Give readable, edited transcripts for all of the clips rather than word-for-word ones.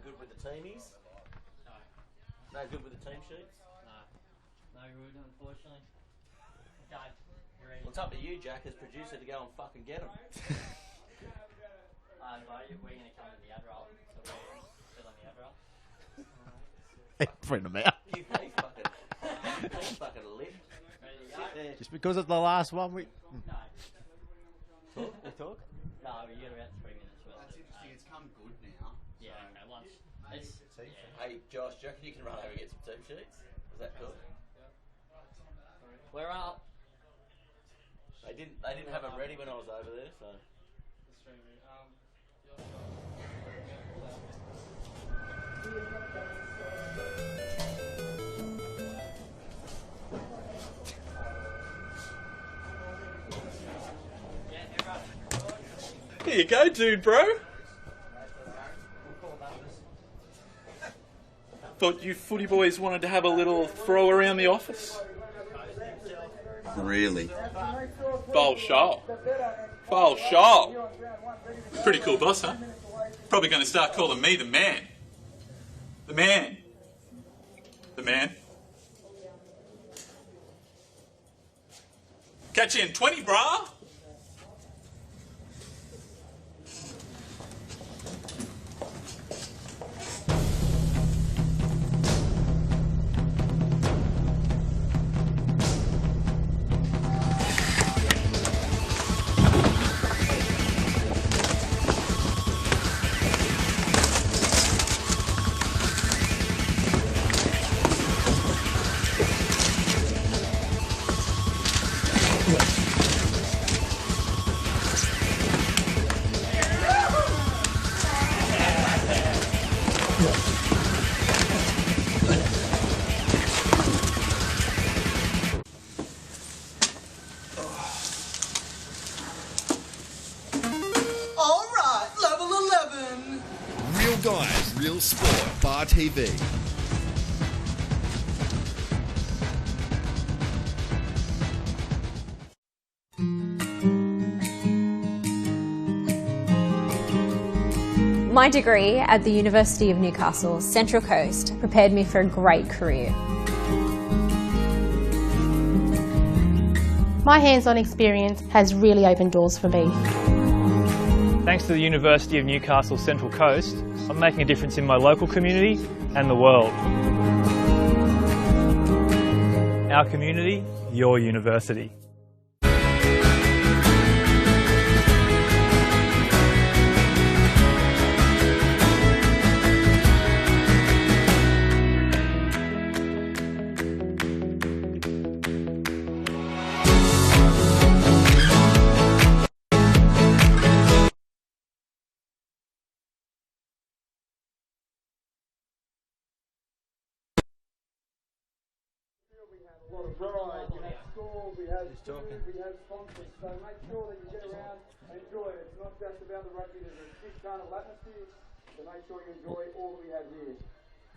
good with the teamies? No. No good with the team sheets? No. No good, unfortunately. Okay, you're ready. Well, it's up to you, Jack, as producer, to go and fucking get them. We're going to come to the ad roll, so we're still on the ad roll. Print them out. He's fucking lit. Ready to go? Just because it's the last one, we... No. Talk? We talk? No, we get about 3 minutes. That's interesting. It's come good now. Yeah, okay, once. Hey, Josh, do you reckon you can run over and get some team sheets? Is that cool? We're up. They didn't have it ready when I was over there, so... Here you go, dude, bro. Thought you footy boys wanted to have a little throw around the office. Really? Foul show. Foul show. Pretty cool boss, huh? Probably going to start calling me the man. The man. The man. Catch you in 20, brah. Guys, Real Sport, Bar TV. My degree at the University of Newcastle, Central Coast, prepared me for a great career. My hands-on experience has really opened doors for me. Thanks to the University of Newcastle Central Coast, I'm making a difference in my local community and the world. Our community, your university. A lot of pride, we have schools, we have food, we have sponsors, so make sure that you get around and enjoy it. It's not just about the rugby, there's a big carnival atmosphere, so make sure you enjoy all that we have here.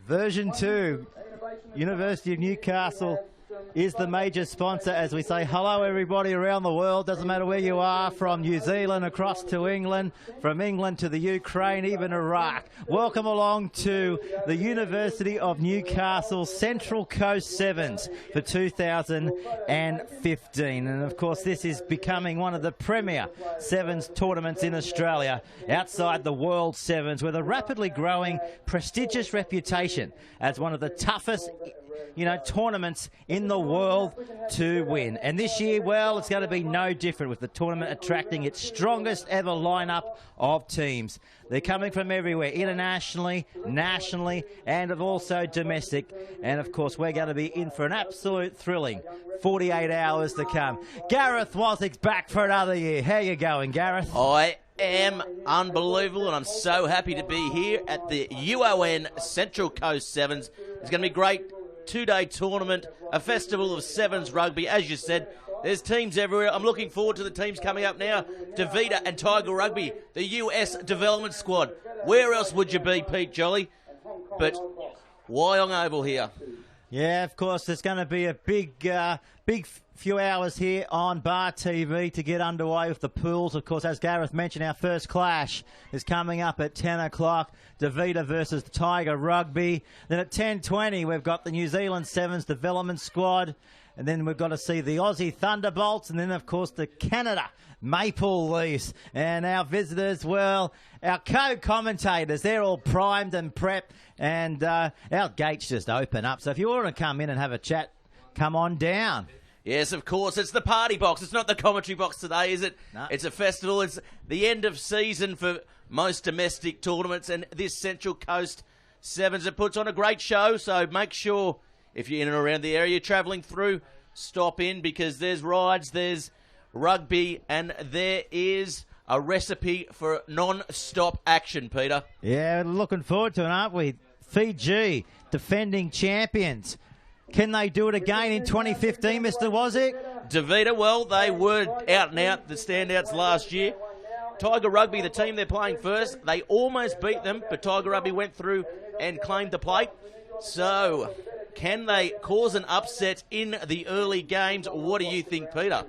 Version 2, University of Newcastle is the major sponsor as we say hello everybody around the world. Doesn't matter where you are, from New Zealand across to England, from England to the Ukraine, even Iraq. Welcome along to the University of Newcastle Central Coast Sevens for 2015. And of course this is becoming one of the premier Sevens tournaments in Australia outside the World Sevens, with a rapidly growing prestigious reputation as one of the toughest tournaments in the world to win. And this year, well, it's going to be no different, with the tournament attracting its strongest ever lineup of teams. They're coming from everywhere, internationally, nationally, and also domestic. And of course, we're going to be in for an absolute thrilling 48 hours to come. Gareth Wozniak's back for another year. How you going, Gareth? I am unbelievable, and I'm so happy to be here at the UON Central Coast Sevens. It's going to be great. 2-day tournament, a festival of Sevens rugby. As you said, there's teams everywhere. I'm looking forward to the teams coming up now. Dita and Tiger Rugby, the US development squad. Where else would you be, Pete Jolly? But Wyong Oval here. Yeah, of course, there's going to be a big few hours here on Bar TV to get underway with the pools. Of course, as Gareth mentioned, our first clash is coming up at 10 o'clock. Dita versus Tiger Rugby. Then at 10:20, we've got the New Zealand Sevens development squad. And then we've got to see the Aussie Thunderbolts. And then, of course, the Canada Maple Leafs. And our visitors, well, our co-commentators, they're all primed and prepped. And our gates just open up. So if you want to come in and have a chat, come on down. Yes, of course. It's the party box. It's not the commentary box today, is it? No. It's a festival. It's the end of season for most domestic tournaments. And this Central Coast Sevens, it puts on a great show. So make sure, if you're in and around the area, you're travelling through, stop in, because there's rides, there's rugby, and there is a recipe for non-stop action, Peter. Yeah, looking forward to it, aren't we? Fiji, defending champions. Can they do it again in 2015, Mr. Wazick? Dita, well, they were out and out, the standouts last year. Tiger Rugby, the team they're playing first, they almost beat them, but Tiger Rugby went through and claimed the plate. So, can they cause an upset in the early games? What do you think, Peter?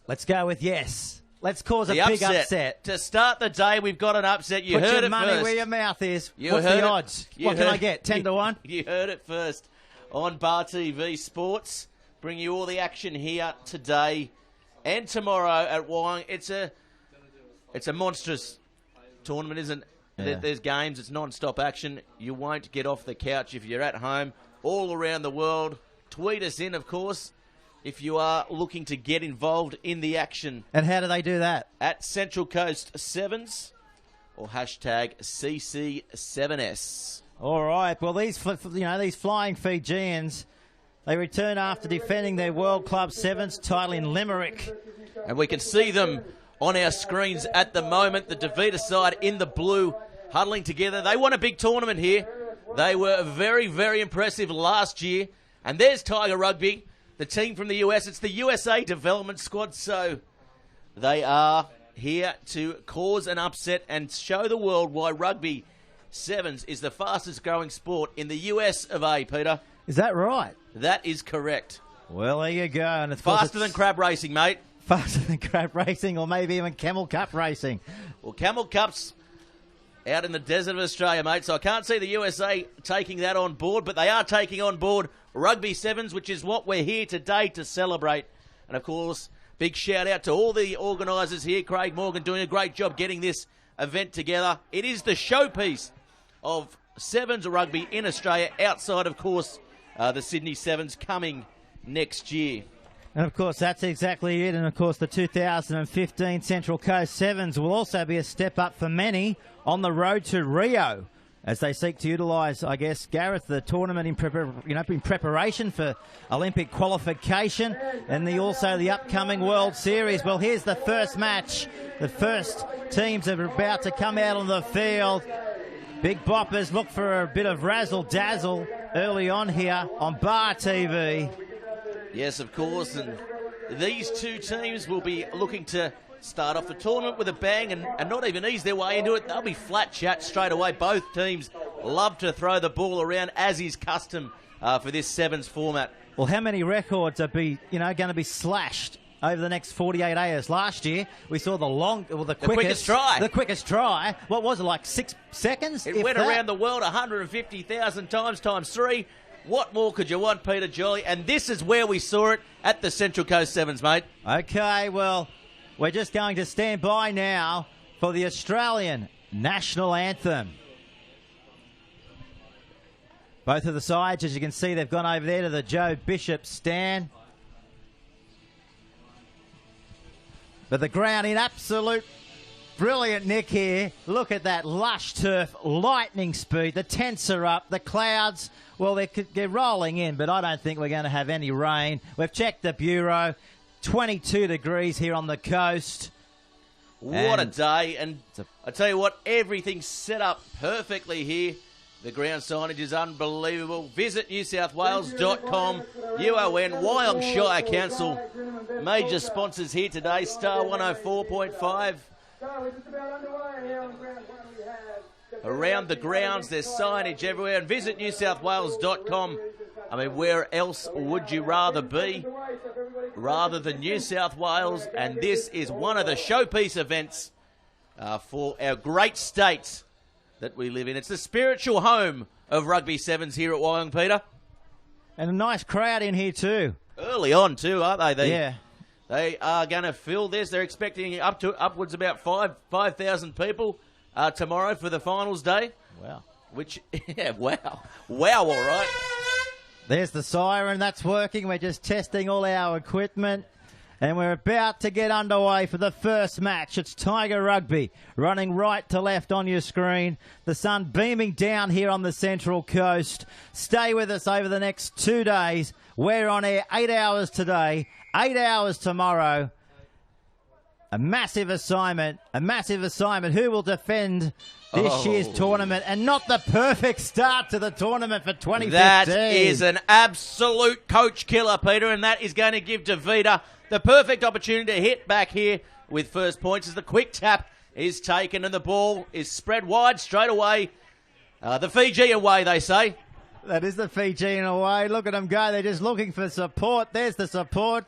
Let's go with yes. Let's cause a big upset. To start the day, we've got an upset. You Put heard your it money first. where your mouth is. You What's heard the it. odds? You What can I heard- get? 10 to 1? You heard it first on Bar TV Sports. Bring you all the action here today and tomorrow at Wyong. It's a monstrous tournament, isn't it? Yeah. There's games. It's non-stop action. You won't get off the couch if you're at home. All around the world. Tweet us in, of course, if you are looking to get involved in the action. And how do they do that? At Central Coast Sevens or hashtag CC7s. All right. Well, these flying Fijians, they return after defending their World Club Sevens title in Limerick. And we can see them on our screens at the moment. The Dita side in the blue, huddling together. They won a big tournament here. They were very, very impressive last year. And there's Tiger Rugby, the team from the US. It's the USA development squad. So they are here to cause an upset and show the world why rugby sevens is the fastest growing sport in the US of A, Peter. Is that right? That is correct. Well, there you go. And it's Faster than crab racing, mate. Faster than crab racing, or maybe even Camel Cup racing. Well, Camel Cup's out in the desert of Australia, mate, so I can't see the USA taking that on board, but they are taking on board Rugby Sevens, which is what we're here today to celebrate. And, of course, big shout-out to all the organisers here. Craig Morgan doing a great job getting this event together. It is the showpiece of Sevens rugby in Australia, outside, of course, the Sydney Sevens coming next year. And, of course, that's exactly it. And, of course, the 2015 Central Coast Sevens will also be a step up for many on the road to Rio as they seek to utilise, I guess, Gareth, the tournament in preparation for Olympic qualification and also the upcoming World Series. Well, here's the first match. The first teams are about to come out on the field. Big boppers look for a bit of razzle-dazzle early on here on Bar TV. Yes, of course, and these two teams will be looking to start off the tournament with a bang and not even ease their way into it. They'll be flat chat straight away. Both teams love to throw the ball around, as is custom for this Sevens format. Well, how many records are going to be slashed over the next 48 hours? Last year, we saw the quickest try. The quickest try. What was it, like 6 seconds? It went around the world 150,000 times 3. What more could you want, Peter Jolly? And this is where we saw it at the Central Coast Sevens, mate. Okay, well, we're just going to stand by now for the Australian national anthem. Both of the sides, as you can see, they've gone over there to the Joe Bishop stand. But the ground in absolute brilliant nick here. Look at that lush turf, lightning speed. The tents are up. The clouds, well, they're rolling in, but I don't think we're going to have any rain. We've checked the Bureau. 22 degrees here on the coast. What a day. And I tell you what, everything's set up perfectly here. The ground signage is unbelievable. Visit newsouthwales.com. UON, Wyong Shire Council. Major sponsors here today. Star 104.5. Around the grounds, there's signage everywhere. And visit newsouthwales.com I mean, where else would you rather be rather than New South Wales? And this is one of the showpiece events for our great state that we live in. It's the spiritual home of Rugby Sevens here at Wyong, Peter. And a nice crowd in here too. Early on too, aren't they? Yeah. They are going to fill this. They're expecting upwards about 5,000 people tomorrow for the finals day. Wow. Which, yeah, wow. Wow, all right. There's the siren. That's working. We're just testing all our equipment. And we're about to get underway for the first match. It's Tiger Rugby running right to left on your screen. The sun beaming down here on the Central Coast. Stay with us over the next 2 days. We're on air 8 hours today, 8 hours tomorrow. A massive assignment. Who will defend this year's tournament, and not the perfect start to the tournament for 2015. That is an absolute coach killer, Peter, and that is going to give Davida the perfect opportunity to hit back here with first points as the quick tap is taken and the ball is spread wide straight away. The Fiji away, they say. That is the Fijian away. Look at them go. They're just looking for support. There's the support.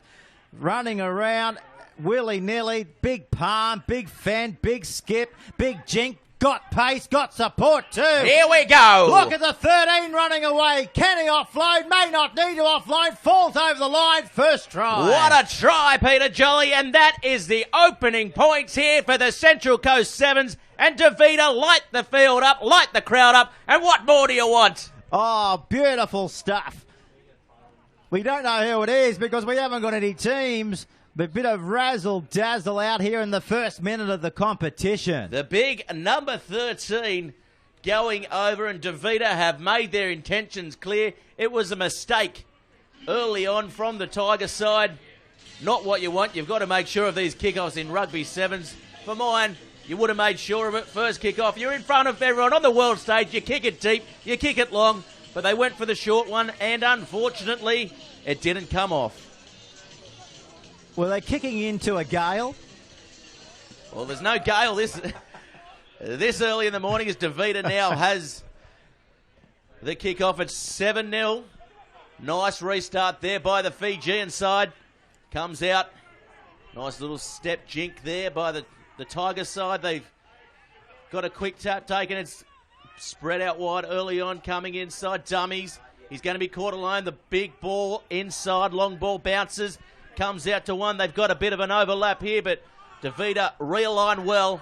Running around willy-nilly. Big palm, big fend, big skip, big jink. Got pace, got support too. Here we go. Look at the 13 running away. Can he offload? May not need to offload. Falls over the line. First try. What a try, Peter Jolly. And that is the opening points here for the Central Coast Sevens. And Davida light the field up, light the crowd up. And what more do you want? Oh, beautiful stuff. We don't know who it is because we haven't got any teams. But a bit of razzle-dazzle out here in the first minute of the competition. The big number 13 going over, and Davida have made their intentions clear. It was a mistake early on from the Tiger side. Not what you want. You've got to make sure of these kickoffs in Rugby Sevens. For mine, you would have made sure of it. First kickoff, you're in front of everyone on the world stage. You kick it deep, you kick it long, but they went for the short one, and unfortunately, it didn't come off. Were they kicking into a gale? Well, there's no gale this early in the morning as Davida now has the kick-off at 7-0. Nice restart there by the Fijian side. Comes out. Nice little step jink there by the Tiger side. They've got a quick tap taken. It's spread out wide early on, coming inside. Dummies. He's going to be caught alone. The big ball inside. Long ball bounces. Comes out to one. They've got a bit of an overlap here, but Davida realigned well.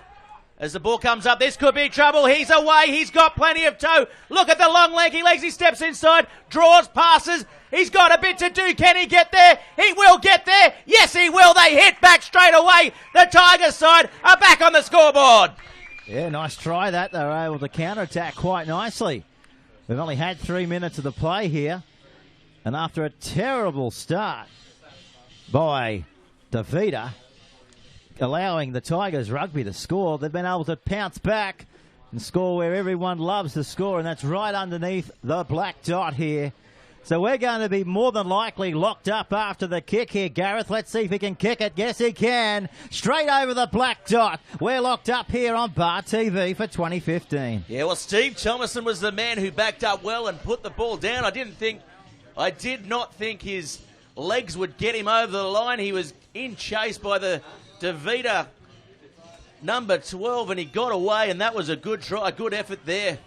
As the ball comes up, this could be trouble. He's away. He's got plenty of toe. Look at the long lanky legs. He steps inside, draws, passes. He's got a bit to do. Can he get there? He will get there. Yes, he will. They hit back straight away. The Tigers side are back on the scoreboard. Yeah, nice try that. They were able to counter-attack quite nicely. We've only had 3 minutes of the play here. And after a terrible start by Davida, allowing the Tigers Rugby to score, they've been able to pounce back and score where everyone loves to score, and that's right underneath the black dot here. So we're going to be more than likely locked up after the kick here, Gareth. Let's see if he can kick it. Yes, he can. Straight over the black dot. We're locked up here on Bar TV for 2015. Yeah, well, Steve Thomason was the man who backed up well and put the ball down. I did not think his legs would get him over the line. He was in chase by the Davida number 12, and he got away, and that was a good try, good effort there.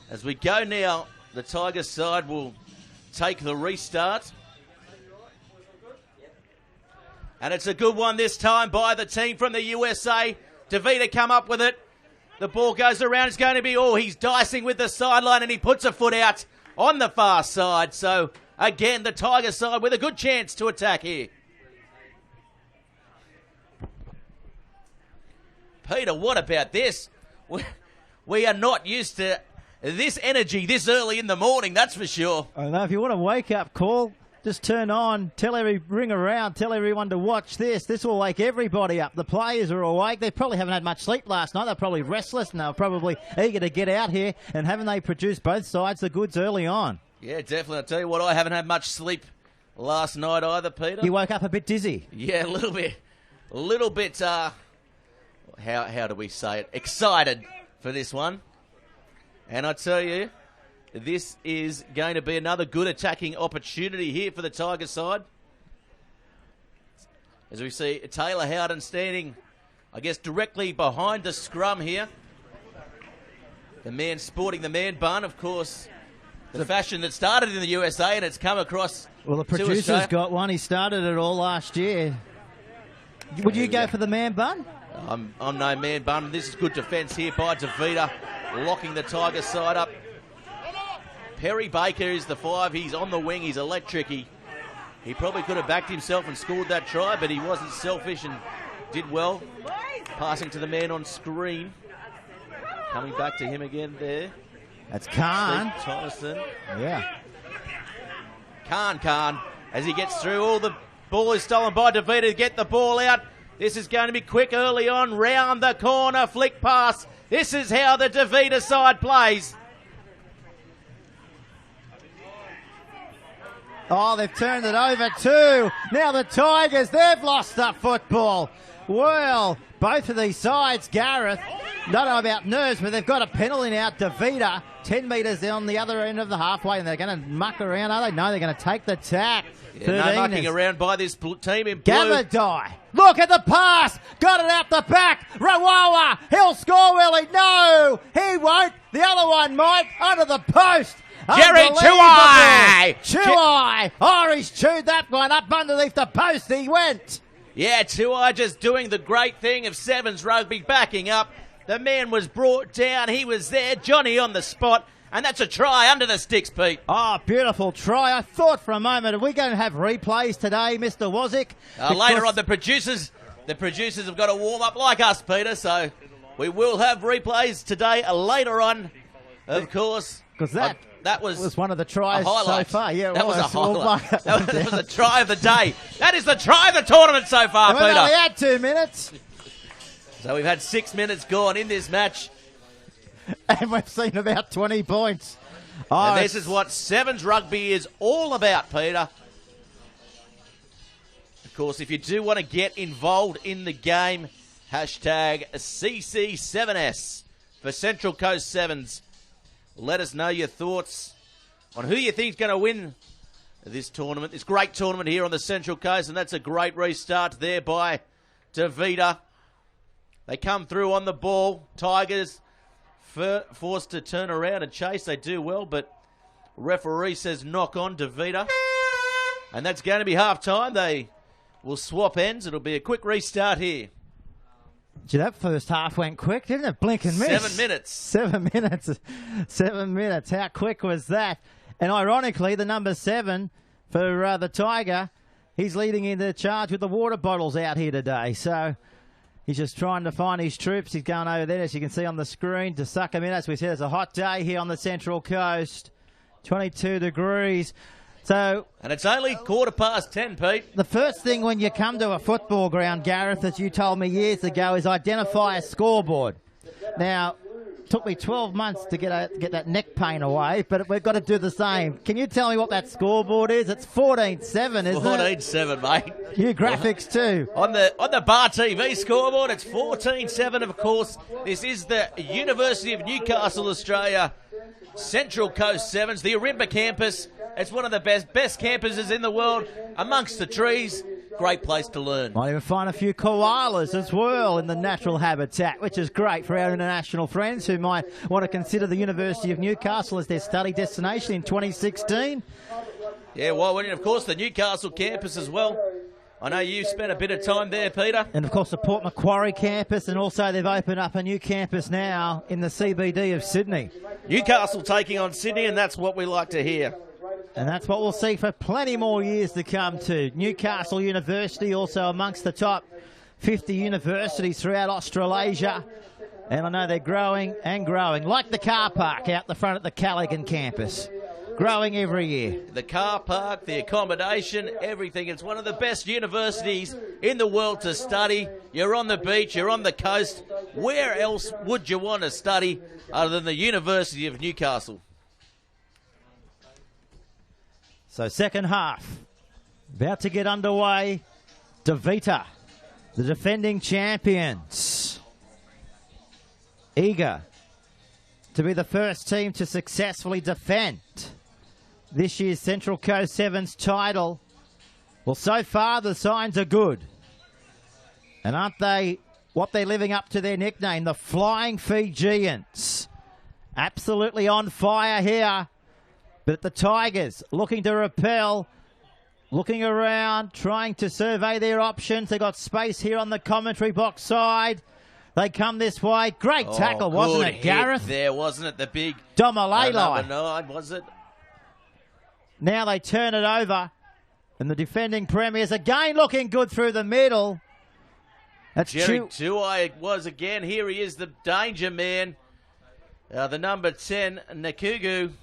As we go now, the Tigers side will take the restart. And it's a good one this time by the team from the USA. Davida come up with it. The ball goes around. It's going to be, he's dicing with the sideline, and he puts a foot out on the far side. So, again, the Tiger side with a good chance to attack here. Peter, what about this? We are not used to this energy this early in the morning, that's for sure. I know, if you want a wake-up call, just turn on, ring around, tell everyone to watch this. This will wake everybody up. The players are awake. They probably haven't had much sleep last night. They're probably restless, and they're probably eager to get out here. And haven't they produced both sides the goods early on? Yeah, definitely. I'll tell you what, I haven't had much sleep last night either, Peter. You woke up a bit dizzy. Yeah, a little bit, how do we say it? Excited for this one. And I tell you, this is going to be another good attacking opportunity here for the Tiger side. As we see Taylor Howden standing, I guess, directly behind the scrum here. The man sporting the man bun, of course, the fashion that started in the USA and it's come across. Well, the producer's got one. He started it all last year. Would you go for the man bun? I'm no man bun. This is good defence here by Davida, locking the Tiger side up. Perry Baker is the 5. He's on the wing. He's electric. He probably could have backed himself and scored that try, but he wasn't selfish and did well. Passing to the man on screen. Coming back to him again there. That's Khan. Steve Thomason. Yeah. Khan, as he gets through, all the ball is stolen by Davida to get the ball out. This is going to be quick early on, round the corner, flick pass. This is how the Davida side plays. Oh, they've turned it over too. Now the Tigers, they've lost the football. Well, both of these sides, Gareth, don't know about nerves, but they've got a penalty now. Davida, 10 metres on the other end of the halfway, and they're going to muck around, are they? No, they're going to take the tack. Yeah, no mucking around by this team in blue. Gavadai, look at the pass, got it out the back. Rawawa, he'll score, will he? No, he won't. The other one might, under the post. Jerry Chuai! Oh, he's chewed that one up underneath the post. He went. Yeah, Chuai just doing the great thing of Sevens Rugby, backing up. The man was brought down. He was there. Johnny on the spot. And that's a try under the sticks, Pete. Oh, beautiful try. I thought for a moment, are we going to have replays today, Mr. Wazik? Later on, the producers have got to warm up like us, Peter. So we will have replays today later on, of course. Because that was one of the tries so far. Yeah, that was a highlight. That was the try of the day. That is the try of the tournament so far, Peter. We've only had 2 minutes. So we've had 6 minutes gone in this match. And we've seen about 20 points. Oh, and this is what Sevens Rugby is all about, Peter. Of course, if you do want to get involved in the game, hashtag CC7s for Central Coast Sevens. Let us know your thoughts on who you think is going to win this tournament, this great tournament here on the Central Coast, and that's a great restart there by Davida. They come through on the ball. Tigers forced to turn around and chase. They do well, but referee says knock on Davida. And that's going to be half-time. They will swap ends. It'll be a quick restart here. Gee, that first half went quick, didn't it? Blink and miss. 7 minutes. 7 minutes. 7 minutes. How quick was that? And ironically, the number 7 for the Tiger, he's leading in the charge with the water bottles out here today. So he's just trying to find his troops. He's going over there, as you can see on the screen, to suck them in. As we said, it's a hot day here on the Central Coast. 22 degrees. So, and it's only 10:15, Pete. The first thing when you come to a football ground, Gareth, as you told me years ago, is identify a scoreboard. Now, it took me 12 months to get that neck pain away, but we've got to do the same. Can you tell me what that scoreboard is? It's 14-7, isn't it? 14-7, mate. New graphics too. On the Bar TV scoreboard, it's 14-7, of course. This is the University of Newcastle, Australia, Central Coast Sevens, the Ourimbah campus. It's one of the best campuses in the world, amongst the trees. Great place to learn. Might even find a few koalas as well in the natural habitat, which is great for our international friends who might want to consider the University of Newcastle as their study destination in 2016. Yeah, well, and of course the Newcastle campus as well. I know you've spent a bit of time there, Peter. And of course the Port Macquarie campus, and also they've opened up a new campus now in the CBD of Sydney. Newcastle taking on Sydney, and that's what we like to hear. And that's what we'll see for plenty more years to come too. Newcastle University also amongst the top 50 universities throughout Australasia. And I know they're growing and growing, like the car park out the front at the Callaghan campus. Growing every year. The car park, the accommodation, everything. It's one of the best universities in the world to study. You're on the beach, you're on the coast. Where else would you want to study other than the University of Newcastle? So second half, about to get underway. Davida, the defending champions, eager to be the first team to successfully defend this year's Central Coast Sevens title. Well, so far the signs are good. And aren't they, what they're living up to their nickname, the Flying Fijians. Absolutely on fire here. But the Tigers looking to repel, looking around, trying to survey their options. They got space here on the commentary box side. They come this way. Great tackle, wasn't it, Gareth? There, wasn't it? The big Domalele. number 9, was it? Now they turn it over. And the defending premiers again looking good through the middle. That's Jerry Tuai was again. Here he is, the danger man. The number 10, Nakugu.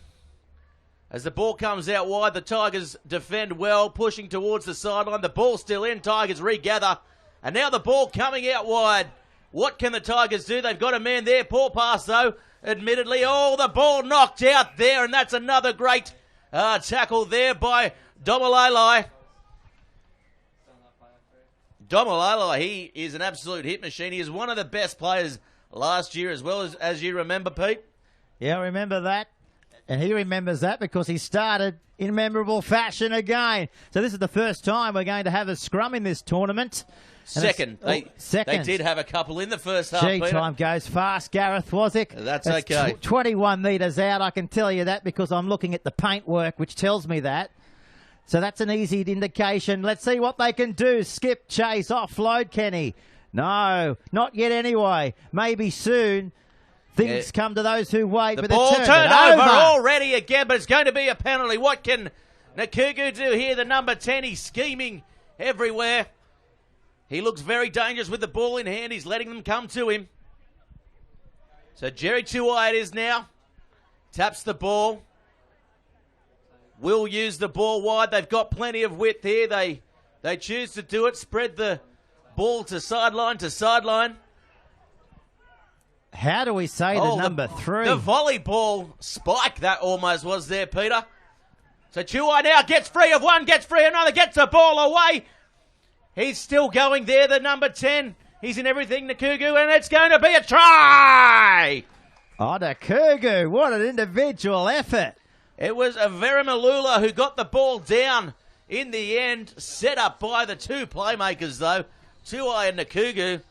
As the ball comes out wide, the Tigers defend well, pushing towards the sideline. The ball still in. Tigers regather. And now the ball coming out wide. What can the Tigers do? They've got a man there. Poor pass, though, admittedly. Oh, the ball knocked out there, and that's another great tackle there by Domalele. Domalele, he is an absolute hit machine. He is one of the best players last year, as well as you remember, Pete. Yeah, I remember that. And he remembers that because he started in memorable fashion again. So this is the first time we're going to have a scrum in this tournament. Second. They did have a couple in the first half. Gee, time goes fast, Gareth Wozniak. That's okay. 21 metres out, I can tell you that because I'm looking at the paintwork, which tells me that. So that's an easy indication. Let's see what they can do. Skip, chase, offload, Kenny. No, not yet anyway. Maybe soon. Things come to those who wait. The but ball turned over already again, but it's going to be a penalty. What can Nakugu do here? The number 10, he's scheming everywhere. He looks very dangerous with the ball in hand. He's letting them come to him. So Jerry Tuai it is now. Taps the ball. Will use the ball wide. They've got plenty of width here. They choose to do it. Spread the ball to sideline to sideline. How do we say the number 3? The volleyball spike that almost was there, Peter. So Tuai now gets free of one, gets free of another, gets the ball away. He's still going there, the number 10. He's in everything, Nakugu, and it's going to be a try! Oh, Nakugu, what an individual effort. It was Verimalula who got the ball down in the end, set up by the two playmakers, though. Tuai and Nakugu.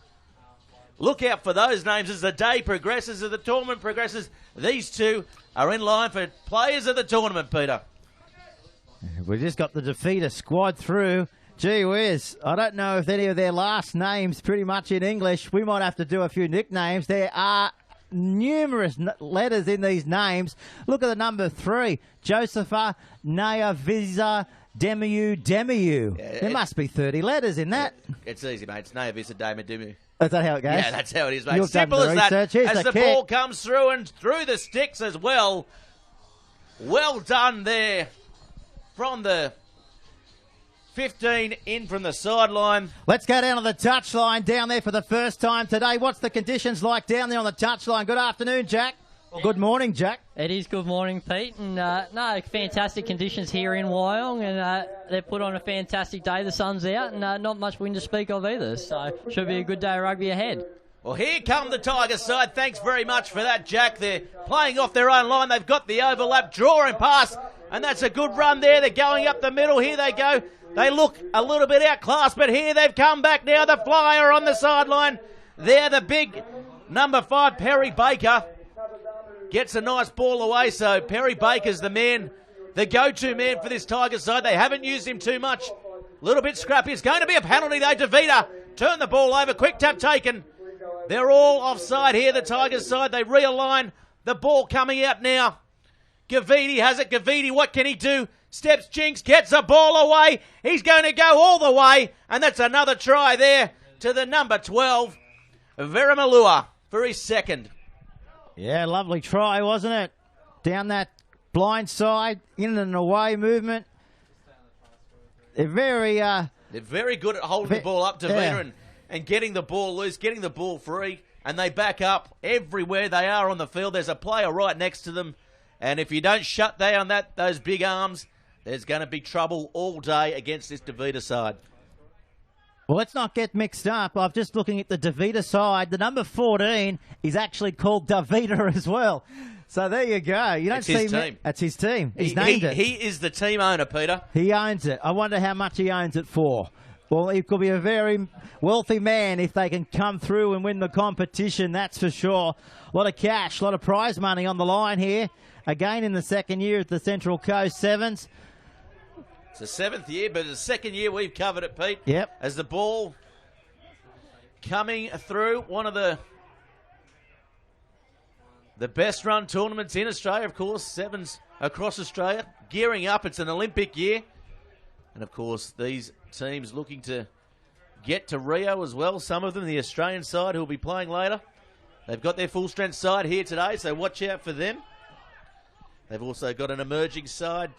Look out for those names as the day progresses, as the tournament progresses. These two are in line for players of the tournament, Peter. We just got the defeater squad through. Gee whiz, I don't know if any of their last names pretty much in English. We might have to do a few nicknames. There are numerous letters in these names. Look at the number 3, Josepha Nayavisa Demiu. Yeah, there must be 30 letters in that. It's easy, mate. It's Nayavisa Demiu. Is that how it goes? Yeah, that's how it is, mate. You've Simple done the as that. research. Here's As the ball comes through and through the sticks as well. Well done there from the 15 in from the sideline. Let's go down to the touchline down there for the first time today. What's the conditions like down there on the touchline? Good afternoon, Jack. Well, good morning, Jack. It is good morning, Pete. And no, fantastic conditions here in Wyong, and they've put on a fantastic day. The sun's out, and not much wind to speak of either. So should be a good day of rugby ahead. Well, here come the Tigers side. Thanks very much for that, Jack. They're playing off their own line. They've got the overlap, drawing pass, and that's a good run there. They're going up the middle. Here they go. They look a little bit outclassed, but here they've come back now. The flyer on the sideline. There, the big number 5, Perry Baker, gets a nice ball away. So Perry Baker's the man, the go-to man for this Tigers side. They haven't used him too much. A little bit scrappy. It's going to be a penalty though. Davida turn the ball over. Quick tap taken. They're all offside here, the Tigers side. They realign. The ball coming out now. Gavidi has it. Gavidi, what can he do? Steps Jinx, gets the ball away. He's going to go all the way. And that's another try there to the number 12, Verimalua, for his second. Yeah, lovely try, wasn't it? Down that blind side, in and away movement. They're very good at holding the ball up to Vita and getting the ball loose, getting the ball free, and they back up everywhere they are on the field. There's a player right next to them, and if you don't shut down those big arms, there's going to be trouble all day against this Davida side. Well, let's not get mixed up. I'm just looking at the Davida side. The number 14 is actually called Davida as well. So there you go. You don't That's see his team. That's his team. He's named it. He is the team owner, Peter. He owns it. I wonder how much he owns it for. Well, he could be a very wealthy man if they can come through and win the competition, that's for sure. A lot of cash, a lot of prize money on the line here. Again in the second year at the Central Coast Sevens. It's the 7th year, but the second year we've covered it, Pete. Yep. As the ball coming through, one of the best run tournaments in Australia, of course, Sevens across Australia. Gearing up, it's an Olympic year. And, of course, these teams looking to get to Rio as well. Some of them, the Australian side, who will be playing later. They've got their full-strength side here today, so watch out for them. They've also got an emerging side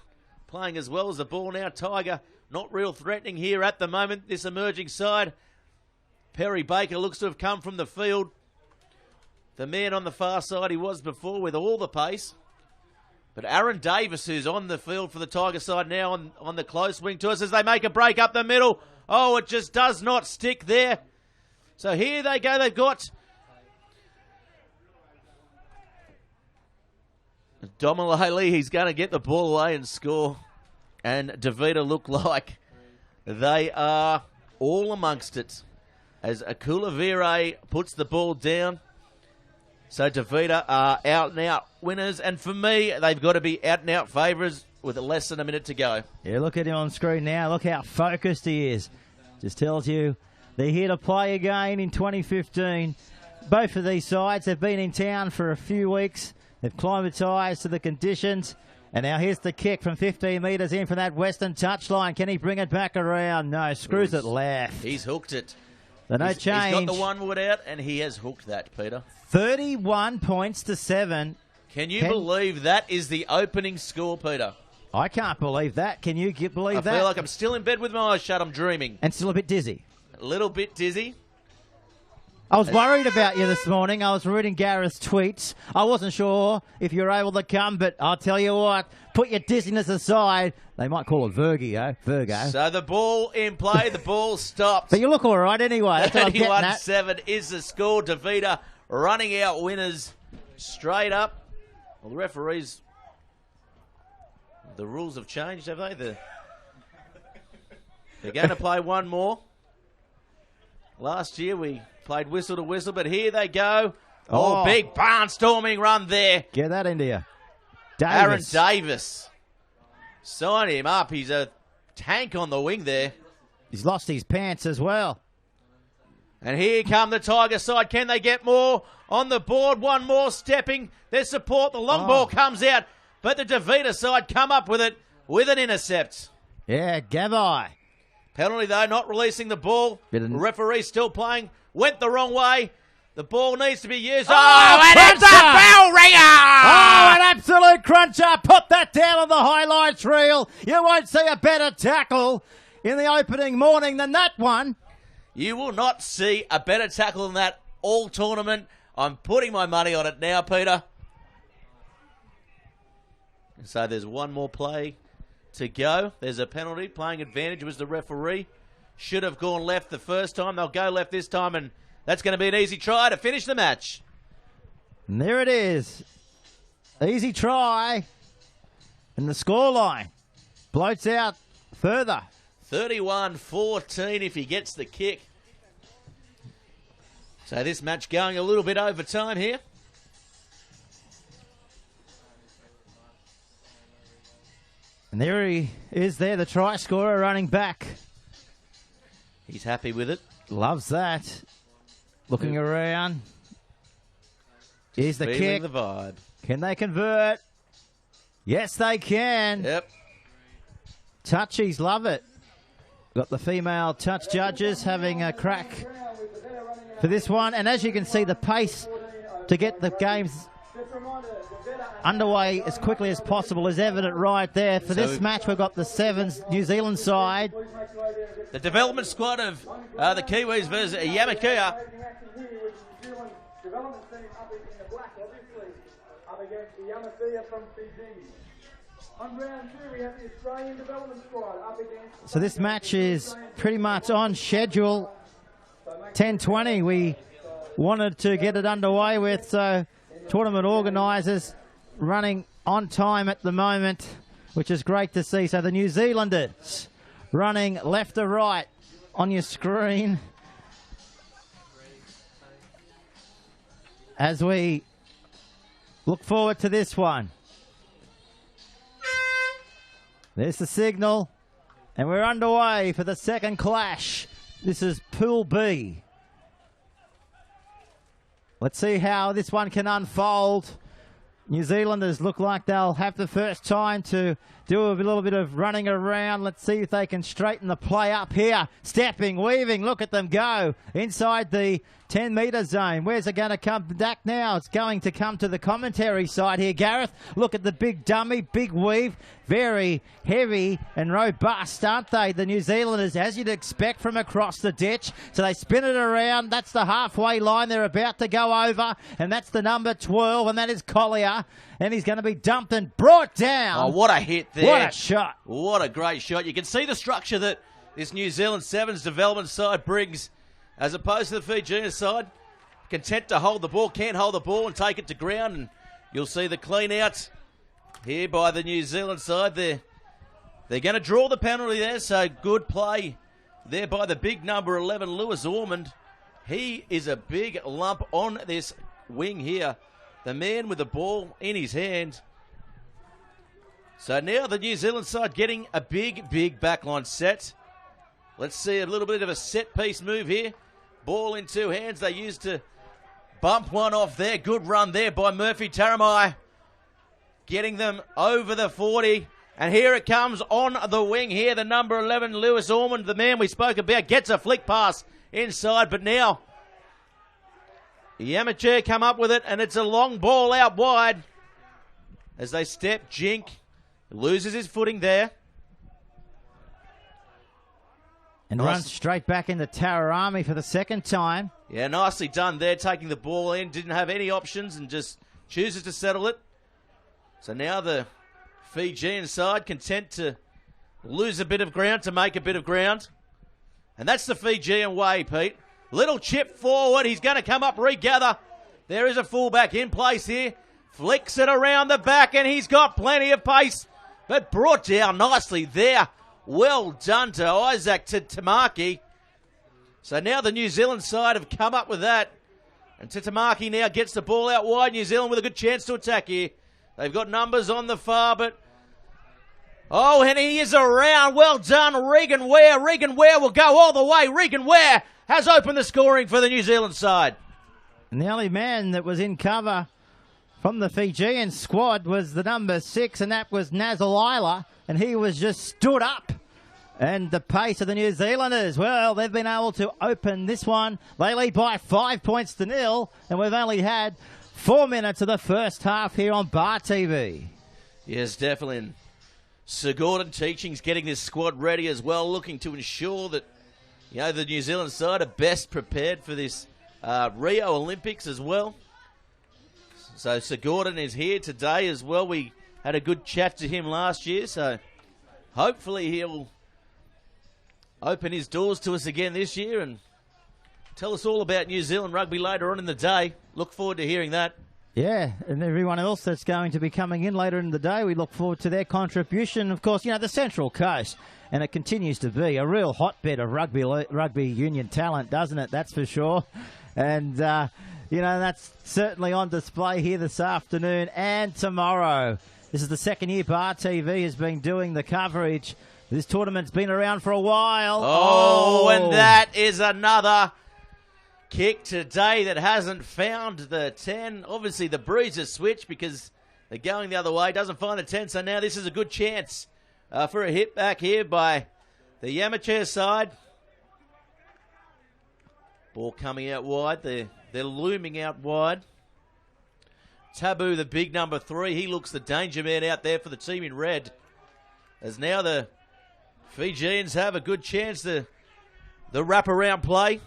playing as well as the ball now. Tiger, not real threatening here at the moment, this emerging side. Perry Baker looks to have come from the field. The man on the far side he was before with all the pace. But Aaron Davis, who's on the field for the Tiger side now on the close wing to us as they make a break up the middle. Oh, it just does not stick there. So here they go. They've got Domalele. He's going to get the ball away and score. And Davida look like they are all amongst it as Akulavire puts the ball down. So Davida are out-and-out winners, and for me, they've got to be out-and-out favourites with less than a minute to go. Yeah, look at him on screen now. Look how focused he is. Just tells you they're here to play again in 2015. Both of these sides have been in town for a few weeks. They've climatised to the conditions. And now here's the kick from 15 metres in from that western touchline. Can he bring it back around? No, screws it left. He's hooked it. So no change. He's got the 1 wood out, and he has hooked that, Peter. 31 points to 7. Can you believe that is the opening score, Peter? I can't believe that. Can you believe that? I feel like I'm still in bed with my eyes shut. I'm dreaming. And still a bit dizzy. A little bit dizzy. I was worried about you this morning. I was reading Gareth's tweets. I wasn't sure if you were able to come, but I'll tell you what, put your dizziness aside. They might call it Virgo. So the ball in play, the ball stops. But you look all right anyway. That's what I'm getting at. 31-7 is the score. Davida running out winners straight up. Well, the referees, the rules have changed, have they? They're going to play one more. Last year we played whistle to whistle, but here they go. Oh, big barnstorming run there. Get that into you. Aaron Davis. Sign him up. He's a tank on the wing there. He's lost his pants as well. And here come the Tiger side. Can they get more on the board? One more stepping. Their support. The long ball comes out. But the Davida side come up with it with an intercept. Yeah, Gabai. Penalty, though, not releasing the ball. Referee still playing. Went the wrong way. The ball needs to be used. And it's a bell ringer! Oh, an absolute cruncher. Put that down on the highlights reel. You won't see a better tackle in the opening morning than that one. You will not see a better tackle than that all tournament. I'm putting my money on it now, Peter. So there's one more play to go. There's a penalty. Playing advantage was the referee. Should have gone left the first time. They'll go left this time, and that's going to be an easy try to finish the match. And there it is. Easy try. And the scoreline bloats out further. 31-14 if he gets the kick. So this match going a little bit over time here. And there he is there, the try scorer running back. He's happy with it. Loves that. Looking around. Here's the kick. The vibe. Can they convert? Yes, they can. Yep. Touchies love it. Got the female touch judges having a crack for this one. And as you can see, the pace to get the games underway as quickly as possible is evident right there. For this match, we've got the Sevens New Zealand side. The development squad of the Kiwis versus Yamakuya. On round 2, we have the Australian Development Squad up against... So this match is pretty much on schedule. 10:20 we wanted to get it underway with, so tournament organisers running on time at the moment, which is great to see. So the New Zealanders running left to right on your screen as we look forward to this one. There's the signal, and we're underway for the second clash. This is Pool B. Let's see how this one can unfold. New Zealanders look like they'll have the first time to do a little bit of running around. Let's see if they can straighten the play up here. Stepping, weaving, look at them go inside the 10-metre zone. Where's it going to come back now? It's going to come to the commentary side here. Gareth, look at the big dummy, big weave. Very heavy and robust, aren't they? The New Zealanders, as you'd expect from across the ditch. So they spin it around. That's the halfway line they're about to go over. And that's the number 12, and that is Collier. And he's going to be dumped and brought down. Oh, what a hit there. What a shot. What a great shot. You can see the structure that this New Zealand Sevens development side brings as opposed to the Fijian side. Content to hold the ball, can't hold the ball and take it to ground. And you'll see the clean out here by the New Zealand side. They're going to draw the penalty there, so good play there by the big number 11, Lewis Ormond. He is a big lump on this wing here. The man with the ball in his hand. So now the New Zealand side getting a big backline set. Let's see a little bit of a set-piece move here. Ball in two hands. They used to bump one off there. Good run there by Murphy Taramai. Getting them over the 40. And here it comes on the wing here. The number 11, Lewis Ormond, the man we spoke about, gets a flick pass inside. But now the amateur come up with it, and it's a long ball out wide. As they step, Jink loses his footing there. And runs straight back into Taurami for the second time. Yeah, nicely done there, taking the ball in. Didn't have any options and just chooses to settle it. So now the Fijian side content to lose a bit of ground to make a bit of ground. And that's the Fijian way, Pete. Little chip forward. He's going to come up, regather. There is a fullback in place here. Flicks it around the back, and he's got plenty of pace. But brought down nicely there. Well done to Isaac Titamaki. So now the New Zealand side have come up with that. And Titamaki now gets the ball out wide. New Zealand with a good chance to attack here. They've got numbers on the far, but... Oh, and he is around. Well done, Regan Ware. Regan Ware will go all the way. Regan Ware has opened the scoring for the New Zealand side. And the only man that was in cover from the Fijian squad was the number 6, and that was Nazalila, and he was just stood up. And the pace of the New Zealanders, well, they've been able to open this one. They lead by 5 points to 0, and we've only had 4 minutes of the first half here on Bar TV. Yes, definitely. And Sir Gordon Teaching's getting this squad ready as well, looking to ensure that, you know, the New Zealand side are best prepared for this Rio Olympics as well. So Sir Gordon is here today as well. We had a good chat to him last year, so hopefully he'll open his doors to us again this year and tell us all about New Zealand rugby later on in the day. Look forward to hearing that. Yeah, and everyone else that's going to be coming in later in the day, we look forward to their contribution. Of course, you know, the Central Coast, and it continues to be a real hotbed of rugby union talent, doesn't it? That's for sure. And, you know, that's certainly on display here this afternoon and tomorrow. This is the second year Bar TV has been doing the coverage. This tournament's been around for a while. Oh, and that is another kick today that hasn't found the 10. Obviously, the Breezers switch because they're going the other way. Doesn't find the 10, so now this is a good chance for a hit back here by the amateur side. Ball coming out wide. They're looming out wide. Tabu, the big number 3, he looks the danger man out there for the team in red. As now the Fijians have a good chance to the wraparound play.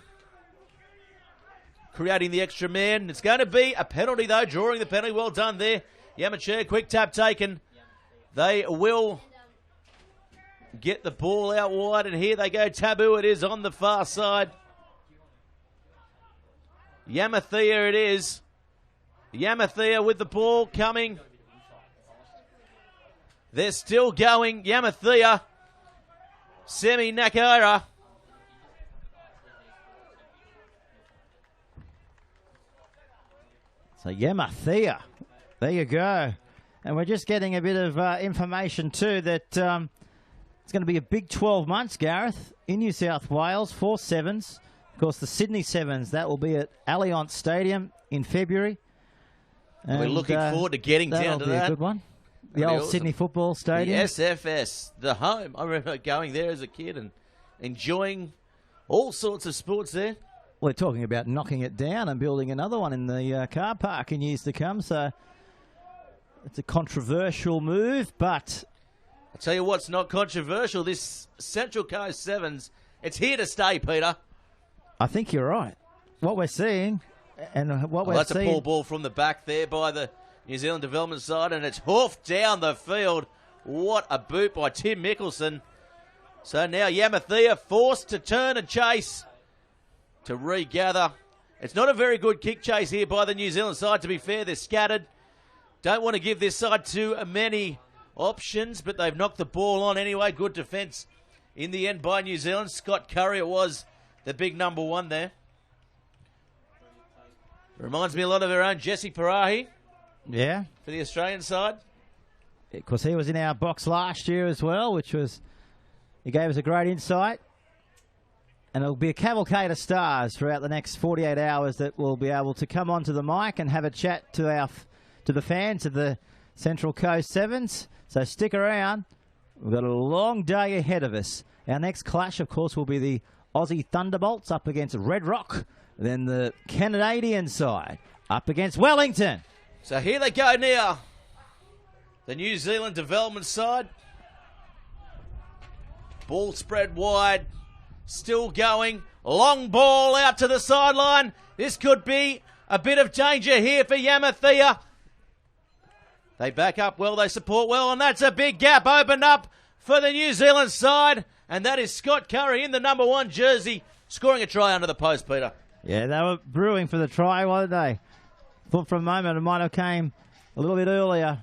Creating the extra man. It's going to be a penalty, though, drawing the penalty. Well done there. Yamacher, quick tap taken. They will get the ball out wide, and here they go. Taboo it is on the far side. Yamathea it is. Yamathea with the ball coming. They're still going. Yamathea. Semi Nakara. So Yamathea, there you go. And we're just getting a bit of information too that it's going to be a big 12 months, Gareth, in New South Wales for Sevens. Of course, the Sydney Sevens, that will be at Allianz Stadium in February. And, we're looking forward to getting down to that. That'll be a good one. The old awesome. Sydney Football Stadium. The SFS, the home. I remember going there as a kid and enjoying all sorts of sports there. We're talking about knocking it down and building another one in the car park in years to come. So it's a controversial move, but I'll tell you what's not controversial. This Central Coast Sevens, it's here to stay, Peter. I think you're right. What we're seeing and what we're that's seeing... a poor ball from the back there by the New Zealand development side, and it's hoofed down the field. What a boot by Tim Mickelson. So now Yamathea forced to turn and chase to regather. It's not a very good kick chase here by the New Zealand side, to be fair. They're scattered. Don't want to give this side too many options, but they've knocked the ball on anyway. Good defence in the end by New Zealand. Scott Curry, it was the big number one there. Reminds me a lot of our own Jesse Parahi. Yeah. For the Australian side. Of course, he was in our box last year as well, which was, he gave us a great insight. And it'll be a cavalcade of stars throughout the next 48 hours that will be able to come onto the mic and have a chat to the fans of the Central Coast Sevens. So stick around. We've got a long day ahead of us. Our next clash, of course, will be the Aussie Thunderbolts up against Red Rock. Then the Canadian side up against Wellington. So here they go now. The New Zealand development side. Ball spread wide. Still going. Long ball out to the sideline. This could be a bit of danger here for Yamathea. They back up well. They support well. And that's a big gap opened up for the New Zealand side. And that is Scott Curry in the number 1 jersey, scoring a try under the post, Peter. Yeah, they were brewing for the try, weren't they? Thought for a moment it might have came a little bit earlier.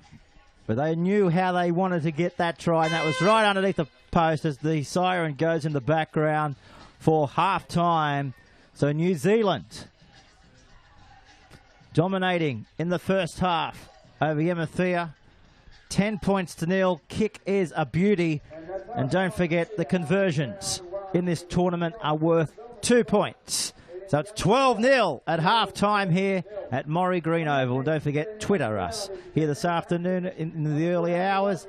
But they knew how they wanted to get that try, and that was right underneath the post as the siren goes in the background for half-time. So New Zealand dominating in the first half over Yamathea. 10 points to 0. Kick is a beauty. And don't forget, the conversions in this tournament are worth 2 points. So it's 12-0 at half-time here at Morrie Green Oval. And don't forget, Twitter us here this afternoon in the early hours.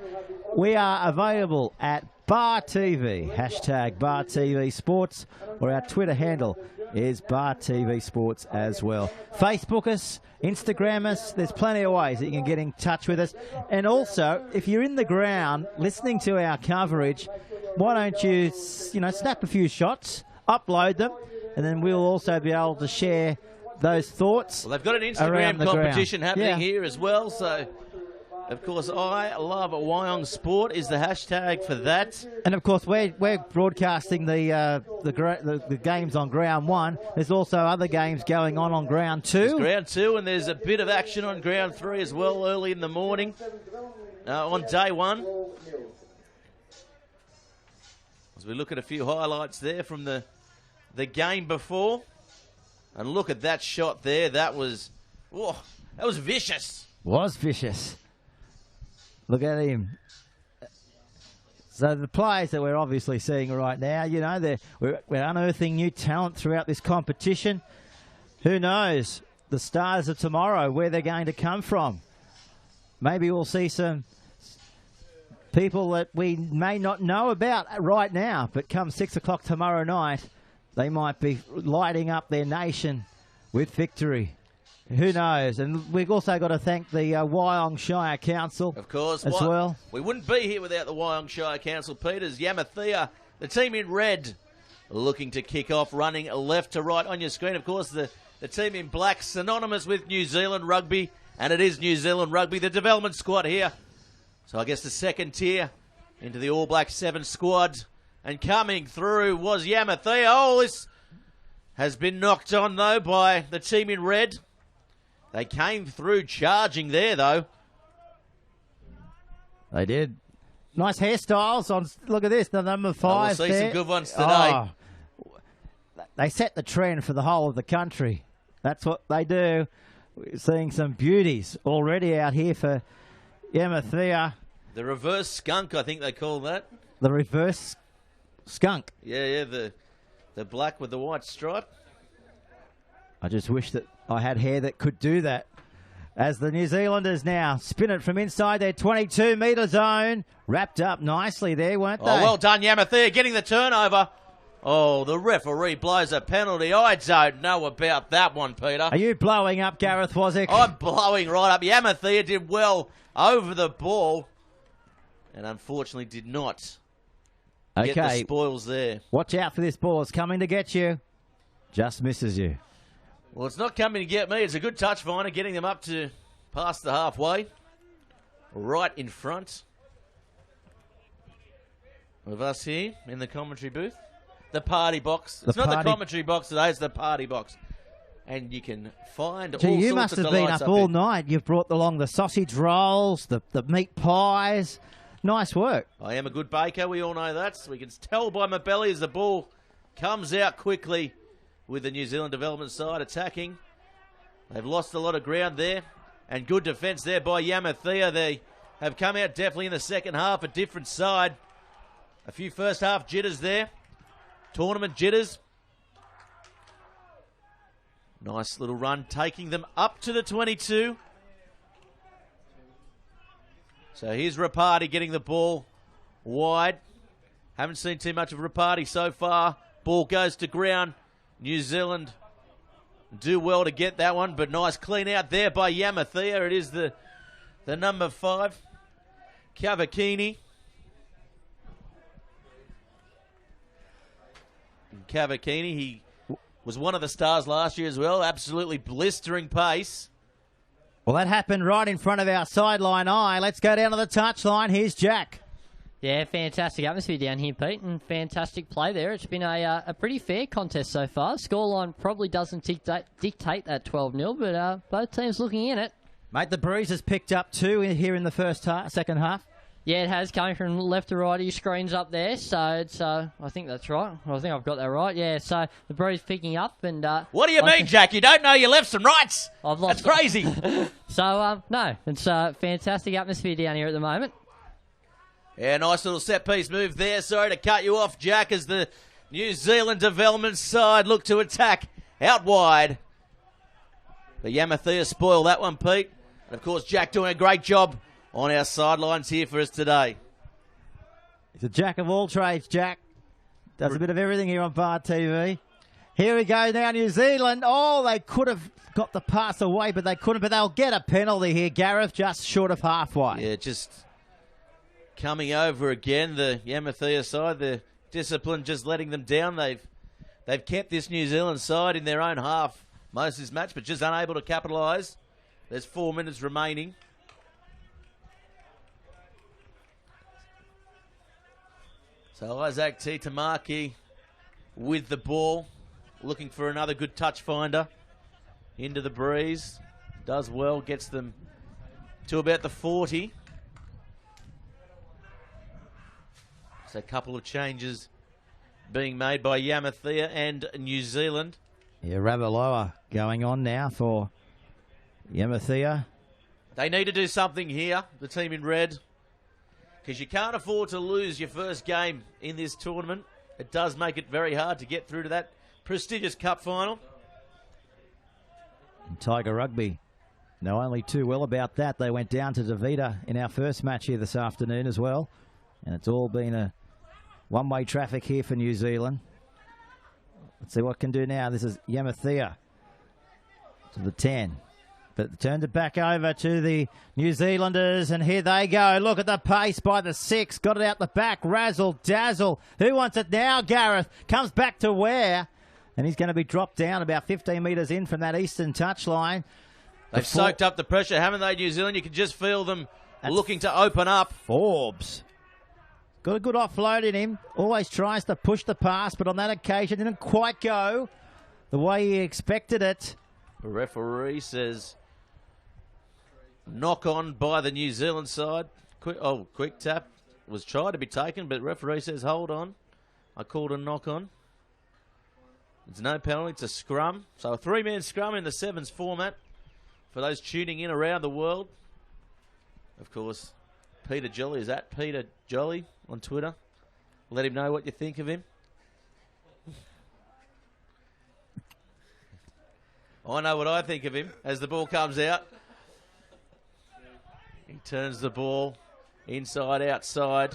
We are available at Bar TV, hashtag Bar TV Sports, or our Twitter handle is Bar TV Sports as well. Facebook us, Instagram us. There's plenty of ways that you can get in touch with us. And also, if you're in the ground listening to our coverage, why don't you snap a few shots, upload them, and then we'll also be able to share those thoughts. Well, they've got an Instagram competition happening here as well. So, of course, I love Wyong Sport is the hashtag for that. And of course, we're broadcasting the games on ground 1. There's also other games going on ground 2. There's ground 2, and there's a bit of action on ground 3 as well early in the morning on day 1. As we look at a few highlights there from the game before. And look at that shot there. That was vicious. Was vicious. Look at him. So the players that we're obviously seeing right now, we're unearthing new talent throughout this competition. Who knows? The stars of tomorrow, where they're going to come from. Maybe we'll see some people that we may not know about right now, but come 6 o'clock tomorrow night, they might be lighting up their nation with victory. Who knows? And we've also got to thank the Wyong Shire Council, of course, as well. We wouldn't be here without the Wyong Shire Council, Peters. Yamathea, the team in red, looking to kick off, running left to right on your screen. Of course, the team in black, synonymous with New Zealand rugby, and it is New Zealand rugby. The development squad here So I guess the second tier into the All Black 7 squad. And coming through was Yamathea. Oh, this has been knocked on, though, by the team in red. They came through charging there, though. They did. Nice hairstyles on. Look at this, the number 5 we'll see there. some good ones today. Oh, they set the trend for the whole of the country. That's what they do. We're seeing some beauties already out here for Yamathea. The reverse skunk, I think they call that. The reverse skunk. Yeah, the black with the white stripe. I just wish that I had hair that could do that. As the New Zealanders now spin it from inside their 22-metre zone. Wrapped up nicely there, weren't they? Oh, well done, Yamathea, getting the turnover. Oh, the referee blows a penalty. I don't know about that one, Peter. Are you blowing up, Gareth Wozzick? I'm blowing right up. Yamathea did well over the ball and unfortunately did not get the spoils there. Watch out for this ball. It's coming to get you. Just misses you. Well, it's not coming to get me. It's a good touch finder, getting them up to past the halfway. Right in front of us here in the commentary booth. The party box. It's not the commentary box today, it's the party box. And you can find all sorts of delights. You must have been up all night. You've brought along the sausage rolls, the meat pies. Nice work. I am a good baker, we all know that. So we can tell by my belly as the ball comes out quickly with the New Zealand development side attacking. They've lost a lot of ground there. And good defence there by Yamathea. They have come out definitely in the second half, a different side. A few first half jitters there. Tournament jitters. Nice little run, taking them up to the 22. So here's Rapati getting the ball wide. Haven't seen too much of Rapati so far. Ball goes to ground. New Zealand do well to get that one, but nice clean out there by Yamathea. It is the number 5, Cavacchini. Cavacchini, he was one of the stars last year as well. Absolutely blistering pace. Well, that happened right in front of our sideline eye. Let's go down to the touchline. Here's Jack. Yeah, fantastic atmosphere down here, Pete, and fantastic play there. It's been a pretty fair contest so far. Scoreline probably doesn't dictate that 12-0, but both teams looking in it. Mate, the breeze has picked up too here in the second half. Yeah, it has, coming from left to right. Your screen's up there, so it's, I think that's right. I think I've got that right. Yeah, so the breeze picking up. And what do you mean, Jack? You don't know your lefts and rights? I've lost. That's crazy. So, no, it's a fantastic atmosphere down here at the moment. Yeah, nice little set-piece move there. Sorry to cut you off, Jack, as the New Zealand development side look to attack out wide. But Yamathea spoiled that one, Pete. And, of course, Jack doing a great job on our sidelines here for us today. He's a jack of all trades, Jack. Does a bit of everything here on Bar TV. Here we go now, New Zealand. Oh, they could have got the pass away, but they couldn't. But they'll get a penalty here, Gareth, just short of halfway. Yeah, just coming over again, the Yamathea side, the discipline just letting them down. They've kept this New Zealand side in their own half most of this match, but just unable to capitalise. There's 4 minutes remaining. So Isaac Titamaki with the ball, looking for another good touch finder. Into the breeze, does well, gets them to about the 40. So a couple of changes being made by Yamathea and New Zealand. Yeah, Ravaloa going on now for Yamathea. They need to do something here, the team in red, because you can't afford to lose your first game in this tournament. It does make it very hard to get through to that prestigious cup final. And Tiger Rugby know only too well about that. They went down to Dita in our first match here this afternoon as well. And it's all been a one-way traffic here for New Zealand. Let's see what can do now. This is Yamathea to the 10. But turns it back over to the New Zealanders, and here they go. Look at the pace by the 6. Got it out the back. Razzle dazzle. Who wants it now, Gareth? Comes back to Ware, and he's going to be dropped down about 15 metres in from that eastern touchline. They've soaked up the pressure, haven't they, New Zealand? You can just feel them looking to open up. Forbes. Got a good offload in him. Always tries to push the pass, but on that occasion didn't quite go the way he expected it. The referee says knock on by the New Zealand side. Quick tap was tried to be taken, but referee says hold on. I called a knock on. It's no penalty, it's a scrum. So a 3-man scrum in the sevens format for those tuning in around the world. Of course, Peter Jolly is at Peter Jolly on Twitter. Let him know what you think of him. I know what I think of him as the ball comes out. He turns the ball inside, outside.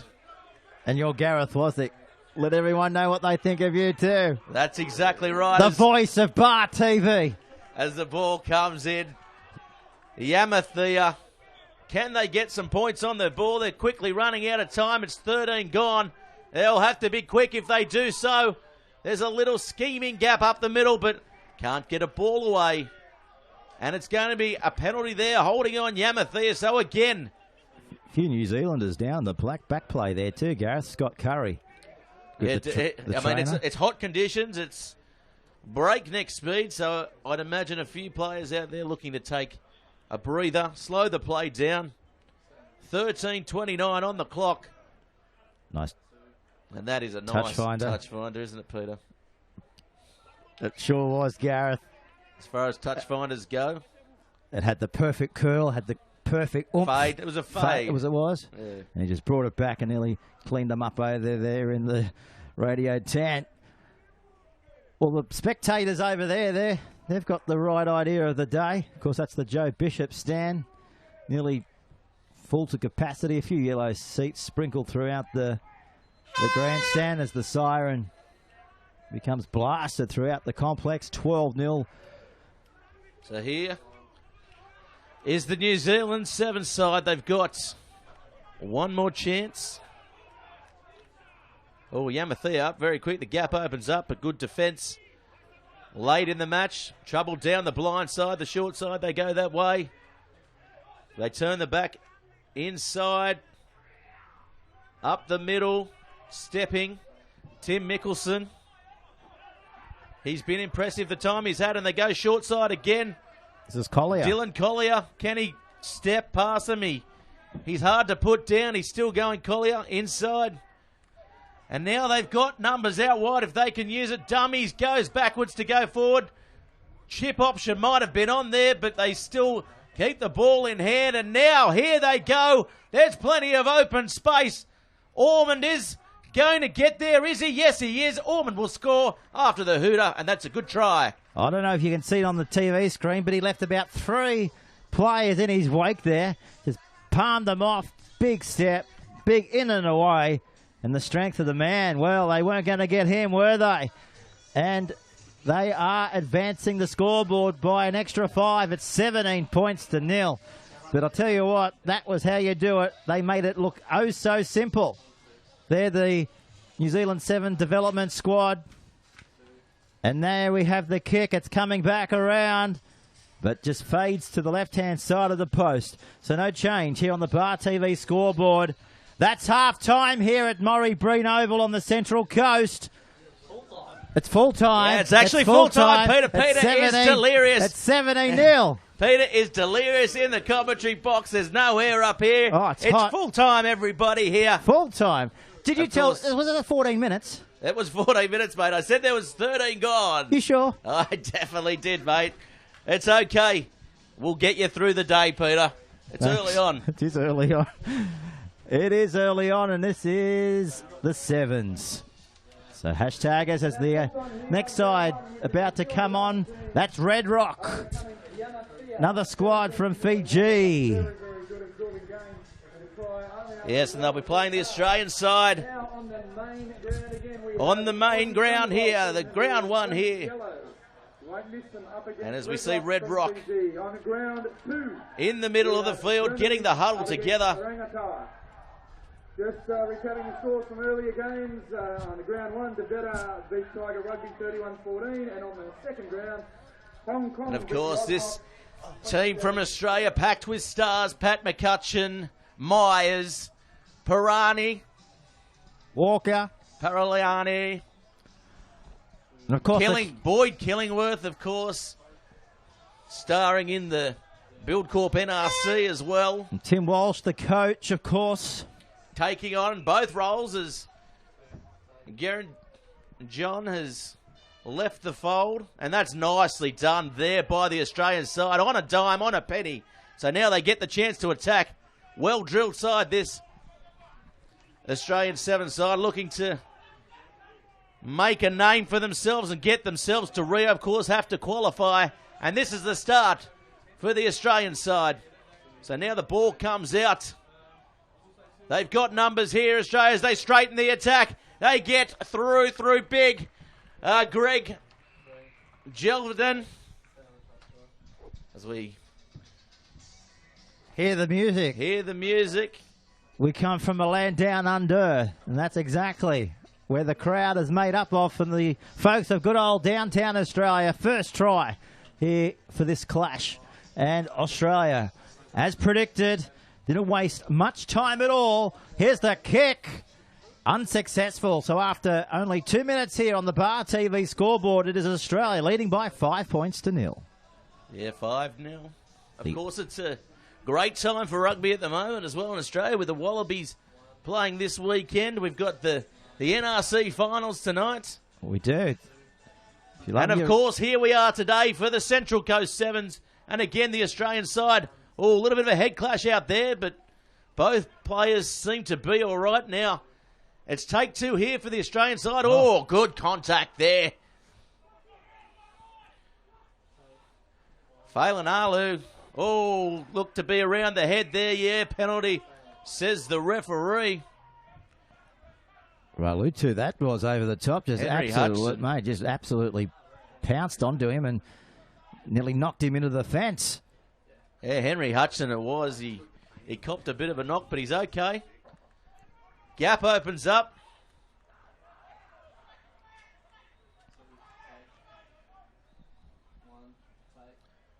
And you're Gareth Wasik. Let everyone know what they think of you too. That's exactly right. The voice of Bar TV. As the ball comes in, Yamathea, can they get some points on the ball? They're quickly running out of time. It's 13 gone. They'll have to be quick if they do so. There's a little scheming gap up the middle, but can't get a ball away. And it's going to be a penalty there, holding on Yamathea. So again, a few New Zealanders down the back play there too, Gareth. Scott Curry. It's hot conditions. It's breakneck speed, so I'd imagine a few players out there looking to take a breather, slow the play down. 13:29 on the clock. Nice. And that is a touch nice touch finder, isn't it, Peter? It sure was, Gareth. As far as touch finders go. It had the perfect curl, had the perfect oomph. Fade. It was a fade. It was? Yeah. And he just brought it back and nearly cleaned them up over there in the radio tent. Well, the spectators over there, they've got the right idea of the day. Of course, that's the Joe Bishop stand. Nearly full to capacity. A few yellow seats sprinkled throughout the grandstand as the siren becomes blasted throughout the complex. 12-0. So here is the New Zealand sevens side. They've got one more chance. Oh, Yamathea up very quick. The gap opens up. A good defence late in the match. Trouble down the blind side, the short side. They go that way. They turn the back inside. Up the middle. Stepping. Tim Mickelson. He's been impressive the time he's had, and they go short side again. This is Collier. Dylan Collier. Can he step past him? He's hard to put down. He's still going Collier inside. And now they've got numbers out wide if they can use it. Dummies goes backwards to go forward. Chip option might have been on there, but they still keep the ball in hand. And now here they go. There's plenty of open space. Ormond is going to get there, is he? Yes, he is. Ormond will score after the hooter, and that's a good try. I don't know if you can see it on the TV screen, but he left about 3 players in his wake there. Just palmed them off. Big step. Big in and away. And the strength of the man, well, they weren't going to get him, were they? And they are advancing the scoreboard by an extra 5. It's 17 points to 0. But I'll tell you what, that was how you do it. They made it look oh so simple. They're the New Zealand 7 development squad. And there we have the kick. It's coming back around, but just fades to the left-hand side of the post. So no change here on the Bar TV scoreboard. That's half-time here at Murray Breen Oval on the Central Coast. It's full-time. Yeah, it's actually full-time. Peter is delirious. It's 17-0. Peter is delirious in the commentary box. There's no air up here. Oh, it's hot. Full-time, everybody here. Full-time. Did you tell us, was it 14 minutes? It was 14 minutes, mate. I said there was 13 gone. You sure? I definitely did, mate. It's okay. We'll get you through the day, Peter. It's early on. It is early on. It is early on, and this is the Sevens. So hashtag us as the next side about to come on. That's Red Rock. Another squad from Fiji. Yes, and they'll be playing the Australian side on the main ground here, the ground one here. And as we see Red Rock in the middle of the field, getting the huddle together. Just recounting the scores from earlier games. On the ground one, Dita beat Tiger Rugby 31-14, and on the second ground, Hong Kong. And of course, this team from Australia, packed with stars: Pat McCutcheon, Myers, Pirani, Walker, Paraliani, and of course Boyd Killingworth, of course, starring in the BuildCorp NRC as well. and Tim Walsh, the coach, of course. Taking on both roles as Garen John has left the fold, and that's nicely done there by the Australian side on a dime, on a penny. So now they get the chance to attack. Well drilled side, this Australian 7 side, looking to make a name for themselves and get themselves to Rio. Of course, have to qualify, and this is the start for the Australian side. So now the ball comes out. They've got numbers here, Australia, as they straighten the attack. They get through big. Greg Gelvin. As we Hear the music. hear the music. We come from a land down under, and that's exactly where the crowd is made up of from the folks of good old downtown Australia. First try here for this clash. And Australia, as predicted, didn't waste much time at all. Here's the kick. Unsuccessful. So after only 2 minutes here on the Bar TV scoreboard, it is Australia leading by 5 points to 0. Yeah, 5-0. Of course, it's a great time for rugby at the moment as well in Australia with the Wallabies playing this weekend. We've got the NRC finals tonight. We do. And of course, here we are today for the Central Coast Sevens. And again, the Australian side, a little bit of a head clash out there, but both players seem to be all right now. It's take two here for the Australian side. Oh, good contact there. Phelan Alu. Oh, looked to be around the head there. Yeah, penalty, says the referee. Ralutu, that was over the top. Just Henry absolutely, Hudson. mate, just absolutely pounced onto him and nearly knocked him into the fence. Yeah, Henry Hudson it was. He copped a bit of a knock, but he's okay. Gap opens up.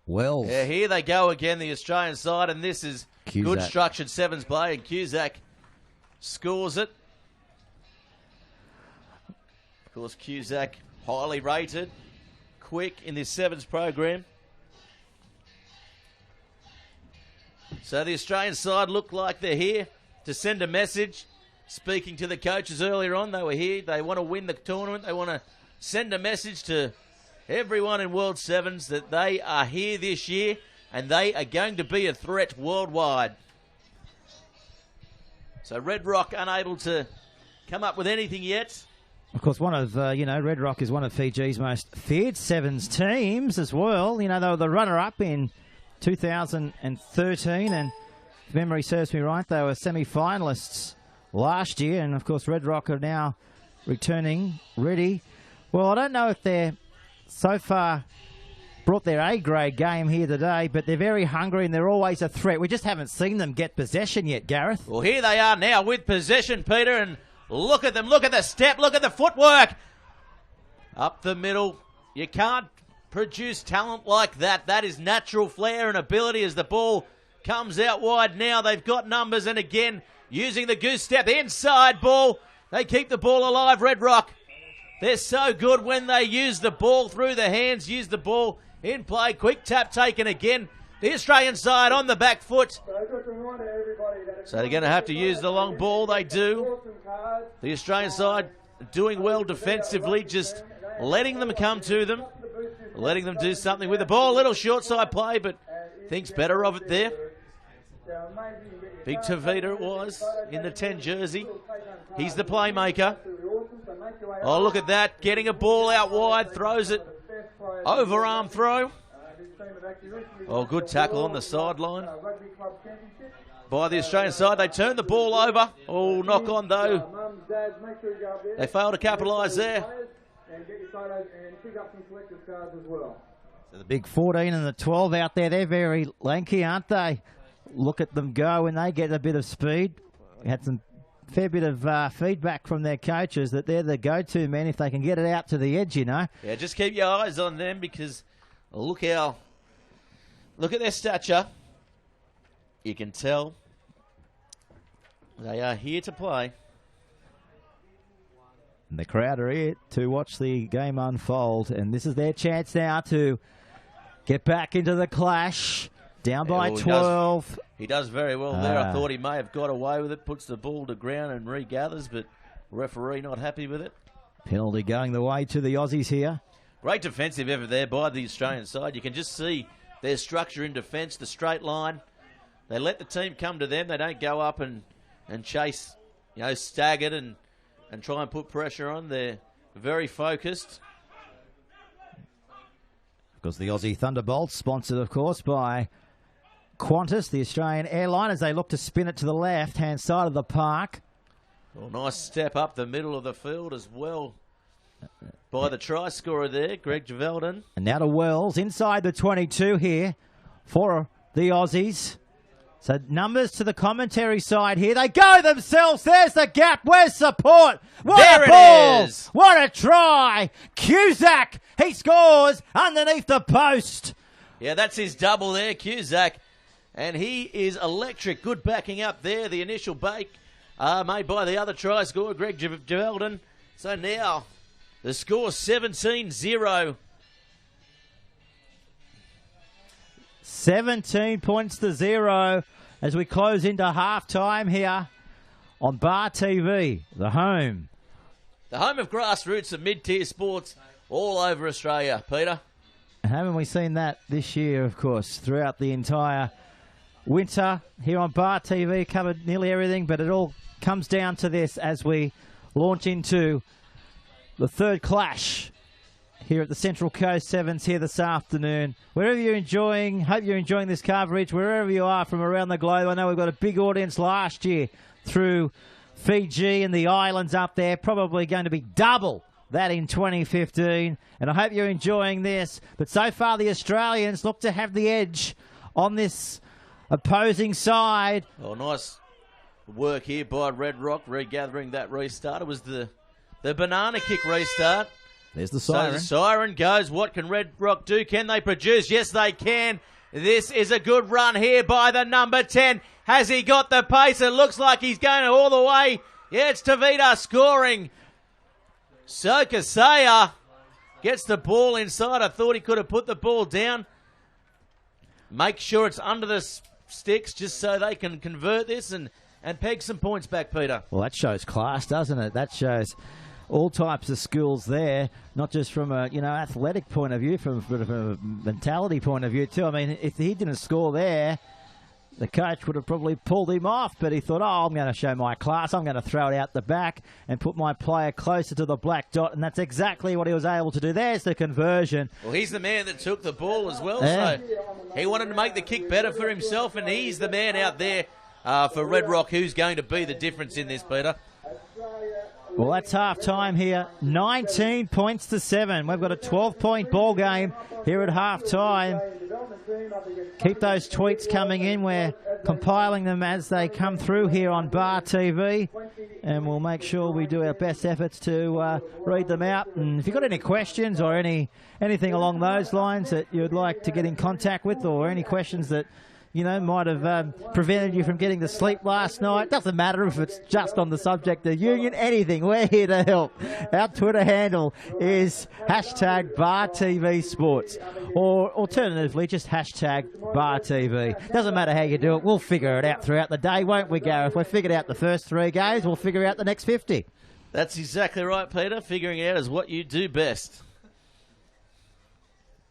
Well, Yeah, here they go again, the Australian side, and this is Cusack. good structured sevens play, and Cusack scores it. Of course, Cusack, highly rated, quick in this sevens program. So the Australian side look like they're here to send a message. Speaking to the coaches earlier on, they were here. They want to win the tournament. They want to send a message to everyone in World Sevens that they are here this year and they are going to be a threat worldwide. So Red Rock unable to come up with anything yet. of course, one of, Red Rock is one of Fiji's most feared sevens teams as well. You know, they were the runner-up in 2013, and if memory serves me right, they were semi-finalists last year, and of course Red Rock are now returning, ready. Well, I don't know if they're so far brought their A-grade game here today, but they're very hungry and they're always a threat. We just haven't seen them get possession yet, Gareth. Well, here they are now with possession, Peter, and look at them. Look at the step. Look at the footwork. Up the middle. You can't produce talent like that. That is natural flair and ability as the ball comes out wide now. They've got numbers, and again, using the goose step. Inside ball. They keep the ball alive, Red Rock. They're so good when they use the ball through the hands, use the ball in play. Quick tap taken again. The Australian side on the back foot. So they're going to have to use the long ball. They do. The Australian side doing well defensively, just letting them come to them, letting them do something with the ball. A little short side play, but thinks better of it there. Big Tavita it was in the 10 jersey. He's the playmaker. Oh, look at that. Getting a ball out wide. Throws it. Overarm throw. Oh, good tackle on the sideline by the Australian side. They turn the ball over. Oh, knock on though. They fail to capitalise there. So the big 14 and the 12 out there, they're very lanky, aren't they? Look at them go when they get a bit of speed. We had some fair bit of feedback from their coaches that they're the go-to men if they can get it out to the edge, you know. Yeah, just keep your eyes on them because look at their stature. You can tell They are here to play. And the crowd are here to watch the game unfold. And this is their chance now to get back into the clash. Down by 12. He does very well there. I thought he may have got away with it. Puts the ball to ground and regathers, but referee not happy with it. Penalty going the way to the Aussies here. Great defensive effort there by the Australian side. You can just see their structure in defence, the straight line. They let the team come to them. They don't go up and chase, staggered and try and put pressure on. They're very focused. Of course, the Aussie Thunderbolts, sponsored, of course, by Qantas, the Australian airline, as they look to spin it to the left-hand side of the park. Well, nice step up the middle of the field as well by the try scorer there, Greg Javeldon. And now to Wells, inside the 22 here for the Aussies. So numbers to the commentary side here. They go themselves. There's the gap. Where's support? What there a ball. It is. What a try. Cusack, he scores underneath the post. Yeah, that's his double there, Cusack. And he is electric. Good backing up there. The initial bake made by the other try scorer, Greg Javeldon. So now the score 17-0. 17 points to 0 as we close into half-time here on Bar TV, the home. The home of grassroots and mid-tier sports all over Australia, Peter. Haven't we seen that this year, of course, throughout the entire winter here on Bar TV? Covered nearly everything, but it all comes down to this as we launch into the third clash here at the Central Coast Sevens here this afternoon. Wherever you're enjoying, hope you're enjoying this coverage, wherever you are from around the globe. I know we've got a big audience last year through Fiji and the islands up there, probably going to be double that in 2015. And I hope you're enjoying this. But so far the Australians look to have the edge on this opposing side. Oh, nice work here by Red Rock, regathering that restart. It was the banana kick restart. There's the siren. So the siren goes. What can Red Rock do? Can they produce? Yes, they can. This is a good run here by the number 10. Has he got the pace? It looks like he's going all the way. Yeah, it's Tavita scoring. Sokasaya gets the ball inside. I thought he could have put the ball down. Make sure it's under the sticks just so they can convert this and peg some points back, Peter. Well, that shows class, doesn't it? That shows all types of skills there, not just from a athletic point of view, from a mentality point of view too. I mean, if he didn't score there, the coach would have probably pulled him off, but he thought, I'm going to show my class. I'm going to throw it out the back and put my player closer to the black dot, and that's exactly what he was able to do. There's the conversion. Well, he's the man that took the ball as well, yeah. So he wanted to make the kick better for himself, and he's the man out there for Red Rock who's going to be the difference in this, Peter. Well, that's half-time here. 19 points to 7. We've got a 12-point ball game here at half-time. Keep those tweets coming in. We're compiling them as they come through here on Bar TV, and we'll make sure we do our best efforts to read them out. And if you've got any questions or anything along those lines that you'd like to get in contact with, or any questions that might have prevented you from getting to sleep last night. Doesn't matter if it's just on the subject of union, anything. We're here to help. Our Twitter handle is #BarTVSports, or alternatively, just #BarTV. Doesn't matter how you do it. We'll figure it out throughout the day, won't we, Gareth? We've figured out the first 3 games. We'll figure out the next 50. That's exactly right, Peter. Figuring it out is what you do best.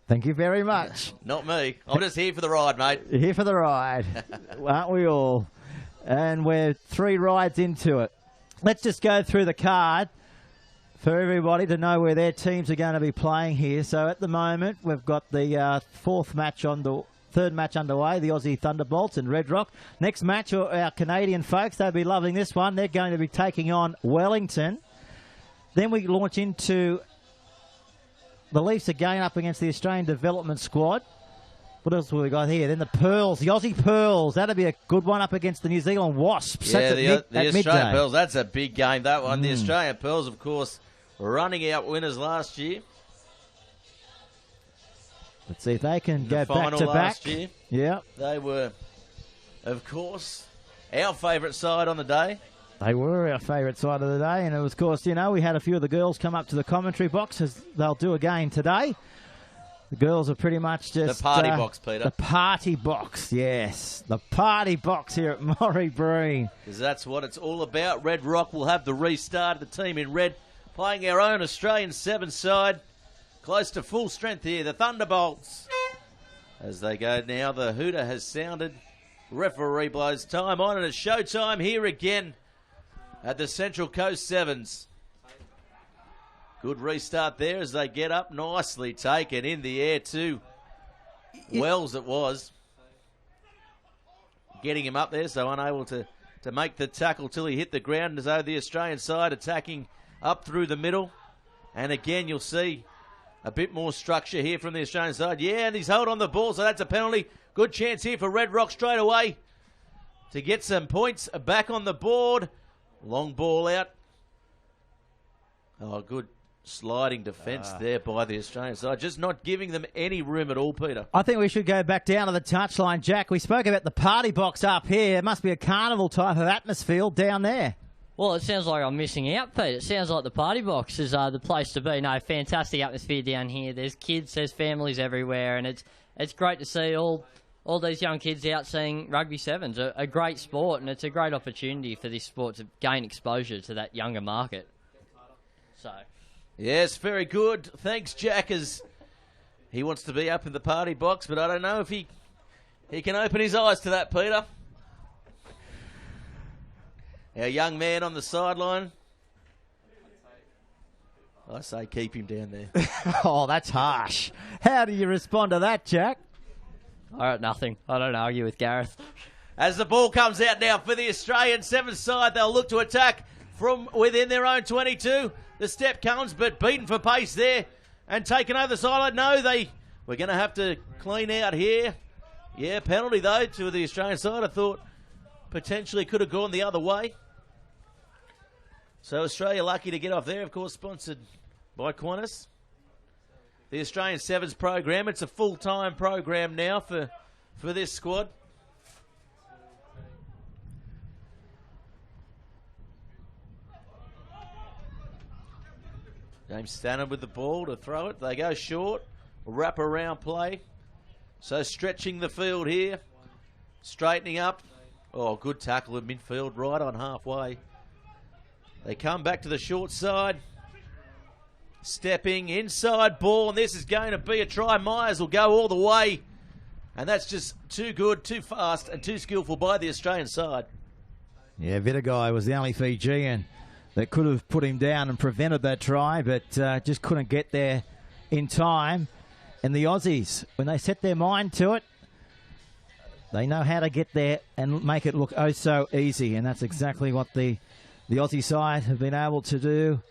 Thank you very much. Not me. I'm just here for the ride, mate. You're here for the ride, aren't we all? And we're 3 rides into it. Let's just go through the card for everybody to know where their teams are going to be playing here. So at the moment, we've got the third match underway, the Aussie Thunderbolts and Red Rock. Next match, our Canadian folks, they'll be loving this one. They're going to be taking on Wellington. Then we launch into the Leafs again up against the Australian Development Squad. What else have we got here? Then the Pearls, the Aussie Pearls. That'll be a good one up against the New Zealand Wasps. Yeah, the Australian Pearls. That's a big game, that one. The Australian Pearls, of course, running out winners last year. Let's see if they can go back to back. Last year. Yeah. They were, of course, our favourite side on the day. They were our favourite side of the day, and of course, you know, we had a few of the girls come up to the commentary box, as they'll do again today. The girls are pretty much just... The party box, Peter. The party box, yes. The party box here at Morrie Breen. Because that's what it's all about. Red Rock will have the restart. The team in red playing our own Australian 7 side. Close to full strength here. The Thunderbolts. As they go now, the hooter has sounded. Referee blows time on, and it's showtime here again at the Central Coast Sevens. Good restart there as they get up. Nicely taken in the air too. Wells it was. Getting him up there, so unable to make the tackle till he hit the ground, as though the Australian side attacking up through the middle. And again, you'll see a bit more structure here from the Australian side. Yeah, and he's held on the ball, so that's a penalty. Good chance here for Red Rock straight away to get some points back on the board. Long ball out. Oh, good sliding defence there by the Australian side. Just not giving them any room at all, Peter. I think we should go back down to the touchline, Jack. We spoke about the party box up here. It must be a carnival type of atmosphere down there. Well, it sounds like I'm missing out, Pete. It sounds like the party box is the place to be. No, fantastic atmosphere down here. There's kids, there's families everywhere, and it's great to see all these young kids out seeing rugby sevens. A great sport, and it's a great opportunity for this sport to gain exposure to that younger market. So, yes, very good. Thanks, Jack, as he wants to be up in the party box, but I don't know if he can open his eyes to that, Peter. Our young man on the sideline. I say keep him down there. Oh, that's harsh. How do you respond to that, Jack? I got nothing. I don't argue with Gareth. As the ball comes out now for the Australian 7 side, they'll look to attack from within their own 22. The step comes, but beaten for pace there and taken over the sideline. No, we're going to have to clean out here. Yeah, penalty though to the Australian side. I thought potentially could have gone the other way. So Australia lucky to get off there, of course, sponsored by Qantas. The Australian Sevens program, it's a full-time program now for this squad. James Stannard with the ball to throw it. They go short, wrap around play. So stretching the field here, straightening up. Oh, good tackle in midfield, right on halfway. They come back to the short side. Stepping inside ball, and this is going to be a try. Myers will go all the way. And that's just too good, too fast, and too skillful by the Australian side. Yeah, Vitagai was the only Fijian that could have put him down and prevented that try, but just couldn't get there in time. And the Aussies, when they set their mind to it, they know how to get there and make it look oh so easy. And that's exactly what the Aussie side have been able to do.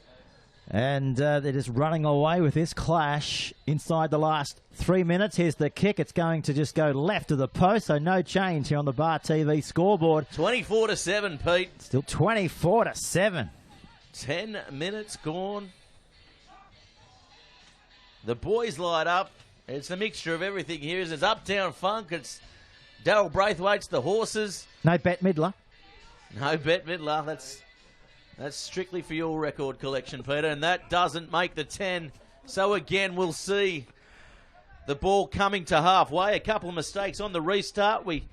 And they're just running away with this clash inside the last 3 minutes. Here's the kick. It's going to just go left of the post, so no change here on the Bar TV scoreboard. 24-7, Pete. Still 24-7. 10 minutes gone. The boys light up. It's a mixture of everything here. It's Uptown Funk. It's Daryl Braithwaite's The Horses. No Bette Midler. No Bette Midler. That's strictly for your record collection, Peter, and that doesn't make the 10. So again, we'll see the ball coming to halfway. A couple of mistakes on the restart. We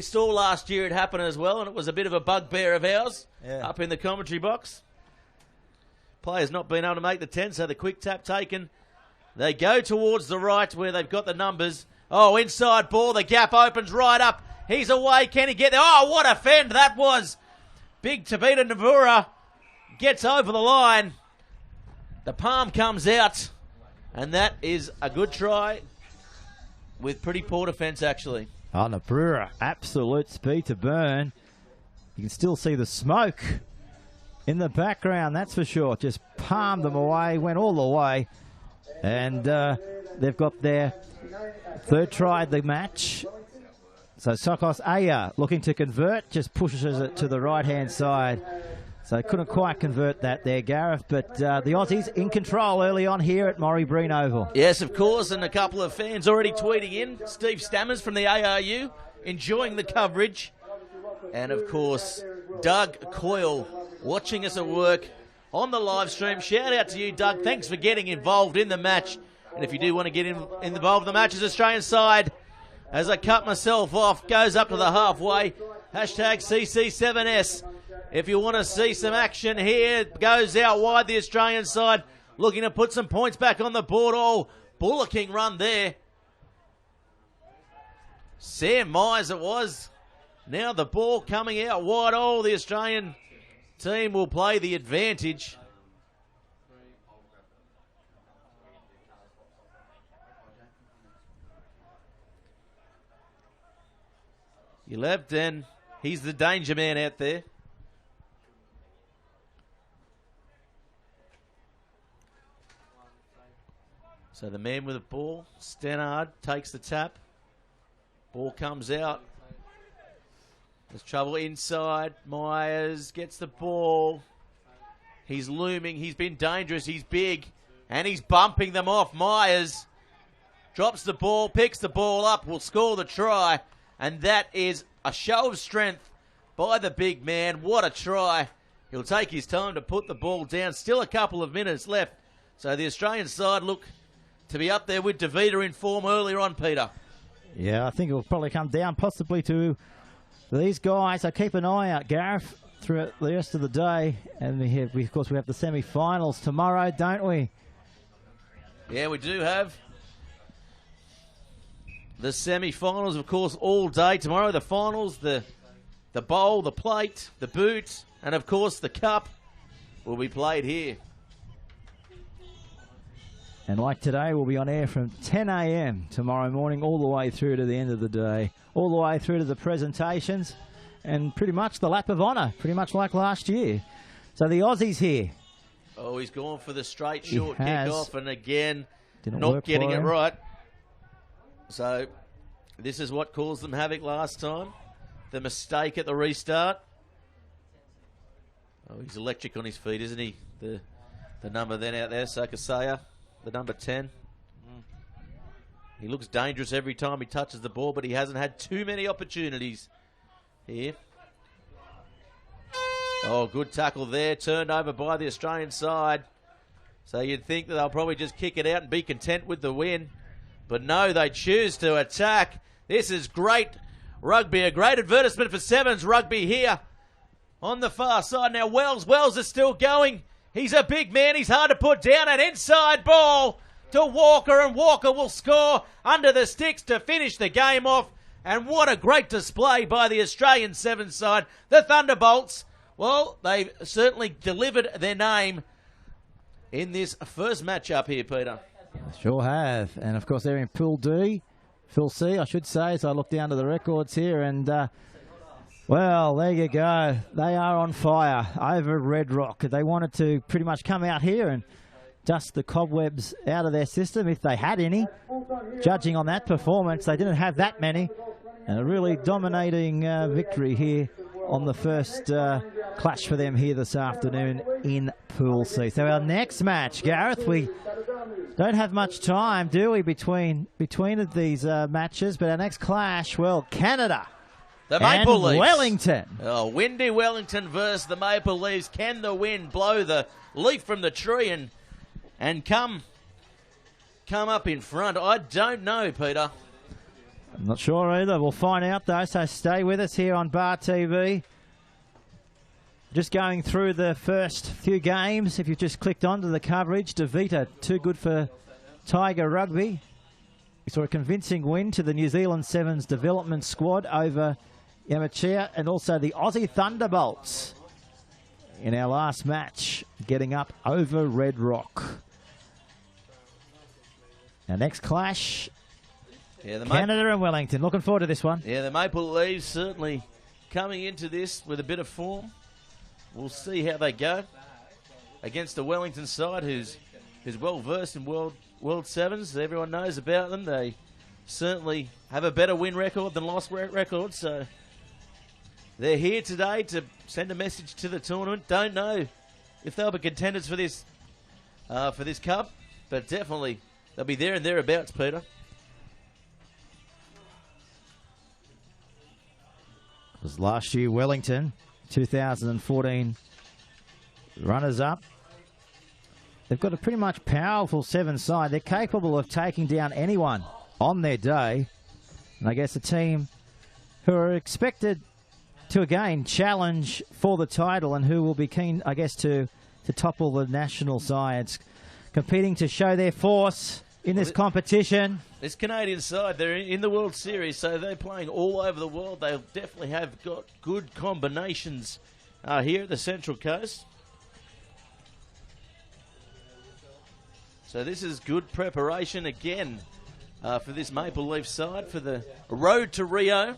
saw last year it happen as well, and it was a bit of a bugbear of ours up in the commentary box. Players not being able to make the 10, so the quick tap taken. They go towards the right where they've got the numbers. Oh, inside ball. The gap opens right up. He's away. Can he get there? Oh, what a fend that was. Big Tabita Navura gets over the line. The palm comes out. And that is a good try with pretty poor defence, actually. Oh, Navura, absolute speed to burn. You can still see the smoke in the background, that's for sure. Just palmed them away, went all the way. And they've got their third try of the match. So Sokos Aya looking to convert, just pushes it to the right-hand side. So couldn't quite convert that there, Gareth. But the Aussies in control early on here at Morrie Breen Oval. Yes, of course, and a couple of fans already tweeting in. Steve Stammers from the ARU enjoying the coverage And of course, Doug Coyle watching us at work on the live stream. Shout out to you, Doug. Thanks for getting involved in the match. And if you do want to get involved in the match, as Australian side, as I cut myself off, goes up to the halfway. Hashtag CC7s. If you want to see some action here, goes out wide the Australian side, looking to put some points back on the board. Oh, bullocking run there. Sam Myers it was. Now the ball coming out wide. Oh, the Australian team will play the advantage. You left, and he's the danger man out there. So the man with the ball, Stannard, takes the tap. Ball comes out. There's trouble inside. Myers gets the ball. He's looming. He's been dangerous. He's big. And he's bumping them off. Myers drops the ball, picks the ball up, will score the try. And that is a show of strength by the big man. What a try. He'll take his time to put the ball down. Still a couple of minutes left. So the Australian side look to be up there with Dita in form earlier on, Peter. Yeah, I think it will probably come down possibly to these guys. So keep an eye out, Gareth, throughout the rest of the day. And of course, we have the semi-finals tomorrow, don't we? Yeah, we do have the semi-finals, of course, all day tomorrow. The finals, the bowl, the plate, the boot, and of course the cup will be played here. And like today, we'll be on air from 10 a.m. tomorrow morning all the way through to the end of the day, all the way through to the presentations, and pretty much the lap of honour, pretty much like last year. So the Aussies here. Oh, he's gone for the straight short kick-off, and again, Didn't not work getting for it him. right. So this is what caused them havoc last time. The mistake at the restart. Oh, he's electric on his feet, isn't he? The number then out there, Sakasaya, the number 10. He looks dangerous every time he touches the ball, but he hasn't had too many opportunities here. Oh, good tackle there. Turned over by the Australian side. So you'd think that they'll probably just kick it out and be content with the win. But no, they choose to attack. This is great rugby. A great advertisement for Sevens rugby here on the far side. Now Wells is still going. He's a big man. He's hard to put down. An inside ball to Walker, and Walker will score under the sticks to finish the game off. And what a great display by the Australian Sevens side. The Thunderbolts, well, they've certainly delivered their name in this first matchup here, Peter. Sure have. And of course, they're in Pool D, Pool C, I should say, as I look down to the records here. And, well, there you go. They are on fire over Red Rock. They wanted to pretty much come out here and dust the cobwebs out of their system, if they had any. Judging on that performance, they didn't have that many. And a really dominating victory here on the first clash for them here this afternoon in Pool C. So our next match, Gareth, we don't have much time, do we, between these matches? But our next clash, well, Canada the Maple and Leafs. Wellington. Oh, windy Wellington versus the Maple Leafs. Can the wind blow the leaf from the tree and come up in front? I don't know, Peter. I'm not sure either. We'll find out, though, so stay with us here on Bar TV. Just going through the first few games. If you've just clicked onto the coverage, Dita, too good for Tiger Rugby. We saw a convincing win to the New Zealand Sevens development squad over Yamachea, and also the Aussie Thunderbolts in our last match, getting up over Red Rock. Our next clash, Canada and Wellington. Looking forward to this one. Yeah, the Maple Leafs certainly coming into this with a bit of form. We'll see how they go against the Wellington side, who's well versed in World Sevens. Everyone knows about them. They certainly have a better win record than loss record. So they're here today to send a message to the tournament. Don't know if they'll be contenders for this cup, but definitely they'll be there and thereabouts, Peter. It was last year Wellington, 2014 runners-up. They've got a pretty much powerful Sevens side. They're capable of taking down anyone on their day. And I guess a team who are expected to, again, challenge for the title and who will be keen, I guess, to topple the national sides, competing to show their force in this competition. This Canadian side, they're in the World Series, so they're playing all over the world. They definitely have got good combinations here at the Central Coast. So this is good preparation again for this Maple Leaf side for the road to Rio.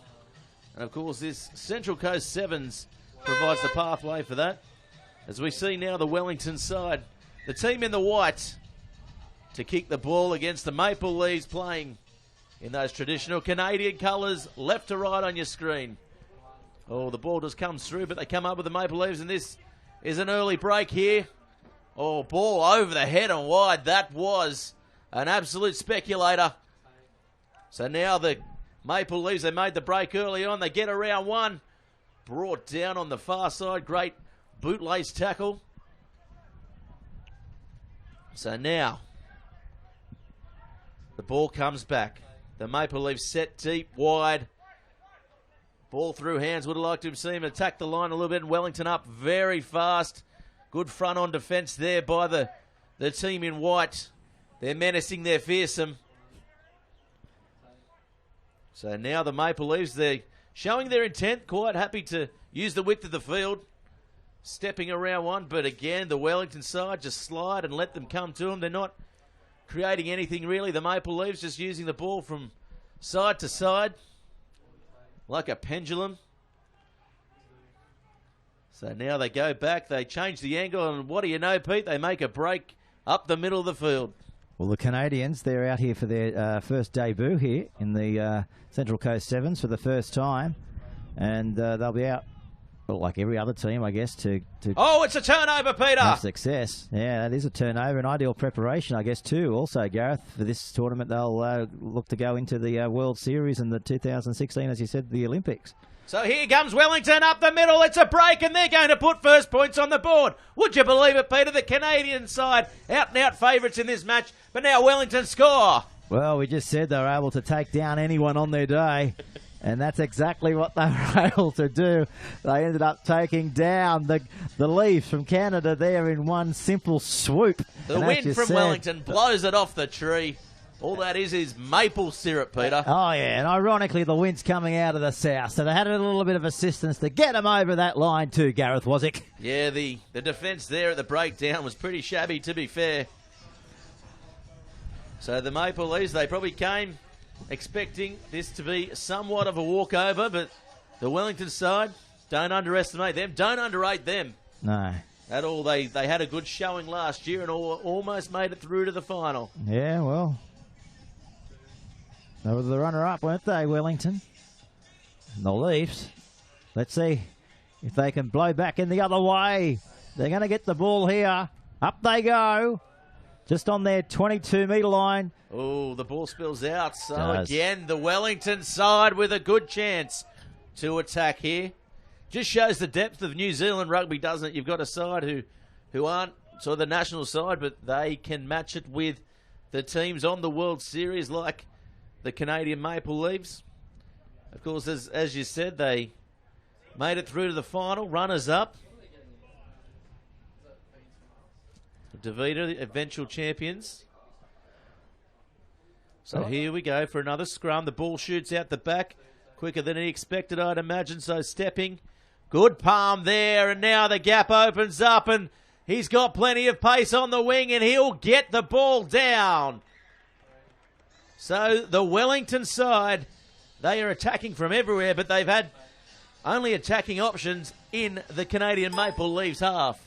And of course this Central Coast Sevens provides the pathway for that. As we see now the Wellington side, the team in the white to kick the ball against the Maple Leafs, playing in those traditional Canadian colours, left to right on your screen. Oh, the ball just comes through, but they come up with the Maple Leafs, and this is an early break here. Oh, ball over the head and wide. That was an absolute speculator. So now the Maple Leafs, they made the break early on. They get around one. Brought down on the far side. Great bootlace tackle. So now the ball comes back. The Maple Leafs set deep, wide. Ball through hands. Would have liked to have seen him attack the line a little bit. And Wellington up very fast. Good front on defence there by the team in white. They're menacing, they're fearsome. So now the Maple Leafs, they're showing their intent, quite happy to use the width of the field. Stepping around one, but again, the Wellington side just slide and let them come to them. They're not creating anything really. The Maple Leafs just using the ball from side to side like a pendulum. So now they go back, they change the angle, and what do you know, Pete? They make a break up the middle of the field. Well, the Canadians, they're out here for their first debut here in the Central Coast Sevens for the first time. And they'll be out, well, like every other team, I guess, to oh, it's a turnover, Peter! Have success. Yeah, that is a turnover, an ideal preparation, I guess, too. Also, Gareth, for this tournament, they'll look to go into the World Series and the 2016, as you said, the Olympics. So here comes Wellington up the middle. It's a break, and they're going to put first points on the board. Would you believe it, Peter? The Canadian side out-and-out favourites in this match, but now Wellington score. Well, we just said they were able to take down anyone on their day, and that's exactly what they were able to do. They ended up taking down the Leafs from Canada there in one simple swoop. The wind from Wellington blows it off the tree. All that is maple syrup, Peter. Oh, yeah, and ironically, the wind's coming out of the south, so they had a little bit of assistance to get them over that line too, Gareth Wozzick. Yeah, the defence there at the breakdown was pretty shabby, to be fair. So the Maple Leafs, they probably came expecting this to be somewhat of a walkover, but the Wellington side, don't underestimate them, don't underrate them. No. At all, they had a good showing last year and almost made it through to the final. Yeah, well, they were the runner-up, weren't they, Wellington? And the Leafs, let's see if they can blow back in the other way. They're going to get the ball here. Up they go. Just on their 22-metre line. Oh, the ball spills out. So again, the Wellington side with a good chance to attack here. Just shows the depth of New Zealand rugby, doesn't it? You've got a side who aren't sort of the national side, but they can match it with the teams on the World Series like the Canadian Maple Leafs. Of course, as you said, they made it through to the final, runners-up. Dita, eventual champions. So here we go for another scrum. The ball shoots out the back quicker than he expected, I'd imagine. So stepping. Good palm there, and now the gap opens up, and he's got plenty of pace on the wing, and he'll get the ball down. So the Wellington side, they are attacking from everywhere, but they've had only attacking options in the Canadian Maple Leafs half.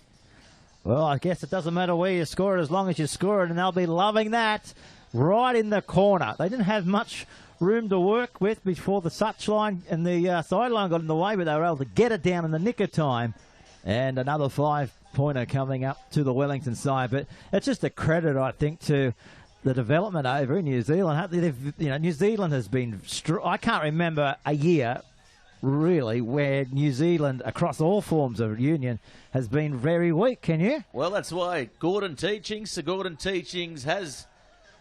Well, I guess it doesn't matter where you score it as long as you score it, and they'll be loving that right in the corner. They didn't have much room to work with before the touchline and the sideline got in the way, but they were able to get it down in the nick of time. And another 5-pointer coming up to the Wellington side. But it's just a credit, I think, to the development over in New Zealand. New Zealand has been... I can't remember a year really, where New Zealand, across all forms of union, has been very weak, can you? Well, that's why Sir Gordon Teachings has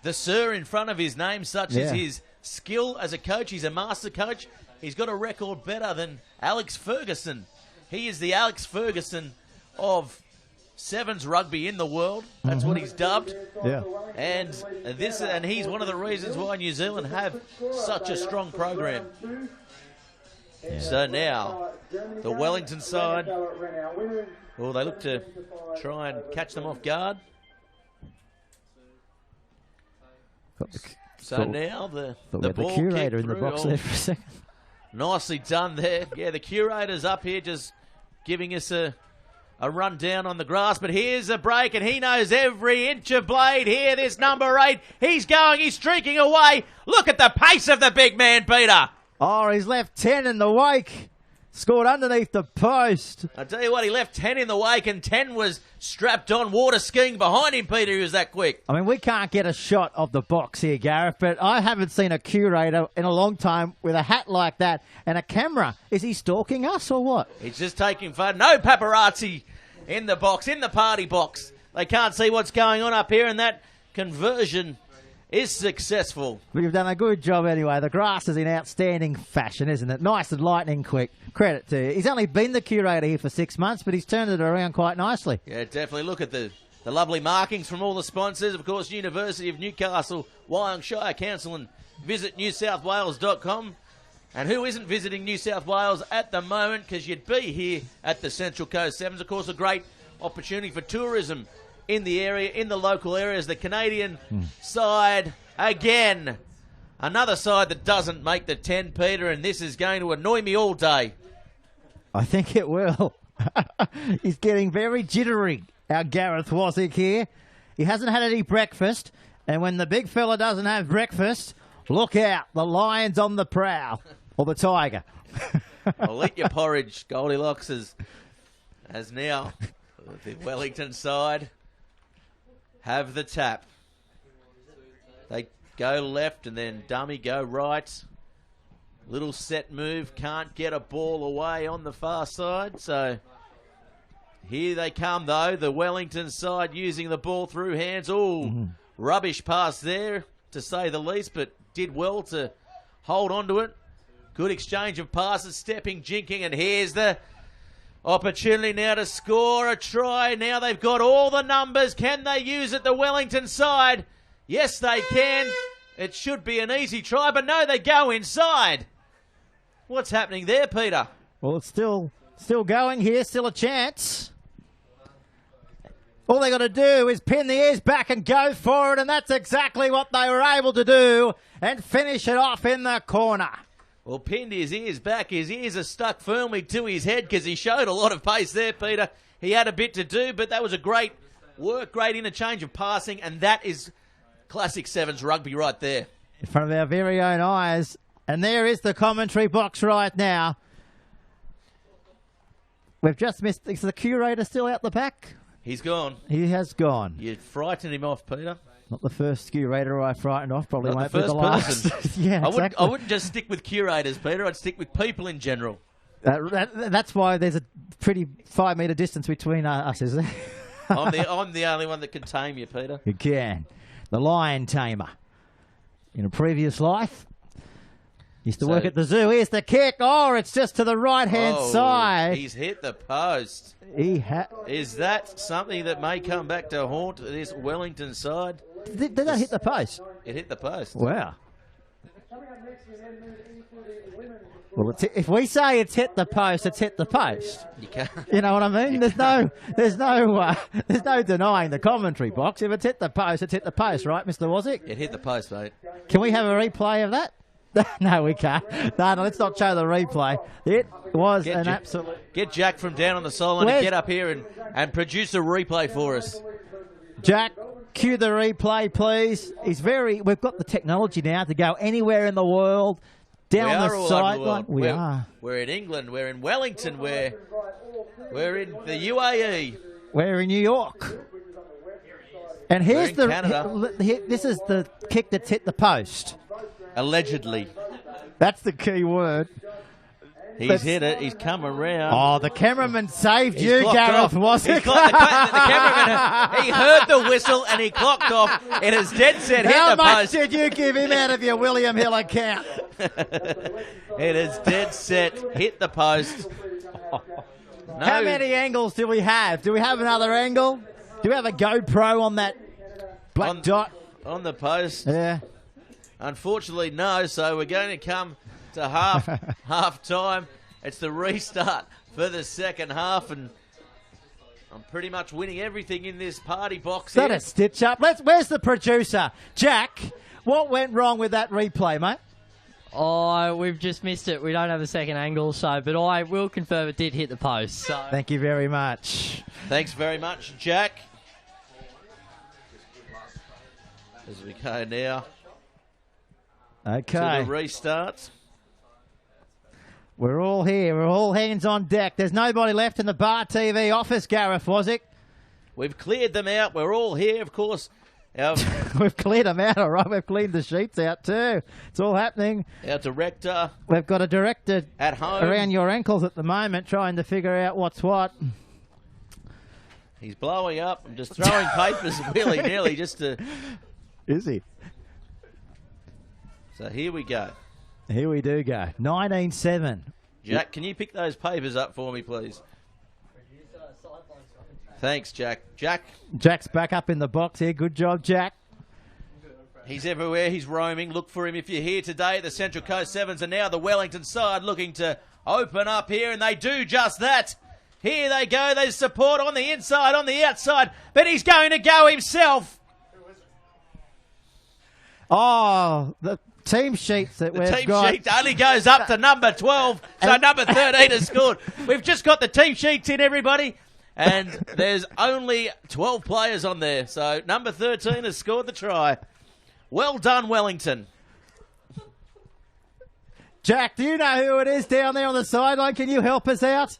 the Sir in front of his name, such as his skill as a coach. He's a master coach. He's got a record better than Alex Ferguson. He is the Alex Ferguson of Sevens rugby in the world. That's what he's dubbed. Yeah. And he's one of the reasons why New Zealand have such a strong program. Yeah. So now, the Wellington side, well, they look to try and catch them off guard. So now the ball curator in kicked the box through. there for a second. Nicely done there. Yeah, the curator's up here just giving us a rundown on the grass. But here's a break, and he knows every inch of blade. Here, this number 8. He's streaking away. Look at the pace of the big man, Peter. Oh, he's left 10 in the wake. Scored underneath the post. I tell you what, he left 10 in the wake, and 10 was strapped on water skiing behind him, Peter. He was that quick. I mean, we can't get a shot of the box here, Gareth, but I haven't seen a curator in a long time with a hat like that and a camera. Is he stalking us or what? He's just taking fun. No paparazzi in the box, in the party box. They can't see what's going on up here, and that conversion is successful. But you've done a good job anyway. The grass is in outstanding fashion, isn't it? Nice and lightning quick. Credit to you. He's only been the curator here for 6 months, but he's turned it around quite nicely. Yeah, definitely. Look at the lovely markings from all the sponsors. Of course, University of Newcastle, Wyong Shire Council, and visit newsouthwales.com. And who isn't visiting New South Wales at the moment? Because you'd be here at the Central Coast Sevens. Of course, a great opportunity for tourism in the area, in the local areas. The Canadian side, again, another side that doesn't make the 10, Peter, and this is going to annoy me all day. I think it will. He's getting very jittery, our Gareth Wasik here. He hasn't had any breakfast, and when the big fella doesn't have breakfast, look out, the lion's on the prowl, or the tiger. Well, eat your porridge, Goldilocks, as now the Wellington side have the tap. They go left and then dummy go right. Little set move, can't get a ball away on the far side. So here they come, though. The Wellington side using the ball through hands. Oh, rubbish pass there, to say the least, but did well to hold on to it. Good exchange of passes, stepping, jinking, and here's the opportunity now to score a try. Now they've got all the numbers. Can they use it, the Wellington side? Yes, they can. It should be an easy try, but no, they go inside. What's happening there, Peter? Well, it's still going here, still a chance. All they got to do is pin the ears back and go for it, and that's exactly what they were able to do and finish it off in the corner. Well, pinned his ears back. His ears are stuck firmly to his head because he showed a lot of pace there, Peter. He had a bit to do, but that was a great work, great interchange of passing, and that is classic Sevens rugby right there. In front of our very own eyes. And there is the commentary box right now. We've just missed... Is the curator still out the back? He's gone. He has gone. You frightened him off, Peter. Not the first curator I frightened off. Probably Not won't the be the last. Yeah, exactly. I wouldn't just stick with curators, Peter. I'd stick with people in general. That's why there's a pretty 5 metre distance between us, is there? I'm the only one that can tame you, Peter. You can. The lion tamer. In a previous life, used to work at the zoo. Here's the kick. Oh, it's just to the right-hand side. He's hit the post. Is that something that may come back to haunt this Wellington side? Did that hit the post? It hit the post. Wow. Well, if we say it's hit the post, it's hit the post. You can't. You know what I mean? There's no denying the commentary box. If it's hit the post, it's hit the post, right, Mr. Wasik? It hit the post, mate. Can we have a replay of that? No, we can't. No, let's not show the replay. It was an absolute... Get Jack from down on the sideline to get up here and produce a replay for us. Jack, cue the replay, please. We've got the technology now to go anywhere in the world. Down the sideline. We are. We're in England. We're in Wellington. We're in the UAE. We're in New York. And here's Canada. This is the kick that's hit the post. Allegedly. That's the key word. He's hit it. He's come around. Oh, the cameraman saved He's you, clocked Gareth, off. was He's it? the cameraman, he heard the whistle and he clocked off. It is dead set. Hit How the much post. did you give him out of your William Hill account? It is dead set. Hit the post. No. How many angles do we have? Do we have another angle? Do we have a GoPro on that black dot? On the post? Yeah. Unfortunately, no. So we're going to come to half time. It's the restart for the second half, and I'm pretty much winning everything in this party box. Is that here. a stitch up? Where's the producer? Jack, what went wrong with that replay, mate? Oh, we've just missed it. We don't have a second angle, but I will confirm it did hit the post. So. Thank you very much. Thanks very much, Jack. As we go now Okay. to the restart. We're all here. We're all hands on deck. There's nobody left in the Bar TV office, Gareth, was it? We've cleared them out. We're all here, of course. We've cleared them out, all right. We've cleaned the sheets out too. It's all happening. Our director. We've got a director at home around your ankles at the moment trying to figure out what's what. He's blowing up and just throwing papers willy-nilly just to... Is he? So here we go. Here we do go. 19-7. Jack, can you pick those papers up for me, please? Thanks, Jack. Jack's back up in the box here. Good job, Jack. He's everywhere. He's roaming. Look for him if you're here today. The Central Coast Sevens and now the Wellington side looking to open up here, and they do just that. Here they go. There's support on the inside, on the outside, but he's going to go himself. Oh, the team sheets that we've team got. sheet only goes up to number 12, so number 13 has scored. We've just got the team sheets in, everybody. And there's only 12 players on there. So number 13 has scored the try. Well done, Wellington. Jack, do you know who it is down there on the sideline? Can you help us out?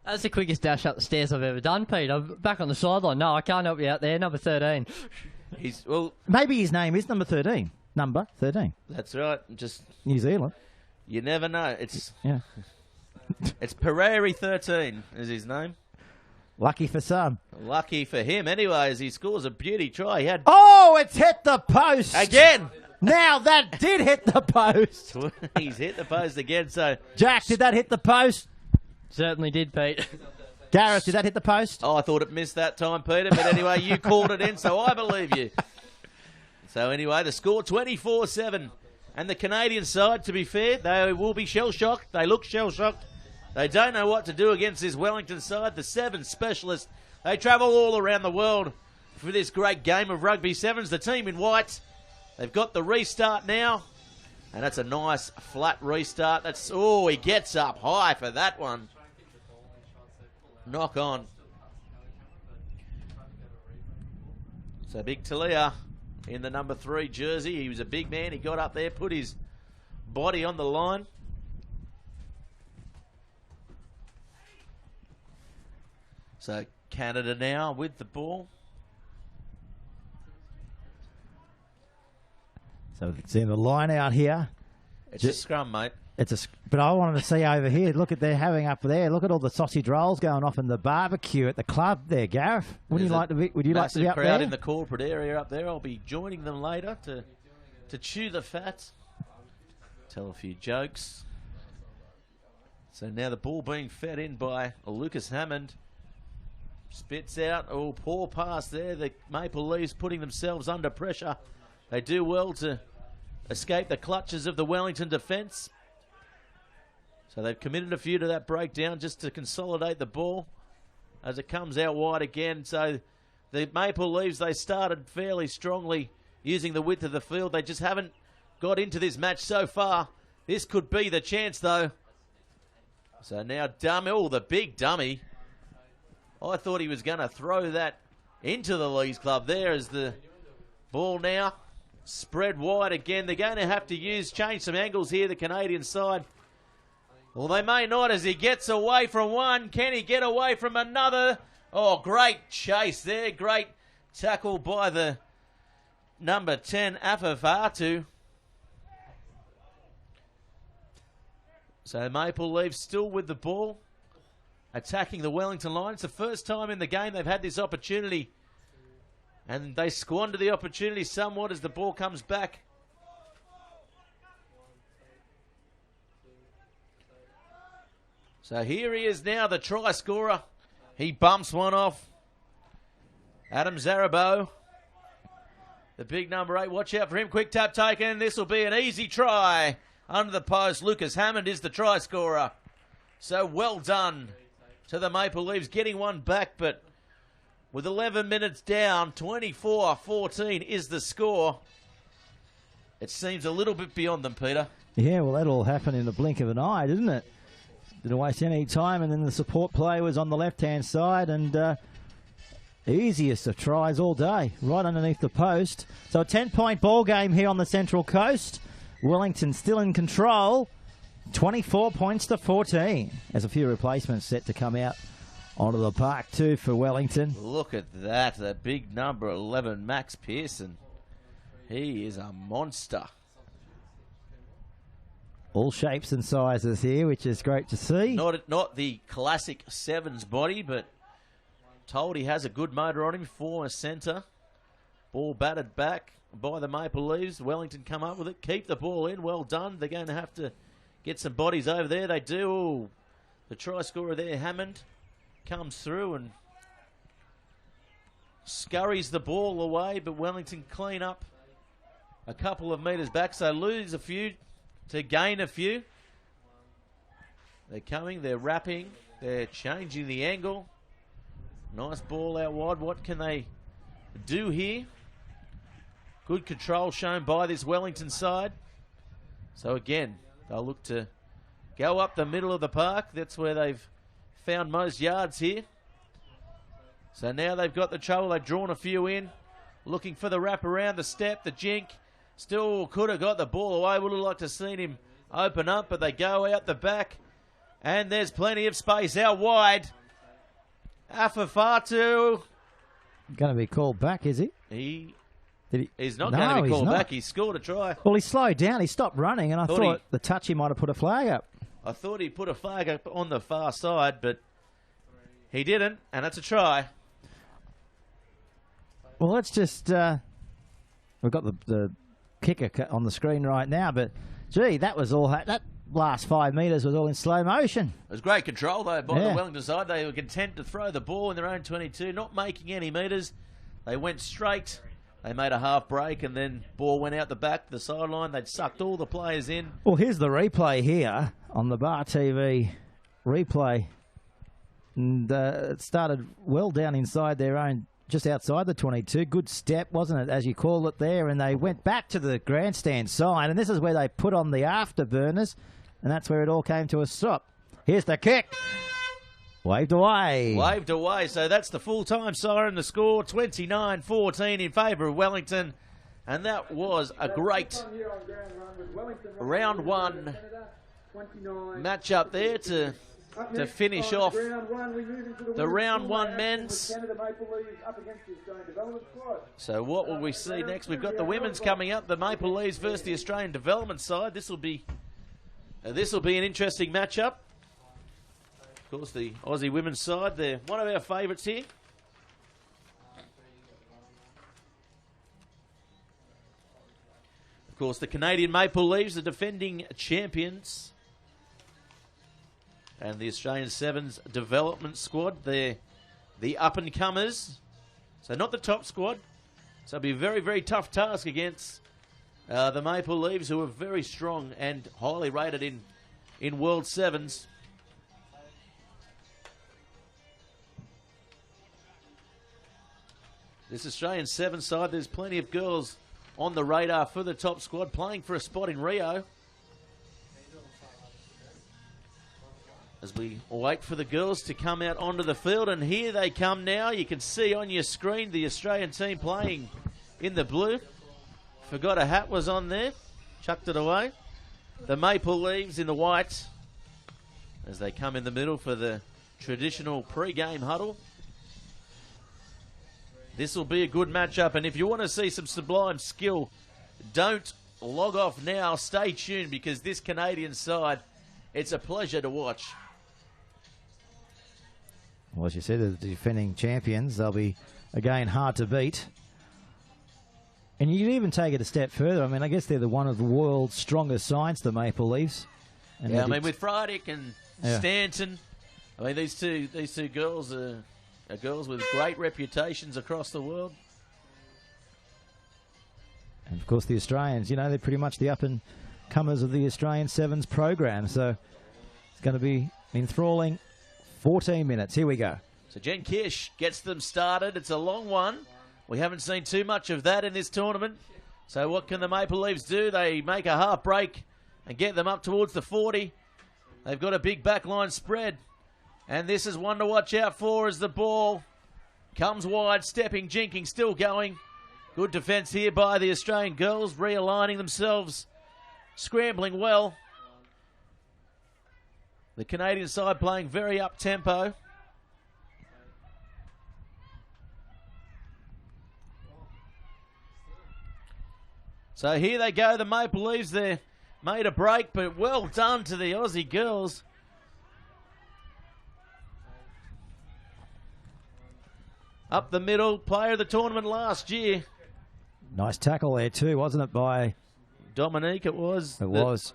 That's the quickest dash up the stairs I've ever done, Pete. I'm back on the sideline. No, I can't help you out there. Number 13. Maybe his name is number 13. Number 13. That's right. Just New Zealand. You never know. It's Pereira 13 is his name. Lucky for some. Lucky for him, anyway, as he scores a beauty try. He had it's hit the post again. Now that did hit the post. He's hit the post again. So Jack, did that hit the post? Certainly did, Pete. Gareth, did that hit the post? Oh, I thought it missed that time, Peter. But anyway, you called it in, so I believe you. So anyway, the score 24-7. And the Canadian side, to be fair, they will be shell-shocked. They look shell-shocked. They don't know what to do against this Wellington side. The Sevens specialists, they travel all around the world for this great game of rugby sevens. The team in white, they've got the restart now. And that's a nice flat restart. He gets up high for that one. Knock on. So Big Talia in the number 3 jersey. He was a big man. He got up there, put his body on the line. So Canada now with the ball. So it's in the line out here. It's a scrum, mate. But I wanted to see over here. Look at they're having up there. Look at all the sausage rolls going off in the barbecue at the club there, Gareth. Would you like to be up crowd there? In the corporate area up there. I'll be joining them later to chew the fat, tell a few jokes. So now the ball being fed in by Lucas Hammond. Spits out. Oh, poor pass there. The Maple Leafs putting themselves under pressure. They do well to escape the clutches of the Wellington defence. So they've committed a few to that breakdown just to consolidate the ball as it comes out wide again. So the Maple Leafs, they started fairly strongly using the width of the field. They just haven't got into this match so far. This could be the chance, though. So now Dummy, the big dummy. I thought he was going to throw that into the Leagues Club there as the ball now spread wide again. They're going to have to change some angles here, the Canadian side. Well, they may not as he gets away from one. Can he get away from another? Oh, great chase there. Great tackle by the number 10, Afafatu. So Maple Leafs still with the ball, attacking the Wellington line. It's the first time in the game they've had this opportunity, and they squander the opportunity somewhat as the ball comes back. So here he is now, the try scorer. He bumps one off. Adam Zarabo, the big number 8. Watch out for him. Quick tap taken. This will be an easy try. Under the post, Lucas Hammond is the try scorer. So well done to the Maple Leafs, getting one back, but with 11 minutes down, 24-14 is the score. It seems a little bit beyond them, Peter. Yeah, well, that all happened in the blink of an eye, didn't it? Didn't waste any time, and then the support play was on the left-hand side, and easiest of tries all day, right underneath the post. So a 10-point ball game here on the Central Coast. Wellington still in control, 24 points to 14. There's a few replacements set to come out onto the park too for Wellington. Look at that, the big number 11, Max Pearson. He is a monster. All shapes and sizes here, which is great to see. Not the classic sevens body, but told he has a good motor on him. Former centre. Ball batted back by the Maple Leafs. Wellington come up with it. Keep the ball in. Well done. They're going to have to get some bodies over there. They do. Ooh, the try scorer there, Hammond, comes through and scurries the ball away, but Wellington clean up a couple of metres back. So lose a few to gain a few. They're coming. They're wrapping. They're changing the angle. Nice ball out wide. What can they do here? Good control shown by this Wellington side. So again, they'll look to go up the middle of the park. That's where they've found most yards here. So now they've got the trouble. They've drawn a few in. Looking for the wrap around, the step, the jink. Still could have got the ball away. Would have liked to have seen him open up, but they go out the back. And there's plenty of space out wide. Afafatu. Going to be called back, is he? He's not going to be called back. He scored a try. Well, he slowed down. He stopped running, and I thought the touch he might have put a flag up. I thought he put a flag up on the far side, but he didn't, and that's a try. Well, let's just... we've got the kicker on the screen right now, but, gee, that was all... that last 5 metres was all in slow motion. It was great control, though, by the Wellington side. They were content to throw the ball in their own 22, not making any metres. They went straight. They made a half break, and then ball went out the back, the sideline. They'd sucked all the players in. Well, here's the replay here on the Bar TV replay. And it started well down inside their own, just outside the 22. Good step, wasn't it, as you call it there? And they went back to the grandstand side, and this is where they put on the afterburners, and that's where it all came to a stop. Here's the kick. Waved away. Waved away. So that's the full-time siren. The score, 29-14 in favour of Wellington. And that was a great round one match up there to finish off the round one men's. So what will we see next? We've got the women's coming up. The Maple Leafs versus the Australian Development side. This will be an interesting matchup. Of course, the Aussie women's side, they're one of our favourites here. Of course, the Canadian Maple Leafs are defending champions. And the Australian Sevens development squad, they're the up-and-comers. So not the top squad. So it'll be a very, very tough task against the Maple Leafs, who are very strong and highly rated in World Sevens. This Australian Sevens side, there's plenty of girls on the radar for the top squad, playing for a spot in Rio. As we wait for the girls to come out onto the field, and here they come now. You can see on your screen the Australian team playing in the blue. Forgot a hat was on there. Chucked it away. The Maple Leafs in the white as they come in the middle for the traditional pre-game huddle. This will be a good matchup, and if you want to see some sublime skill, don't log off now. Stay tuned, because this Canadian side It's a pleasure to watch. Well, as you said, the defending champions, they'll be, again, hard to beat. And you can even take it a step further. I mean, I guess they're one of the world's strongest sides, the Maple Leafs. And yeah, I mean, with Friedick and Yeah. Stanton, I mean, these two girls are girls with great reputations across the world. And, of course, the Australians, you know, they're pretty much the up-and-comers of the Australian Sevens program. So it's going to be enthralling 14 minutes. Here we go. So Jen Kish gets them started. It's a long one. We haven't seen too much of that in this tournament. So what can the Maple Leafs do? They make a half break and get them up towards the 40. They've got a big backline spread. And this is one to watch out for as the ball comes wide. Stepping, jinking, still going. Good defence here by the Australian girls, realigning themselves, scrambling well. The Canadian side playing very up-tempo. So here they go, the Maple Leafs. They made a break, but well done to the Aussie girls. Up the middle, player of the tournament last year. Nice tackle there too, wasn't it, by Dominique? It was. It was.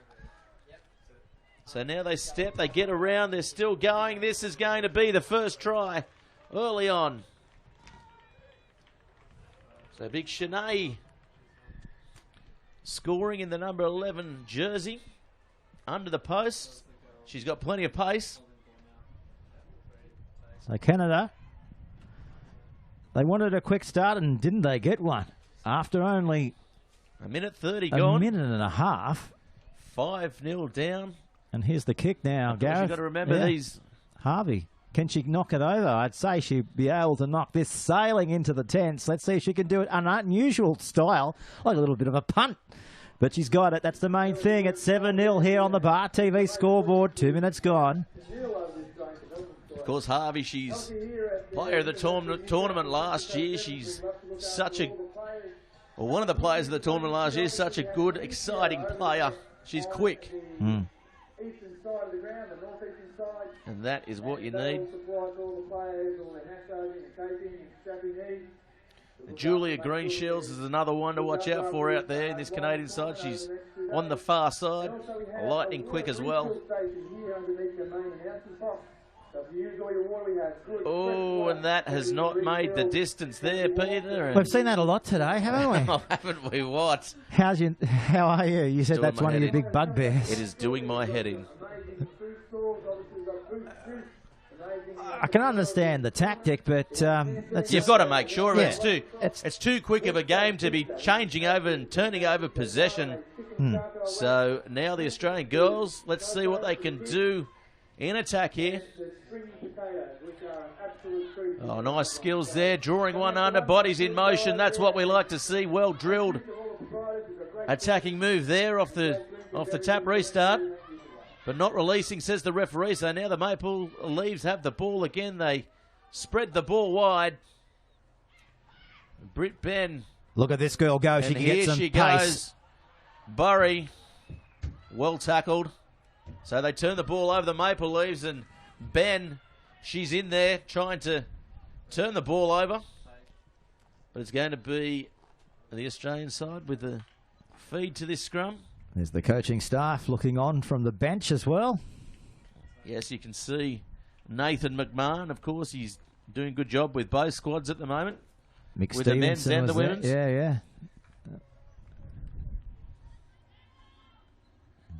So now they step, they get around, they're still going. This is going to be the first try early on. So big Shanae scoring in the number 11 jersey under the post. She's got plenty of pace. So Canada, they wanted a quick start and didn't they get one? After only a minute 30 a gone. minute and a half. 5-0 down. And here's the kick now, Gareth. You've got to remember these. Harvey, can she knock it over? I'd say she'd be able to knock this sailing into the tents. Let's see if she can do it an unusual style, like a little bit of a punt. But she's got it. That's the main thing. It's 7-0 here on the Bar TV scoreboard. 2 minutes gone. Of course, Harvey, she's player of the tournament last year. She's such a, well, one of the players of the tournament last year. Such a good, exciting player. She's quick. Mm. And that is what you need. Julia Greenshields is another one to watch out for out there in this Canadian side. She's on the far side, lightning quick as well. Oh, and that has not made the distance there, Peter. We've seen that a lot today, haven't we? Oh, haven't we? What? How are you? You said that's one of your big bugbears. It is doing my head in. I can understand the tactic, but you've got to make sure it's too quick of a game to be changing over and turning over possession. So now the Australian girls, let's see what they can do in attack here. Oh, nice skills there, drawing one under, bodies in motion. That's what we like to see. Well drilled attacking move there off the tap restart. But not releasing, says the referee. So now the Maple Leafs have the ball again. They spread the ball wide. Britt Ben. Look at this girl go. She can get some pace. Goes. Burry. Well tackled. So they turn the ball over the Maple Leafs. And Ben, she's in there trying to turn the ball over. But it's going to be the Australian side with the feed to this scrum. There's the coaching staff looking on from the bench as well. Yes, you can see Nathan McMahon, of course. He's doing a good job with both squads at the moment. Mick with the men's and the women's. Yeah.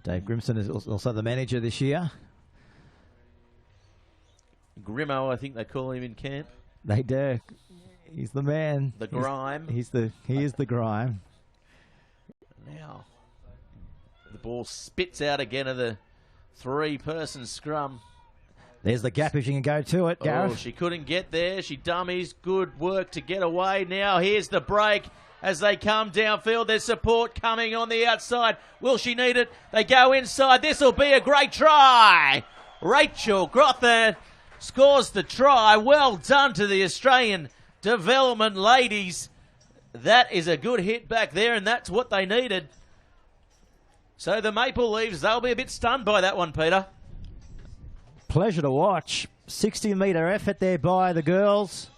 Dave Grimson is also the manager this year. Grimmo, I think they call him in camp. They do. He's the man. The grime. He is the grime. Now, the ball spits out again of the three-person scrum. There's the gap if she can go to it, Gareth. Oh, she couldn't get there. She dummies. Good work to get away. Now here's the break as they come downfield. There's support coming on the outside. Will she need it? They go inside. This will be a great try. Rachel Grother scores the try. Well done to the Australian development ladies. That is a good hit back there, and that's what they needed. So the Maple Leafs, they'll be a bit stunned by that one, Peter. Pleasure to watch. 60-metre effort there by the girls.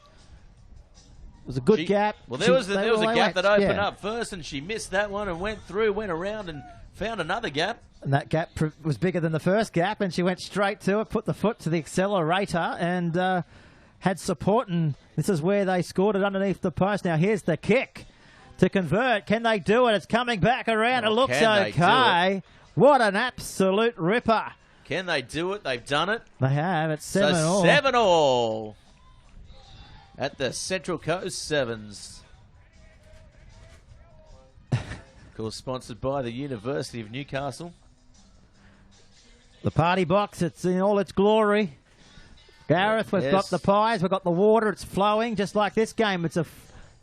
It was a good gap. Well, there was a gap that opened up first, and she missed that one and went through, went around, and found another gap. And that gap was bigger than the first gap, and she went straight to it, put the foot to the accelerator, and had support, and this is where they scored it underneath the post. Now here's the kick to convert. Can they do it? It's coming back around. It looks okay. What an absolute ripper. Can they do it? They've done it. They have. It's 7-all. 7-all at the Central Coast Sevens. Of course, sponsored by the University of Newcastle. The party box, it's in all its glory. Gareth, we've got the pies, we've got the water, it's flowing, just like this game. It's a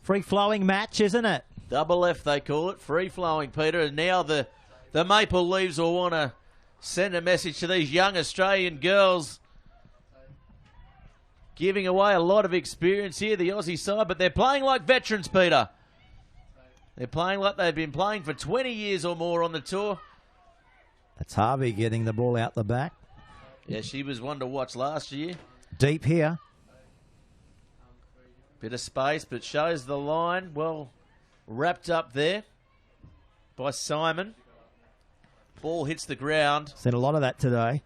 free-flowing match, isn't it? Double F, they call it. Free-flowing, Peter. And now the Maple Leaves will want to send a message to these young Australian girls. Giving away a lot of experience here, the Aussie side, but they're playing like veterans, Peter. They're playing like they've been playing for 20 years or more on the tour. That's Harvey getting the ball out the back. Yeah, she was one to watch last year. Deep here. Bit of space, but shows the line. Well wrapped up there by Simon. Ball hits the ground. Seen a lot of that today.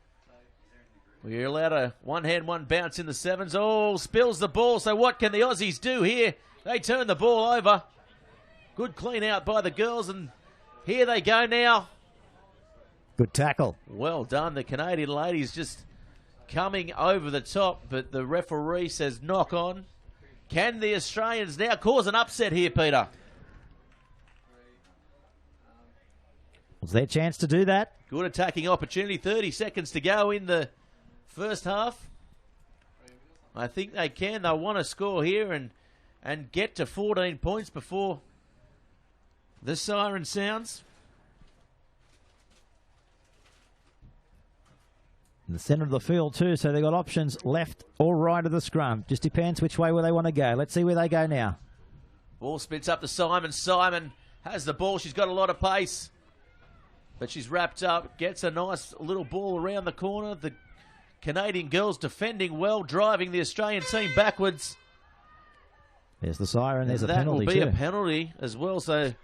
We're allowed a one-hand, one bounce in the sevens. Oh, spills the ball. So what can the Aussies do here? They turn the ball over. Good clean out by the girls, and here they go now. Good tackle. Well done. The Canadian ladies just coming over the top, but the referee says knock on. Can the Australians now cause an upset here, Peter? Was their chance to do that? Good attacking opportunity. 30 seconds to go in the first half. I think they can. They'll want to score here and get to 14 points before the siren sounds. In the centre of the field too, so they've got options left or right of the scrum. Just depends which way they want to go. Let's see where they go now. Ball spins up to Simon. Simon has the ball. She's got a lot of pace, but she's wrapped up. Gets a nice little ball around the corner. The Canadian girls defending well, driving the Australian team backwards. There's the siren. There's a penalty penalty too. That will be too. a penalty as well. So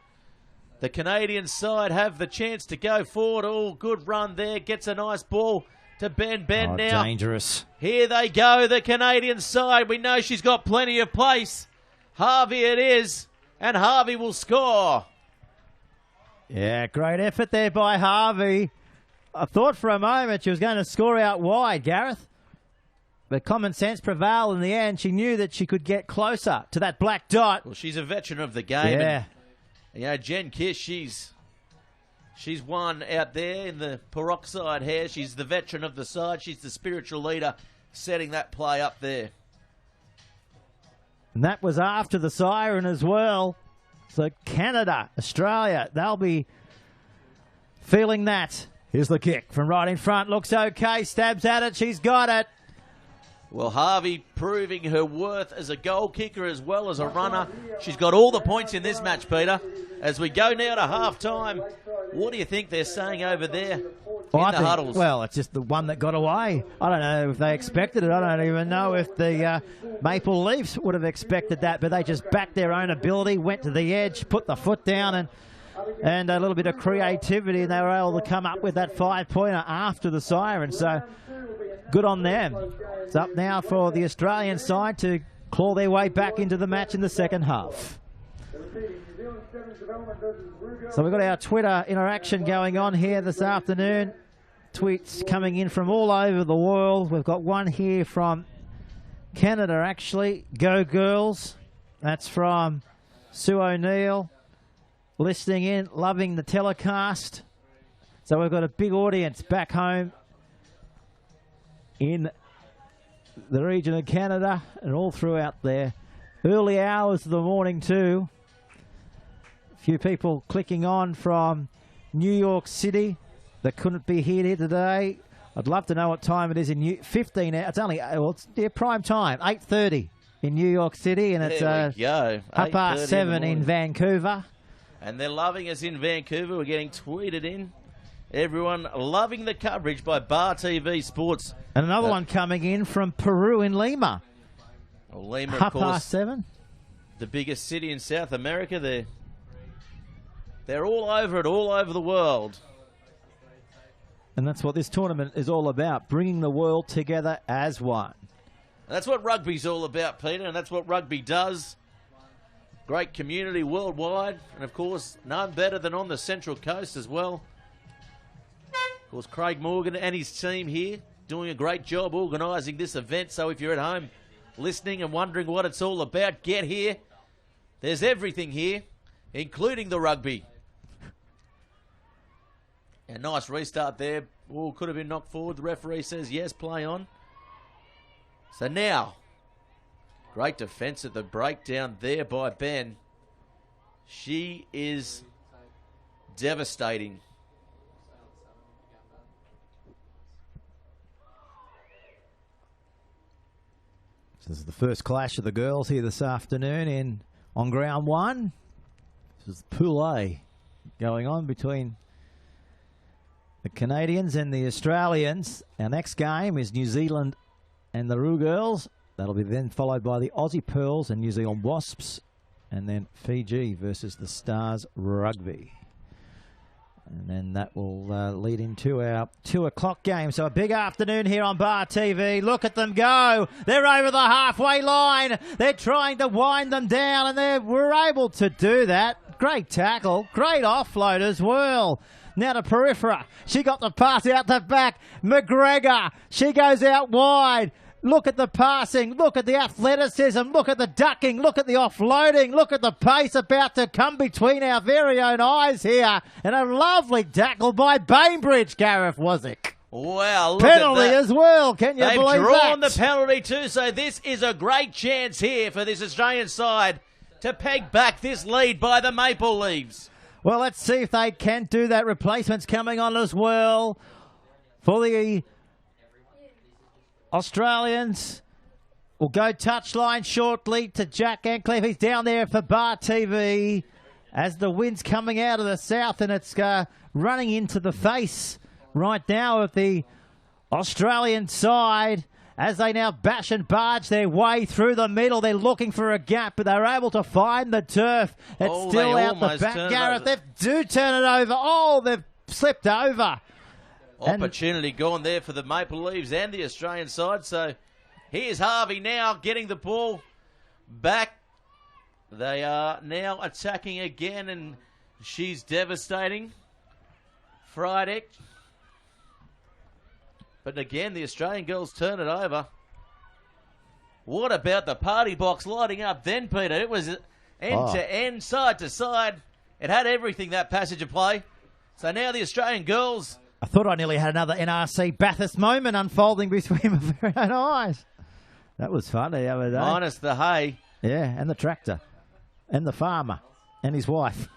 the Canadian side have the chance to go forward. Oh, good run there. Gets a nice ball to Ben now. Dangerous. Here they go, the Canadian side. We know she's got plenty of pace. Harvey it is, and Harvey will score. Yeah, great effort there by Harvey. I thought for a moment she was going to score out wide, Gareth. But common sense prevailed in the end. She knew that she could get closer to that black dot. Well, she's a veteran of the game. Yeah. And, Jen Kish, she's won out there in the peroxide hair. She's the veteran of the side. She's the spiritual leader setting that play up there. And that was after the siren as well. So Canada, Australia, they'll be feeling that. Here's the kick from right in front. Looks okay. Stabs at it. She's got it. Well, Harvey proving her worth as a goal kicker as well as a runner. She's got all the points in this match, Peter. As we go now to half-time, what do you think they're saying over there in the huddles? Well, it's just the one that got away. I don't know if they expected it. I don't even know if the Maple Leafs would have expected that, but they just backed their own ability, went to the edge, put the foot down, and a little bit of creativity, and they were able to come up with that 5-pointer after the siren. So good on them. It's up now for the Australian side to claw their way back into the match in the second half. So we've got our Twitter interaction going on here this afternoon. Tweets coming in from all over the world. We've got one here from Canada, actually. Go Girls. That's from Sue O'Neill. Listening in, loving the telecast. So we've got a big audience back home in the region of Canada and all throughout there. Early hours of the morning too. A few people clicking on from New York City that couldn't be here today. I'd love to know what time it is in 15 hours. It's only, well, it's prime time, 8:30 in New York City, and it's 7:30 in Vancouver. And they're loving us in Vancouver. We're getting tweeted in. Everyone loving the coverage by Bar TV Sports. And another one coming in from Peru in Lima. Well, Lima, of 7:30. The biggest city in South America. They're all over it, all over the world. And that's what this tournament is all about, bringing the world together as one. And that's what rugby's all about, Peter, and that's what rugby does. Great community worldwide, and of course, none better than on the Central Coast as well. Of course, Craig Morgan and his team here doing a great job organising this event. So if you're at home listening and wondering what it's all about, get here. There's everything here, including the rugby. A nice restart there. Oh, could have been knocked forward. The referee says yes, play on. So now, great defence at the breakdown there by Ben. She is devastating. This is the first clash of the girls here this afternoon on ground one. This is Pool A going on between the Canadians and the Australians. Our next game is New Zealand and the Roo girls. That'll be then followed by the Aussie Pearls and New Zealand Wasps, and then Fiji versus the Stars Rugby. And then that will lead into our 2 o'clock game. So a big afternoon here on Bar TV. Look at them go. They're over the halfway line. They're trying to wind them down, and they were able to do that. Great tackle. Great offload as well. Now to Periphery. She got the pass out the back. McGregor. She goes out wide. Look at the passing. Look at the athleticism. Look at the ducking. Look at the offloading. Look at the pace about to come between our very own eyes here. And a lovely tackle by Bainbridge, Gareth Wasik. Wow, look penalty at that. As well. Can you believe that? They've drawn the penalty too, so this is a great chance here for this Australian side to peg back this lead by the Maple Leaves. Well, let's see if they can do that. Replacements coming on as well for the Australians. Will go touchline shortly to Jack Ancliffe. He's down there for Bar TV as the wind's coming out of the south, and it's running into the face right now of the Australian side as they now bash and barge their way through the middle. They're looking for a gap, but they're able to find the turf. It's still out the back. Gareth, they do turn it over. Oh, they've slipped over. Opportunity gone there for the Maple Leaves and the Australian side. So here's Harvey now getting the ball back. They are now attacking again, and she's devastating. Friday. But again, the Australian girls turn it over. What about the party box lighting up then, Peter? It was end to end, side to side. It had everything, that passage of play. So now the Australian girls... I thought I nearly had another NRC Bathurst moment unfolding between my very own eyes. That was fun the other day. Minus the hay. Yeah, and the tractor. And the farmer. And his wife.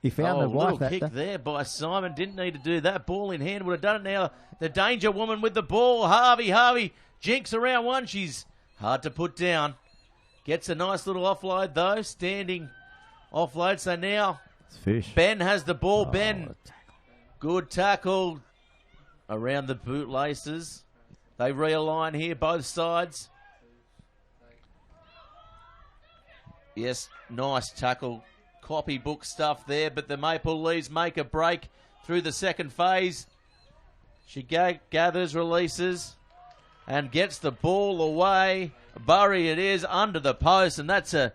He found the wife. Little kick there by Simon. Didn't need to do that. Ball in hand. Would have done it now. The danger woman with the ball. Harvey jinks around one. She's hard to put down. Gets a nice little offload though. Standing offload. So now Ben has the ball. Ben. Good tackle around the bootlaces. They realign here, both sides. Yes, nice tackle. Copybook stuff there, but the Maple Leaves make a break through the second phase. She gathers, releases, and gets the ball away. Burry it is, under the post, and that's a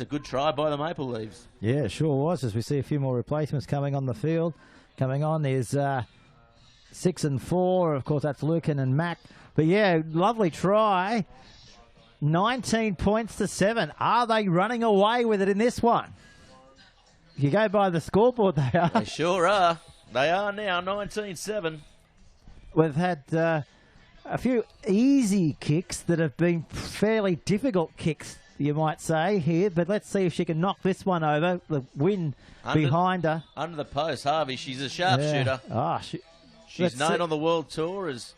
good try by the Maple Leaves. Yeah, it sure was, as we see a few more replacements coming on the field. Coming on is 6 and 4. Of course, that's Lucan and Mac. But yeah, lovely try. 19 points to 7. Are they running away with it in this one? If you go by the scoreboard, they are. They sure are. They are now, 19-7. We've had a few easy kicks that have been fairly difficult kicks, you might say, here. But let's see if she can knock this one over. The win behind her. Under the post, Harvey. She's a sharpshooter. Yeah. She's known on the World Tour as...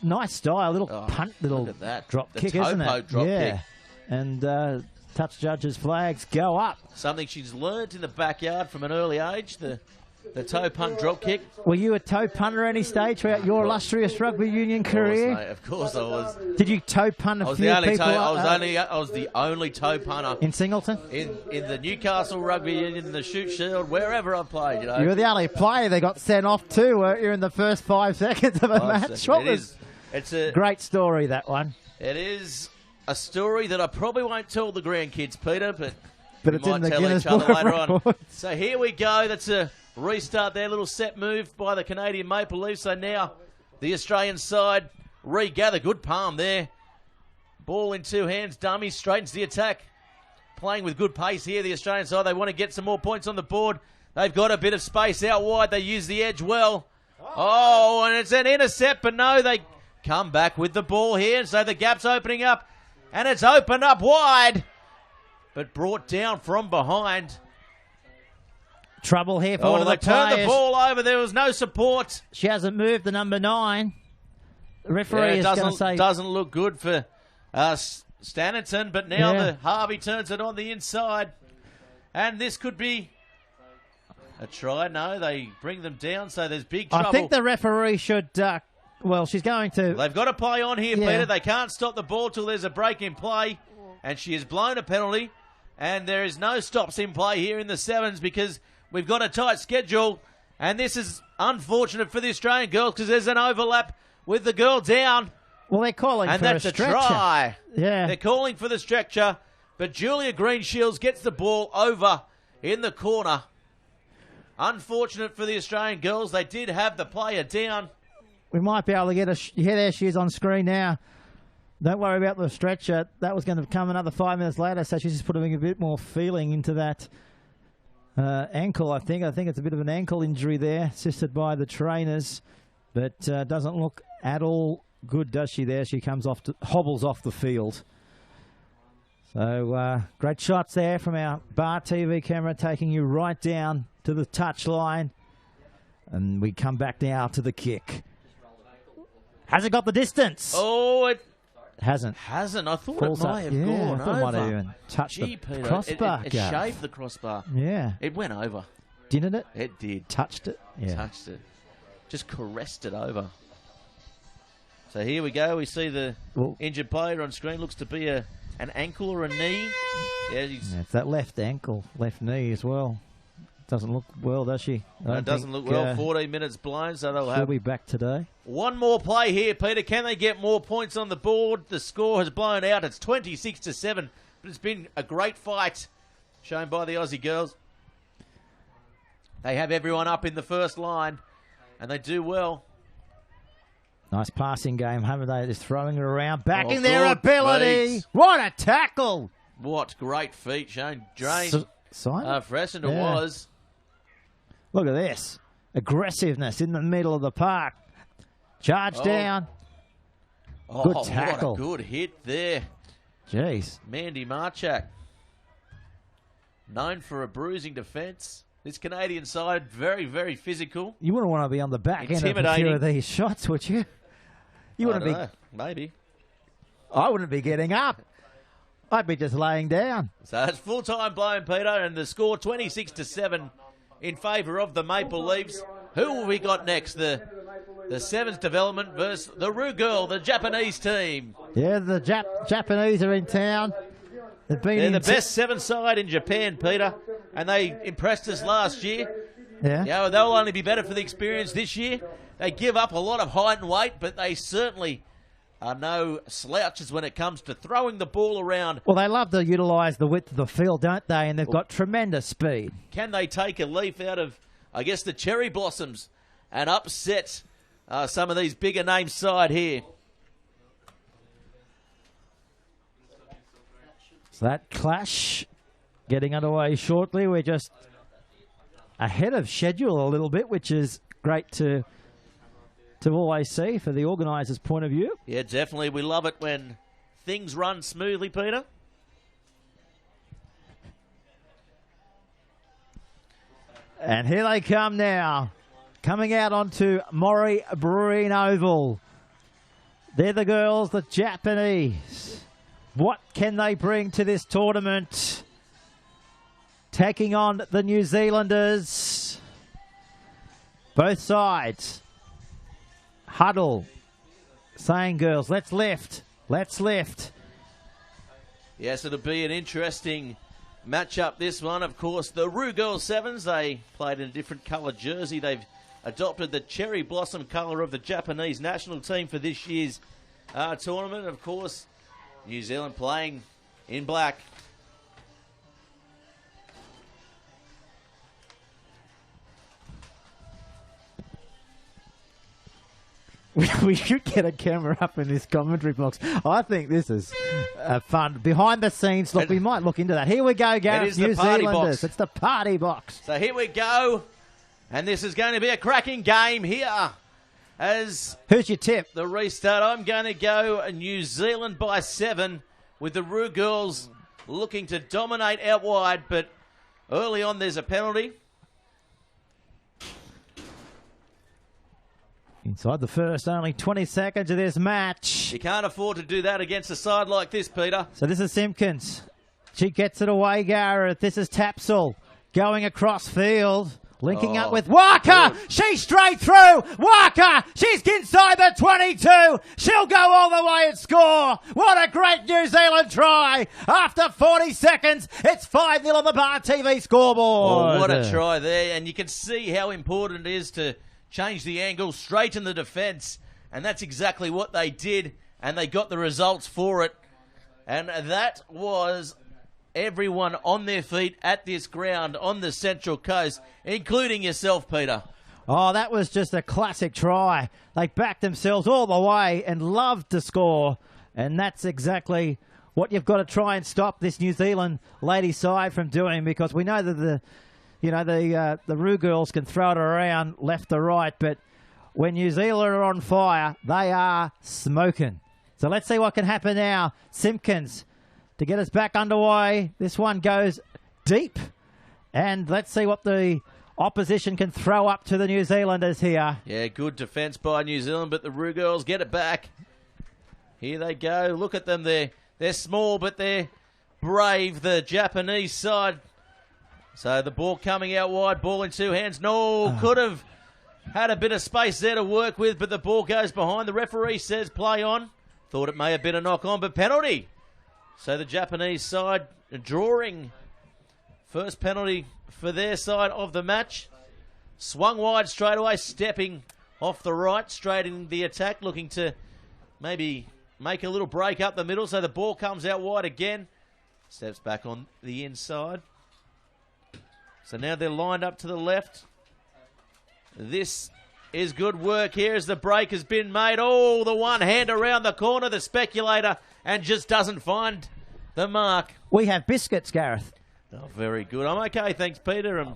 Nice style, little punt, little drop kick, isn't it? Drop kick. And touch judges' flags go up. Something she's learnt in the backyard from an early age. The The toe punt drop kick. Were you a toe punter at any stage throughout your illustrious rugby union career? Of course I was. Did you toe punt a few people? I was the only toe punter in Singleton, in the Newcastle Rugby Union, in the Shoot Shield, wherever I played. You know, you were the only player they got sent off to, weren't you, in the first 5 seconds of a match? It's a great story, that one. It is a story that I probably won't tell the grandkids, Peter, but it's in the Guinness Book later on. So here we go. That's a restart there. Little set move by the Canadian Maple Leafs. So now the Australian side regather. Good palm there. Ball in two hands. Dummy straightens the attack. Playing with good pace here, the Australian side. They want to get some more points on the board. They've got a bit of space out wide. They use the edge well. Oh, and it's an intercept, but no, they come back with the ball here. So the gap's opening up, and it's opened up wide, but brought down from behind. Trouble here for one of the players. They turned the ball over. There was no support. She hasn't moved, the number 9. The referee is going to say... doesn't look good for Stannington, but now the Harvey turns it on the inside. And this could be a try. No, they bring them down, so there's big trouble. I think the referee should... well, she's going to... They've got to play on here, Peter. They can't stop the ball till there's a break in play. And she has blown a penalty. And there is no stops in play here in the Sevens because we've got a tight schedule. And this is unfortunate for the Australian girls because there's an overlap with the girl down. Well, they're calling for a stretcher. And that's a try. Yeah. They're calling for the stretcher. But Julia Greenshields gets the ball over in the corner. Unfortunate for the Australian girls. They did have the player down. We might be able to get a... Yeah, there she is on screen now. Don't worry about the stretcher. That was going to come another 5 minutes later, so she's just putting a bit more feeling into that ankle, I think. I think it's a bit of an ankle injury there, assisted by the trainers. But doesn't look at all good, does she there? She comes off, hobbles off the field. So great shots there from our Bar TV camera, taking you right down to the touch line. And we come back now to the kick. Has it got the distance? Oh, it hasn't. Hasn't. I thought it might have gone I thought over. It might have even touched the crossbar. It shaved the crossbar. Yeah. It went over. Didn't it? It did. Touched it? Yeah. Touched it. Just caressed it over. So here we go. We see the injured player on screen. Looks to be an ankle or a knee. Yeah, it's that left ankle, left knee as well. Doesn't look well, does she? No, it doesn't look well. 14 minutes blown, so she'll be back today. One more play here, Peter. Can they get more points on the board? The score has blown out. It's 26-7, but it's been a great fight shown by the Aussie girls. They have everyone up in the first line, and they do well. Nice passing game, haven't they? Just throwing it around, backing their ability. Feet. What a tackle! What great feet shown. Freshen it was. Look at this. Aggressiveness in the middle of the park. Charge down. Good tackle. What a good hit there. Jeez. Mandy Marchak. Known for a bruising defence. This Canadian side, very, very physical. You wouldn't want to be on the back end of a few of these shots, would you? You wouldn't be. Maybe. I wouldn't be getting up. I'd be just laying down. So it's full-time blown, Peter, and the score 26-7 in favour of the Maple Leafs. Who have we got next? The Sevens development versus the Ru Girl, the Japanese team. Yeah, the Japanese are in town. They're the best Sevens side in Japan, Peter, and they impressed us last year. Yeah. They'll only be better for the experience this year. They give up a lot of height and weight, but they certainly are no slouches when it comes to throwing the ball around. Well, they love to utilise the width of the field, don't they? And they've got tremendous speed. Can they take a leaf out of, I guess, the cherry blossoms and upset some of these bigger name side here? So that clash getting underway shortly. We're just ahead of schedule a little bit, which is great to always see for the organisers' point of view. Yeah, definitely. We love it when things run smoothly, Peter. And here they come now. Coming out onto Maury Breen Oval. They're the girls, the Japanese. What can they bring to this tournament? Taking on the New Zealanders. Both sides. Huddle. Saying, girls, let's lift. Let's lift. Yes, it'll be an interesting matchup, this one. Of course, the Rugby Sevens, they played in a different coloured jersey. They've adopted the cherry blossom colour of the Japanese national team for this year's tournament. Of course, New Zealand playing in black. We should get a camera up in this commentary box. I think this is fun. Behind the scenes, look, we might look into that. Here we go, Gareth. It is the party box. It's the party box. So here we go. And this is going to be a cracking game here. As who's your tip? The restart. I'm going to go New Zealand by 7 with the Roo girls looking to dominate out wide, but early on there's a penalty. Inside the first only 20 seconds of this match. You can't afford to do that against a side like this, Peter. So this is Simpkins. She gets it away, Gareth. This is Tapsell going across field. Linking up with Walker. She's straight through. Walker. She's inside the 22. She'll go all the way and score. What a great New Zealand try. After 40 seconds, it's 5-0 on the Bar TV scoreboard. Oh, what a try there. And you can see how important it is to change the angle, straighten the defence. And that's exactly what they did. And they got the results for it. And that was everyone on their feet at this ground on the Central Coast, including yourself, Peter. Oh, that was just a classic try. They backed themselves all the way and loved to score. And that's exactly what you've got to try and stop this New Zealand ladies side from doing, because we know that the Roo girls can throw it around left to right, but when New Zealand are on fire, they are smoking. So let's see what can happen now. Simpkins to get us back underway. This one goes deep. And let's see what the opposition can throw up to the New Zealanders here. Yeah, good defence by New Zealand, but the Roo girls get it back. Here they go. Look at them. They're small, but they're brave, the Japanese side. So the ball coming out wide, ball in two hands. No, could have had a bit of space there to work with, but the ball goes behind. The referee says play on. Thought it may have been a knock on, but penalty. So the Japanese side drawing first penalty for their side of the match. Swung wide straight away, stepping off the right, straight in the attack, looking to maybe make a little break up the middle. So the ball comes out wide again. Steps back on the inside. So now they're lined up to the left. This is good work here as the break has been made. Oh, the one hand around the corner, the speculator, and just doesn't find the mark. We have biscuits, Gareth. Oh, very good. I'm okay, thanks, Peter.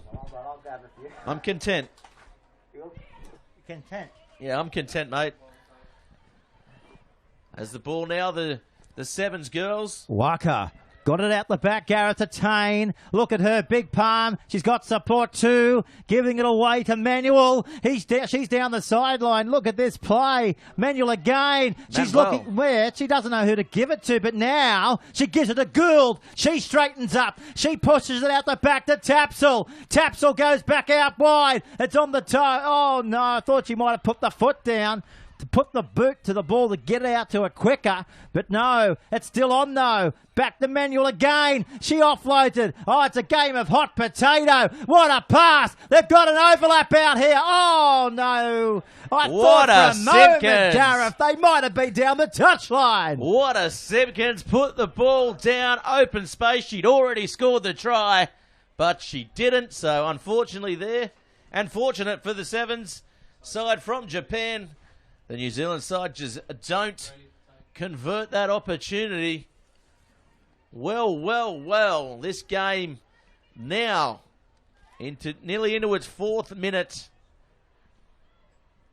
I'm content. Content? Yeah, I'm content, mate. As the ball now, the Sevens girls. Walker. Got it out the back, Gareth to Tane. Look at her, big palm. She's got support too. Giving it away to Manuel. She's down the sideline. Look at this play. Manuel again. She's looking where? She doesn't know who to give it to, but now she gives it to Gould. She straightens up. She pushes it out the back to Tapsell. Tapsell goes back out wide. It's on the toe. Oh, no. I thought she might have put the foot down to put the boot to the ball to get it out to her quicker. But no, it's still on though. Back to Manuel again. She offloads it. Oh, it's a game of hot potato. What a pass. They've got an overlap out here. Oh, no. I thought for a moment, Gareth, they might have been down the touchline. What a Simpkins. Put the ball down. Open space. She'd already scored the try, but she didn't. So unfortunately there, and fortunate for the Sevens side from Japan, the New Zealand side just don't convert that opportunity. Well, this game now nearly into its fourth minute.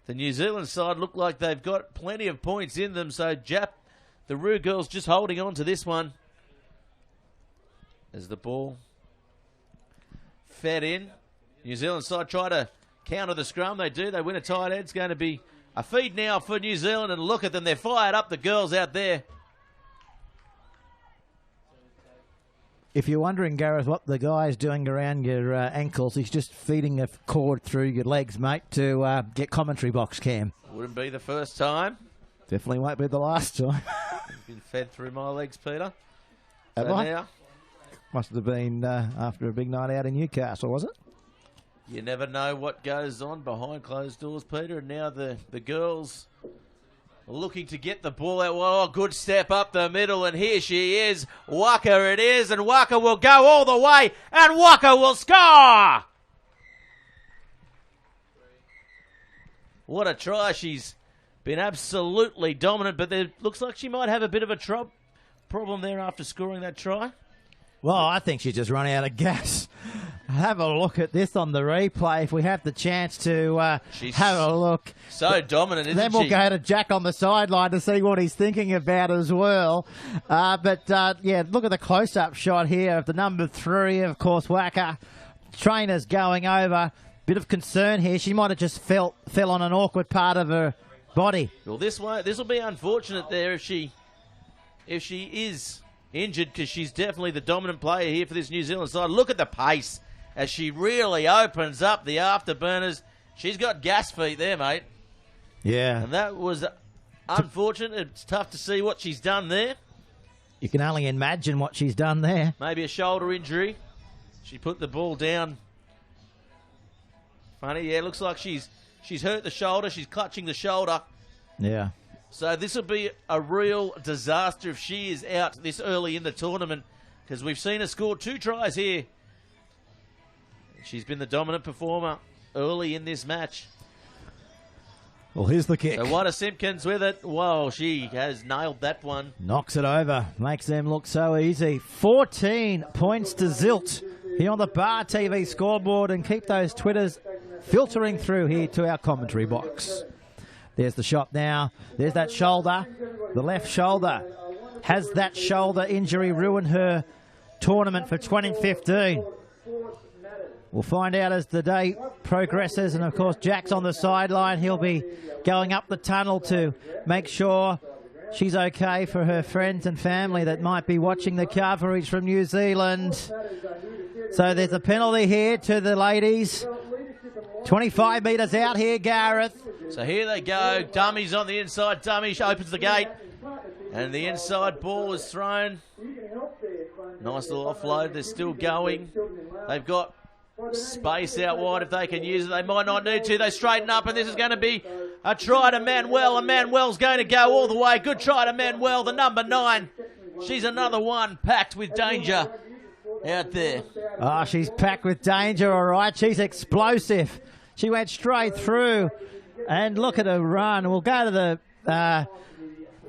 The New Zealand side look like they've got plenty of points in them, so the Roo girls just holding on to this one. As the ball fed in. New Zealand side try to counter the scrum. They do. They win a tight head. It's going to be a feed now for New Zealand, and look at them. They're fired up, the girls out there. If you're wondering, Gareth, what the guy's doing around your ankles, he's just feeding a cord through your legs, mate, to get commentary box cam. Wouldn't be the first time. Definitely won't be the last time. Been fed through my legs, Peter. Have So I? now, Must have been after a big night out in Newcastle, was it? you never know what goes on behind closed doors, Peter. And now the girls are looking to get the ball out. Oh, good step up the middle, and here she is. Waka it is, and Waka will go all the way, and Waka will score! What a try. She's been absolutely dominant, but there looks like she might have a bit of a problem there after scoring that try. Well, I think she's just run out of gas. Have a look at this on the replay if we have the chance to have a look. So dominant, isn't Then she? we'll go to Jack on the sideline to see what he's thinking about as well. Yeah, look at the close-up shot here of the number 3, of course, Waka. Trainer's going over. Bit of concern here. She might have just fell on an awkward part of her body. Well, this will be unfortunate there if she is injured, because she's definitely the dominant player here for this New Zealand side. Look at the pace as she really opens up the afterburners. She's got gas feet there, mate. Yeah. And that was unfortunate. It's tough to see what she's done there. You can only imagine what she's done there. Maybe a shoulder injury. She put the ball down. Funny, yeah, looks like she's hurt the shoulder. She's clutching the shoulder. Yeah. So this will be a real disaster if she is out this early in the tournament, because we've seen her score 2 tries here. She's been the dominant performer early in this match. Well, here's the kick. So Wada Simpkins with it. Whoa, she has nailed that one. Knocks it over. Makes them look so easy. 14 points to Zilt here on the Bar TV scoreboard, and keep those Twitters filtering through here to our commentary box. There's the shot now. There's that shoulder. The left shoulder. Has that shoulder injury ruined her tournament for 2015? We'll find out as the day progresses. And, of course, Jack's on the sideline. He'll be going up the tunnel to make sure she's okay for her friends and family that might be watching the coverage from New Zealand. So there's a penalty here to the ladies. 25 metres out here, Gareth. So here they go. Dummies on the inside. Dummy opens the gate. And the inside ball is thrown. Nice little offload. They're still going. They've got space out wide if they can use it. They might not need to. They straighten up, and this is going to be a try to Manuel. And Manuel's going to go all the way. Good try to Manuel, the number 9. She's another one packed with danger out there. Oh, she's packed with danger, all right. She's explosive. She went straight through. And look at her run. We'll go to the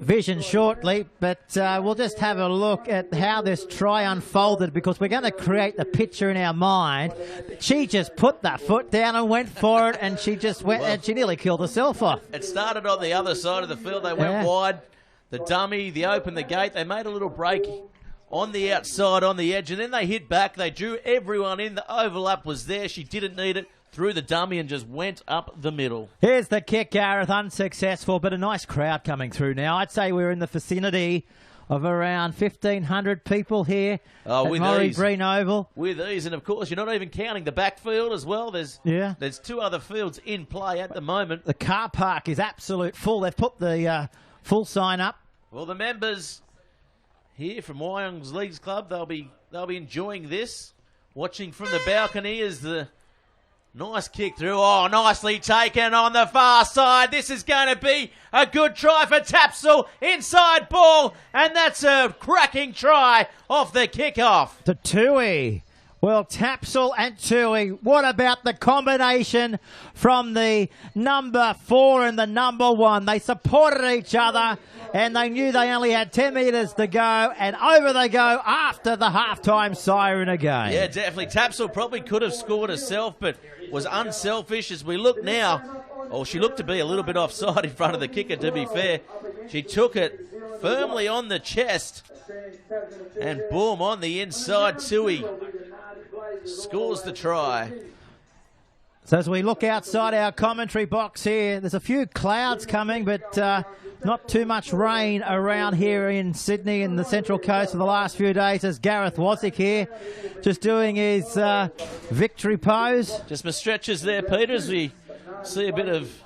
vision shortly, but we'll just have a look at how this try unfolded, because we're going to create the picture in our mind. She just put that foot down and went for it, and she just went, and she nearly killed herself off. It started on the other side of the field. They went wide. The dummy, they opened the gate. They made a little break on the outside, on the edge, and then they hit back. They drew everyone in. The overlap was there. She didn't need it. Threw the dummy and just went up the middle. Here's the kick, Gareth. Unsuccessful, but a nice crowd coming through now. I'd say we're in the vicinity of around 1,500 people here at Murray Green Oval. With ease, and of course, you're not even counting the backfield as well. There's 2 other fields in play at the moment. The car park is absolute full. They've put the full sign up. Well, the members here from Wyong's Leagues Club, they'll be enjoying this. Watching from the balcony as the nice kick through. Oh, nicely taken on the far side. This is going to be a good try for Tapsell. Inside ball, and that's a cracking try off the kickoff. To Tui. Well, Tapsell and Tui. What about the combination from the number 4 and the number 1? They supported each other, and they knew they only had 10 metres to go, and over they go after the halftime siren again. Yeah, definitely. Tapsell probably could have scored herself, but was unselfish. As we look now, she looked to be a little bit offside in front of the kicker, to be fair. She took it firmly on the chest, and boom, on the inside, Tui scores the try. So as we look outside our commentary box here, there's a few clouds coming, but Not too much rain around here in Sydney and the Central Coast for the last few days as Gareth Wasick here just doing his victory pose. Just my stretches there, Peter, as we see a bit of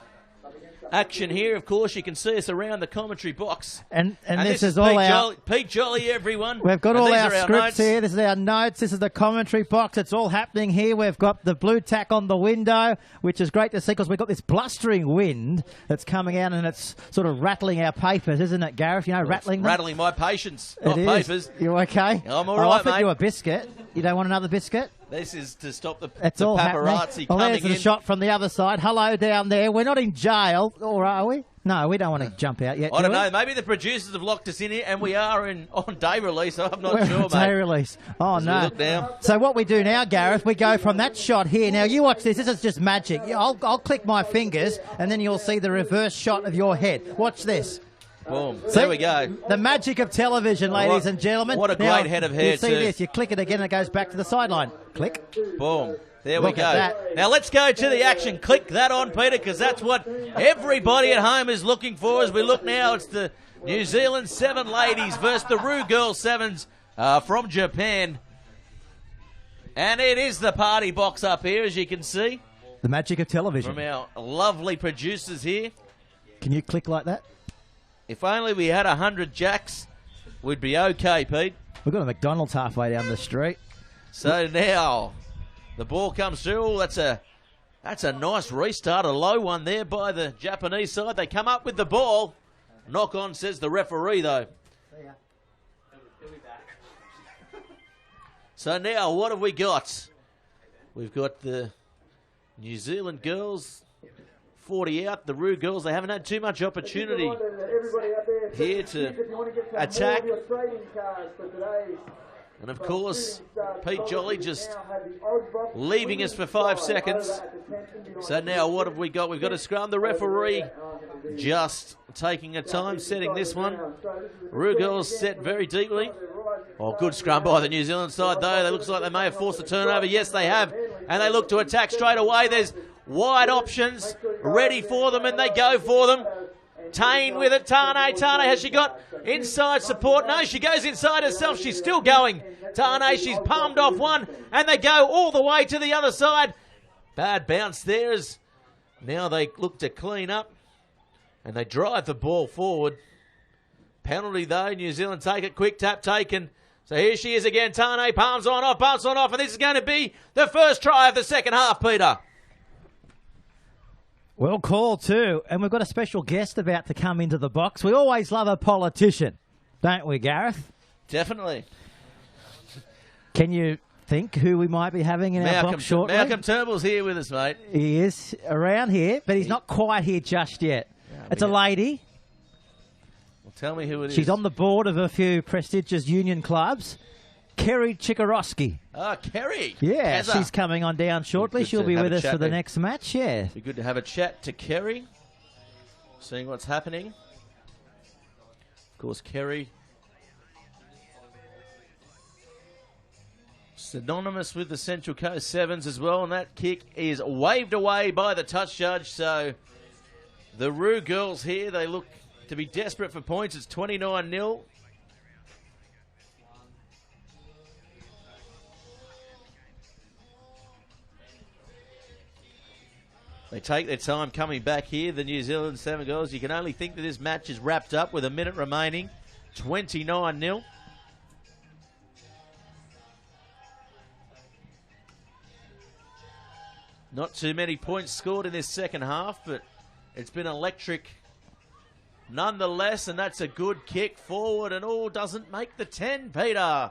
action here. Of course, you can see us around the commentary box. And this is all Pete Jolly, everyone. We've got all our scripts notes here. This is our notes. This is the commentary box. It's all happening here. We've got the blue tack on the window, which is great to see because we've got this blustering wind that's coming out and it's sort of rattling our papers, isn't it, Gareth? You know, rattling them? Rattling my patience, not papers. You okay? I'm all I right, offered mate. you a biscuit. You don't want another biscuit? This is to stop the all paparazzi well, coming there's in. a shot from the other side. Hello down there. We're not in jail, or are we? No, we don't want to jump out yet. I don't know. Maybe the producers have locked us in here, and we are on day release. I'm not We're sure, on mate. day release. Oh, As we no. look down. So what we do now, Gareth, we go from that shot here. Now, you watch this. This is just magic. I'll click my fingers, and then you'll see the reverse shot of your head. Watch this. Boom. See? There we go. The magic of television, ladies and gentlemen. What a Now, great head of hair, you see too. this. You click it again, and it goes back to the sideline. Click. Boom. There Look we at go. that. Now let's go to the action. Click that on, Peter, because that's what everybody at home is looking for. As we look now, it's the New Zealand 7 ladies versus the Ru Girls 7s from Japan. And it is the party box up here, as you can see, The magic of television. from our lovely producers here. Can you click like that? If only we had 100 jacks, we'd be okay, Pete. We've got a McDonald's halfway down the street. So now the ball comes through. Oh, that's a nice restart, a low one there by the Japanese side. They come up with the ball. Knock on, says the referee, though. So now what have we got? We've got the New Zealand girls 40 out. The Ru girls, they haven't had too much opportunity here to attack. And of course, Pete Jolly just leaving us for 5 seconds. So now what have we got? We've got a scrum. The referee just taking a time setting this one. Ru girls set very deeply. Oh, good scrum by the New Zealand side, though. It looks like they may have forced a turnover. Yes, they have. And they look to attack straight away. There's wide options ready for them, and they go for them. Tane with it. Tane, has she got inside support? No, she goes inside herself. She's still going. Tane, she's palmed off one, and they go all the way to the other side. Bad bounce there as now they look to clean up, and they drive the ball forward. Penalty, though. New Zealand take it. Quick tap taken. So here she is again. Tane palms on off, and this is going to be the first try of the second half, Peter. Well called too, and we've got a special guest about to come into the box. We always love a politician, don't we, Gareth? Definitely. Can you think who we might be having in our box shortly? Malcolm Turnbull's here with us, mate. He is around here, but he's not quite here just yet. It's a lady. Well, tell me who it is. She's on the board of a few prestigious union clubs. Kerry Chikarovsky. Ah, Kerry. Yeah, Kazza. she's coming on down shortly. Good She'll to be have with a us chat for the with. next match, yeah. Be good to have a chat to Kerry, seeing what's happening. Of course, Kerry, synonymous with the Central Coast Sevens as well, and that kick is waved away by the touch judge. So the Ru girls here, they look to be desperate for points. It's 29-0. They take their time coming back here, the New Zealand 7 girls. You can only think that this match is wrapped up with a minute remaining. 29-0. Not too many points scored in this second half, but it's been electric nonetheless, and that's a good kick forward, and all doesn't make the 10, Peter.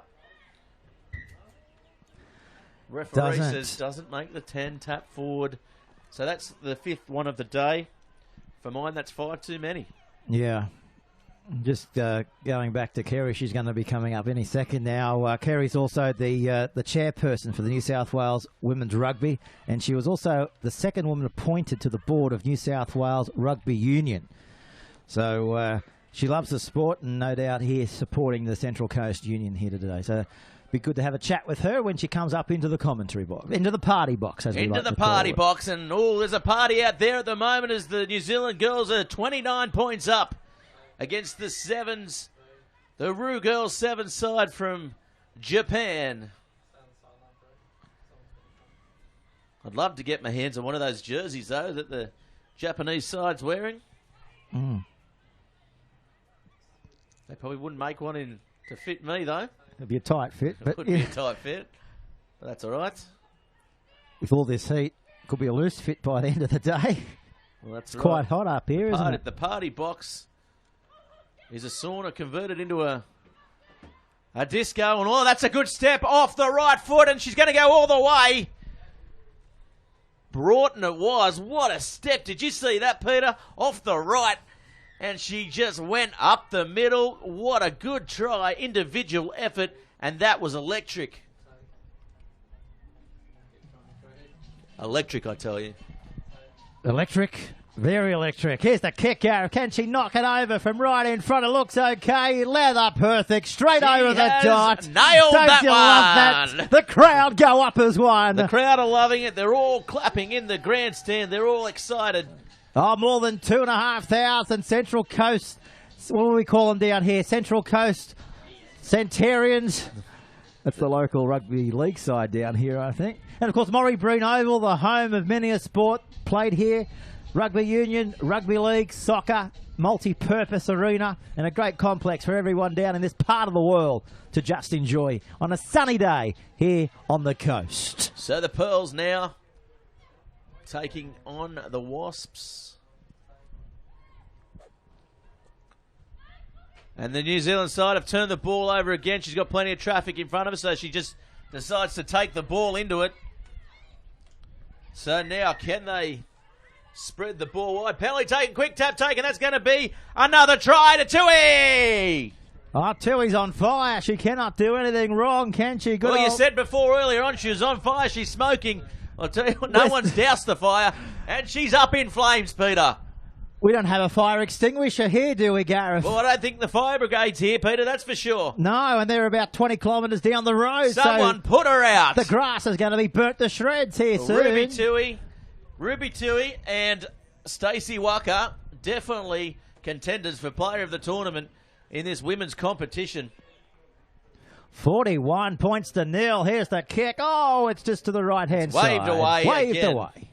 Referee says doesn't make the 10, tap forward. So that's the 5th one of the day. For mine, that's 5 too many. Yeah. Just going back to Kerry, she's going to be coming up any second now. Kerry's also the chairperson for the New South Wales Women's Rugby, and she was also the second woman appointed to the board of New South Wales Rugby Union. So she loves the sport, and no doubt here supporting the Central Coast Union here today. So be good to have a chat with her when she comes up into the commentary box, into the party box, as we like to call it. Into the party box, and there's a party out there at the moment as the New Zealand girls are 29 points up against the Sevens, the Ru Girls Sevens side from Japan. I'd love to get my hands on one of those jerseys, though, that the Japanese side's wearing. Mm. They probably wouldn't make one to fit me, though. It'd be a tight fit. It But would be a tight fit, but that's all right. with all this heat, could be a loose fit by the end of the day. Well, that's It's quite hot up here, isn't it? The party box is a sauna converted into a disco. And, oh, that's a good step off the right foot, and she's going to go all the way. Broughton it was. What a step. Did you see that, Peter? Off the right. And she just went up the middle. What a good try. Individual effort. And that was electric. Electric, I tell you. Electric. Very electric. Here's the kick out. Can she knock it over from right in front? It looks okay. Leather perfect. Straight over the dot. Nailed Don't that you one. love that? The crowd go up as one. The crowd are loving it. They're all clapping in the grandstand. They're all excited. Oh, more than 2,500 Central Coast. What do we call them down here? Central Coast Centurions. That's the local rugby league side down here, I think. And, of course, Morrie Breen Oval, the home of many a sport played here. Rugby union, rugby league, soccer, multi-purpose arena, and a great complex for everyone down in this part of the world to just enjoy on a sunny day here on the coast. So the Pearls now taking on the Wasps. And the New Zealand side have turned the ball over again. She's got plenty of traffic in front of her, so she just decides to take the ball into it. So now, can they spread the ball wide? Penalty taken, quick tap taken. That's going to be another try to Tui. Oh, Tui's on fire. She cannot do anything wrong, can she? Good Well, you old- said before earlier on she was on fire. She's smoking. I'll tell you what, no one's doused the fire, and she's up in flames, Peter. We don't have a fire extinguisher here, do we, Gareth? Well, I don't think the fire brigade's here, Peter, that's for sure. No, and they're about 20 kilometres down the road. Someone put her out. The grass is going to be burnt to shreds here soon. Ruby Tui and Stacey Walker, definitely contenders for player of the tournament in this women's competition. 41 points to nil. Here's the kick. Oh, it's just to the right-hand side. Waved away Waved again. away.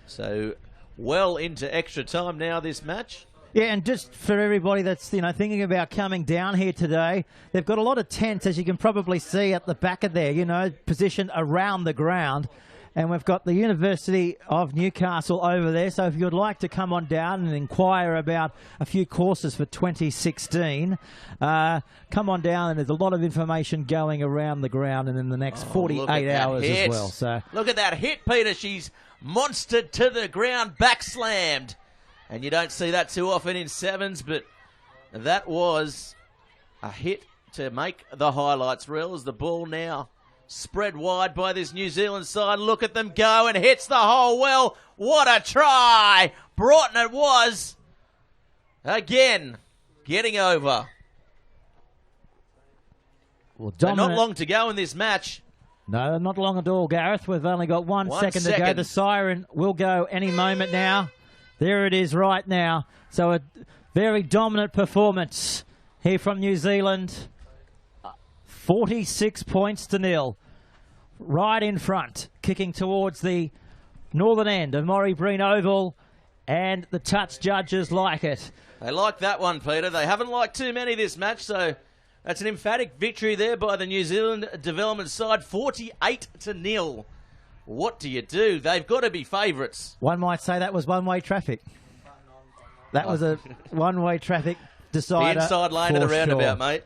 So well into extra time now, this match. Yeah, and just for everybody that's thinking about coming down here today, they've got a lot of tents, as you can probably see at the back of there, positioned around the ground. And we've got the University of Newcastle over there. So if you'd like to come on down and inquire about a few courses for 2016, come on down, and there's a lot of information going around the ground and in the next 48 hours as well. So look at that hit, Peter. She's monstered to the ground, back slammed. And you don't see that too often in sevens, but that was a hit to make the highlights reel as the ball now spread wide by this New Zealand side. Look at them go, and hits the hole well. What a try. Broughton it was. Again, getting over. Well, not long to go in this match. No, not long at all, Gareth. We've only got one second to go. The siren will go any moment now. There it is right now. So a very dominant performance here from New Zealand. 46 points to nil. Right in front, kicking towards the northern end of Morrie Breen Oval, and the touch judges like it. They like that one, Peter. They haven't liked too many this match, so that's an emphatic victory there by the New Zealand development side, 48-0. What do you do? They've got to be favourites. One might say that was one-way traffic. That was a one-way traffic decider. The inside lane of the roundabout, mate.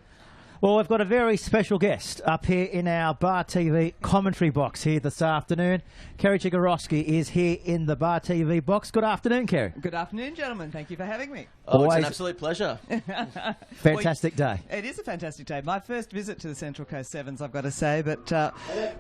Well, we've got a very special guest up here in our Bar TV commentary box here this afternoon. Kerry Chigorowski is here in the Bar TV box. Good afternoon, Kerry. Good afternoon, gentlemen. Thank you for having me. Oh, it's an absolute pleasure. Fantastic day. It is a fantastic day. My first visit to the Central Coast Sevens, I've got to say, but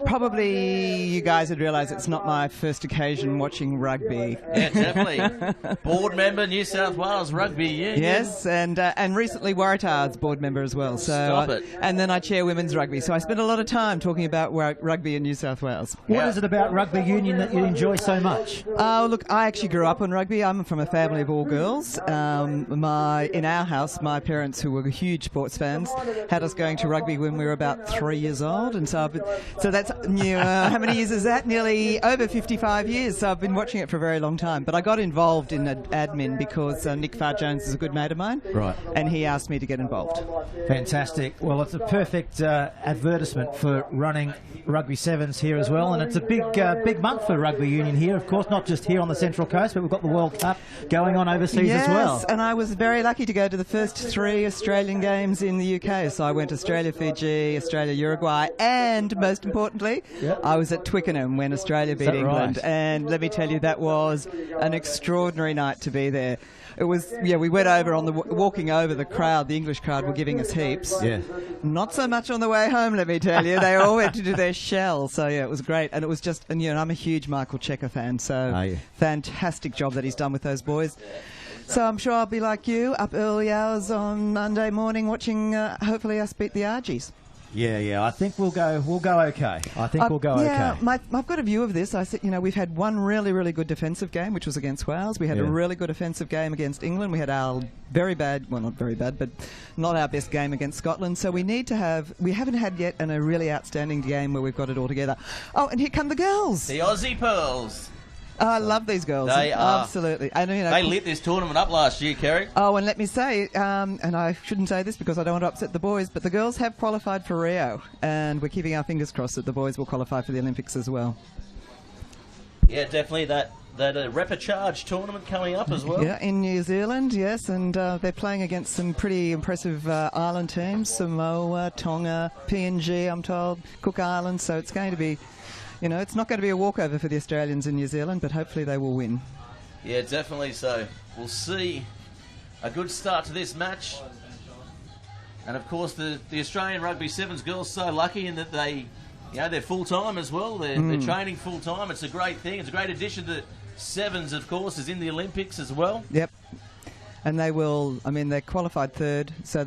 probably you guys would realise it's not my first occasion watching rugby. Yeah, definitely. Board member, New South Wales Rugby Union. Yes, and recently Waratah's board member as well. So it. And then I chair women's rugby, so I spend a lot of time talking about rugby in New South Wales. What is it about rugby union that you enjoy so much? Oh, look, I actually grew up on rugby. I'm from a family of all girls. In our house, my parents, who were huge sports fans, had us going to rugby when we were about 3 years old, and so that's how many years is that? Nearly over 55 years. So I've been watching it for a very long time. But I got involved in admin because Nick Farr-Jones is a good mate of mine, right? And he asked me to get involved. Fantastic. Well, it's a perfect advertisement for running Rugby Sevens here as well, and it's a big month for rugby union here. Of course, not just here on the Central Coast, but we've got the World Cup going on overseas as well. Yes, and I was very lucky to go to the first 3 Australian games in the UK. So I went to Australia, Fiji, Australia, Uruguay, and most importantly, I was at Twickenham when Australia beat England. Right? And let me tell you, that was an extraordinary night to be there. It was, we went over on walking over, the crowd, the English crowd were giving us heaps. Yeah. Not so much on the way home, let me tell you. They all went to do their shell. So yeah, it was great. And it was just, and I'm a huge Michael Checker fan, so fantastic job that he's done with those boys. So I'm sure I'll be like you, up early hours on Monday morning watching, hopefully us beat the Argies. Yeah. I think we'll go okay. I think we'll go okay. I've got a view of this. I said, we've had one really, really good defensive game, which was against Wales. We had a really good offensive game against England. We had our very bad, well, not very bad, but not our best game against Scotland. So we need to have, we haven't had yet a really outstanding game where we've got it all together. Oh, and here come the girls. The Aussie Pearls. Oh, I love these girls. They are. Absolutely. And, they lit this tournament up last year, Kerry. Oh, and let me say, and I shouldn't say this because I don't want to upset the boys, but the girls have qualified for Rio, and we're keeping our fingers crossed that the boys will qualify for the Olympics as well. Yeah, definitely that repechage tournament coming up as well. Yeah, in New Zealand, yes, and they're playing against some pretty impressive island teams, Samoa, Tonga, PNG, I'm told, Cook Islands, so it's going to be... it's not going to be a walkover for the Australians in New Zealand, but hopefully they will win. Yeah, definitely so. We'll see a good start to this match. And, of course, the Australian Rugby Sevens girls so lucky in that they're full-time as well. They're training full-time. It's a great thing. It's a great addition to Sevens, of course, is in the Olympics as well. Yep. And they will, they're qualified third, so I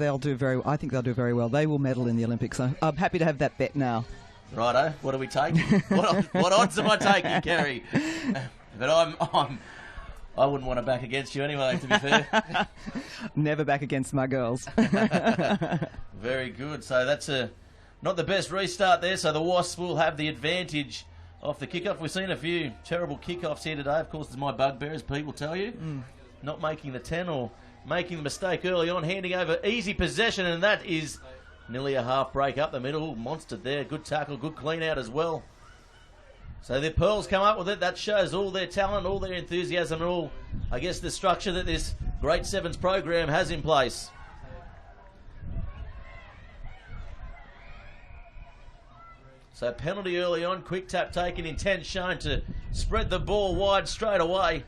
think they'll do very well. They will medal in the Olympics. So I'm happy to have that bet now. Righto, what are we taking? what odds am I taking, Kerry? But I wouldn't want to back against you anyway, to be fair. Never back against my girls. Very good. So that's not the best restart there, so the Wasps will have the advantage off the kickoff. We've seen a few terrible kickoffs here today. Of course, it's my bugbear, as people tell you. Not making the 10 or making the mistake early on, handing over easy possession, and that is... nearly a half break up the middle. Monster there. Good tackle. Good clean out as well. So the Pearls come up with it. That shows all their talent, all their enthusiasm, and all, I guess, the structure that this Great Sevens program has in place. So penalty early on. Quick tap taken. Intent shown to spread the ball wide straight away.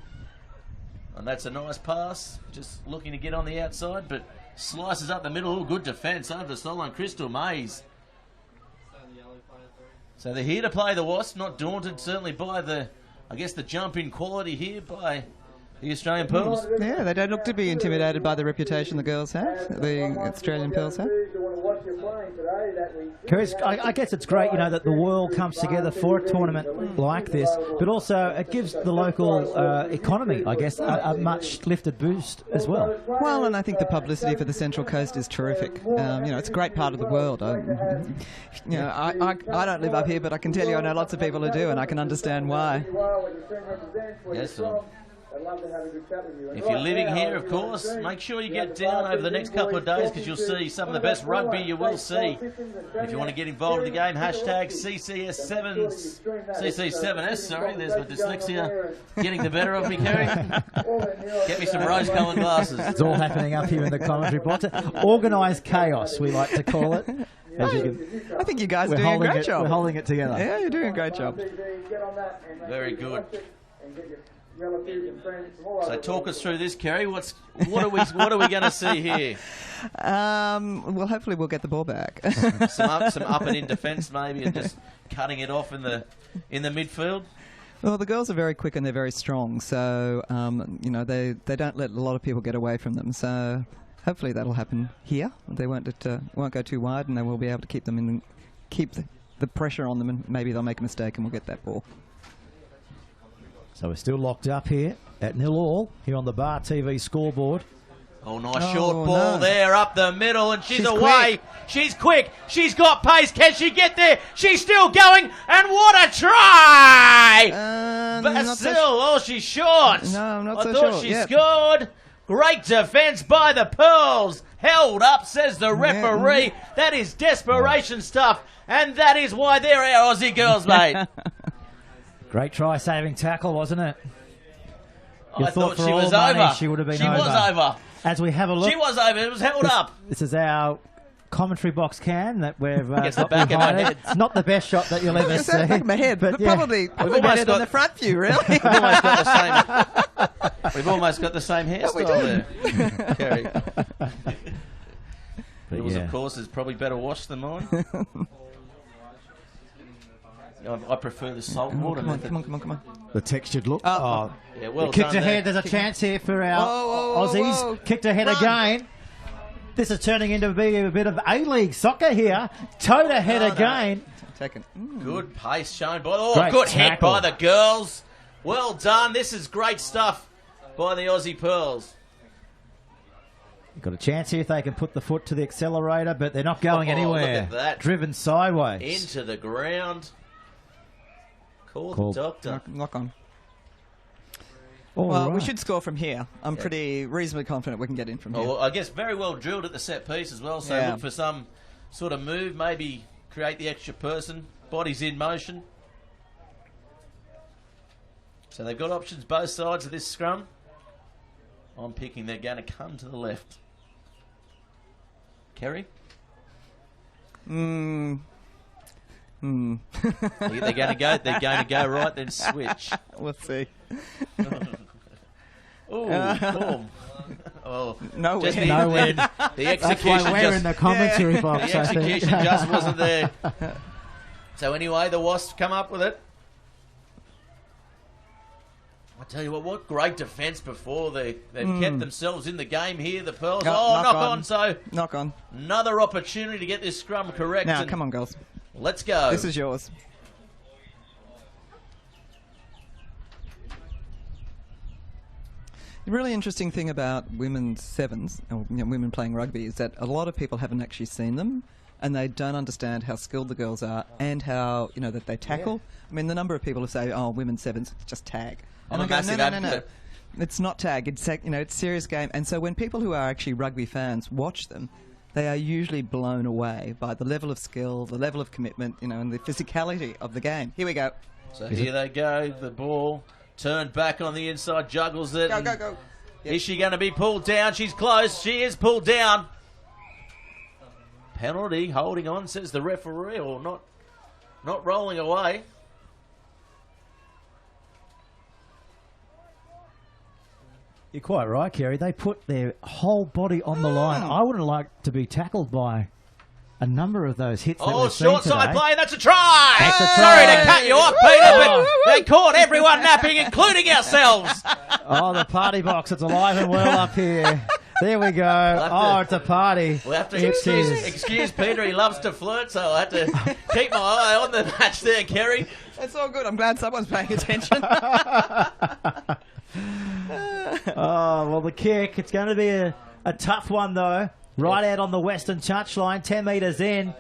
And that's a nice pass. Just looking to get on the outside, but... slices up the middle. Good defence over the Solon Crystal Mays. So they're here to play the Wasps, not daunted certainly by the jump in quality here by the Australian Pearls. Yeah, they don't look to be intimidated by the reputation the girls have, the Australian Pearls have. Chris, I guess it's great, that the world comes together for a tournament like this, but also it gives the local economy, I guess, a much lifted boost as well. Well, and I think the publicity for the Central Coast is terrific. It's a great part of the world. I don't live up here, but I can tell you I know lots of people who do, and I can understand why. Yes, if you're living here, of course, make sure you get down over the next couple of days because you'll see some of the best rugby you will see. If you want to get involved in the game, hashtag CC7s, CC7s, sorry, there's my dyslexia getting the better of me, Kerry. Get me some rose-coloured glasses. It's all happening up here in the commentary box. Organised chaos, we like to call it. I think you guys are doing a great job. We're holding it together. Yeah, you're doing a great job. Very good. So talk us through this, Kerry. What are we going to see here? Well, hopefully we'll get the ball back. some up and in defence maybe, and just cutting it off in the midfield. Well, the girls are very quick and they're very strong, so they don't let a lot of people get away from them. So hopefully that'll happen here. They won't go too wide, and they will be able to keep them in, keep the pressure on them, and maybe they'll make a mistake and we'll get that ball. So we're still locked up here at 0-0 here on the Bar TV scoreboard. Oh, nice short ball there up the middle, and she's away. Quick. She's quick. She's got pace. Can she get there? She's still going, and what a try! But still, she's short. No, not so I short. thought she scored. Great defence by the Pearls. Held up, says the referee. That is desperation stuff, and that is why they're our Aussie girls, mate. Great try-saving tackle, wasn't it? I thought she was over. She would have been over. She was over. As we have a look. She was over. It was held up. This is our commentary box cam that we've Gets the back of our head. It's not the best shot that you'll ever see. Back of my head, but probably better than the front view, really. We've almost got the same. We've almost got the same hairstyle there, Kerry. Yours, of course, is probably better washed than mine. I prefer the salt water method. Come on. The textured look. Yeah, well kicked done ahead. there. There's a chance here for our Aussies. Whoa. Kicked ahead again. This is turning into being a bit of A-League soccer here. Towed ahead again. Good pace shown by Great good hit tackle. by the girls. Well done. This is great stuff by the Aussie Pearls. Got a chance here if they can put the foot to the accelerator, but they're not going anywhere. Look at that. Driven sideways. Into the ground. Call the doctor. Knock on. Well, we should score from here. I'm pretty reasonably confident we can get in from here. Well, I guess very well drilled at the set piece as well, so look for some sort of move, maybe create the extra person. Body's in motion. So they've got options both sides of this scrum. I'm picking they're going to come to the left. Kerry? Hmm. They're going to go right, then switch. We'll see. Boom. No just win. No win. The execution That's why we're in the commentary box, the I think. execution just wasn't there. So anyway, the Wasps come up with it. I tell you what great defence before they've kept themselves in the game here, the Pearls. Knock on. So knock on. Another opportunity to get this scrum correct. Now, come on, girls. Let's go. This is yours. The really interesting thing about women's sevens, or women playing rugby, is that a lot of people haven't actually seen them, and they don't understand how skilled the girls are and how that they tackle. I mean, the number of people who say, "Oh, women's sevens, it's just tag." And I go, no. It's not tag. It's it's serious game. And so when people who are actually rugby fans watch them, they are usually blown away by the level of skill, the level of commitment, and the physicality of the game. Here we go. So here they go. The ball turned back on the inside, juggles it. Go. Yep. Is she going to be pulled down? She's close. She is pulled down. Penalty, holding on, says the referee, or not rolling away. You're quite right, Kerry. They put their whole body on the line. I would have liked to be tackled by a number of those hits that we've seen short side today. play, that's a try! That's a Sorry try. to cut you off, Peter, but they caught everyone napping, including ourselves. Oh, the party box. It's alive and well up here. There we go. It's a party. We'll have to excuse Peter. He loves to flirt, so I have to keep my eye on the match there, Kerry. It's all good. I'm glad someone's paying attention. Well, the kick. It's going to be a tough one, though. Right out on the western touchline, 10 metres in.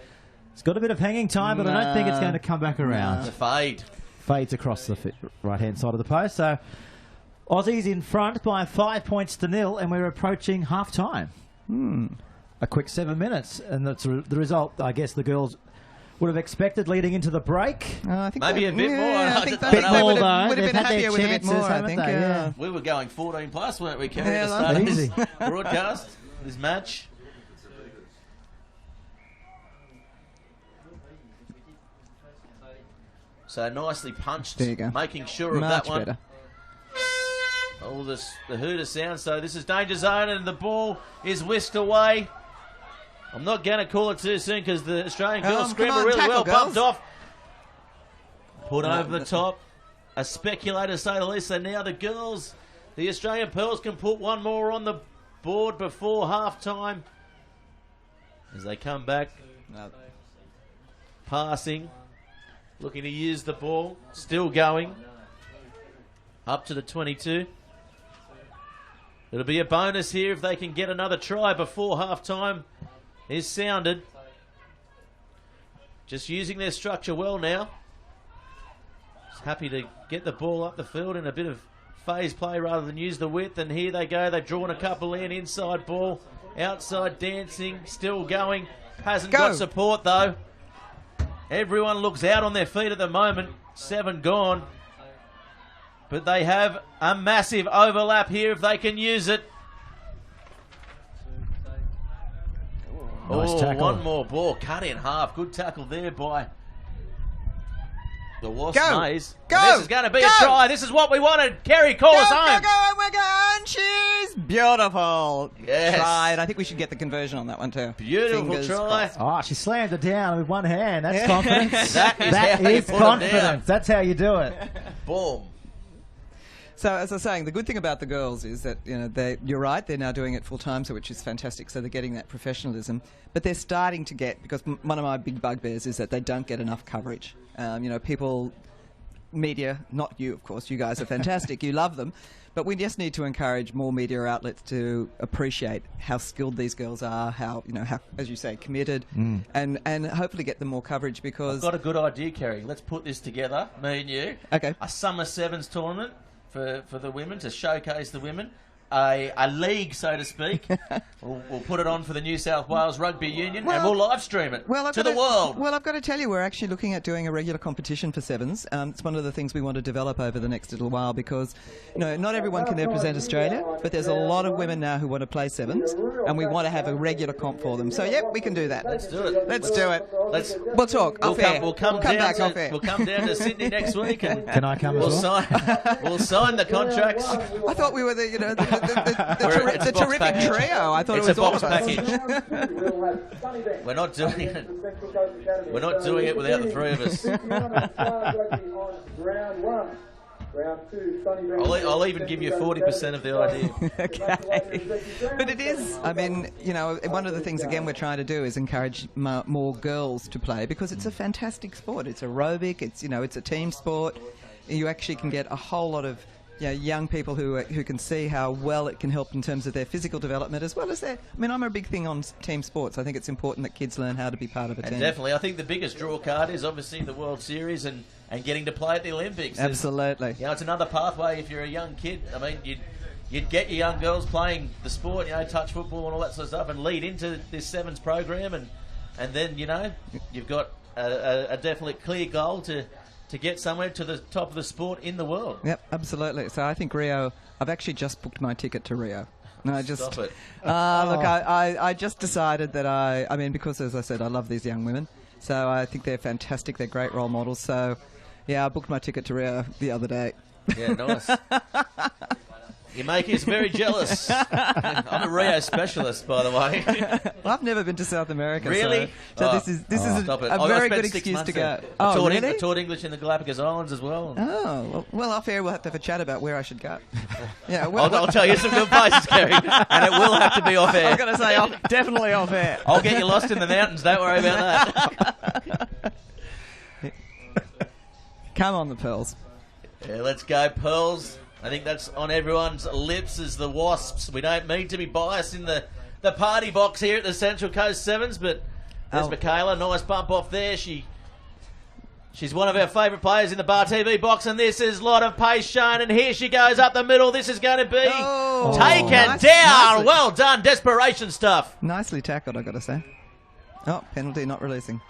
It's got a bit of hanging time, but I don't think it's going to come back around. It's a fade. Fades across the right-hand side of the post. So Aussies in front by 5 points to 0, and we're approaching half-time. A quick 7 minutes, and that's the result, I guess, the girls would have expected leading into the break. I think maybe a bit more. I think a bit more, though. Would have been happier with a bit more, I think. Yeah. We were going 14 plus, weren't we, Kerry, at the start of this broadcast, this match? So nicely punched, there you go. making sure of Much that one. Better. Oh, the hooter sound. So this is danger zone, and the ball is whisked away. I'm not going to call it too soon because the Australian girls scramble really well, bumped off. Put over the top. A speculator, to say the least. So now the girls, the Australian Pearls, can put one more on the board before half-time as they come back. Passing, looking to use the ball, still going up to the 22. It'll be a bonus here if they can get another try before half-time is sounded. Just using their structure well now. Just happy to get the ball up the field in a bit of phase play rather than use the width. And here they go. They've drawn a couple in. Inside ball, outside dancing, still going. Hasn't got support though. Everyone looks out on their feet at the moment. 7 gone. But they have a massive overlap here if they can use it. Nice tackle. One more ball cut in half. Good tackle there by the Wasps. Maze. This is going to be a try. This is what we wanted. Kerry, call us home. We're going. She's beautiful. Yes. Tried. I think we should get the conversion on that one too. Beautiful Fingers try. crossed. Oh, she slammed it down with one hand. That's confidence. That is confidence. That's how you do it. Boom. So, as I was saying, the good thing about the girls is that, you know, you're right, they're now doing it full time, so which is fantastic. So they're getting that professionalism, but they're starting to get, because one of my big bugbears is that they don't get enough coverage. You know, people, media, not you, of course, you guys are fantastic, you love them, but we just need to encourage more media outlets to appreciate how skilled these girls are, how, you know, how, as you say, committed, and hopefully get them more coverage, because... I've got a good idea, Kerry. Let's put this together, me and you. Okay. A Summer Sevens tournament for the women, to showcase the women. A league, so to speak. we'll put it on for the New South Wales Rugby Union, and we'll live stream it to the world. Well, I've got to tell you, we're actually looking at doing a regular competition for sevens. It's one of the things we want to develop over the next little while, because, you know, not everyone can represent Australia, but there's a lot of women now who want to play sevens, and we want to have a regular comp for them. So, yep, we can do that. Let's do it. Let's do it. We'll talk. We'll come down to Sydney next week, and can I come as well? We'll sign the contracts. I thought we were the, you know, the terrific trio. I thought it's it was a box all of us. package. We're not doing it. We're not doing it without the three of us. I'll even give you 40% of the idea. Okay. But it is, I mean, you know, one of the things, again, we're trying to do is encourage more girls to play, because it's a fantastic sport. It's aerobic, it's, you know, it's a team sport. You actually can get a whole lot of, you know, young people who can see how well it can help in terms of their physical development, as well as their... I mean, I'm a big thing on team sports. I think it's important that kids learn how to be part of a team. Definitely. I think the biggest draw card is obviously the World Series and getting to play at the Olympics. Absolutely. You know, it's another pathway if you're a young kid. I mean, you'd get your young girls playing the sport, you know, touch football and all that sort of stuff, and lead into this Sevens program, and then, you know, you've got a definite clear goal to get somewhere to the top of the sport in the world. Yep, absolutely. So I think Rio, I've actually just booked my ticket to Rio. No, Stop it. Look, I just decided that I mean, because as I said, I love these young women. So I think they're fantastic. They're great role models. So, yeah, I booked my ticket to Rio the other day. Yeah, nice. You're making us very jealous. I'm a Rio specialist, by the way. Well, I've never been to South America. Really? So this is a very good excuse to go. Oh, really? I taught English in the Galapagos Islands as well. Oh, well, off air we'll have to have a chat about where I should go. Yeah, I'll tell you some good places, Kerry, and it will have to be off air. I've got to say, definitely off air. I'll get you lost in the mountains. Don't worry about that. Come on, the Pearls. Yeah, let's go, Pearls. I think that's on everyone's lips as the Wasps. We don't mean to be biased in the party box here at the Central Coast Sevens, but there's Michaela. Nice bump off there. She's one of our favourite players in the Bar TV box, and this is a lot of pace shown, and here she goes up the middle. This is going to be taken down. Nicely. Well done. Desperation stuff. Nicely tackled, I've got to say. Oh, penalty, not releasing.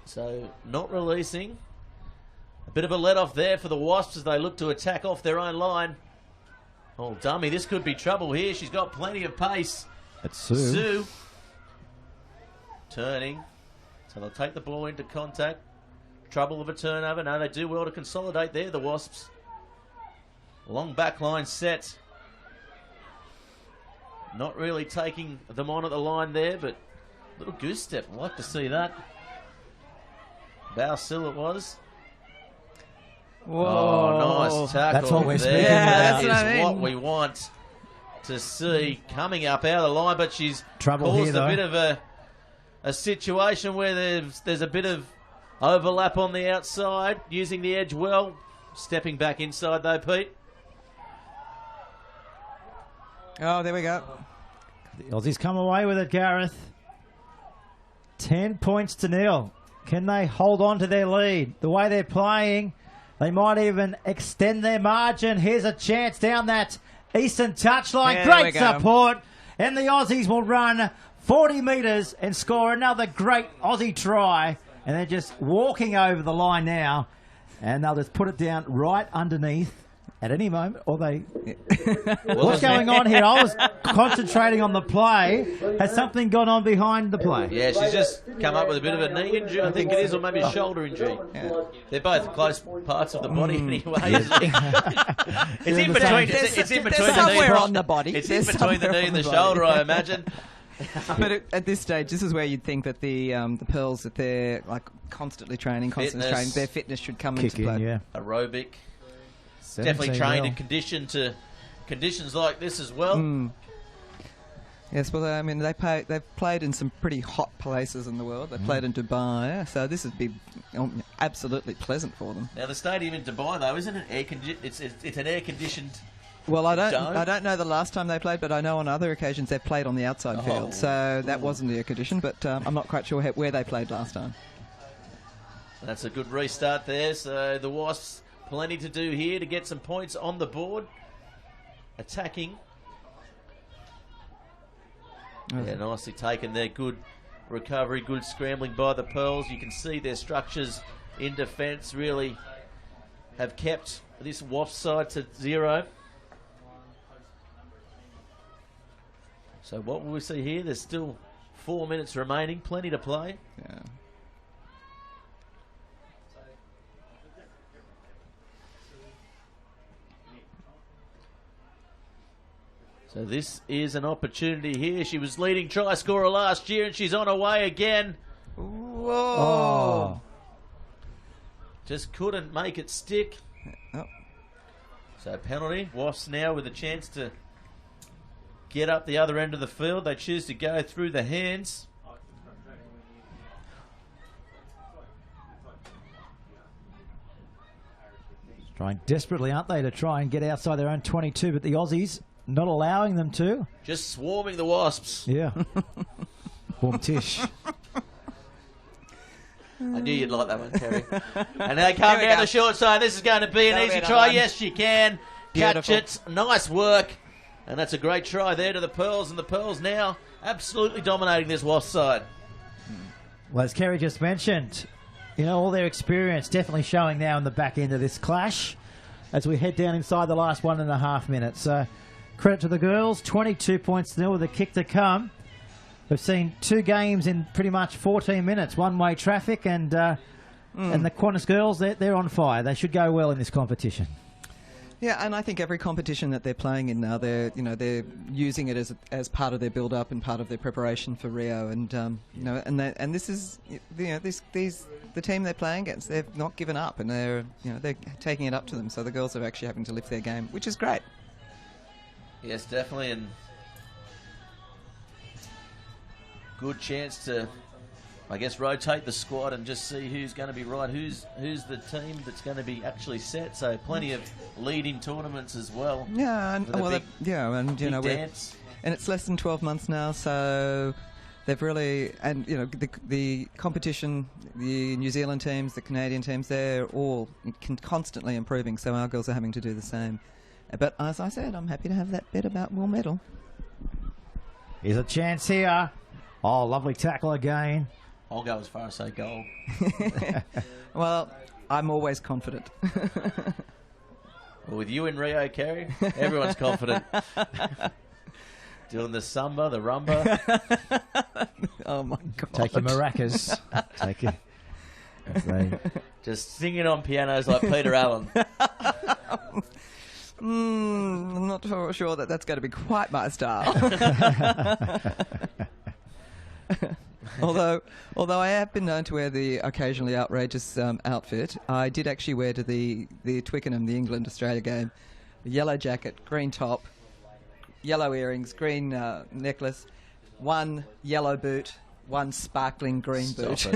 So, not releasing. A bit of a let-off there for the Wasps as they look to attack off their own line. Oh, dummy, this could be trouble here. She's got plenty of pace. That's Sue. Turning. So they'll take the ball into contact. Trouble of a turnover. No, they do well to consolidate there, the Wasps. Long back line set. Not really taking them on at the line there, but little goose step. I'd like to see that. Bowsill it was. Oh, nice tackle. That's what we're there. speaking That about. is what we want to see coming up out of the line, but she's Trouble caused here, though. a bit of a situation where there's a bit of overlap on the outside, using the edge well. Stepping back inside though, Pete. Oh, there we go. The Aussies come away with it, Gareth. 10 points to 0. Can they hold on to their lead? The way they're playing, they might even extend their margin. Here's a chance down that eastern touchline. Yeah, Great support. And the Aussies will run 40 metres and score another great Aussie try. And they're just walking over the line now. And they'll just put it down right underneath at any moment. Or they... What's going on here? I was concentrating on the play. Has something gone on behind the play? Yeah, she's just come up with a bit of a knee injury, I think it is, or maybe a shoulder injury. Yeah. They're both close parts of the body anyway. It's in between. It's in between the knee. Somewhere on the body. It's in between the knee and the shoulder, I imagine. But at this stage, this is where you'd think that the Pearls, that they're like constantly training, their fitness should come into play. Yeah. Aerobic. Definitely trained and conditioned to conditions like this as well. Yes, well, I mean, they've played in some pretty hot places in the world. They played in Dubai, so this would be absolutely pleasant for them. Now, the stadium in Dubai, though, isn't it it's an air-conditioned... Well, I don't know the last time they played, but I know on other occasions they've played on the outside field, so that wasn't the air condition. But I'm not quite sure where they played last time. That's a good restart there. So the Wasps, plenty to do here to get some points on the board. Attacking. Yeah, nicely taken there. Good recovery, good scrambling by the Pearls. You can see their structures in defence really have kept this Wasp side to 0. So what will we see here? There's still 4 minutes remaining, plenty to play. Yeah. So this is an opportunity here. She was leading try scorer last year and she's on her way again. Whoa. Oh. Just couldn't make it stick. Oh. So penalty. Wasps now with a chance to get up the other end of the field. They choose to go through the hands. Trying desperately, aren't they, to try and get outside their own 22, but the Aussies not allowing them to. Just swarming the Wasps. Yeah. Warm tish. I knew you'd like that one, Terry. And they come down the short side. This is going to be an easy try. Yes, you can. Catch it. Nice work. And that's a great try there to the Pearls. And the Pearls now absolutely dominating this Wasp side. Well, as Kerry just mentioned, you know, all their experience definitely showing now in the back end of this clash as we head down inside the last 1.5 minutes. So credit to the girls. 22 points nil with a kick to come. We've seen 2 games in pretty much 14 minutes, one-way traffic, and the Qantas girls, they're on fire. They should go well in this competition. Yeah, and I think every competition that they're playing in now, they're using it as part of their build-up and part of their preparation for Rio, and this is the team they're playing against. They've not given up, and they're taking it up to them. So the girls are actually having to lift their game, which is great. Yes, definitely, and good chance to, I guess, rotate the squad and just see who's going to be right, who's the team that's going to be actually set. So plenty of lead-in tournaments as well. Yeah, and dance. And it's less than 12 months now, so they've really, and the competition, the New Zealand teams, the Canadian teams, they're all constantly improving. So our girls are having to do the same. But as I said, I'm happy to have that bet about more medal. Here's a chance here. Oh, lovely tackle again. I'll go as far as say goal. Well, I'm always confident. Well, with you in Rio, Kerry, everyone's confident. Doing the samba, the rumba. Oh my God! Take your maracas. Take it. Just singing on pianos like Peter Allen. I'm not sure that's going to be quite my style. although I have been known to wear the occasionally outrageous outfit, I did actually wear to the Twickenham, the England-Australia game, a yellow jacket, green top, yellow earrings, green necklace, one yellow boot, one sparkling green boot.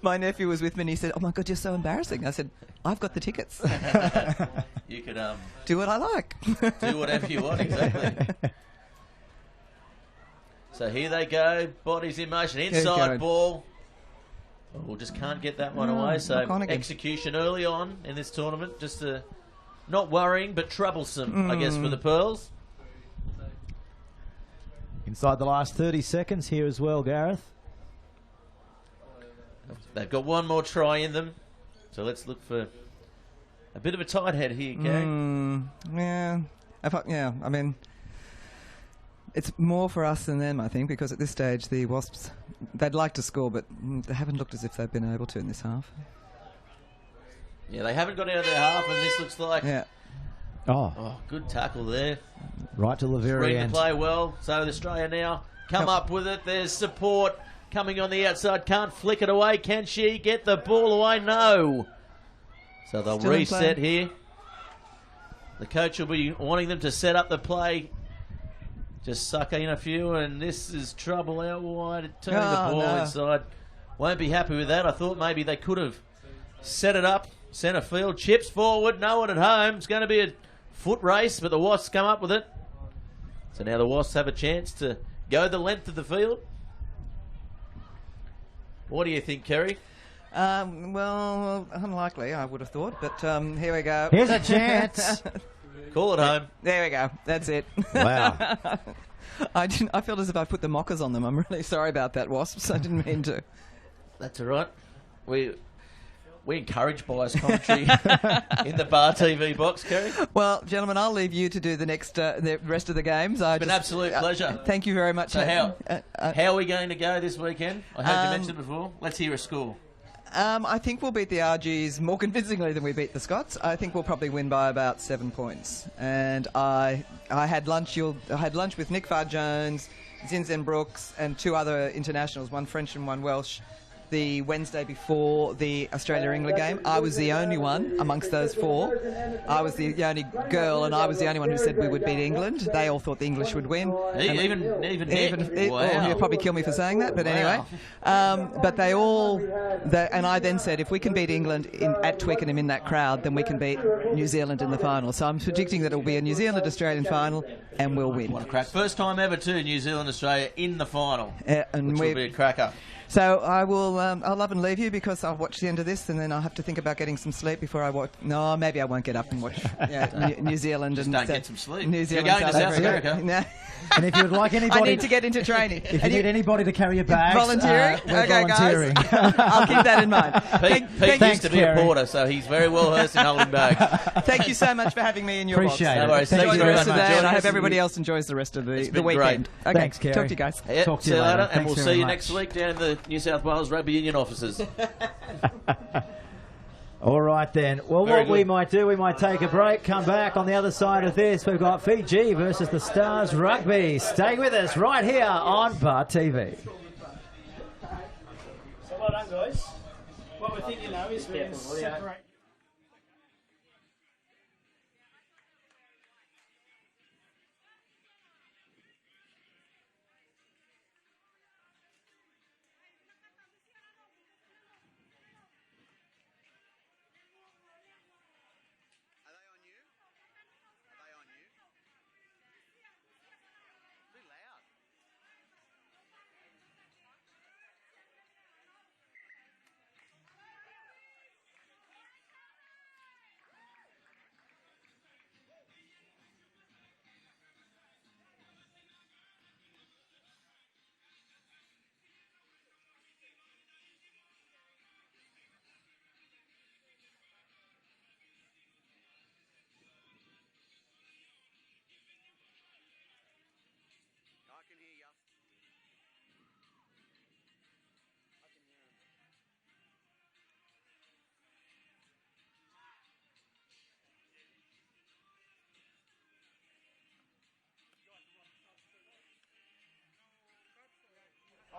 My nephew was with me and he said, "Oh my God, you're so embarrassing." I said, "I've got the tickets." You could do what I like. Do whatever you want, exactly. So here they go, bodies in motion, inside ball. Oh, just can't get that one away. So execution early on in this tournament, just not worrying but troublesome, I guess, for the Pearls. Inside the last 30 seconds here as well, Gareth. They've got one more try in them, so let's look for a bit of a tight head here, Gary. Yeah, I mean, it's more for us than them, I think, because at this stage the Wasps, they'd like to score, but they haven't looked as if they've been able to in this half. Yeah, they haven't got out of their half, and this looks like... Yeah. Oh, good tackle there. Right to the very end. Read the play well. So Australia now come up with it. There's support coming on the outside. Can't flick it away. Can she get the ball away? No. So they'll reset here. The coach will be wanting them to set up the play. Just suck in a few, and this is trouble out wide. Turning the ball inside. Won't be happy with that. I thought maybe they could have set it up. Centre field, chips forward, no one at home. It's going to be a foot race, but the Wasps come up with it. So now the Wasps have a chance to go the length of the field. What do you think, Kerry? Well, unlikely, I would have thought, but here we go. Here's a chance. Call it home. There we go. That's it. Wow. I felt as if I put the mockers on them. I'm really sorry about that, Wasps. I didn't mean to. That's all right. We encourage biased commentary in the Bar TV box, Kerry. Well, gentlemen, I'll leave you to do the next, the rest of the games. It's been an absolute pleasure. Thank you very much. So how are we going to go this weekend? I heard you mention it before. Let's hear a score. I think we'll beat the RGs more convincingly than we beat the Scots. I think we'll probably win by about 7 points. And I had lunch. I had lunch with Nick Farr-Jones, Zinzen Brooks, and 2 other internationals, one French and one Welsh, the Wednesday before the Australia-England game. I was the only one amongst those 4. I was the only girl, and I was the only one who said we would beat England. They all thought the English would win. Even Nick? Wow. Oh, he'll probably kill me for saying that, but anyway. But they all... and I then said, if we can beat England at Twickenham in that crowd, then we can beat New Zealand in the final. So I'm predicting that it will be a New Zealand-Australian final, and we'll win. What a crack. First time ever, too, New Zealand-Australia in the final, which will be a cracker. So I will. I'll love and leave you because I'll watch the end of this, and then I'll have to think about getting some sleep before I watch. No, maybe I won't get up and watch New Zealand. Just don't get some sleep. New Zealand, you're going to South America. No. And if you would like anybody... I need to get into training. If you need anybody to carry your bags... Volunteering? Okay, volunteering. guys. I'll keep that in mind. Pete used to be a porter, so he's very well versed in holding bags. Thank you so much for having me in your box. Appreciate it. No worries. Enjoy the rest of the day, and I hope everybody else enjoys the rest of the weekend. Great. Okay. Thanks, Kerry. Talk to you guys. Yep, Talk to you later. And we'll see you much. next week down in the New South Wales Rugby Union offices. All right then. Well, Very what we good. might do, we might take a break, come back. On the other side of this, we've got Fiji versus the Stars Rugby. Stay with us right here on Bar TV. So well done, guys. What we're thinking now is we're separate.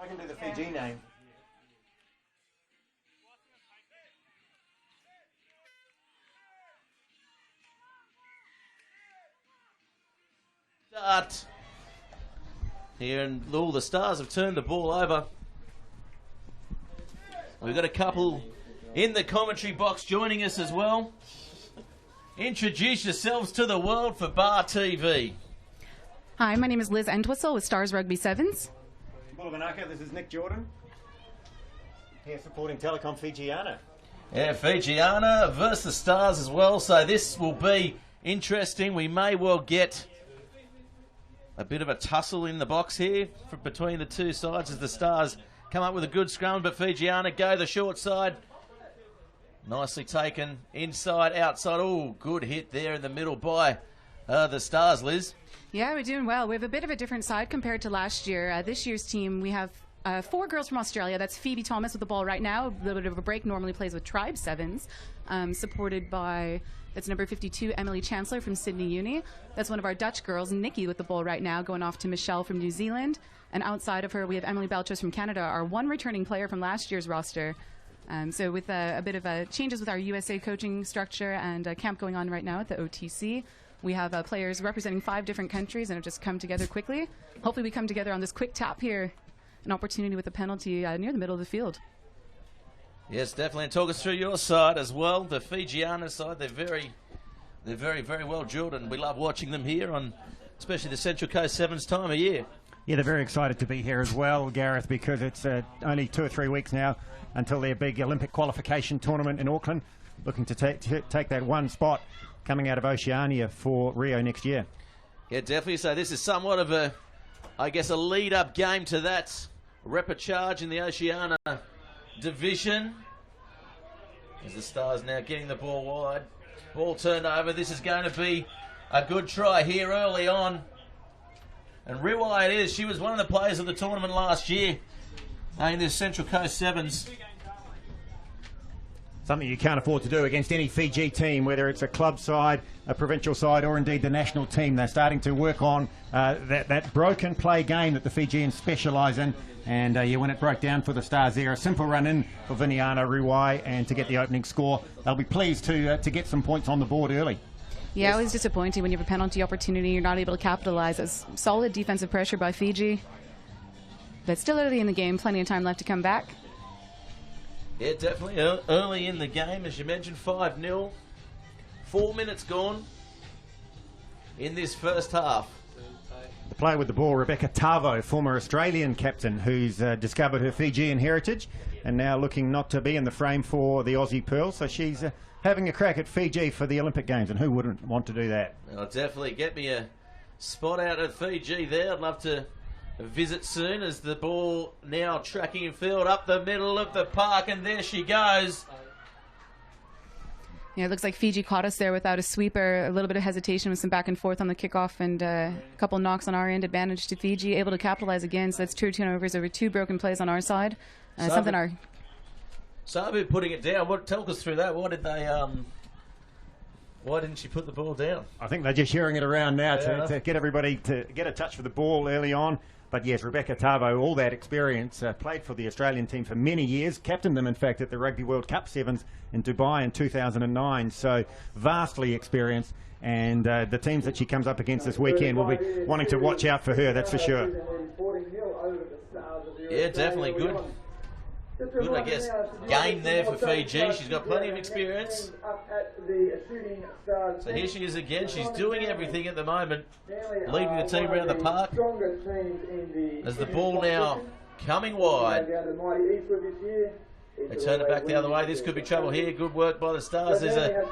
I can do the Fiji name. Start here, and all the Stars have turned the ball over. We've got a couple in the commentary box joining us as well. Introduce yourselves to the world for Bar TV. Hi, my name is Liz Entwistle with Stars Rugby Sevens. Bulavanaka, this is Nick Jordan. Here supporting Telecom Fijiana. Yeah, Fijiana versus the Stars as well, so this will be interesting. We may well get a bit of a tussle in the box here between the two sides as the Stars come up with a good scrum, but Fijiana go the short side. Nicely taken inside, outside. Oh, good hit there in the middle by the Stars, Liz. Yeah, we're doing well. We have a bit of a different side compared to last year. This year's team, we have 4 girls from Australia. That's Phoebe Thomas with the ball right now. A little bit of a break, normally plays with Tribe Sevens, supported by, that's number 52, Emily Chancellor from Sydney Uni. That's one of our Dutch girls, Nikki, with the ball right now, going off to Michelle from New Zealand. And outside of her, we have Emily Belchers from Canada, our one returning player from last year's roster. So with a bit of changes with our USA coaching structure and a camp going on right now at the OTC, we have players representing 5 different countries and have just come together quickly. Hopefully we come together on this quick tap here, an opportunity with a penalty near the middle of the field. Yes, definitely. And talk us through your side as well. The Fijiana side, they're very, very well drilled, and we love watching them here on especially the Central Coast Sevens time of year. Yeah, they're very excited to be here as well, Gareth, because it's only 2 or 3 weeks now until their big Olympic qualification tournament in Auckland, looking to take that one spot coming out of Oceania for Rio next year. Yeah, definitely. So this is somewhat of a, I guess, a lead-up game to that repechage in the Oceania division. As the Stars now getting the ball wide. Ball turned over. This is going to be a good try here early on. And Riwai it is. She was one of the players of the tournament last year in this Central Coast Sevens. Something you can't afford to do against any Fiji team, whether it's a club side, a provincial side, or indeed the national team. They're starting to work on that broken play game that the Fijians specialise in. And when it broke down for the Stars there, a simple run in for Viniana Riwai and to get the opening score. They'll be pleased to get some points on the board early. Yeah, it was disappointing when you have a penalty opportunity, you're not able to capitalise. It's solid defensive pressure by Fiji. But still early in the game, plenty of time left to come back. Yeah, definitely. Early in the game, as you mentioned, 5-0. 4 minutes gone in this first half. The player with the ball, Rebecca Tavo, former Australian captain, who's discovered her Fijian heritage and now looking not to be in the frame for the Aussie Pearl. So she's having a crack at Fiji for the Olympic Games, and who wouldn't want to do that? I'll definitely get me a spot out at Fiji there. I'd love to visit soon, as the ball now tracking in field up the middle of the park, and there she goes. Yeah, it looks like Fiji caught us there without a sweeper. A little bit of hesitation with some back and forth on the kickoff, and a couple knocks on our end. Advantage to Fiji, able to capitalize again. So that's 2 turnovers over 2 broken plays on our side. Sabu putting it down. Talk us through that. Why did they? Why didn't she put the ball down? I think they're just hearing it around now to get everybody to get a touch for the ball early on. But yes, Rebecca Tavo, all that experience, played for the Australian team for many years, captained them, in fact, at the Rugby World Cup Sevens in Dubai in 2009. So vastly experienced, and the teams that she comes up against this weekend will be wanting to watch out for her, that's for sure. Yeah, definitely good. Good, I guess, game there for Fiji. She's got plenty of experience. So here she is again. She's doing everything at the moment, leading the team around the park. As the ball now coming wide. They turn it back the other way. This could be trouble here. Good work by the Stars. There's a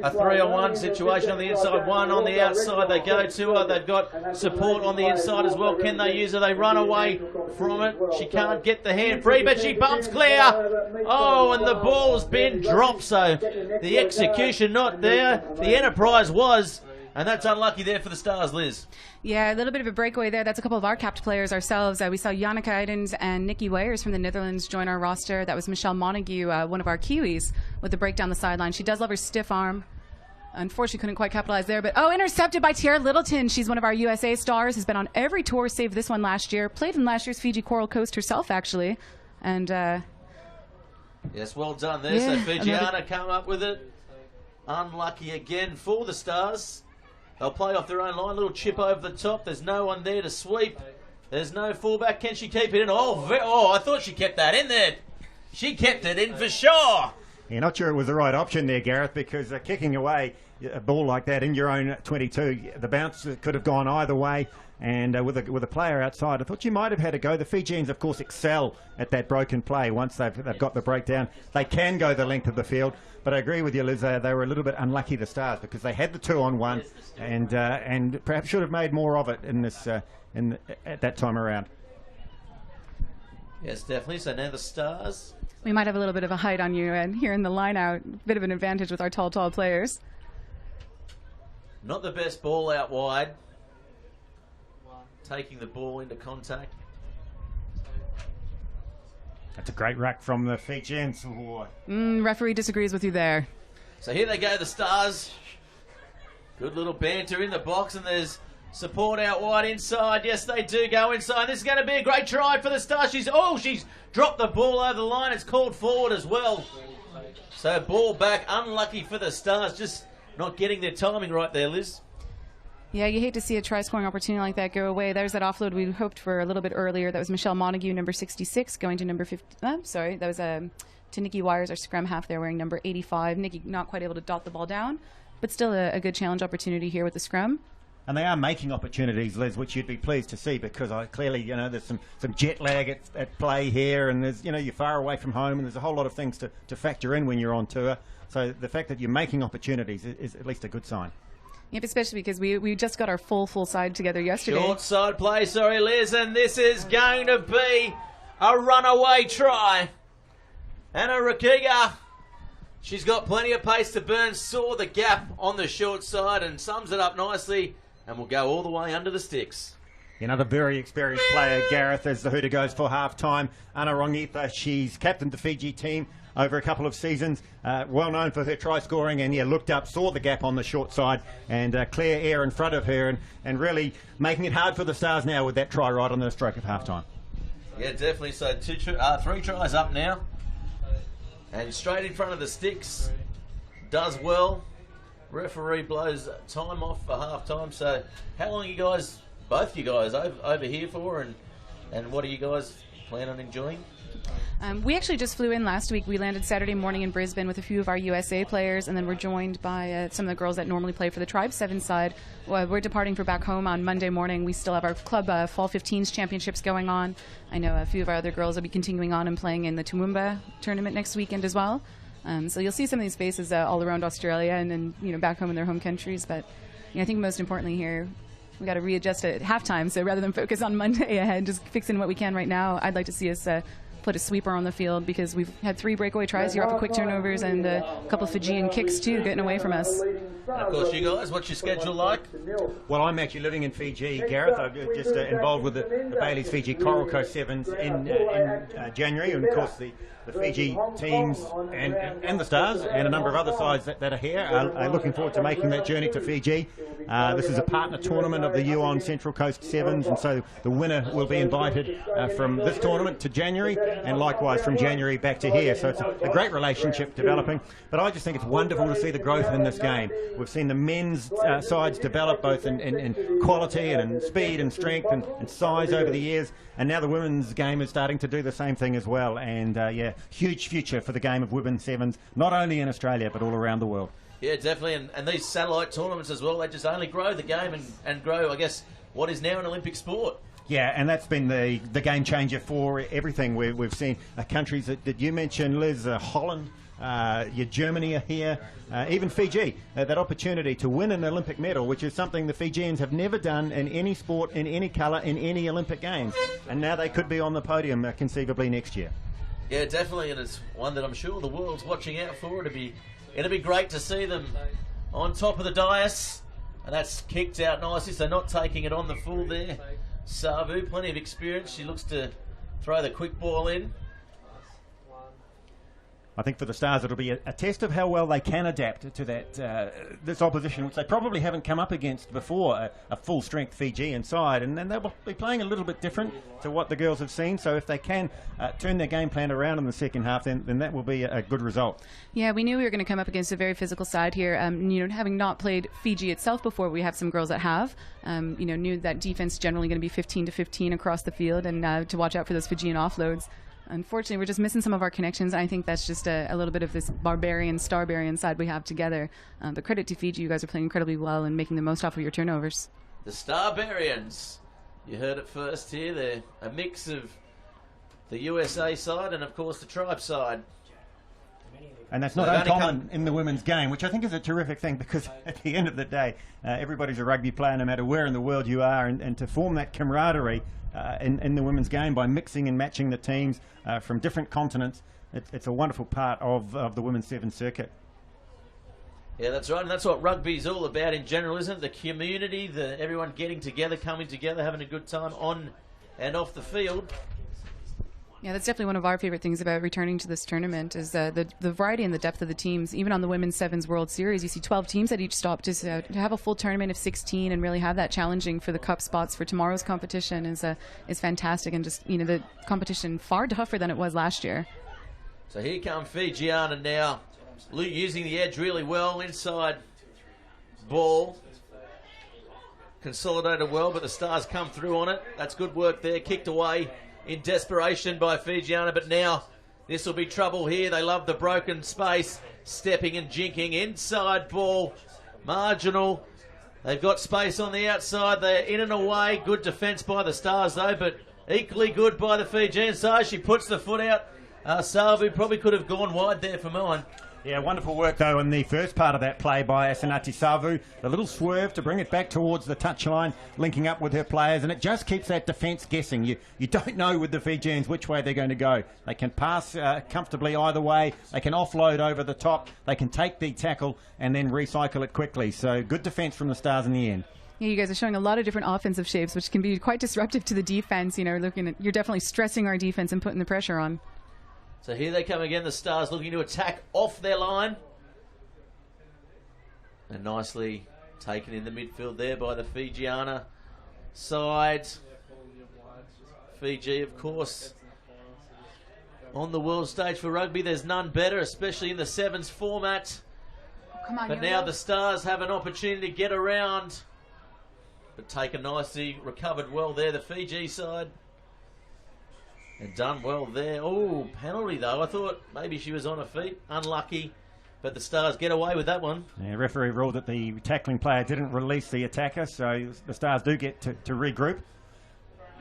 3-on-1 situation on the inside, 1 on the outside. They go to her. They've got support on the inside as well. Can they use her? They run away from it. She can't get the hand free, but she bumps clear. Oh, and the ball's been dropped, so the execution not there. The enterprise was, and that's unlucky there for the Stars, Liz. Yeah, a little bit of a breakaway there. That's a couple of our capped players ourselves. We saw Janneke Eidens and Nikki Weyers from the Netherlands join our roster. That was Michelle Montague, one of our Kiwis, with the break down the sideline. She does love her stiff arm. Unfortunately, couldn't quite capitalize there. But, intercepted by Tiara Littleton. She's one of our USA stars, has been on every tour save this one last year. Played in last year's Fiji Coral Coast herself, actually. And, yes, well done there. So Fijiana come up with it. Unlucky again for the Stars. They'll play off their own line. Little chip over the top. There's no one there to sweep. There's no fullback. Can she keep it in? I thought she kept that in there. She kept it in for sure. Yeah, not sure it was the right option there, Gareth, because kicking away a ball like that in your own 22, the bounce could have gone either way. And with a player outside, I thought you might have had a go. The Fijians, of course, excel at that broken play. Once they've got the breakdown, they can go the length of the field. But I agree with you, Liz. They were a little bit unlucky, the Stars, because they had the 2-on-1 and perhaps should have made more of it in this at that time around. Yes, definitely. So now the Stars. We might have a little bit of a height on you and here in the line out. Bit of an advantage with our tall players. Not the best ball out wide. Taking the ball into contact. That's a great rack from the Fijians. Referee disagrees with you there. So here they go, the Stars. Good little banter in the box, and there's support out wide inside. Yes, they do go inside. This is going to be a great try for the Stars. She's dropped the ball over the line. It's called forward as well. So ball back, unlucky for the Stars. Just not getting their timing right there, Liz. Yeah, you hate to see a try-scoring opportunity like that go away. There's that offload we hoped for a little bit earlier. That was Michelle Montague, number 66, going to number 50. That was to Nikki Wires, our scrum half there, wearing number 85. Nikki not quite able to dot the ball down, but still a good challenge opportunity here with the scrum. And they are making opportunities, Liz, which you'd be pleased to see, because clearly, there's some jet lag at play here, and there's, you're far away from home, and there's a whole lot of things to factor in when you're on tour. So the fact that you're making opportunities is at least a good sign. Yep, especially because we just got our full side together yesterday. Short side play, sorry, Liz, and this is going to be a runaway try. Anna Rakiga, she's got plenty of pace to burn, saw the gap on the short side and sums it up nicely, and will go all the way under the sticks. Another very experienced player, Gareth, as the hooter goes for half-time. Anna Rongipa, she's captained the Fiji team over a couple of seasons, well known for her try scoring, and looked up, saw the gap on the short side, and clear air in front of her, and really making it hard for the Stars now with that try right on the stroke of half-time. Yeah, definitely. So 3 tries up now, and straight in front of the sticks. Does well. Referee blows time off for half-time. So how long are you guys, both you guys, over here for, and what are you guys plan on enjoying? We actually just flew in last week. We landed Saturday morning in Brisbane with a few of our USA players, and then we're joined by some of the girls that normally play for the Tribe 7 side. We're departing for back home on Monday morning. We still have our club Fall 15s championships going on. I know a few of our other girls will be continuing on and playing in the Toowoomba tournament next weekend as well. So you'll see some of these faces all around Australia and then back home in their home countries. But I think most importantly here, we got to readjust at halftime. So rather than focus on Monday ahead, just fixing what we can right now, I'd like to see us put a sweeper on the field, because we've had 3 breakaway tries here off of quick turnovers and a couple of Fijian kicks too getting away from us. And of course, you guys, what's your schedule like? Well, I'm actually living in Fiji, Gareth. I'm just involved with the Bailey's Fiji Coral Coast Sevens in January, and of course the Fiji teams and the Stars and a number of other sides that are here are looking forward to making that journey to Fiji. This is a partner tournament of the UON Central Coast Sevens, and so the winner will be invited from this tournament to January, and likewise from January back to here. So it's a great relationship developing, but I just think it's wonderful to see the growth in this game. We've seen the men's sides develop both in quality and in speed and strength and size over the years, and now the women's game is starting to do the same thing as well. And huge future for the game of women's sevens, not only in Australia but all around the world. Yeah, definitely, and these satellite tournaments as well, they just only grow the game and grow, I guess, what is now an Olympic sport. Yeah, and that's been the game changer for everything. We've seen countries that you mentioned, Liz, Holland, Germany are here, even Fiji, that opportunity to win an Olympic medal, which is something the Fijians have never done in any sport, in any colour, in any Olympic Games. And now they could be on the podium conceivably next year. Yeah, definitely, and it's one that I'm sure the world's watching out for. It'll be great to see them on top of the dais, and that's kicked out nicely, so not taking it on the full there. Savu, plenty of experience. She looks to throw the quick ball in. I think for the Stars it'll be a test of how well they can adapt to that this opposition, which they probably haven't come up against before, a full-strength Fijian side, and then they'll be playing a little bit different to what the girls have seen. So if they can turn their game plan around in the second half, then that will be a good result. Yeah, we knew we were going to come up against a very physical side here. Having not played Fiji itself before, we have some girls that have. Knew that defense generally going to be 15 to 15 across the field, and to watch out for those Fijian offloads. Unfortunately, we're just missing some of our connections. I think that's just a little bit of this barbarian, starbarian side we have together. But credit to Fiji, you guys are playing incredibly well and making the most off of your turnovers. The Starbarians, you heard it first here. They're a mix of the USA side and, of course, the Tribe side. And that's not uncommon in the women's game, which I think is a terrific thing, because at the end of the day, everybody's a rugby player no matter where in the world you are, and to form that camaraderie in the women's game by mixing and matching the teams from different continents, it's a wonderful part of the women's sevens circuit. Yeah, that's right, and that's what rugby's all about in general, isn't it? The community, everyone getting together, coming together, having a good time on and off the field. Yeah, that's definitely one of our favorite things about returning to this tournament is the variety and the depth of the teams. Even on the Women's Sevens World Series, you see 12 teams at each stop. Just to have a full tournament of 16 and really have that challenging for the cup spots for tomorrow's competition is fantastic, and just the competition far tougher than it was last year. So here come Fijiana now, using the edge really well inside ball. Consolidated well, but the Stars come through on it. That's good work there, kicked away in desperation by Fijiana, but now this will be trouble here. They love the broken space, stepping and jinking inside ball, marginal. They've got space on the outside. They're in and away. Good defence by the Stars though, but equally good by the Fijian side. She puts the foot out. Salvu probably could have gone wide there for mine. Yeah, wonderful work though in the first part of that play by Asanati Savu. The little swerve to bring it back towards the touchline, linking up with her players, and it just keeps that defence guessing. You don't know with the Fijians which way they're going to go. They can pass comfortably either way. They can offload over the top. They can take the tackle and then recycle it quickly. So good defence from the Stars in the end. Yeah, you guys are showing a lot of different offensive shapes, which can be quite disruptive to the defence. You're definitely stressing our defence and putting the pressure on. So here they come again, the Stars looking to attack off their line. And nicely taken in the midfield there by the Fijiana side. Fiji, of course, on the world stage for rugby. There's none better, especially in the sevens format. Come on, but now the Stars have an opportunity to get around. But taken nicely, recovered well there, the Fiji side. And done well there. Oh, penalty though. I thought maybe she was on her feet. Unlucky. But the Stars get away with that one. Yeah, referee ruled that the tackling player didn't release the attacker, so the Stars do get to regroup.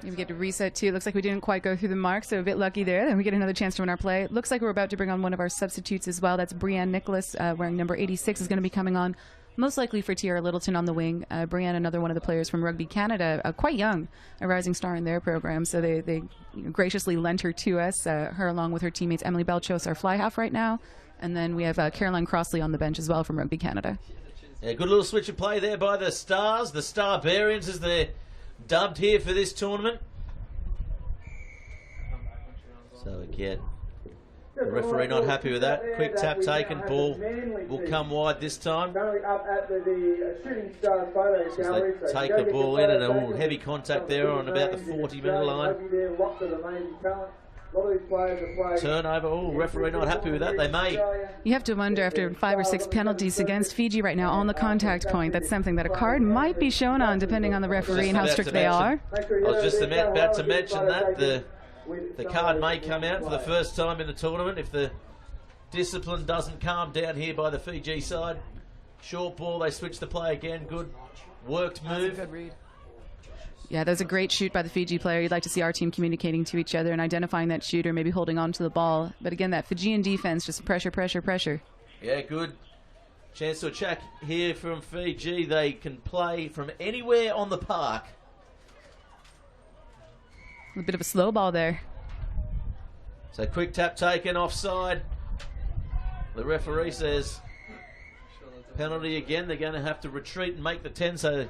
We get to reset too. It looks like we didn't quite go through the mark, so a bit lucky there. Then we get another chance to win our play. It looks like we're about to bring on one of our substitutes as well. That's Brianne Nicholas, wearing number 86, is going to be coming on. Most likely for Tiara Littleton on the wing. Brianne, another one of the players from Rugby Canada, quite young, a rising star in their program. So they graciously lent her to us, her along with her teammates Emily Belchos, our fly half right now. And then we have Caroline Crossley on the bench as well from Rugby Canada. Yeah, good little switch of play there by the Stars. The Starbarians, as they're dubbed here for this tournament. So again, the referee not happy with that. Quick tap taken, ball will come wide this time. As they take the ball in, and heavy contact there on about the 40-metre line. Turnover. Oh, referee not happy with that. They may. You have to wonder, after 5 or 6 penalties against Fiji right now on the contact point, that's something that a card might be shown on depending on the referee and how strict they are. I was just about to mention that. The card may come out for the first time in the tournament if the discipline doesn't calm down here by the Fiji side. Short ball, they switch the play again. Good worked move. Yeah, that was a great shoot by the Fiji player. You'd like to see our team communicating to each other and identifying that shooter, maybe holding on to the ball. But again, that Fijian defense, just pressure, pressure, pressure. Yeah, good chance to attack here from Fiji. They can play from anywhere on the park. A bit of a slow ball there. So quick tap taken, offside. The referee says penalty again. They're going to have to retreat and make the 10, so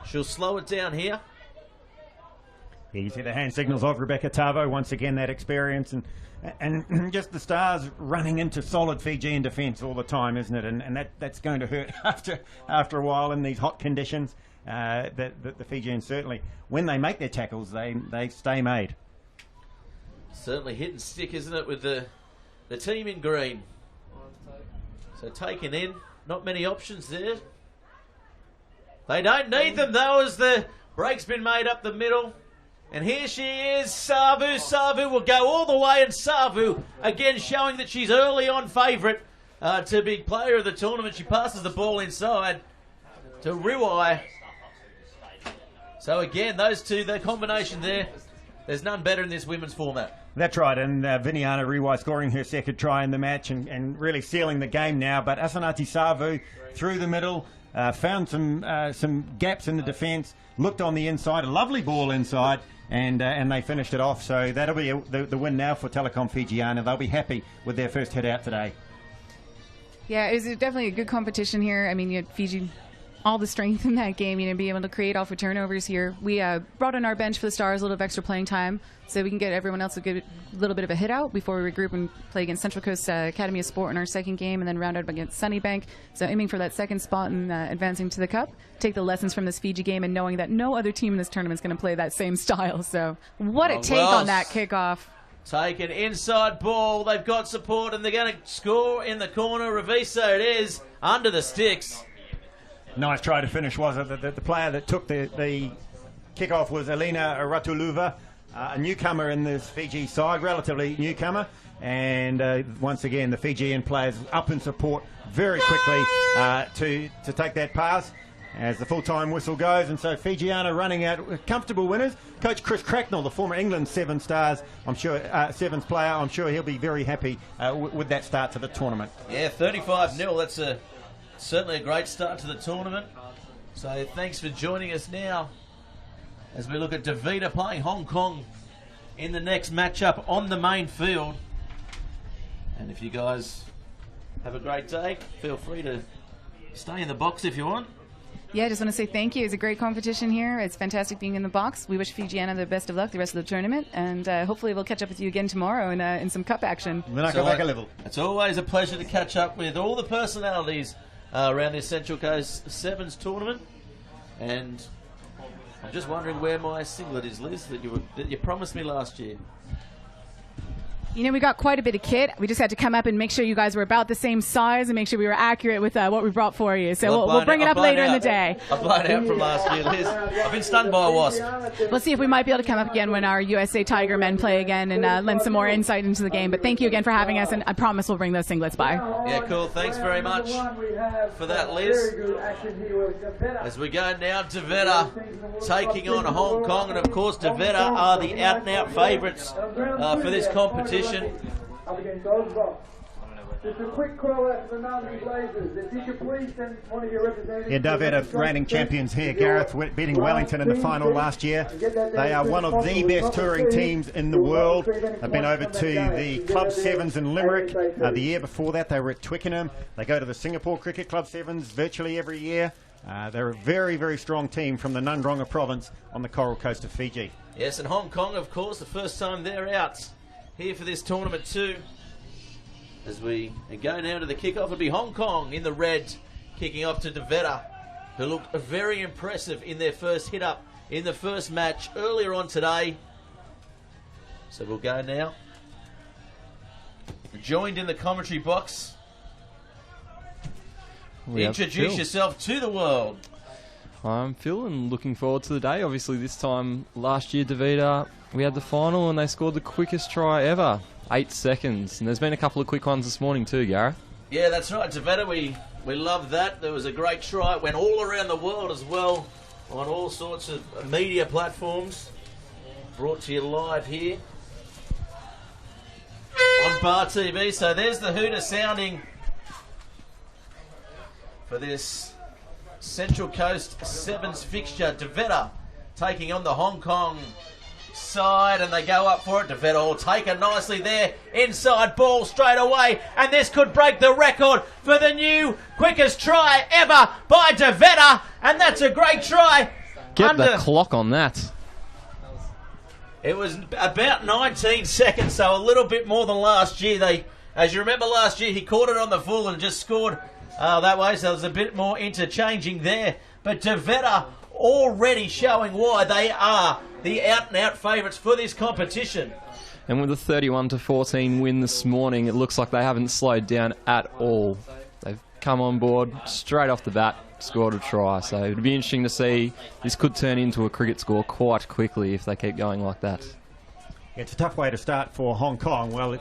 she'll slow it down here. You see the hand signals of Rebecca Tavo, once again that experience, and just the Stars running into solid Fijian defence all the time, isn't it? And that's going to hurt after a while in these hot conditions. The Fijians certainly, when they make their tackles, they stay made. Certainly hit and stick, isn't it, with the team in green. So taken in, not many options there. They don't need them though, as the break's been made up the middle. And here she is, Savu. Savu will go all the way, and Savu again showing that she's early on favourite to be player of the tournament. She passes the ball inside to Riwai. So again, those two, the combination there, there's none better in this women's format. That's right, and Viniana Riwai scoring her second try in the match and really sealing the game now. But Asanati Savu through the middle, found some gaps in the defence, looked on the inside, a lovely ball inside, and they finished it off. So that'll be the win now for Telecom Fijiana. They'll be happy with their first hit out today. Yeah, it was definitely a good competition here. I mean, you had Fiji, all the strength in that game, be able to create off of turnovers here. We brought on our bench for the Stars a little bit of extra playing time so we can get everyone else a little bit of a hit out before we regroup and play against Central Coast Academy of Sport in our second game, and then round out against Sunnybank. So aiming for that second spot and advancing to the Cup. Take the lessons from this Fiji game and knowing that no other team in this tournament is going to play that same style. So what a take on that kickoff. Take an inside ball. They've got support and they're going to score in the corner. Ravisa it is, under the sticks. Nice try to finish, was it? The player that took the kick-off was Elena Ratuluva, a newcomer in this Fiji side, relatively newcomer. And once again, the Fijian players up in support very quickly to take that pass as the full-time whistle goes. And so Fijiana running out with comfortable winners. Coach Chris Cracknell, the former England Seven Stars, I'm sure, Sevens player, I'm sure he'll be very happy with that start to the tournament. Yeah, 35-0. That's certainly a great start to the tournament. So thanks for joining us now as we look at Davida playing Hong Kong in the next matchup on the main field. And if you guys have a great day, feel free to stay in the box if you want. Yeah, I just want to say thank you. It's a great competition here. It's fantastic being in the box. We wish Fijiana the best of luck the rest of the tournament, and hopefully we'll catch up with you again tomorrow in some cup action. It's always a pleasure to catch up with all the personalities around the Central Coast Sevens tournament, and I'm just wondering where my singlet is, Liz, that you promised me last year. We got quite a bit of kit. We just had to come up and make sure you guys were about the same size and make sure we were accurate with what we brought for you. So we'll bring it up later in the day. I've blown out from last year, Liz. I've been stung by a wasp. We'll see if we might be able to come up again when our USA Tiger men play again and lend some more insight into the game. But thank you again for having us, and I promise we'll bring those singlets by. Yeah, cool. Thanks very much for that, Liz. As we go now, Davida taking on Hong Kong, and of course Davida are the out-and-out favourites for this competition. Up against Osborne. Just a quick call out to the Melbourne Blazers. If you could please send one of your representatives. Yeah, Davida reigning champions here. Gareth beating Wellington in the final last year. They are one of the best touring teams in the world. They've been over to the Club Sevens in Limerick. The year before that, they were at Twickenham. They go to the Singapore Cricket Club Sevens virtually every year. They're a very, very strong team from the Nundronga province on the coral coast of Fiji. Yes, and Hong Kong, of course, the first time they're out here for this tournament too. As we go now to the kickoff, it'll be Hong Kong in the red, kicking off to Davida, who looked very impressive in their first hit up in the first match earlier on today. So we'll go now. Joined in the commentary box. Introduce yourself to the world. I'm Phil and looking forward to the day. Obviously this time last year, Davida, we had the final and they scored the quickest try ever, 8 seconds. And there's been a couple of quick ones this morning too, Gareth. Yeah, that's right, Davida. We love that. There was a great try. It went all around the world as well on all sorts of media platforms. Brought to you live here on Bar TV. So there's the hooter sounding for this Central Coast Sevens fixture. Davida taking on the Hong Kong side, and they go up for it. Davida will take it nicely there. Inside ball straight away, and this could break the record for the new quickest try ever by Davida, and that's a great try. Get the clock on that. It was about 19 seconds, so a little bit more than last year. As you remember last year, he caught it on the full and just scored that way, so there's a bit more interchanging there. But Devetta already showing why they are the out-and-out favourites for this competition. And with a 31-14 win this morning, it looks like they haven't slowed down at all. They've come on board straight off the bat, scored a try. So it'd be interesting to see. This could turn into a cricket score quite quickly if they keep going like that. It's a tough way to start for Hong Kong. Well,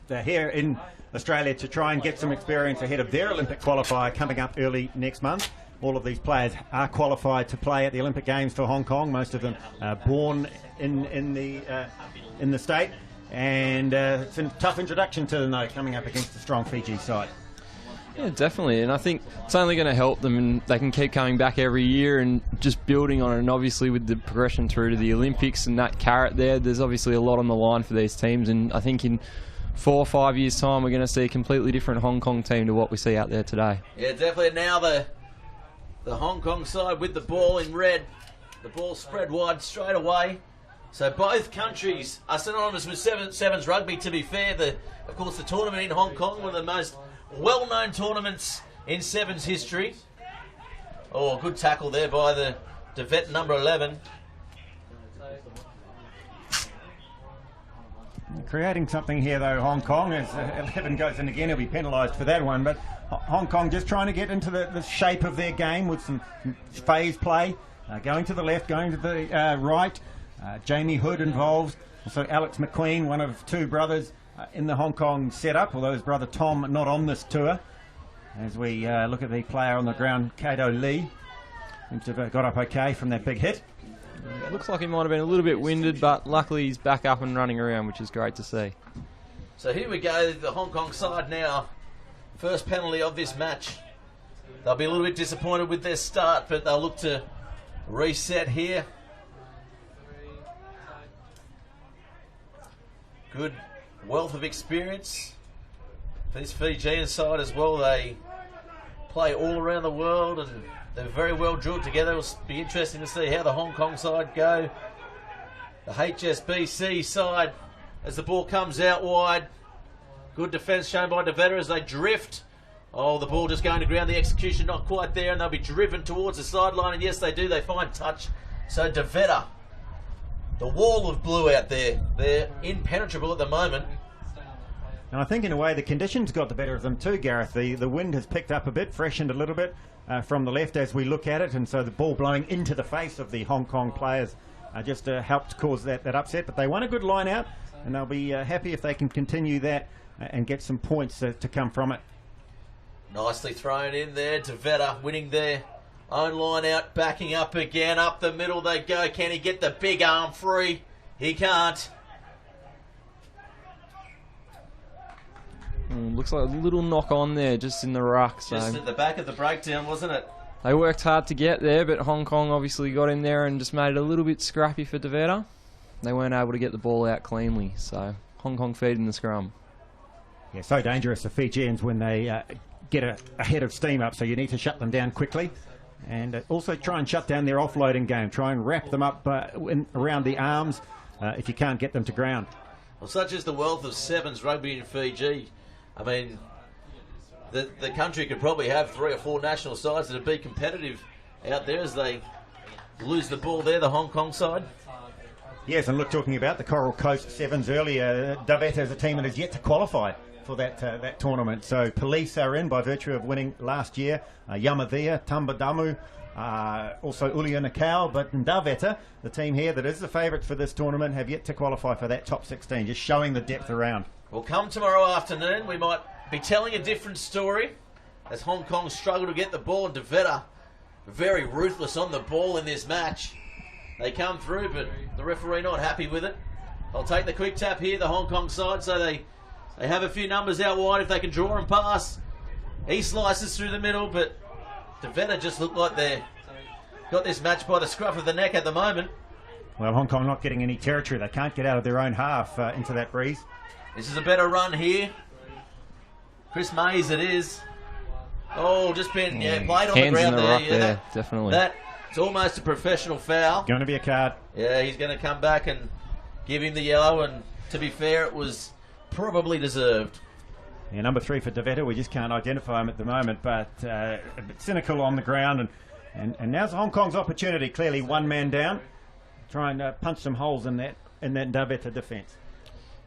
they're here in Australia to try and get some experience ahead of their Olympic qualifier coming up early next month. All of these players are qualified to play at the Olympic Games for Hong Kong. Most of them are born in the state. And it's a tough introduction to them, though, coming up against a strong Fiji side. Yeah, definitely, and I think it's only going to help them, and they can keep coming back every year and just building on it. And obviously with the progression through to the Olympics and that carrot there's obviously a lot on the line for these teams, and I think in 4 or 5 years' time we're going to see a completely different Hong Kong team to what we see out there today. Yeah, definitely. Now the Hong Kong side with the ball in red, the ball spread wide straight away. So both countries are synonymous with sevens rugby, to be fair. Of course, the tournament in Hong Kong, one of the most well-known tournaments in sevens history. Oh, good tackle there by the vet number 11. Creating something here, though, Hong Kong, as 11 goes in again. He'll be penalised for that one. But Hong Kong just trying to get into the shape of their game with some phase play. Going to the left, going to the right. Jamie Hood involved. Also Alex McQueen, one of 2 brothers in the Hong Kong setup, although his brother Tom not on this tour. As we look at the player on the ground, Kato Lee, seems to have got up okay from that big hit. It looks like he might have been a little bit winded, but luckily he's back up and running around, which is great to see. So here we go, the Hong Kong side now. First penalty of this match. They'll be a little bit disappointed with their start, but they'll look to reset here. Good wealth of experience for this Fijian side as well. They play all around the world and they're very well drilled together. It'll be interesting to see how the Hong Kong side go. The HSBC side, as the ball comes out wide. Good defence shown by Devetta as they drift. Oh, the ball just going to ground. The execution not quite there, and they'll be driven towards the sideline. And yes, they do. They find touch. So Devetta, the wall of blue out there. They're impenetrable at the moment. And I think in a way the conditions got the better of them too, Gareth. The wind has picked up a bit, freshened a little bit from the left as we look at it, and so the ball blowing into the face of the Hong Kong players just helped cause that upset. But they won a good line out, and they'll be happy if they can continue that and get some points to come from it. Nicely thrown in there. Devetta winning their own line out, backing up again. Up the middle they go. Can he get the big arm free? He can't. Looks like a little knock on there just in the ruck. So just at the back of the breakdown, wasn't it? They worked hard to get there, but Hong Kong obviously got in there and just made it a little bit scrappy for Devetta. They weren't able to get the ball out cleanly, so Hong Kong feeding the scrum. Yeah, so dangerous, the Fijians, when they get a head of steam up, so you need to shut them down quickly. And also try and shut down their offloading game. Try and wrap them up around the arms if you can't get them to ground. Well, such is the wealth of sevens rugby in Fiji. I mean, the country could probably have 3 or 4 national sides that would be competitive out there as they lose the ball there, the Hong Kong side. Yes, and look, talking about the Coral Coast Sevens earlier, Davetta is a team that is yet to qualify for that tournament. So Police are in by virtue of winning last year. Yamadhia, Tambadamu, also Ulia Nakau, but Davetta, the team here that is the favourites for this tournament, have yet to qualify for that top 16, just showing the depth around. Well, come tomorrow afternoon, we might be telling a different story as Hong Kong struggle to get the ball, and Devetta very ruthless on the ball in this match. They come through, but the referee not happy with it. I'll take the quick tap here, the Hong Kong side, so they have a few numbers out wide if they can draw and pass. He slices through the middle, but Devetta just look like they've got this match by the scruff of the neck at the moment. Well, Hong Kong not getting any territory. They can't get out of their own half into that breeze. This is a better run here. Chris Mays it is. Oh, just been played on the ground there. Definitely. It's almost a professional foul. Going to be a card. Yeah, he's going to come back and give him the yellow, and to be fair, it was probably deserved. Yeah, number 3 for Dita. We just can't identify him at the moment, but a bit cynical on the ground, and now's Hong Kong's opportunity. Clearly, one man down, try and punch some holes in that Dita defence.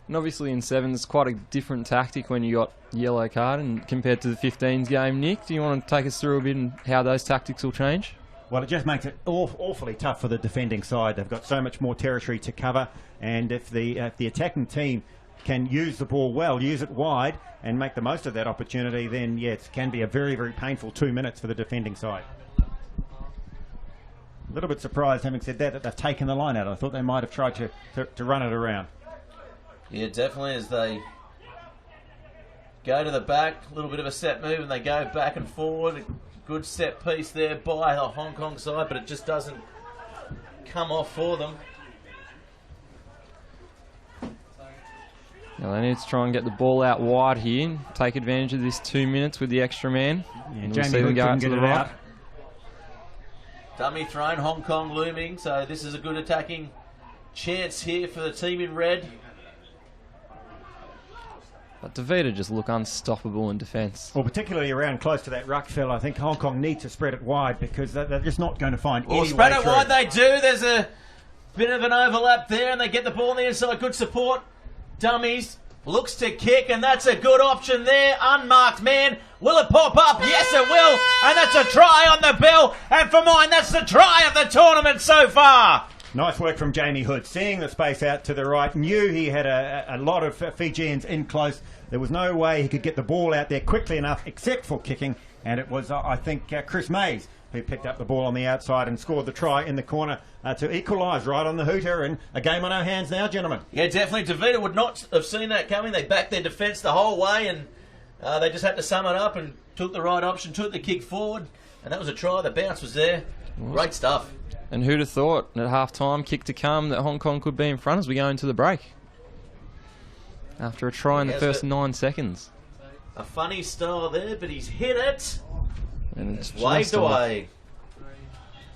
And obviously in sevens, it's quite a different tactic when you got yellow card and compared to the 15s game. Nick, do you want to take us through a bit and how those tactics will change? Well, it just makes it awfully tough for the defending side. They've got so much more territory to cover, and if the attacking team can use the ball well, use it wide, and make the most of that opportunity, then yeah, it can be a very, very painful 2 minutes for the defending side. A little bit surprised, having said that they've taken the line out. I thought they might have tried to run it around. Yeah, definitely, as they go to the back, a little bit of a set move, and they go back and forward. A good set piece there by the Hong Kong side, but it just doesn't come off for them. Now they need to try and get the ball out wide here, take advantage of this 2 minutes with the extra man. Yeah, and Jamie we'll see them Hood go out to couldn't the get it right. out. Dummy thrown, Hong Kong looming, so this is a good attacking chance here for the team in red. But Dita just look unstoppable in defence. Well, particularly around close to that ruck field, I think Hong Kong need to spread it wide because they're just not going to find any way Spread it through. wide they do. There's a bit of an overlap there, and they get the ball on the inside. Good support. Dummies looks to kick, and that's a good option there. Unmarked man. Will it pop up? Yes, it will. And that's a try on the bell. And for mine, that's the try of the tournament so far. Nice work from Jamie Hood, seeing the space out to the right, knew he had a lot of Fijians in close. There was no way he could get the ball out there quickly enough, except for kicking, and it was, I think, Chris Mays who picked up the ball on the outside and scored the try in the corner to equalise right on the hooter, and a game on our hands now, gentlemen. Yeah, definitely. Dita would not have seen that coming. They backed their defence the whole way, and they just had to sum it up and took the right option, took the kick forward, and that was a try. The bounce was there. Great stuff. And who'd have thought at half-time, kick to come, that Hong Kong could be in front as we go into the break. After a try in the first 9 seconds. A funny style there, but he's hit it. And it's waved away.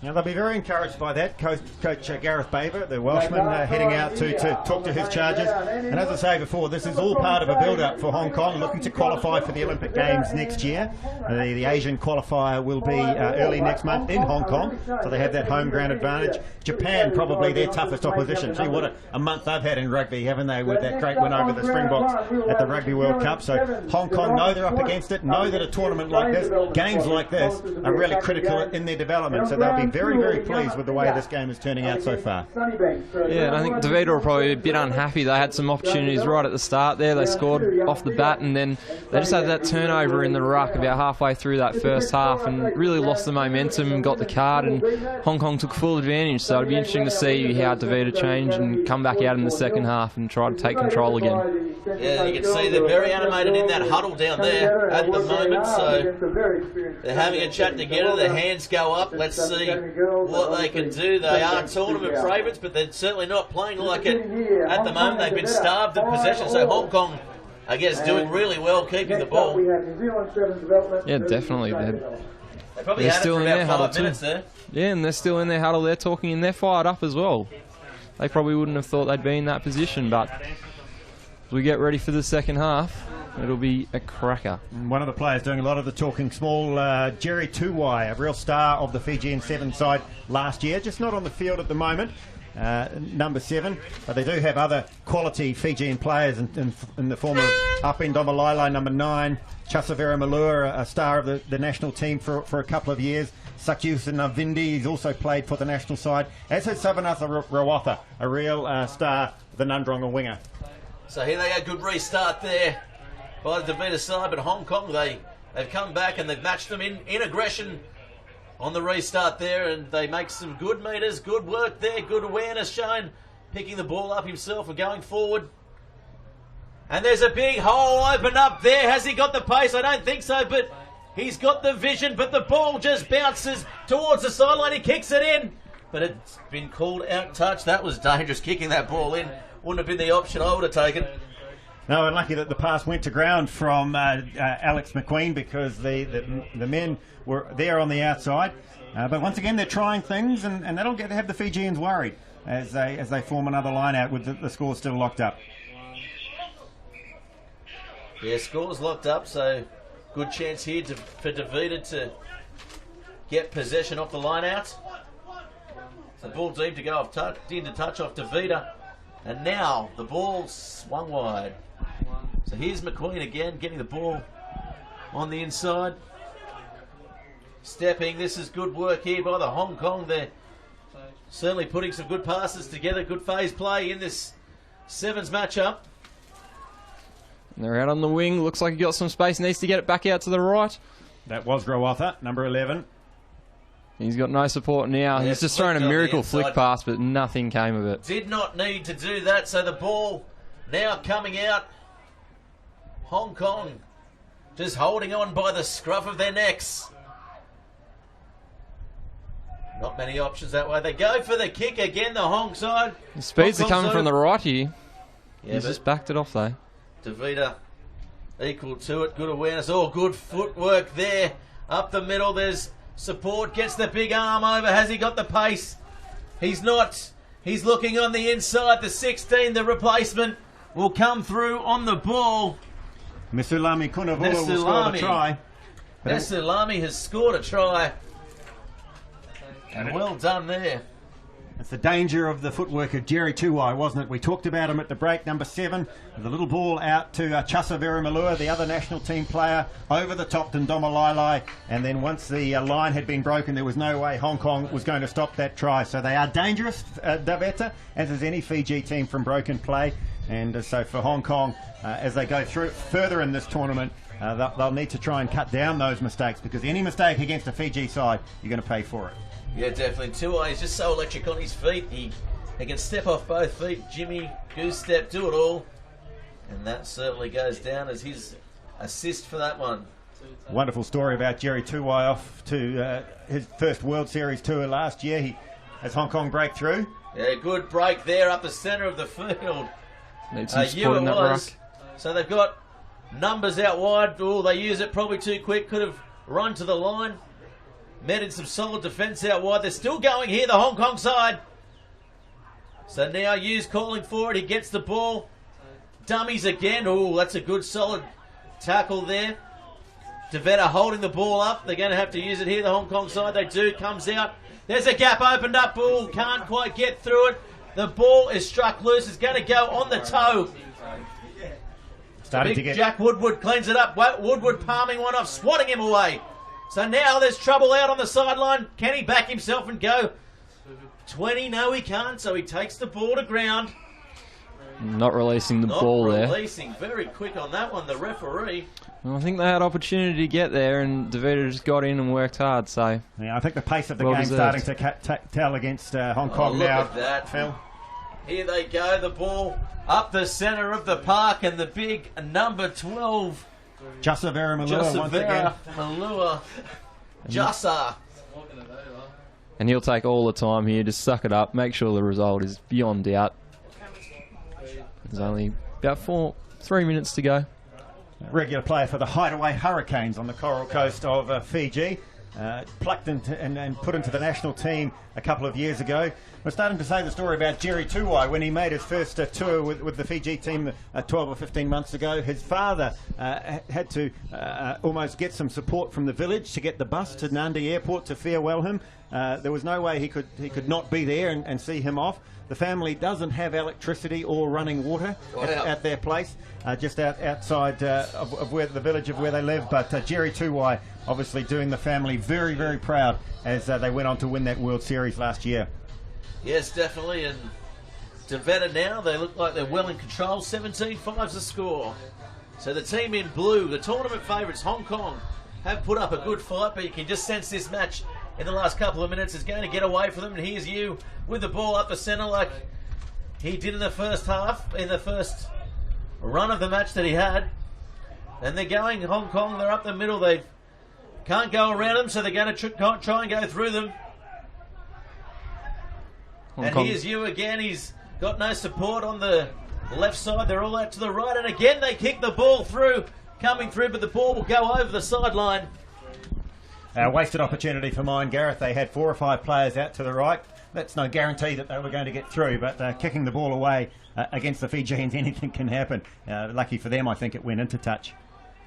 Now they'll be very encouraged by that. Coach Gareth Baver, the Welshman, heading out to talk to his charges. And as I say before, this is all part of a build-up for Hong Kong, looking to qualify for the Olympic Games next year. The Asian qualifier will be early next month in Hong Kong, so they have that home ground advantage. Japan, probably their toughest opposition. Gee, what a month they've had in rugby, haven't they, with that great win over the Springboks at the Rugby World Cup. So Hong Kong know they're up against it, know that a tournament like this, games like this, are really critical in their development. So they'll be very, very pleased with the way this game is turning out so far. Yeah, and I think Dita were probably a bit unhappy. They had some opportunities right at the start there. They scored off the bat, and then they just had that turnover in the ruck about halfway through that first half and really lost the momentum and got the card, and Hong Kong took full advantage. So it'd be interesting to see how Dita change and come back out in the second half and try to take control again. Yeah, you can see they're very animated in that huddle down there at the moment, so they're having a chat together. Their hands go up. Let's see what they can do. They are tournament favourites, but they're certainly not playing like it at the moment. They've been starved of possession, so Hong Kong, I guess, doing really well keeping the ball. Yeah, definitely. They probably They're had still it for in their about huddle 5 too. minutes there. Yeah, and they're still in their huddle. They're talking and they're fired up as well. They probably wouldn't have thought they'd be in that position, but as we get ready for the second half, it'll be a cracker. One of the players doing a lot of the talking small, Jerry Tuwai, a real star of the Fijian 7 side last year, just not on the field at the moment. Number 7, but they do have other quality Fijian players in the form of Apin Domalilo, number 9, Chasavera Malua, a star of the national team for a couple of years. Sakyusa Navindi, he's also played for the national side, as has Savanatha Rawatha, a real star, the Nundronga winger. So here they go, good restart there by the Dita side, but Hong Kong, they've come back and they've matched them in aggression on the restart there, and they make some good meters, good work there, good awareness shown, picking the ball up himself and going forward. And there's a big hole opened up there. Has he got the pace? I don't think so, but he's got the vision, but the ball just bounces towards the sideline. He kicks it in, but it's been called out touch. That was dangerous, kicking that ball in. Wouldn't have been the option I would have taken. No, unlucky that the pass went to ground from Alex McQueen, because the men were there on the outside. But once again, they're trying things, and that'll have the Fijians worried. as they form another line out with the score still locked up. Yeah, score's locked up, so good chance here for Dita to get possession off the line out. The ball deemed to go off into touch off Dita, and now the ball swung wide. So here's McQueen again, getting the ball on the inside. Stepping, this is good work here by the Hong Kong. They're certainly putting some good passes together, good phase play in this sevens matchup. And they're out on the wing, looks like he got some space, needs to get it back out to the right. That was Rawatha, number 11. He's got no support now. Yeah, He's just thrown a miracle flick pass, but nothing came of it. Did not need to do that, so the ball now coming out. Hong Kong just holding on by the scruff of their necks. Not many options that way. They go for the kick again, the Hong side. The speeds are coming from the right here. Yeah, He's just backed it off though. Dita equal to it. Good awareness. Oh, good footwork there. Up the middle, there's support. Gets the big arm over. Has he got the pace? He's not. He's looking on the inside. The 16, the replacement, will come through on the ball. Misulami Kunavula will score the try. Misulami has scored a try. And well done there. It's the danger of the footwork of Jerry Tuwai, wasn't it? We talked about him at the break, number 7. The little ball out to Chasa Veramalua, the other national team player, over the top to Ndomalai. And then once the line had been broken, there was no way Hong Kong was going to stop that try. So they are dangerous, Daveta, as is any Fiji team from broken play. And so for Hong Kong, as they go through further in this tournament, they'll need to try and cut down those mistakes, because any mistake against a Fiji side, you're going to pay for it. Yeah, definitely. Tuai is just so electric on his feet. He can step off both feet. Jimmy, goose step, do it all. And that certainly goes down as his assist for that one. Wonderful story about Jerry Tuai off to his first World Series tour last year. As Hong Kong break through. Yeah, good break there up the centre of the field. Needs some support in that ruck. So they've got numbers out wide. Oh, they use it probably too quick. Could have run to the line. Met in some solid defence out wide. They're still going here, the Hong Kong side. So now Hughes calling for it. He gets the ball. Dummies again. Oh, that's a good solid tackle there. Dita holding the ball up. They're going to have to use it here, the Hong Kong side. They do. Comes out. There's a gap opened up. Ball can't quite get through it. The ball is struck loose. It's going to go on the toe. Jack Woodward cleans it up. Woodward palming one off, swatting him away. So now there's trouble out on the sideline. Can he back himself and go 20? No, he can't. So he takes the ball to ground. Not releasing the ball there. Not releasing. Very quick on that one, the referee. Well, I think they had opportunity to get there, and Dita just got in and worked hard. So yeah, I think the pace of the game's starting to tell against Hong Kong now. Look at that, Phil. Here they go. The ball up the centre of the park, and the big number 12. Chasa Veramalua once again. Malua. Jasa. And he'll take all the time here, just suck it up, make sure the result is beyond doubt. There's only about 3 minutes to go. Regular player for the Hideaway Hurricanes on the coral coast of Fiji. Plucked and put into the national team a couple of years ago. We're starting to say the story about Jerry Tuwai when he made his first tour with the Fiji team 12 or 15 months ago. His father had to almost get some support from the village to get the bus to Nandi Airport to farewell him. There was no way he could not be there and see him off. The family doesn't have electricity or running water at their place, just outside of where the village of where they live. But Jerry Tuwai obviously doing the family very, very proud as they went on to win that World Series last year. Yes, definitely. And Dita now, they look like they're well in control. 17-5's the score. So the team in blue, the tournament favourites, Hong Kong, have put up a good fight, but you can just sense this match in the last couple of minutes is going to get away from them. And here's you with the ball up the centre like he did in the first half, in the first run of the match that he had. And they're going, Hong Kong, they're up the middle. They can't go around them, so they're going to try and go through them. And here's you again. He's got no support on the left side. They're all out to the right. And again, they kick the ball through, coming through, but the ball will go over the sideline. Wasted opportunity for mine, Gareth. They had 4 or 5 players out to the right. that's no guarantee that they were going to get through, but kicking the ball away against the Fijians, anything can happen. Lucky for them, I think it went into touch.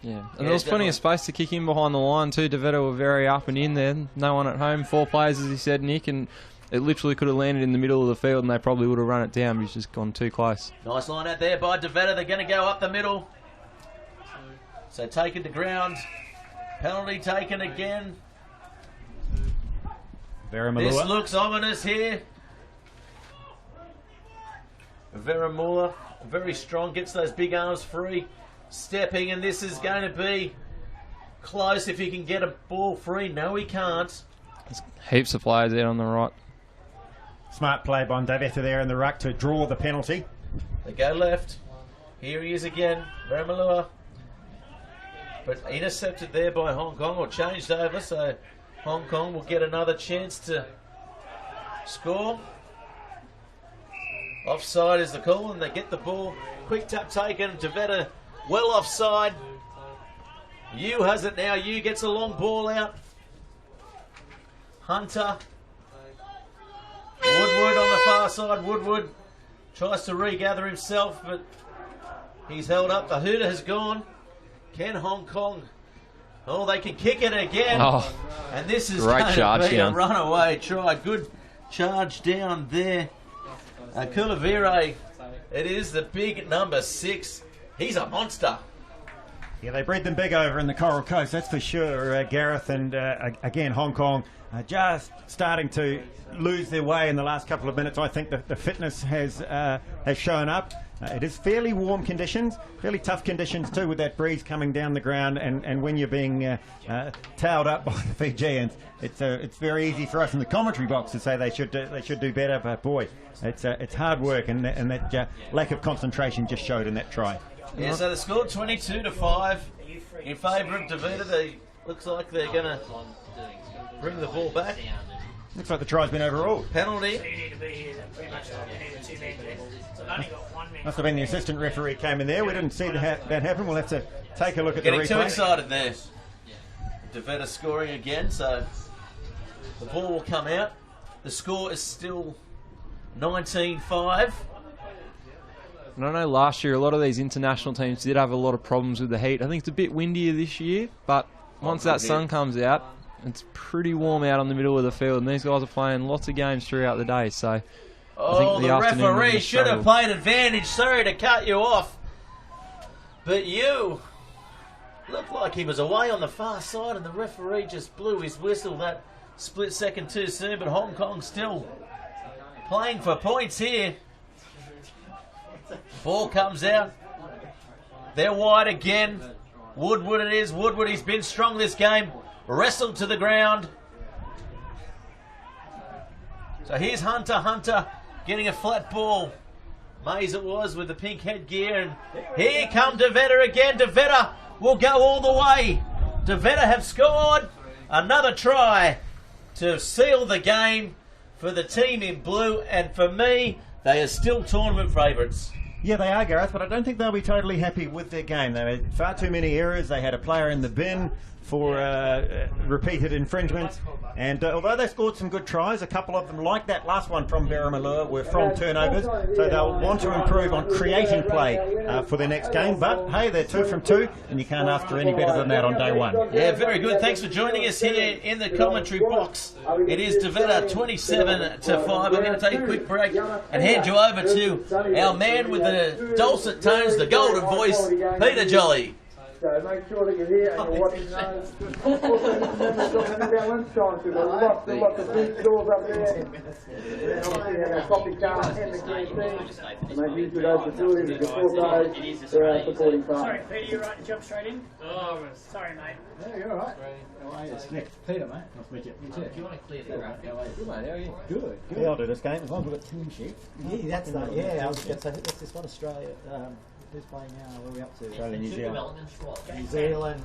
Yeah, and there was plenty of space to kick in behind the line too. Devetta were very up and in there. No one at home, 4 players, as he said, Nick, and it literally could have landed in the middle of the field and they probably would have run it down, but he's just gone too close. Nice line out there by Devetta. They're going to go up the middle. So taken to ground. Penalty taken again. This looks ominous here. Veramula, very strong, gets those big arms free. Stepping, and this is going to be close if he can get a ball free. No, he can't. There's heaps of players out on the right. Smart play by Devetta there in the ruck to draw the penalty. They go left. Here he is again, Veramula. But intercepted there by Hong Kong, or changed over, so Hong Kong will get another chance to score. Offside is the call, and they get the ball. Quick tap taken. Devetta well offside. Yu has it now. Yu gets a long ball out. Hunter. Woodward on the far side. Woodward tries to regather himself, but he's held up. The hooter has gone. Can Hong Kong? Oh, they can kick it again. Oh, and this is great going charge to be down. a runaway try. Good charge down there. Kulavire, it is the big number 6. He's a monster. Yeah, they bred them big over in the Coral Coast, that's for sure, Gareth. And again, Hong Kong just starting to lose their way in the last couple of minutes. I think that the fitness has shown up. It is fairly warm conditions, fairly tough conditions too, with that breeze coming down the ground, and when you're being towed up by the Fijians, it's very easy for us in the commentary box to say they should do better. But boy, it's hard work, and that lack of concentration just showed in that try. Yeah, so the score 22-5 in favour of Devetta. They looks like they're going to bring the ball back. Looks like the try's been overruled. Penalty. Must have been the assistant referee came in there. We didn't see that happen. We'll have to take a look at the replay. Getting too excited there. Devetta scoring again, so the ball will come out. The score is still 19-5. And I know last year a lot of these international teams did have a lot of problems with the heat. I think it's a bit windier this year, but once that sun comes out, it's pretty warm out on the middle of the field, and these guys are playing lots of games throughout the day. So I think the referee should have played advantage. Sorry to cut you off, but you looked like he was away on the far side, and the referee just blew his whistle that split second too soon. But Hong Kong still playing for points here. Ball comes out. They're wide again. Woodward it is. Woodward, he's been strong this game. Wrestled to the ground. So here's Hunter. Hunter getting a flat ball. Mays it was with the pink headgear. And here come Devetta again. Devetta will go all the way. Devetta have scored another try to seal the game for the team in blue. And for me, they are still tournament favourites. Yeah, they are, Gareth, but I don't think they'll be totally happy with their game. They had far too many errors. They had a player in the bin for repeated infringements. And although they scored some good tries, a couple of them, like that last one from Baramalua, were from turnovers. So they'll want to improve on creating play for their next game. But, hey, they're 2 from 2, and you can't ask for any better than that on day one. Yeah, very good. Thanks for joining us here in the commentary box. It is Devetta 27-5. We're going to take a quick break and hand you over to our man with the dulcet tones, the golden voice, Peter Jolly. So make sure that you're here and you're watching those. About lunchtime, so there's lots of big stores up there. And obviously have our coffee car and the canteen. Make use of those facilities and support those. They're our supporting partners. Sorry, Peter, you're right to jump straight in? Oh, sorry, mate. Yeah, you're all right. It's Nick. Peter, mate. Nice to meet you. You too. Do you want to clear the graphic? Good, mate. How are you? Good. Yeah, I'll do this game as long as we've got team sheet. Yeah, that's that. Yeah, I was going to say, what's this one? Australia. Who's playing now? Where are we up to? Australia, New Zealand. New Zealand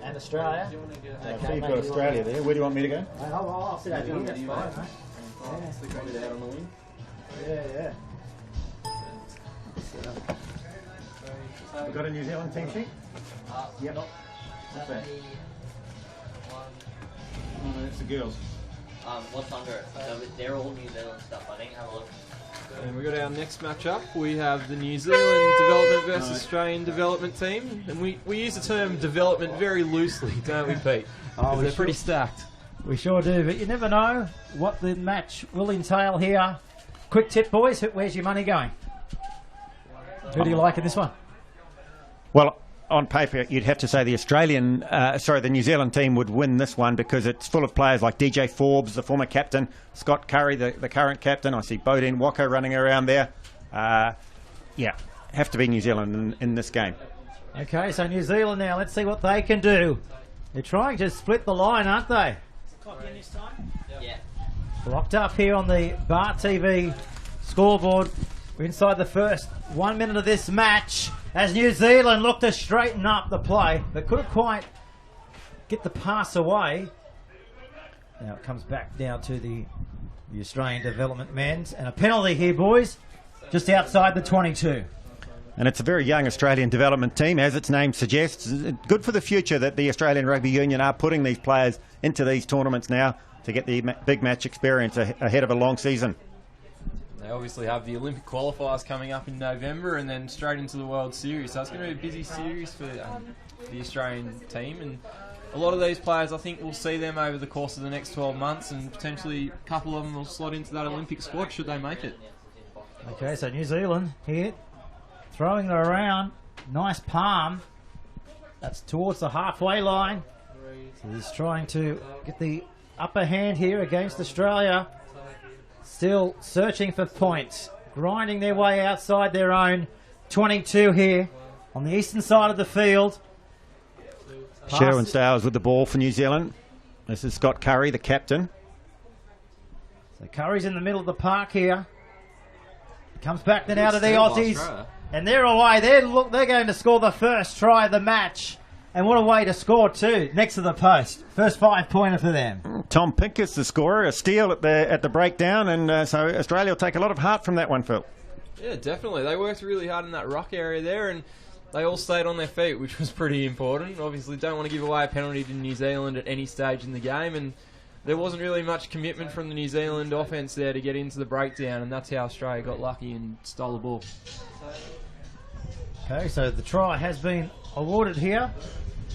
and Australia. So you've got Australia there. Where do you want me to go? I'll sit over here. That's fine, mate. Yeah. We've got a New Zealand team sheet? Yep. What's that? Oh, no, that's the girls. What's under it? So they're all New Zealand stuff, I think. Have a look. And we got our next matchup. We have the New Zealand development versus Australian development team. And we use the term development very loosely, don't we, Pete? Oh, they're pretty stacked. We sure do, but you never know what the match will entail here. Quick tip, boys. Where's your money going? Who do you like in this one? Well, on paper, you'd have to say the New Zealand team would win this one because it's full of players like DJ Forbes, the former captain, Scott Curry, the current captain. I see Bodine Wako running around there. Yeah, have to be New Zealand in this game. Okay, so New Zealand now. Let's see what they can do. They're trying to split the line, aren't they? Copy in this time? Yeah. Locked up here on the Bar TV scoreboard. We're inside the first 1 minute of this match as New Zealand look to straighten up the play, but couldn't quite get the pass away. Now it comes back down to the Australian development men's, and a penalty here, boys, just outside the 22. And it's a very young Australian development team, as its name suggests. Good for the future that the Australian Rugby Union are putting these players into these tournaments now to get the big match experience ahead of a long season. They obviously have the Olympic qualifiers coming up in November and then straight into the World Series. So it's going to be a busy series for the Australian team. And a lot of these players, I think we'll see them over the course of the next 12 months, and potentially a couple of them will slot into that Olympic squad should they make it. Okay, so New Zealand here, throwing it around. Nice palm. That's towards the halfway line. So he's trying to get the upper hand here against Australia. Still searching for points, grinding their way outside their own 22 here on the eastern side of the field. Sherwin Stowers with the ball for New Zealand. This is Scott Curry, the captain. So Curry's in the middle of the park here. Comes back then out of the Aussies. And they're away. They're going to score the first try of the match. And what a way to score too, next to the post. First 5-pointer for them. Tom Pincus, the scorer, a steal at the breakdown, and so Australia will take a lot of heart from that one, Phil. Yeah, definitely. They worked really hard in that ruck area there, and they all stayed on their feet, which was pretty important. Obviously, don't want to give away a penalty to New Zealand at any stage in the game, and there wasn't really much commitment from the New Zealand offence there to get into the breakdown, and that's how Australia got lucky and stole the ball. Okay, so the try has been awarded here.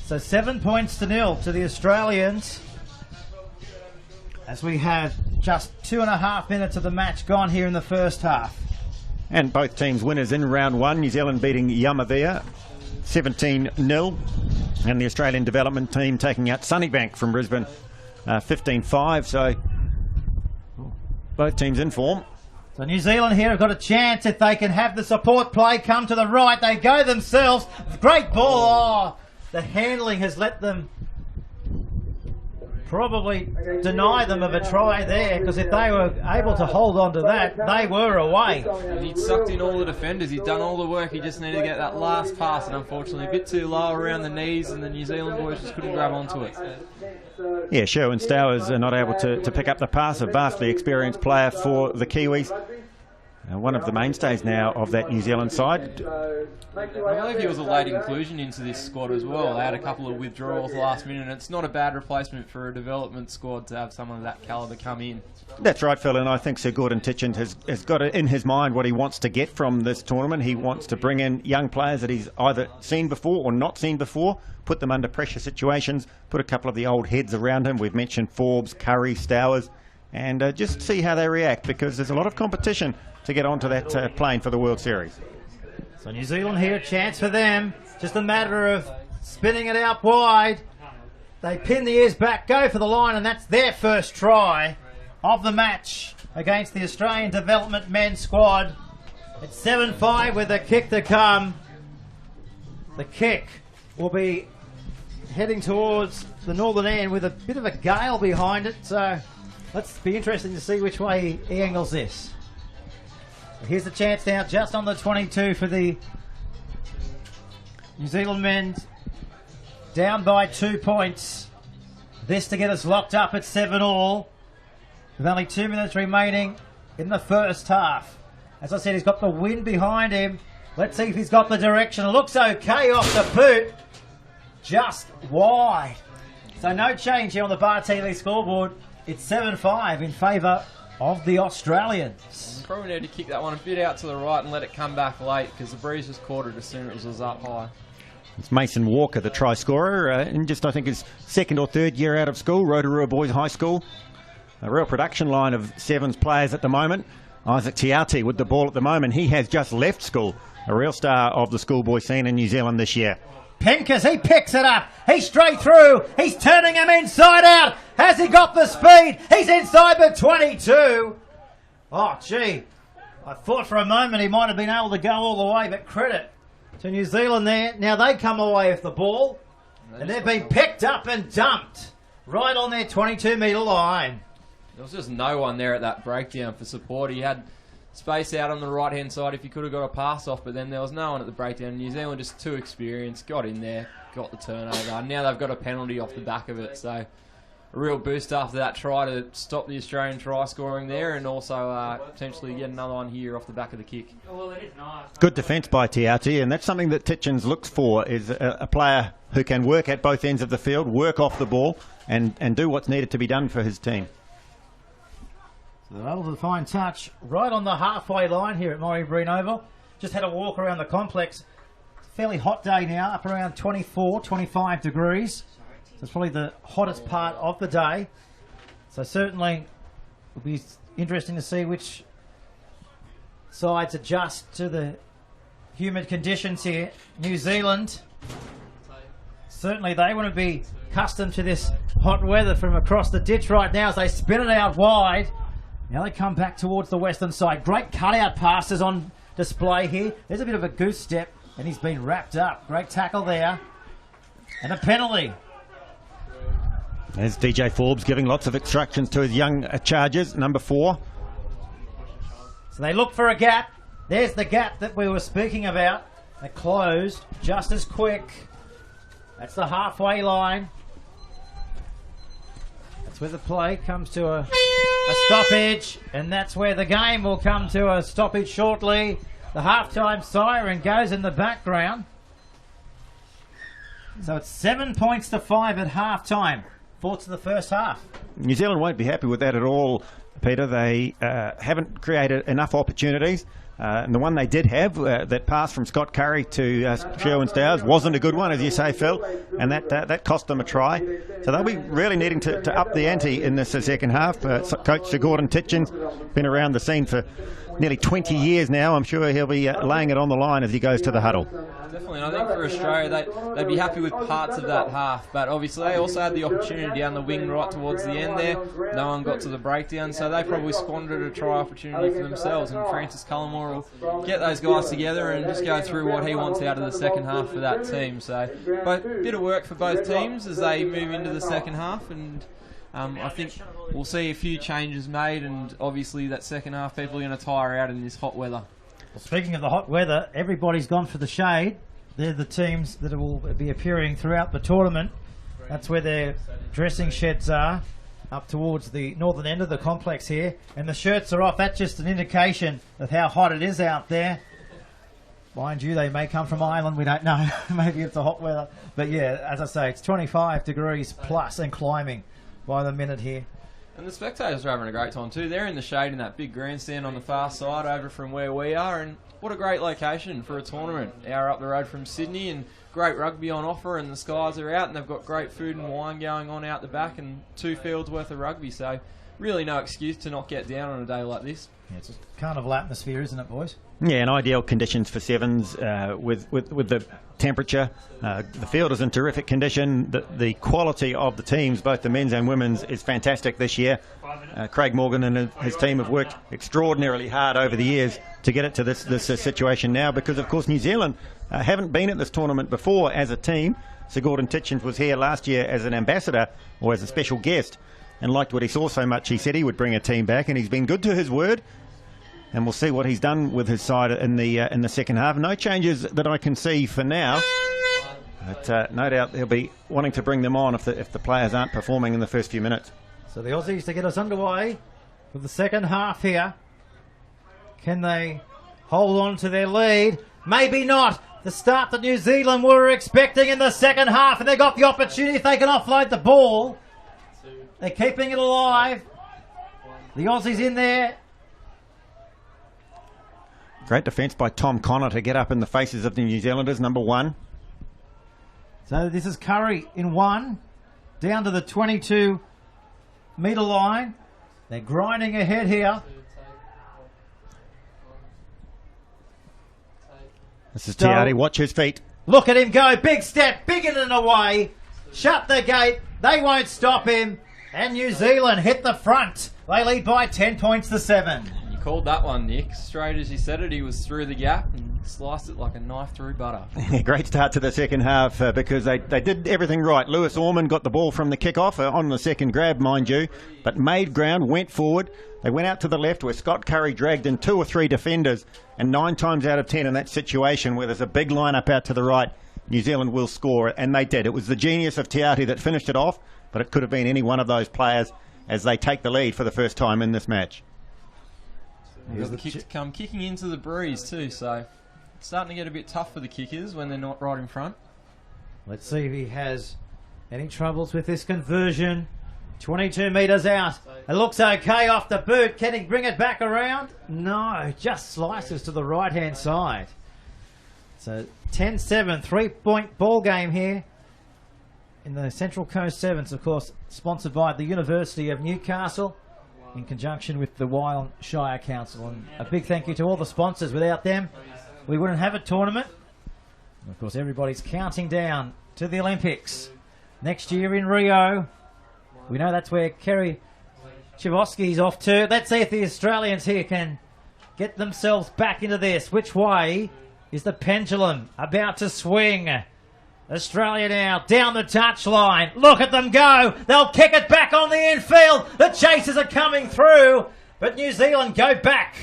So 7 points to 0 to the Australians, as we have just 2.5 minutes of the match gone here in the first half. And both teams winners in round one. New Zealand beating Yamavia 17-0, and the Australian development team taking out Sunnybank from Brisbane 15-5. So both teams in form. So New Zealand here have got a chance if they can have the support play come to the right. They go themselves. Great ball. Oh, the handling has let them probably deny them of a try there, because if they were able to hold on to that, they were away. He'd sucked in all the defenders. He'd done all the work. He just needed to get that last pass, and unfortunately a bit too low around the knees, and the New Zealand boys just couldn't grab onto it. Yeah, Sherwin Stowers are not able to pick up the pass. A vastly experienced player for the Kiwis. One of the mainstays now of that New Zealand side. I believe he was a late inclusion into this squad as well. They had a couple of withdrawals last minute, and it's not a bad replacement for a development squad to have someone of that calibre come in. That's right, Phil, and I think Sir Gordon Titchent has got it in his mind what he wants to get from this tournament. He wants to bring in young players that he's either seen before or not seen before, put them under pressure situations, put a couple of the old heads around him. We've mentioned Forbes, Curry, Stowers, and just see how they react, because there's a lot of competition to get onto that plane for the World Series. So New Zealand here, chance for them. Just a matter of spinning it out wide. They pin the ears back, go for the line, and that's their first try of the match against the Australian Development Men's squad. It's 7-5 with a kick to come. The kick will be heading towards the northern end with a bit of a gale behind it, so let's be interesting to see which way he angles this. Here's the chance now, just on the 22 for the New Zealand men, down by 2 points. This to get us locked up at 7-all, with only 2 minutes remaining in the first half. As I said, he's got the wind behind him. Let's see if he's got the direction. It looks okay off the boot, just wide. So no change here on the Bar TV scoreboard. It's 7-5 in favour of the Australians. You probably need to kick that one a bit out to the right and let it come back late because the breeze was caught it as soon as it was up high. It's Mason Walker, the try scorer, in just I think his second or third year out of school, Rotorua Boys High School. A real production line of Sevens players at the moment. Isaac Tiati with the ball at the moment. He has just left school, a real star of the schoolboy scene in New Zealand this year. Pincus, he picks it up. He's straight through. He's turning him inside out. Has he got the speed? He's inside the 22. Oh, gee. I thought for a moment he might have been able to go all the way, but credit to New Zealand there. Now they come away with the ball, and they've been picked up and dumped right on their 22-metre line. There was just no one there at that breakdown for support. He had space out on the right-hand side if he could have got a pass off, but then there was no one at the breakdown. New Zealand just too experienced, got in there, got the turnover. Now they've got a penalty off the back of it, so a real boost after that try to stop the Australian try scoring there and also potentially get another one here off the back of the kick. Well, it is nice. Good defence by Tiati, and that's something that Titchens looks for, is a player who can work at both ends of the field, work off the ball, and do what's needed to be done for his team. So they're able to find touch right on the halfway line here at Moree Oval. Just had a walk around the complex. It's a fairly hot day now, up around 24, 25 degrees. So it's probably the hottest part of the day. So certainly it'll be interesting to see which sides adjust to the humid conditions here. New Zealand, certainly they want to be accustomed to this hot weather from across the ditch right now as they spin it out wide. Now they come back towards the western side. Great cutout passes on display here. There's a bit of a goose step, and he's been wrapped up. Great tackle there. And a penalty. There's DJ Forbes giving lots of instructions to his young chargers, number 4. So they look for a gap. There's the gap that we were speaking about. They closed just as quick. That's the halfway line. That's where the play comes to a stoppage, and that's where the game will come to a stoppage shortly. The halftime siren goes in the background. So it's 7 points to 5 at halftime. Thoughts of the first half? New Zealand won't be happy with that at all, Peter. They haven't created enough opportunities. And the one they did have, that pass from Scott Curry to Sherwin Stowers, wasn't a good one, as you say, Phil, and that cost them a try. So they'll be really needing to up the ante in this second half. Coach Sir Gordon Titchens, been around the scene for nearly 20 years now. I'm sure he'll be laying it on the line as he goes to the huddle. Definitely, and I think for Australia, they'd be happy with parts of that half, but obviously they also had the opportunity down the wing right towards the end there. No one got to the breakdown, so they probably squandered a try opportunity for themselves, and Francis Cullimore will get those guys together and just go through what he wants out of the second half for that team. So a bit of work for both teams as they move into the second half, and I think we'll see a few changes made, and obviously that second half people are going to tire out in this hot weather. Well, speaking of the hot weather, everybody's gone for the shade. They're the teams that will be appearing throughout the tournament. That's where their dressing sheds are, up towards the northern end of the complex here. And the shirts are off. That's just an indication of how hot it is out there. Mind you, they may come from Ireland. We don't know. Maybe it's the hot weather. But yeah, as I say, it's 25 degrees plus and climbing by the minute here. And the spectators are having a great time too. They're in the shade in that big grandstand on the far side over from where we are, and what a great location for a tournament. Hour up the road from Sydney, and great rugby on offer, and the skies are out, and they've got great food and wine going on out the back, and 2 fields worth of rugby, so really no excuse to not get down on a day like this. Yeah, it's a carnival atmosphere, isn't it, boys? Yeah, and ideal conditions for sevens with the temperature. The field is in terrific condition. The quality of the teams, both the men's and women's, is fantastic this year. Craig Morgan and his team have worked extraordinarily hard over the years to get it to this situation now, because of course New Zealand haven't been at this tournament before as a team. Sir Gordon Titchens was here last year as an ambassador or as a special guest, and liked what he saw so much he said he would bring a team back, and he's been good to his word. And we'll see what he's done with his side in the second half. No changes that I can see for now, but no doubt he'll be wanting to bring them on if the players aren't performing in the first few minutes. So the Aussies to get us underway for the second half here. Can they hold on to their lead? Maybe not. The start that New Zealand were expecting in the second half, and they got the opportunity if they can offload the ball. They're keeping it alive. The Aussies in there. Great defence by Tom Connor to get up in the faces of the New Zealanders, number 1. So this is Curry in 1, down to the 22-metre line. They're grinding ahead here. This is Tiati. Watch his feet. Look at him go. Big step, big in and away. Shut the gate. They won't stop him. And New Zealand hit the front. They lead by 10 points to 7. You called that one, Nick. Straight as you said it, he was through the gap and sliced it like a knife through butter. Great start to the second half because they did everything right. Lewis Orman got the ball from the kick-off on the second grab, mind you, but made ground, went forward. They went out to the left where Scott Curry dragged in 2 or 3 defenders, and 9 times out of 10 in that situation where there's a big lineup out to the right, New Zealand will score, and they did. It was the genius of Tiati that finished it off, but it could have been any one of those players as they take the lead for the first time in this match. Here's the kick to come kicking into the breeze too, so it's starting to get a bit tough for the kickers when they're not right in front. Let's see if he has any troubles with this conversion. 22 metres out. It looks okay off the boot. Can he bring it back around? No, just slices to the right-hand side. So 10-7, 3-point ball game here in the Central Coast Sevens, of course, sponsored by the University of Newcastle in conjunction with the Wyong Shire Council. And a big thank you to all the sponsors. Without them, we wouldn't have a tournament. And of course, everybody's counting down to the Olympics next year in Rio. We know that's where Kerry Chivosky's off to. Let's see if the Australians here can get themselves back into this. Which way is the pendulum about to swing? Australia now down the touchline. Look at them go. They'll kick it back on the infield. The chasers are coming through, but New Zealand go back.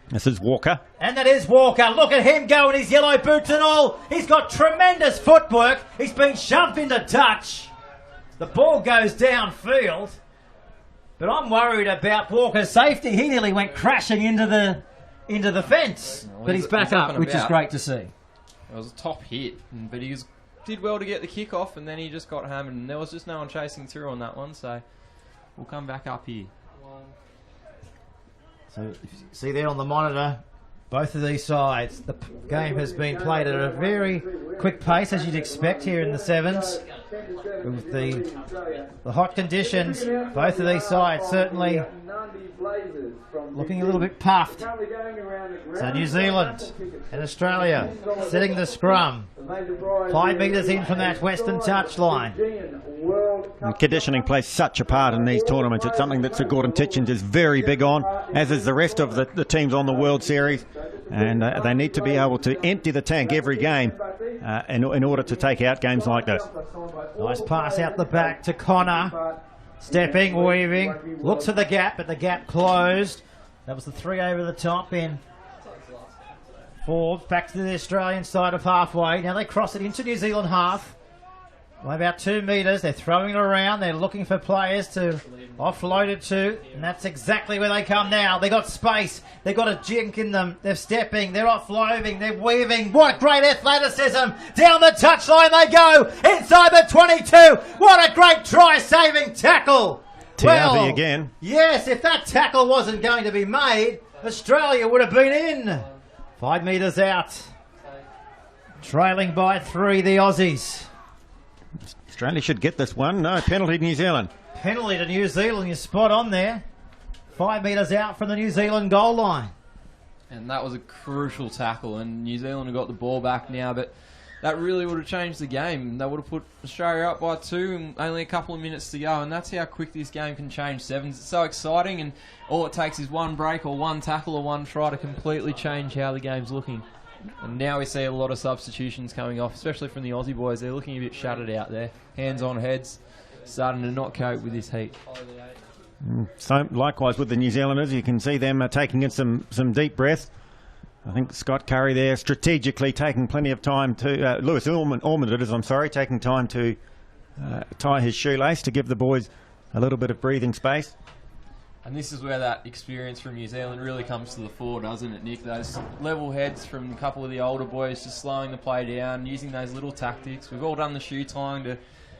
This is Walker. And that is Walker. Look at him go in his yellow boots and all. He's got tremendous footwork. He's been shoved into touch. The ball goes downfield, but I'm worried about Walker's safety. He nearly went crashing into the fence, but he's back up, which is great to see. It was a top hit, but he did well to get the kick off, and then he just got hammered, and there was just no one chasing through on that one, so we'll come back up here. So if you see there on the monitor, both of these sides, the game has been played at a very quick pace, as you'd expect here in the Sevens. With the hot conditions, both of these sides certainly looking a little bit puffed. So New Zealand and Australia setting the scrum. 5 metres in from that western touchline. And conditioning plays such a part in these tournaments. It's something that Sir Gordon Titchens is very big on, as is the rest of the teams on the World Series. And they need to be able to empty the tank every game in order to take out games like this. Nice pass out the back to Connor. Stepping, weaving, looks for the gap, but the gap closed. That was the 3 over the top in. Forward, back to the Australian side of halfway. Now they cross it into New Zealand half. By about 2 metres, they're throwing it around. They're looking for players to offload it to, and that's exactly where they come now. They got space. They've got a jink in them. They're stepping. They're offloading. They're weaving. What great athleticism! Down the touchline they go. Inside the 22. What a great try-saving tackle. Tiavi again. Yes, if that tackle wasn't going to be made, Australia would have been in. 5 metres out. Trailing by 3, the Aussies. Australia should get this one. No, penalty to New Zealand. Penalty to New Zealand. You're spot on there. 5 metres out from the New Zealand goal line. And that was a crucial tackle, and New Zealand have got the ball back now, but that really would have changed the game. They would have put Australia up by 2 and only a couple of minutes to go, and that's how quick this game can change sevens. It's so exciting, and all it takes is one break or one tackle or one try to completely change how the game's looking. And now we see a lot of substitutions coming off, especially from the Aussie boys. They're looking a bit shuttered out there. Hands on heads, starting to not cope with this heat. So likewise with the New Zealanders, you can see them taking in some deep breaths. I think Scott Curry there strategically taking plenty of time to, Lewis Orman it is, I'm sorry, taking time to tie his shoelace to give the boys a little bit of breathing space. And this is where that experience from New Zealand really comes to the fore, doesn't it, Nick? Those level heads from a couple of the older boys just slowing the play down, using those little tactics. We've all done the shoe tying to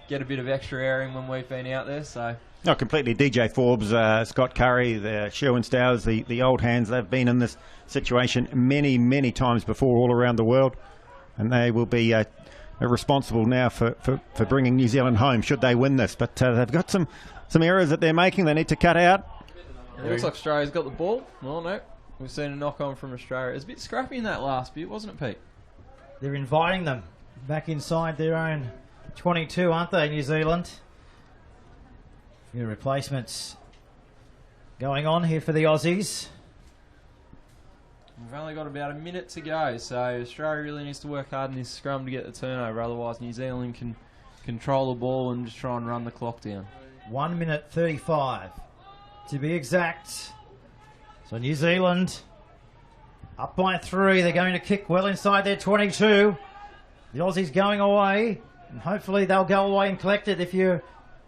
get a bit of extra airing when we've been out there, so No, completely. DJ Forbes, Scott Curry, the Sherwin Stowers, the old hands, they've been in this situation many, many times before all around the world, and they will be responsible now for bringing New Zealand home should they win this. But they've got some errors that they're making they need to cut out. It looks like Australia's got the ball. Well, no, we've seen a knock-on from Australia. It was a bit scrappy in that last bit, wasn't it, Pete? They're inviting them back inside their own 22, aren't they, New Zealand? A few replacements going on here for the Aussies. We've only got about a minute to go, so Australia really needs to work hard in this scrum to get the turnover. Otherwise, New Zealand can control the ball and just try and run the clock down. 1 minute 35 to be exact. So New Zealand up by 3. They're going to kick well inside their 22. The Aussies going away, and hopefully they'll go away and collect it if you're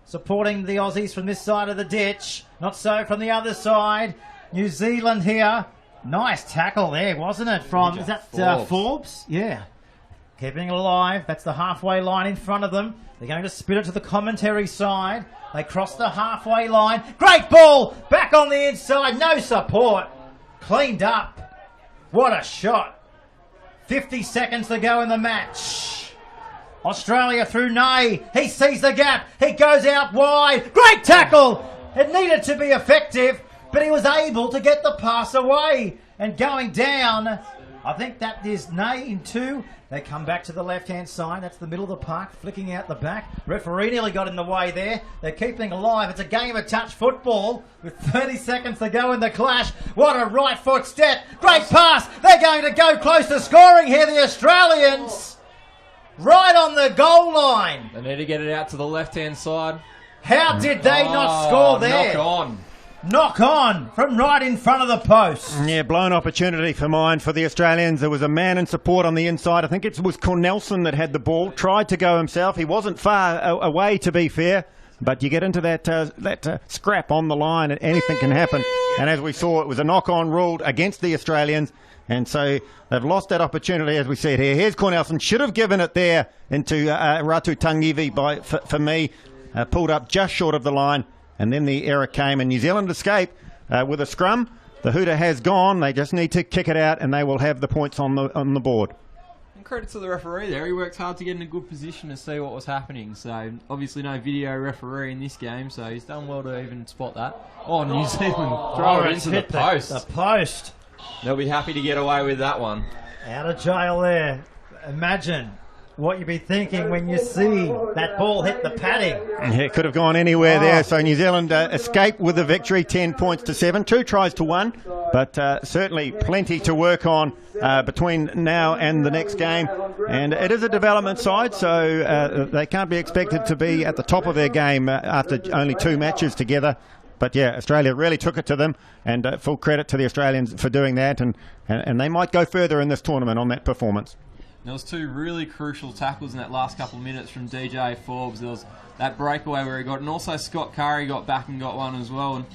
supporting the Aussies from this side of the ditch. Not so from the other side. New Zealand here. Nice tackle there, wasn't it? From, is that Forbes? Yeah. Keeping it alive. That's the halfway line in front of them. They're going to spit it to the commentary side. They cross the halfway line. Great ball! Back on the inside. No support. Cleaned up. What a shot. 50 seconds to go in the match. Australia through Nay. He sees the gap. He goes out wide. Great tackle! It needed to be effective, but he was able to get the pass away. And going down, I think that is Nay in 2. They come back to the left-hand side. That's the middle of the park, flicking out the back. Referee nearly got in the way there. They're keeping alive. It's a game of touch football with 30 seconds to go in the clash. What a right foot step. Great pass. They're going to go close to scoring here, the Australians. Right on the goal line. They need to get it out to the left-hand side. How did they not score there? Knock on. Knock on from right in front of the post. Yeah, blown opportunity for mine for the Australians. There was a man in support on the inside. I think it was Cornelson that had the ball. Tried to go himself. He wasn't far away, to be fair. But you get into that scrap on the line, and anything can happen. And as we saw, it was a knock-on ruled against the Australians. And so they've lost that opportunity, as we said here. Here's Cornelson. Should have given it there into Ratu Tangivi for me. Pulled up just short of the line. And then the error came, and New Zealand escape with a scrum. The hooter has gone. They just need to kick it out, and they will have the points on the board. And credit to the referee there. He worked hard to get in a good position to see what was happening. So obviously no video referee in this game, so he's done well to even spot that. Oh, New Zealand throw it into the post. The post. They'll be happy to get away with that one. Out of jail there. Imagine what you'd be thinking when you see that ball hit the padding. Yeah, it could have gone anywhere there. So New Zealand escaped with the victory, 10 points to 7, 2 tries to 1, but certainly plenty to work on between now and the next game. And it is a development side, so they can't be expected to be at the top of their game after only 2 matches together. But yeah, Australia really took it to them, and full credit to the Australians for doing that, and they might go further in this tournament on that performance. There was 2 really crucial tackles in that last couple of minutes from DJ Forbes. There was that breakaway where he got, and also Scott Curry got back and got one as well. And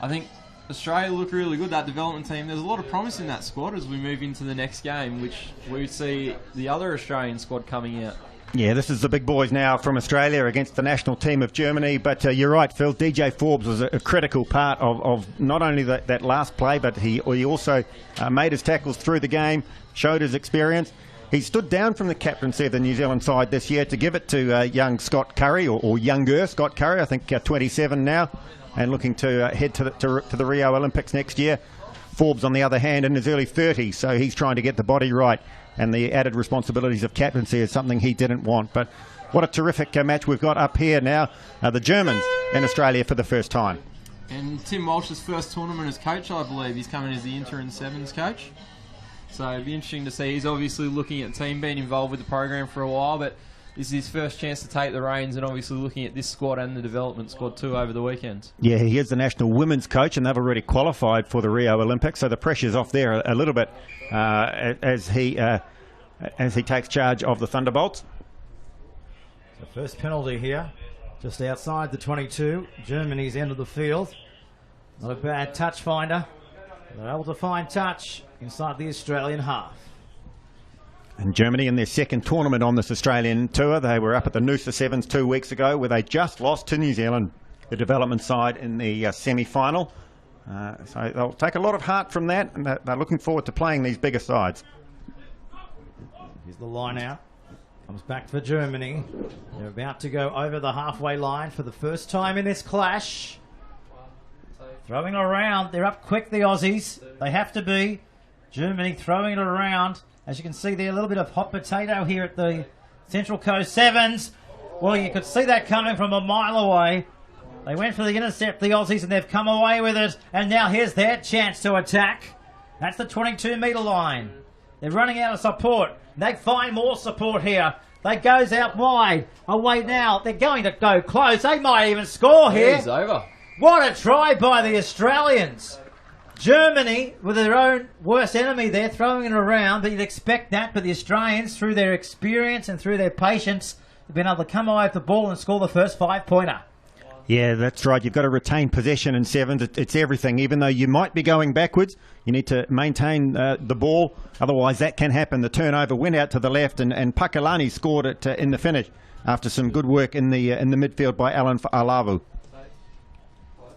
I think Australia look really good, that development team. There's a lot of promise in that squad as we move into the next game, which we see the other Australian squad coming out. Yeah, this is the big boys now from Australia against the national team of Germany. But you're right, Phil. DJ Forbes was a critical part of not only that last play, but he also made his tackles through the game, showed his experience. He stood down from the captaincy of the New Zealand side this year to give it to young Scott Curry, or younger Scott Curry, I think 27 now, and looking to head to the Rio Olympics next year. Forbes, on the other hand, in his early 30s, so he's trying to get the body right, and the added responsibilities of captaincy is something he didn't want. But what a terrific match we've got up here now. The Germans in Australia for the first time. And Tim Walsh's first tournament as coach, I believe. He's coming as the interim sevens coach. So it'd be interesting to see. He's obviously looking at team, being involved with the program for a while, but this is his first chance to take the reins, and obviously looking at this squad and the development squad too over the weekend. Yeah, he is the national women's coach, and they've already qualified for the Rio Olympics, so the pressure's off there a little bit as he takes charge of the Thunderbolts. So first penalty here, just outside the 22, Germany's end of the field. Not a bad touch finder. They're able to find touch inside the Australian half. And Germany in their second tournament on this Australian tour. They were up at the Noosa Sevens 2 weeks ago, where they just lost to New Zealand. the development side in the semi-final. So they'll take a lot of heart from that, and they're looking forward to playing these bigger sides. Here's the line out. Comes back for Germany. They're about to go over the halfway line for the first time in this clash. Throwing around. They're up quick, the Aussies. They have to be. Germany throwing it around. As you can see there, a little bit of hot potato here at the Central Coast Sevens. Well, you could see that coming from a mile away. They went for the intercept, the Aussies, and they've come away with it. And now here's their chance to attack. That's the 22-metre line. They're running out of support. They find more support here. They goes out wide. Away now. They're going to go close. They might even score here. It's over. What a try by the Australians. Germany, with their own worst enemy there, throwing it around. But you'd expect that. But the Australians, through their experience and through their patience, have been able to come away with the ball and score the first 5-pointer. Yeah, that's right. You've got to retain possession in sevens. It's everything. Even though you might be going backwards, you need to maintain the ball. Otherwise, that can happen. The turnover went out to the left, and Pakalani scored it in the finish after some good work in the midfield by Alan Alavu.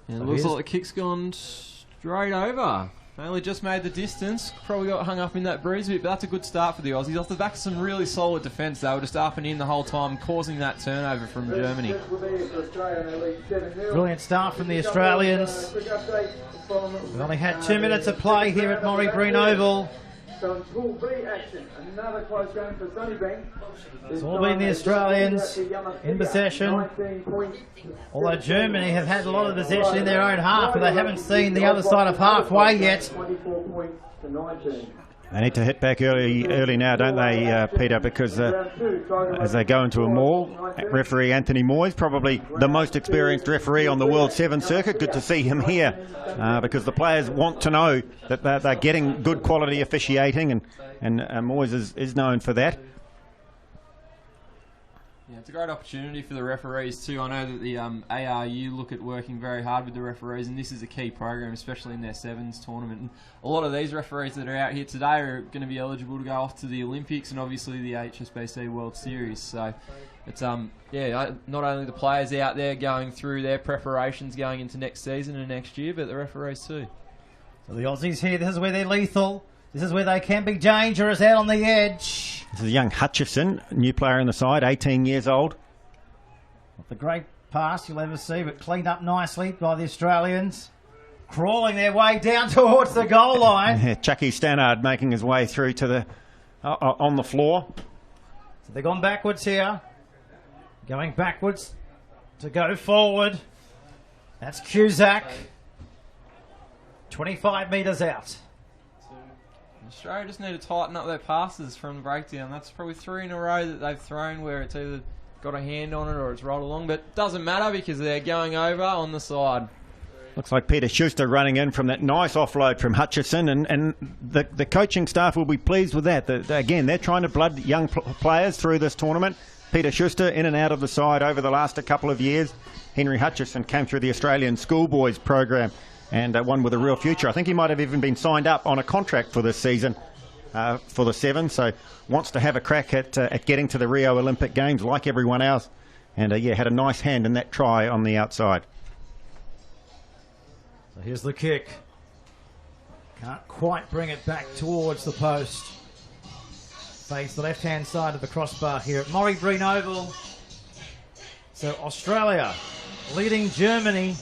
Yeah, it looks like the kick's gone straight over. Only just made the distance. Probably got hung up in that breeze bit, but that's a good start for the Aussies. Off the back of some really solid defence, they were just up and in the whole time, causing that turnover from Germany. Brilliant start from the Australians. We've only had 2 minutes of play here at Maury Breen Oval. So in Pool B action, another close game for Sunnybank. It's all been the Australians in possession. Although Germany have had a lot of possession in their own half, but they haven't seen the other side of halfway yet. 24 points to 19. They need to hit back early now, don't they, Peter? Because as they go into a maul, referee Anthony Moyes, probably the most experienced referee on the World 7 circuit. Good to see him here because the players want to know that they're getting good quality officiating, and Moyes is known for that. Yeah, it's a great opportunity for the referees too. I know that the ARU look at working very hard with the referees, and this is a key program, especially in their sevens tournament. And a lot of these referees that are out here today are going to be eligible to go off to the Olympics and obviously the HSBC World Series. So it's not only the players out there going through their preparations going into next season and next year, but the referees too. So the Aussies here, this is where they're lethal. This is where they can be dangerous out on the edge. This is young Hutchison, new player in the side, 18 years old. Not the great pass you'll ever see, but cleaned up nicely by the Australians. Crawling their way down towards the goal line. Yeah, Chucky Stannard making his way through to the on the floor. So they've gone backwards here. Going backwards to go forward. That's Cusack. 25 metres out. Australia just need to tighten up their passes from the breakdown. That's probably 3 in a row that they've thrown where it's either got a hand on it or it's rolled along, but it doesn't matter because they're going over on the side. Looks like Peter Schuster running in from that nice offload from Hutchison, and the coaching staff will be pleased with that. Again, they're trying to blood young players through this tournament. Peter Schuster in and out of the side over the last couple of years. Henry Hutchison came through the Australian Schoolboys program and one with a real future. I think he might have even been signed up on a contract for this season for the Seven, so wants to have a crack at getting to the Rio Olympic Games like everyone else. And had a nice hand in that try on the outside. So here's the kick. Can't quite bring it back towards the post. Face the left-hand side of the crossbar here at Maury Breen Oval. So Australia leading Germany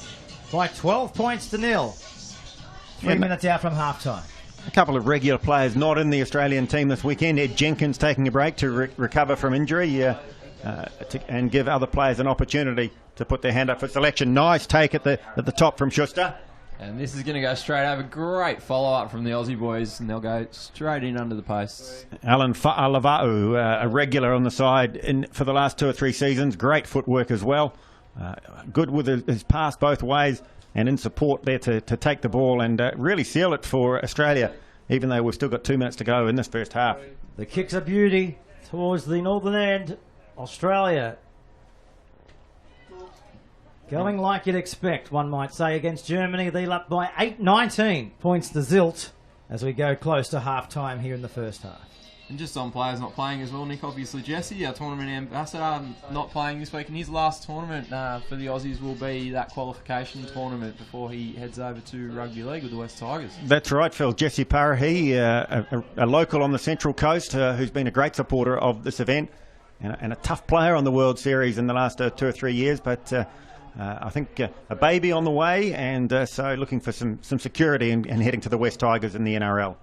by 12 points to 0. 3 minutes out from halftime. A couple of regular players not in the Australian team this weekend. Ed Jenkins taking a break to recover from injury and give other players an opportunity to put their hand up for selection. Nice take at the top from Schuster. And this is going to go straight over. Great follow-up from the Aussie boys, and they'll go straight in under the posts. Alan Fa'alava'u, a regular on the side for the last 2 or 3 seasons. Great footwork as well. Good with his pass both ways and in support there to take the ball and really seal it for Australia, even though we've still got 2 minutes to go in this first half. The kick's a beauty towards the northern end. Australia going like you'd expect, one might say, against Germany. They're up by 19 points to 0 as we go close to half-time here in the first half. And just on players not playing as well, Nick, obviously Jesse, our tournament ambassador, not playing this week, and his last tournament for the Aussies will be that qualification tournament before he heads over to Rugby League with the West Tigers. That's right, Phil. Jesse Parahi, a local on the Central Coast who's been a great supporter of this event and a tough player on the World Series in the last 2 or 3 years, but I think a baby on the way, and so looking for some security and heading to the West Tigers in the NRL.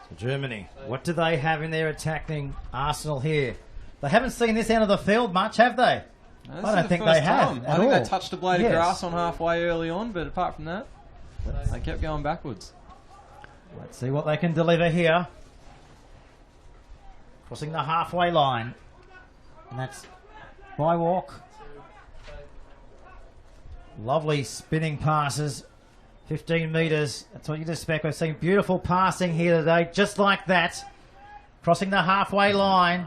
So Germany, what do they have in their attacking arsenal here? They haven't seen this end of the field much, have they? No, I don't think they have. I think they touched a blade of grass on halfway early on, but apart from that, they kept going backwards. Let's see what they can deliver here. Crossing the halfway line. And that's by walk. Lovely spinning passes. 15 metres. That's what you'd expect. We're seeing beautiful passing here today, just like that. Crossing the halfway line.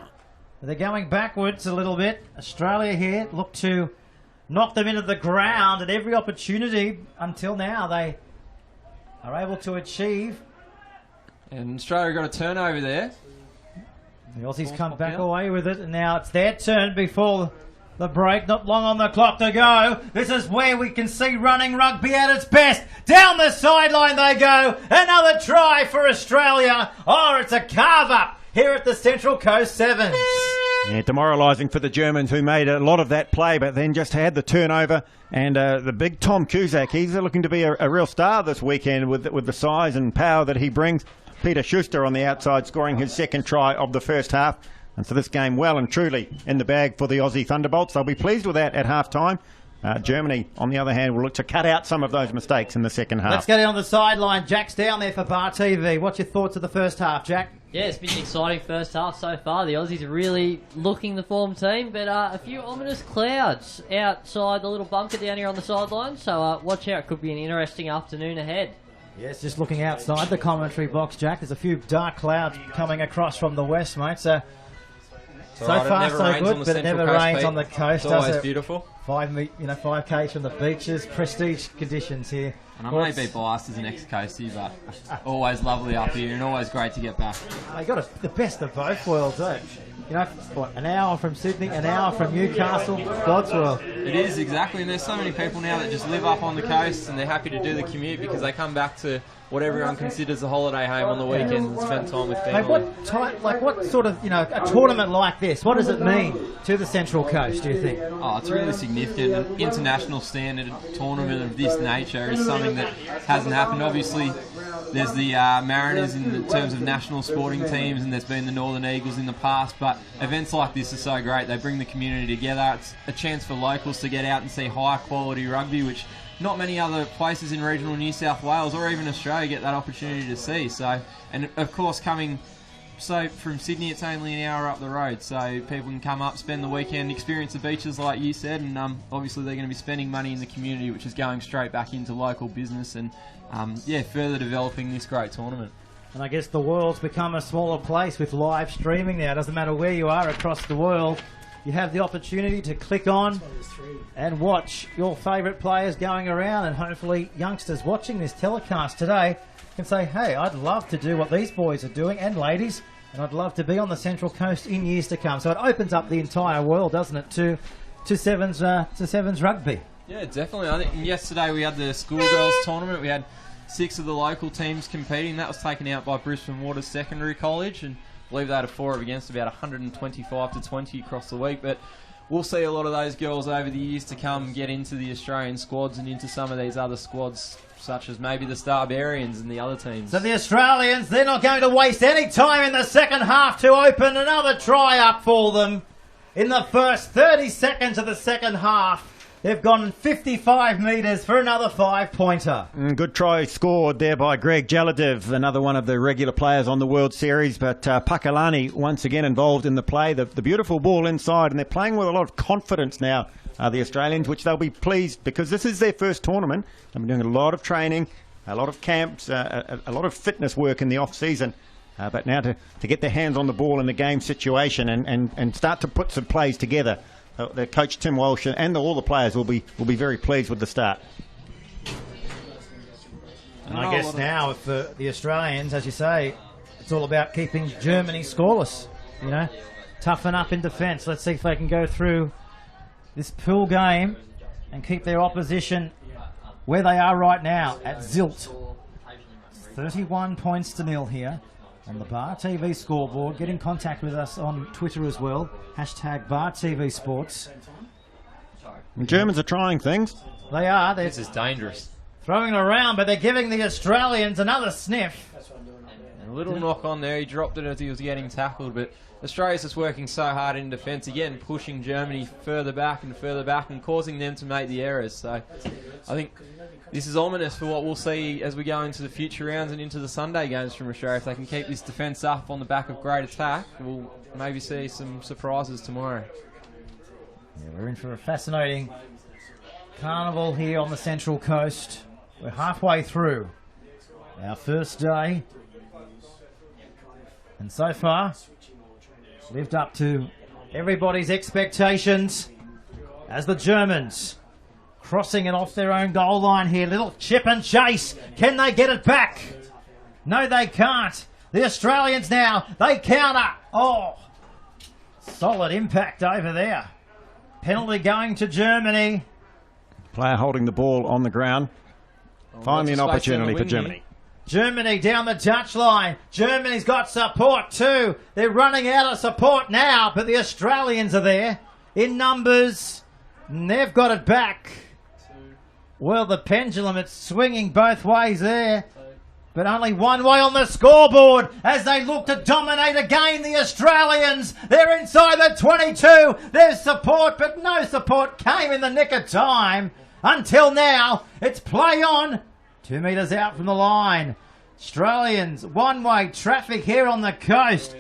They're going backwards a little bit. Australia here look to knock them into the ground at every opportunity. Until now, they are able to achieve. And Australia got a turnover there. The Aussies come back away with it, and now it's their turn before the break. Not long on the clock to go. This is where we can see running rugby at its best. Down the sideline they go. Another try for Australia. Oh, it's a carve-up here at the Central Coast Sevens. Yeah, demoralising for the Germans, who made a lot of that play, but then just had the turnover. And the big Tom Cusack, he's looking to be a real star this weekend with the size and power that he brings. Peter Schuster on the outside scoring his second try of the first half. And so this game well and truly in the bag for the Aussie Thunderbolts. They'll be pleased with that at half-time. Germany, on the other hand, will look to cut out some of those mistakes in the second half. Let's get it on the sideline. Jack's down there for Bar TV. What's your thoughts of the first half, Jack? Yeah, it's been an exciting first half so far. The Aussies are really looking the form team, but a few ominous clouds outside the little bunker down here on the sideline. So watch out. It could be an interesting afternoon ahead. Yes, just looking outside the commentary box, Jack. There's a few dark clouds coming across from the west, mate. So far so good, but it never rains on the coast, it's does always it? beautiful. 5K from the beaches, prestige conditions here. And I may be biased as an ex-coastie, but always lovely up here and always great to get back. You got the best of both worlds, eh? You know, what, an hour from Sydney, an hour from Newcastle, God's world. It is, exactly, and there's so many people now that just live up on the coast and they're happy to do the commute because they come back to what everyone considers a holiday home on the weekend and spend time with family. Hey, what sort of, a tournament like this, what does it mean to the Central Coast, do you think? Oh, it's really significant. An international standard tournament of this nature is something that hasn't happened. Obviously, there's the Mariners in terms of national sporting teams, and there's been the Northern Eagles in the past, but events like this are so great. They bring the community together. It's a chance for locals to get out and see high quality rugby, which not many other places in regional New South Wales or even Australia get that opportunity to see. So, and of course, from Sydney, it's only an hour up the road, so people can come up, spend the weekend, experience the beaches like you said, and obviously they're going to be spending money in the community, which is going straight back into local business and further developing this great tournament. And I guess the world's become a smaller place with live streaming now. It doesn't matter where you are across the world. You have the opportunity to click on and watch your favourite players going around, and hopefully youngsters watching this telecast today can say, hey, I'd love to do what these boys are doing, and ladies, and I'd love to be on the Central Coast in years to come. So it opens up the entire world, doesn't it, to Sevens rugby. Yeah, definitely. I think yesterday we had the schoolgirls tournament. We had 6 of the local teams competing. That was taken out by Brisbane Waters Secondary College, and I believe they had a 4 against about 125 to 20 across the week. But we'll see a lot of those girls over the years to come get into the Australian squads and into some of these other squads, such as maybe the Starbarians and the other teams. So the Australians, they're not going to waste any time in the second half to open another try up for them. In the first 30 seconds of the second half, they've gone 55 metres for another 5-pointer. Good try scored there by Greg Jaladev, another one of the regular players on the World Series, but Pakalani once again involved in the play. The beautiful ball inside, and they're playing with a lot of confidence now, the Australians, which they'll be pleased because this is their first tournament. They've been doing a lot of training, a lot of camps, a lot of fitness work in the off-season. But now to get their hands on the ball in the game situation and start to put some plays together. The coach Tim Walsh and all the players will be very pleased with the start. And I guess now for the Australians, as you say, it's all about keeping Germany scoreless. You know, toughen up in defence. Let's see if they can go through this pool game and keep their opposition where they are right now at Zilt. 31 points to nil here on the Bar TV scoreboard. Get in contact with us on Twitter as well. Hashtag Bar TV Sports. The Germans are trying things. They are. This is dangerous. Throwing it around, but they're giving the Australians another sniff. A little knock on there. He dropped it as he was getting tackled, but Australia's just working so hard in defence again, pushing Germany further back and causing them to make the errors. So I think this is ominous for what we'll see as we go into the future rounds and into the Sunday games from Australia. If they can keep this defence up on the back of great attack, we'll maybe see some surprises tomorrow. Yeah, we're in for a fascinating carnival here on the Central Coast. We're halfway through our first day, and so far lived up to everybody's expectations as the Germans crossing it off their own goal line here. Little chip and chase. Can they get it back? No, they can't. The Australians now, they counter. Oh, solid impact over there. Penalty going to Germany. Player holding the ball on the ground. Finally an opportunity for Germany. Germany down the touchline. Germany's got support too. They're running out of support now, but the Australians are there in numbers. And they've got it back. Well, the pendulum, it's swinging both ways there. But only one way on the scoreboard as they look to dominate again, the Australians. They're inside the 22. There's support, but no support came in the nick of time. Until now, it's play on. 2 metres out from the line. Australians, one-way traffic here on the coast.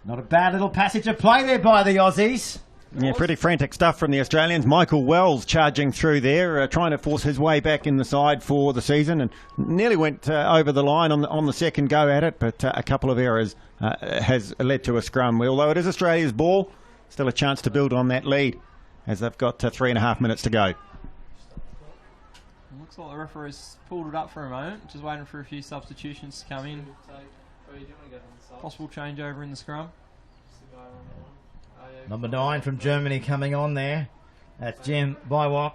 Not a bad little passage of play there by the Aussies. Yeah, pretty frantic stuff from the Australians. Michael Wells charging through there, trying to force his way back in the side for the season, and nearly went over the line on the second go at it, but a couple of errors has led to a scrum. Although it is Australia's ball, still a chance to build on that lead as they've got 3.5 minutes to go. Looks like the referee's pulled it up for a moment, just waiting for a few substitutions to come in. Possible changeover in the scrum. Number 9 from Germany coming on there. That's Jim Bywok.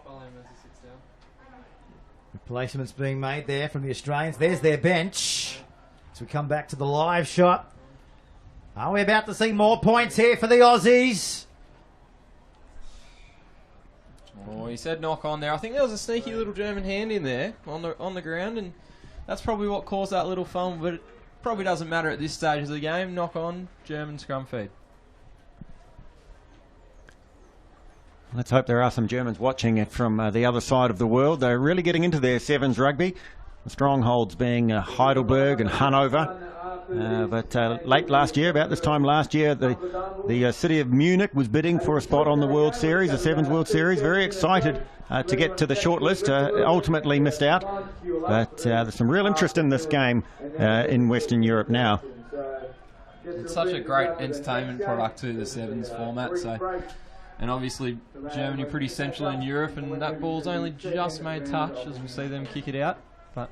Replacements being made there from the Australians. There's their bench. As we come back to the live shot. Are we about to see more points here for the Aussies? Oh, he said knock on there. I think there was a sneaky little German hand in there on the ground, and that's probably what caused that little fumble, but it probably doesn't matter at this stage of the game. Knock on, German scrum feed. Let's hope there are some Germans watching it from the other side of the world. They're really getting into their sevens rugby. The strongholds being Heidelberg and Hanover. But late last year, about this time last year, the city of Munich was bidding for a spot on the World Series, the Sevens World Series. Very excited to get to the shortlist. Ultimately missed out. But there's some real interest in this game in Western Europe now. It's such a great entertainment product too, the Sevens format. And obviously Germany pretty central in Europe, and that ball's only just made touch as we see them kick it out. But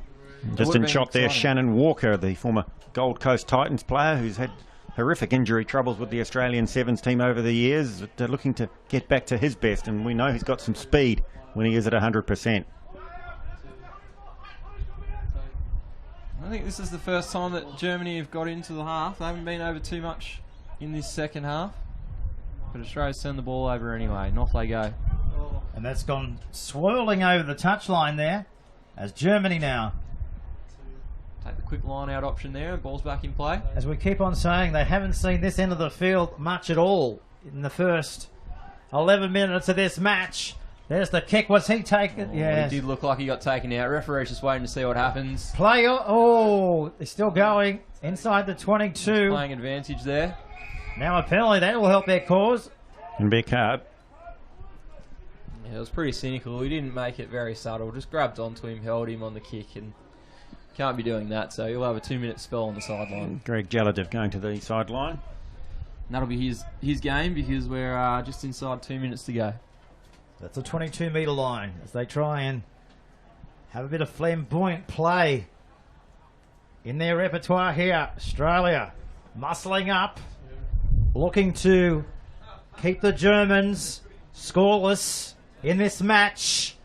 just in shot there, Shannon Walker, the former Gold Coast Titans player who's had horrific injury troubles with the Australian Sevens team over the years, looking to get back to his best, and we know he's got some speed when he is at 100%. I think this is the first time that Germany have got into the half. They haven't been over too much in this second half. But Australia's turned the ball over anyway, and off they go. And that's gone swirling over the touchline there, as Germany now take the quick line out option there, and ball's back in play. As we keep on saying, they haven't seen this end of the field much at all in the first 11 minutes of this match. There's the kick. Was he taken? Yeah. He did look like he got taken out. Referee's just waiting to see what happens. Play. Oh, they're still going inside the 22. Playing advantage there. Now a penalty, that will help their cause. And big card. Yeah, it was pretty cynical. He didn't make it very subtle. Just grabbed onto him, held him on the kick, and can't be doing that. So he'll have a 2-minute spell on the sideline. Greg Jeladev going to the sideline. And that'll be his game because we're just inside 2 minutes to go. That's a 22-metre line as they try and have a bit of flamboyant play in their repertoire here. Australia muscling up, looking to keep the Germans scoreless in this match.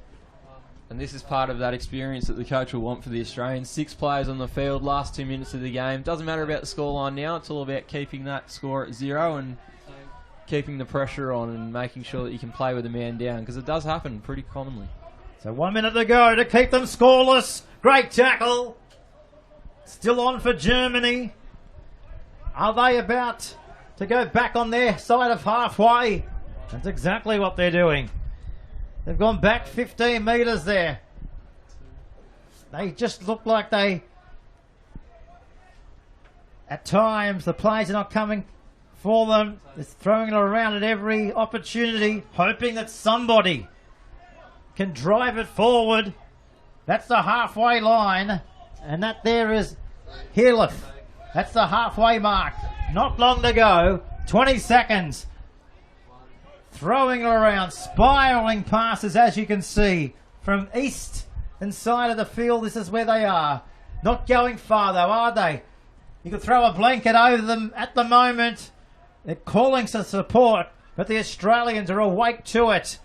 And this is part of that experience that the coach will want for the Australians. 6 players on the field, last 2 minutes of the game. Doesn't matter about the scoreline now. It's all about keeping that score at 0 and keeping the pressure on and making sure that you can play with a man down, because it does happen pretty commonly. So 1 minute to go to keep them scoreless. Great tackle. Still on for Germany. Are they about to go back on their side of halfway? That's exactly what they're doing. They've gone back 15 metres there. They just look like they... At times, the players are not coming for them. They're throwing it around at every opportunity, hoping that somebody can drive it forward. That's the halfway line. And that there is Hirliff. That's the halfway mark. Not long to go. 20 seconds. Throwing it around, spiralling passes, as you can see, from east and side of the field. This is where they are. Not going far, though, are they? You could throw a blanket over them at the moment. They're calling for support, but the Australians are awake to it.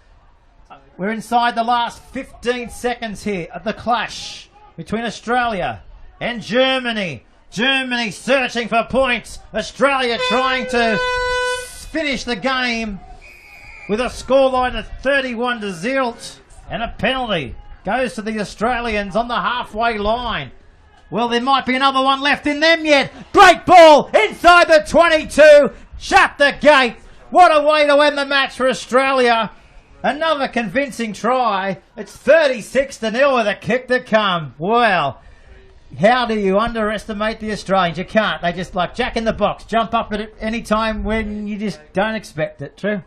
We're inside the last 15 seconds here of the clash between Australia and Germany. Germany searching for points. Australia trying to finish the game with a scoreline of 31-0, and a penalty goes to the Australians on the halfway line. Well, there might be another one left in them yet. Great ball inside the 22. Shut the gate. What a way to end the match for Australia. Another convincing try. It's 36-0 with a kick to come. Well, how do you underestimate the Australians? You can't. They just like Jack in the Box. Jump up at any time when you just don't expect it. True?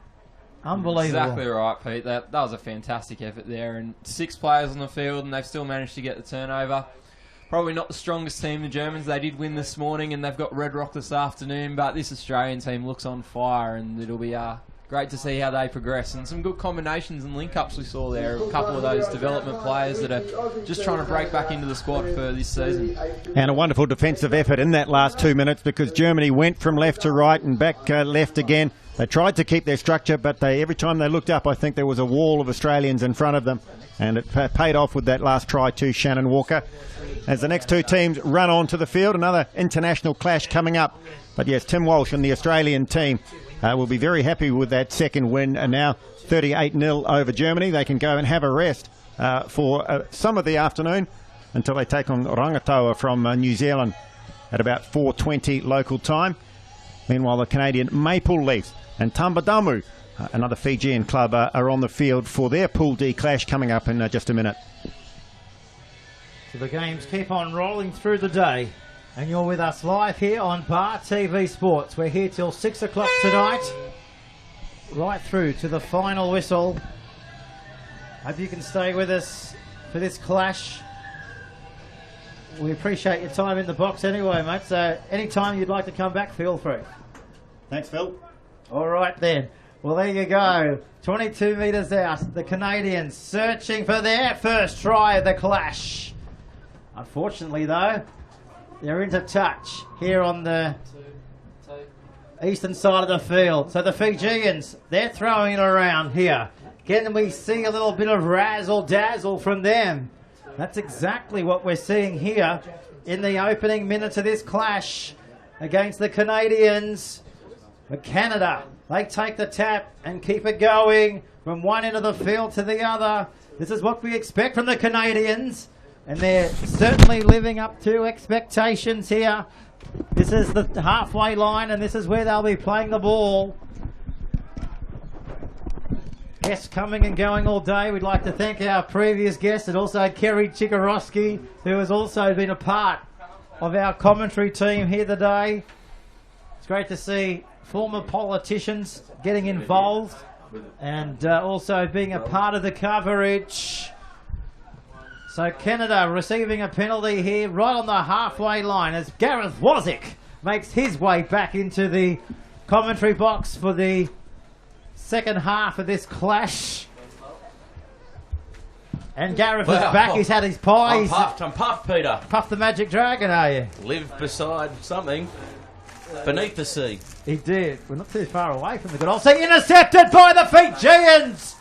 Unbelievable. Exactly right, Pete. That was a fantastic effort there. And 6 players on the field, and they've still managed to get the turnover. Probably not the strongest team, the Germans. They did win this morning, and they've got Red Rock this afternoon. But this Australian team looks on fire, and it'll be great to see how they progress. And some good combinations and link-ups we saw there. A couple of those development players that are just trying to break back into the squad for this season. And a wonderful defensive effort in that last 2 minutes, because Germany went from left to right and back left again. They tried to keep their structure, but every time they looked up, I think there was a wall of Australians in front of them. And it paid off with that last try to Shannon Walker. As the next 2 teams run onto the field, another international clash coming up. But yes, Tim Walsh and the Australian team will be very happy with that second win. And now 38-0 over Germany. They can go and have a rest for some of the afternoon until they take on Rangatoa from New Zealand at about 4:20 local time. Meanwhile, the Canadian Maple Leafs and Tambadamu, another Fijian club, are on the field for their Pool D clash coming up in just a minute. So the games keep on rolling through the day, and you're with us live here on Bar TV Sports. We're here till 6 o'clock tonight, right through to the final whistle. Hope you can stay with us for this clash. We appreciate your time in the box anyway, mate, so anytime you'd like to come back, feel free. Thanks, Phil. All right then. Well, there you go. 22 metres out. The Canadians searching for their first try of the clash. Unfortunately, though, they're into touch here on the eastern side of the field. So the Fijians, they're throwing it around here. Can we see a little bit of razzle-dazzle from them? That's exactly what we're seeing here in the opening minutes of this clash against the Canadians. But Canada, they take the tap and keep it going from one end of the field to the other. This is what we expect from the Canadians, and they're certainly living up to expectations here. This is the halfway line, and this is where they'll be playing the ball. Guests coming and going all day. We'd like to thank our previous guest and also Kerry Chikarovsky, who has also been a part of our commentary team here today. It's great to see former politicians getting involved and also being a part of the coverage. So Canada receiving a penalty here right on the halfway line as Gareth Wazick makes his way back into the commentary box for the second half of this clash. And Gareth Well, is back. He's had his pie. I'm puffed, Peter. Puffed the magic dragon, are you? Live beside something beneath the sea. He did. We're not too far away from the good old sea. Intercepted by the Fijians.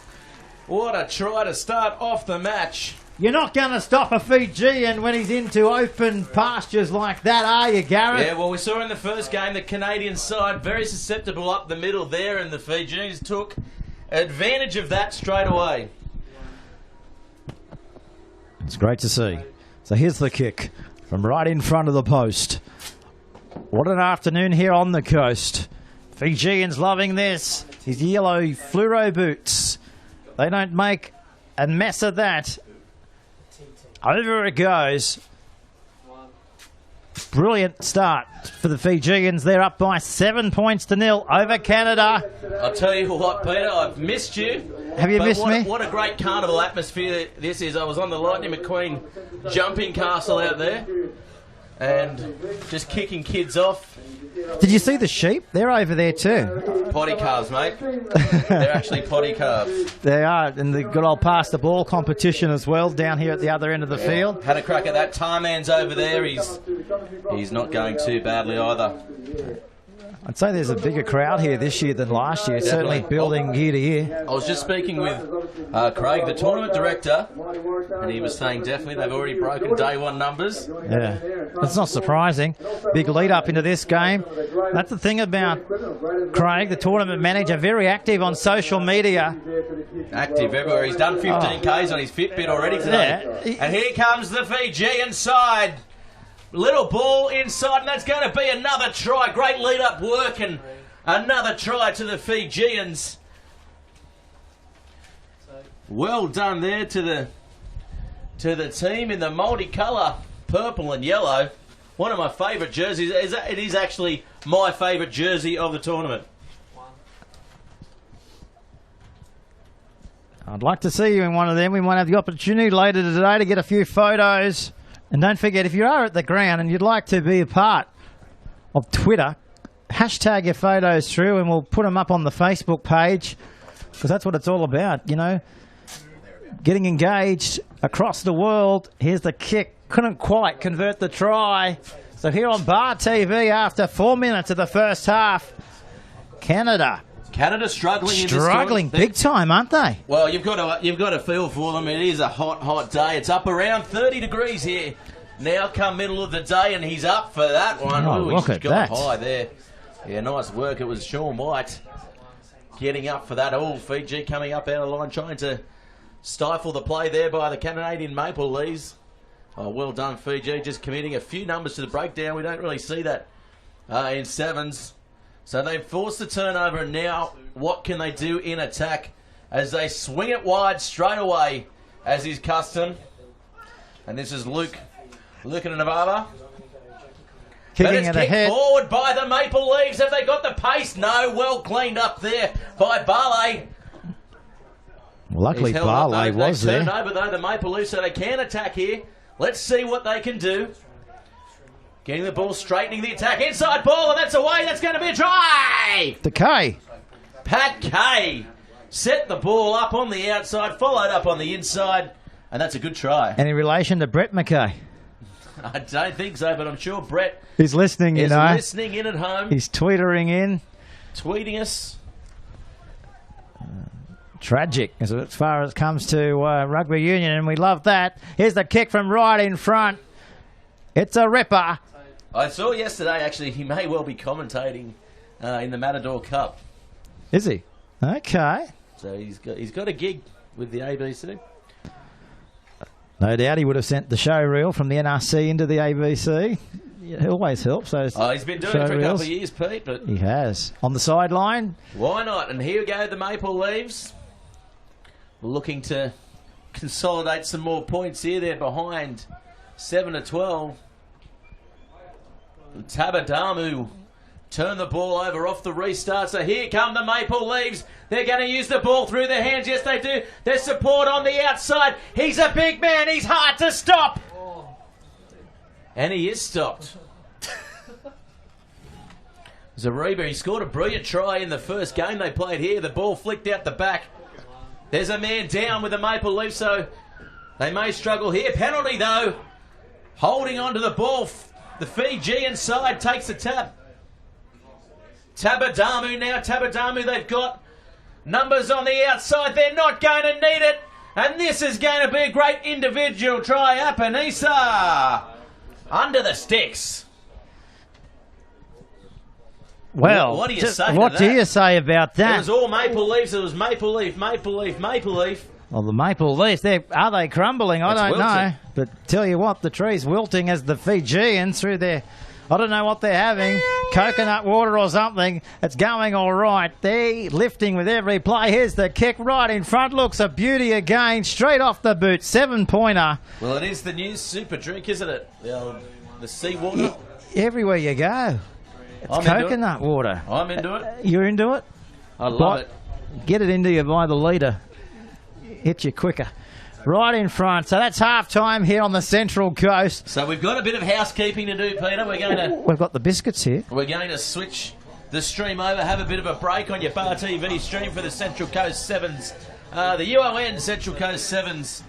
What a try to start off the match. You're not going to stop a Fijian when he's into open pastures like that, are you, Gareth? Yeah, well, we saw in the first game the Canadian side very susceptible up the middle there, and the Fijians took advantage of that straight away. It's great to see. So here's the kick from right in front of the post. What an afternoon here on the coast. Fijians loving this. His yellow fluoro boots. They don't make a mess of that. Over it goes. Brilliant start for the Fijians. They're up by 7 points to 0 over Canada. I'll tell you what, Peter, I've missed you. Have you missed me? What a great carnival atmosphere this is. I was on the Lightning McQueen jumping castle out there and just kicking kids off. Did you see the sheep? They're over there too. Potty calves, mate. They're actually potty calves. They are, and the good old pass the ball competition as well down here at the other end of the field. Had a crack at that. Tarman's over there. He's not going too badly either. I'd say there's a bigger crowd here this year than last year. Certainly building year to year. I was just speaking with Craig, the tournament director, and he was saying definitely they've already broken day one numbers. Yeah, it's not surprising. Big lead up into this game. That's the thing about Craig, the tournament manager, very active on social media. Active everywhere. He's done 15Ks on his Fitbit already today. Yeah. And here comes the Fijian side. Little ball inside, and that's going to be another try. Great lead-up work, and another try to the Fijians. Well done there to the team in the multicolour purple and yellow. One of my favourite jerseys. It is actually my favourite jersey of the tournament. I'd like to see you in one of them. We might have the opportunity later today to get a few photos. And don't forget, if you are at the ground and you'd like to be a part of Twitter, hashtag your photos through and we'll put them up on the Facebook page, because that's what it's all about, you know. Getting engaged across the world. Here's the kick. Couldn't quite convert the try. So here on Bar TV, after 4 minutes of the first half, Canada struggling in this struggling big time, aren't they? Well, you've got to feel for them. It is a hot day. It's up around 30 degrees here. Now come middle of the day, and he's up for that one. Oh, Ooh, look he's at got that. high there. Yeah, nice work. It was Sean White getting up for that. Oh, Fiji coming up out of line, trying to stifle the play there by the Canadian Maple Leafs. Oh, well done, Fiji. Just committing a few numbers to the breakdown. We don't really see that in sevens. So they've forced the turnover, and now what can they do in attack as they swing it wide straight away, as is custom. And this is Luke and Navava. Kicking it ahead. Forward by the Maple Leafs. Have they got the pace? No. Well cleaned up there by Barley. Luckily, Barley was there. They've turned over, though, the Maple Leafs, so they can attack here. Let's see what they can do. Getting the ball, straightening the attack. Inside ball, and that's away. That's going to be a try. The K. Pat Kay set the ball up on the outside, followed up on the inside, and that's a good try. Any relation to Brett McKay? I don't think so, but I'm sure Brett He's listening, you know. Listening in at home. He's tweetering in. Tweeting us. Tragic as far as it comes to rugby union, and we love that. Here's the kick from right in front. It's a ripper. I saw yesterday, actually, he may well be commentating in the Matador Cup. Is he? Okay. So he's got a gig with the ABC. No doubt he would have sent the show reel from the NRC into the ABC. It always helps. Those he's been doing it for a couple of years, Pete. But he has. On the sideline. Why not? And here we go, the Maple Leafs. Looking to consolidate some more points here. They're behind 7-12. Tabadamu turned the ball over off the restart. So here come the Maple Leafs. They're going to use the ball through their hands. Yes, they do. There's support on the outside. He's a big man. He's hard to stop. And he is stopped. Zariba, he scored a brilliant try in the first game they played here. The ball flicked out the back. There's a man down with the Maple Leafs, so They may struggle here. Penalty, though. Holding on to the ball. The Fijian side takes a tap. Tabadamu now. Tabadamu, they've got numbers on the outside. They're not going to need it. And this is going to be a great individual try. Apanisa under the sticks. Well, what do you say? What do you say about that? It was all Maple Leafs. It was Maple Leaf, Maple Leaf, Maple Leaf. Well, the Maple Leafs, are they crumbling? I don't know. But tell you what, the tree's wilting as the Fijians through their, I don't know what they're having, coconut water or something. It's going all right. They're lifting with every play. Here's the kick right in front. Looks a beauty again. Straight off the boot. 7-pointer. Well, it is the new super drink, isn't it? The seawater. Everywhere you go. It's coconut water. I'm into it. You're into it? I love it. Get it into you by the litre. Hit you quicker. Right in front. So that's half-time here on the Central Coast. So we've got a bit of housekeeping to do, Peter. We've got the biscuits here. We're going to switch the stream over, have a bit of a break on your Bar TV stream for the Central Coast Sevens. The UON Central Coast Sevens,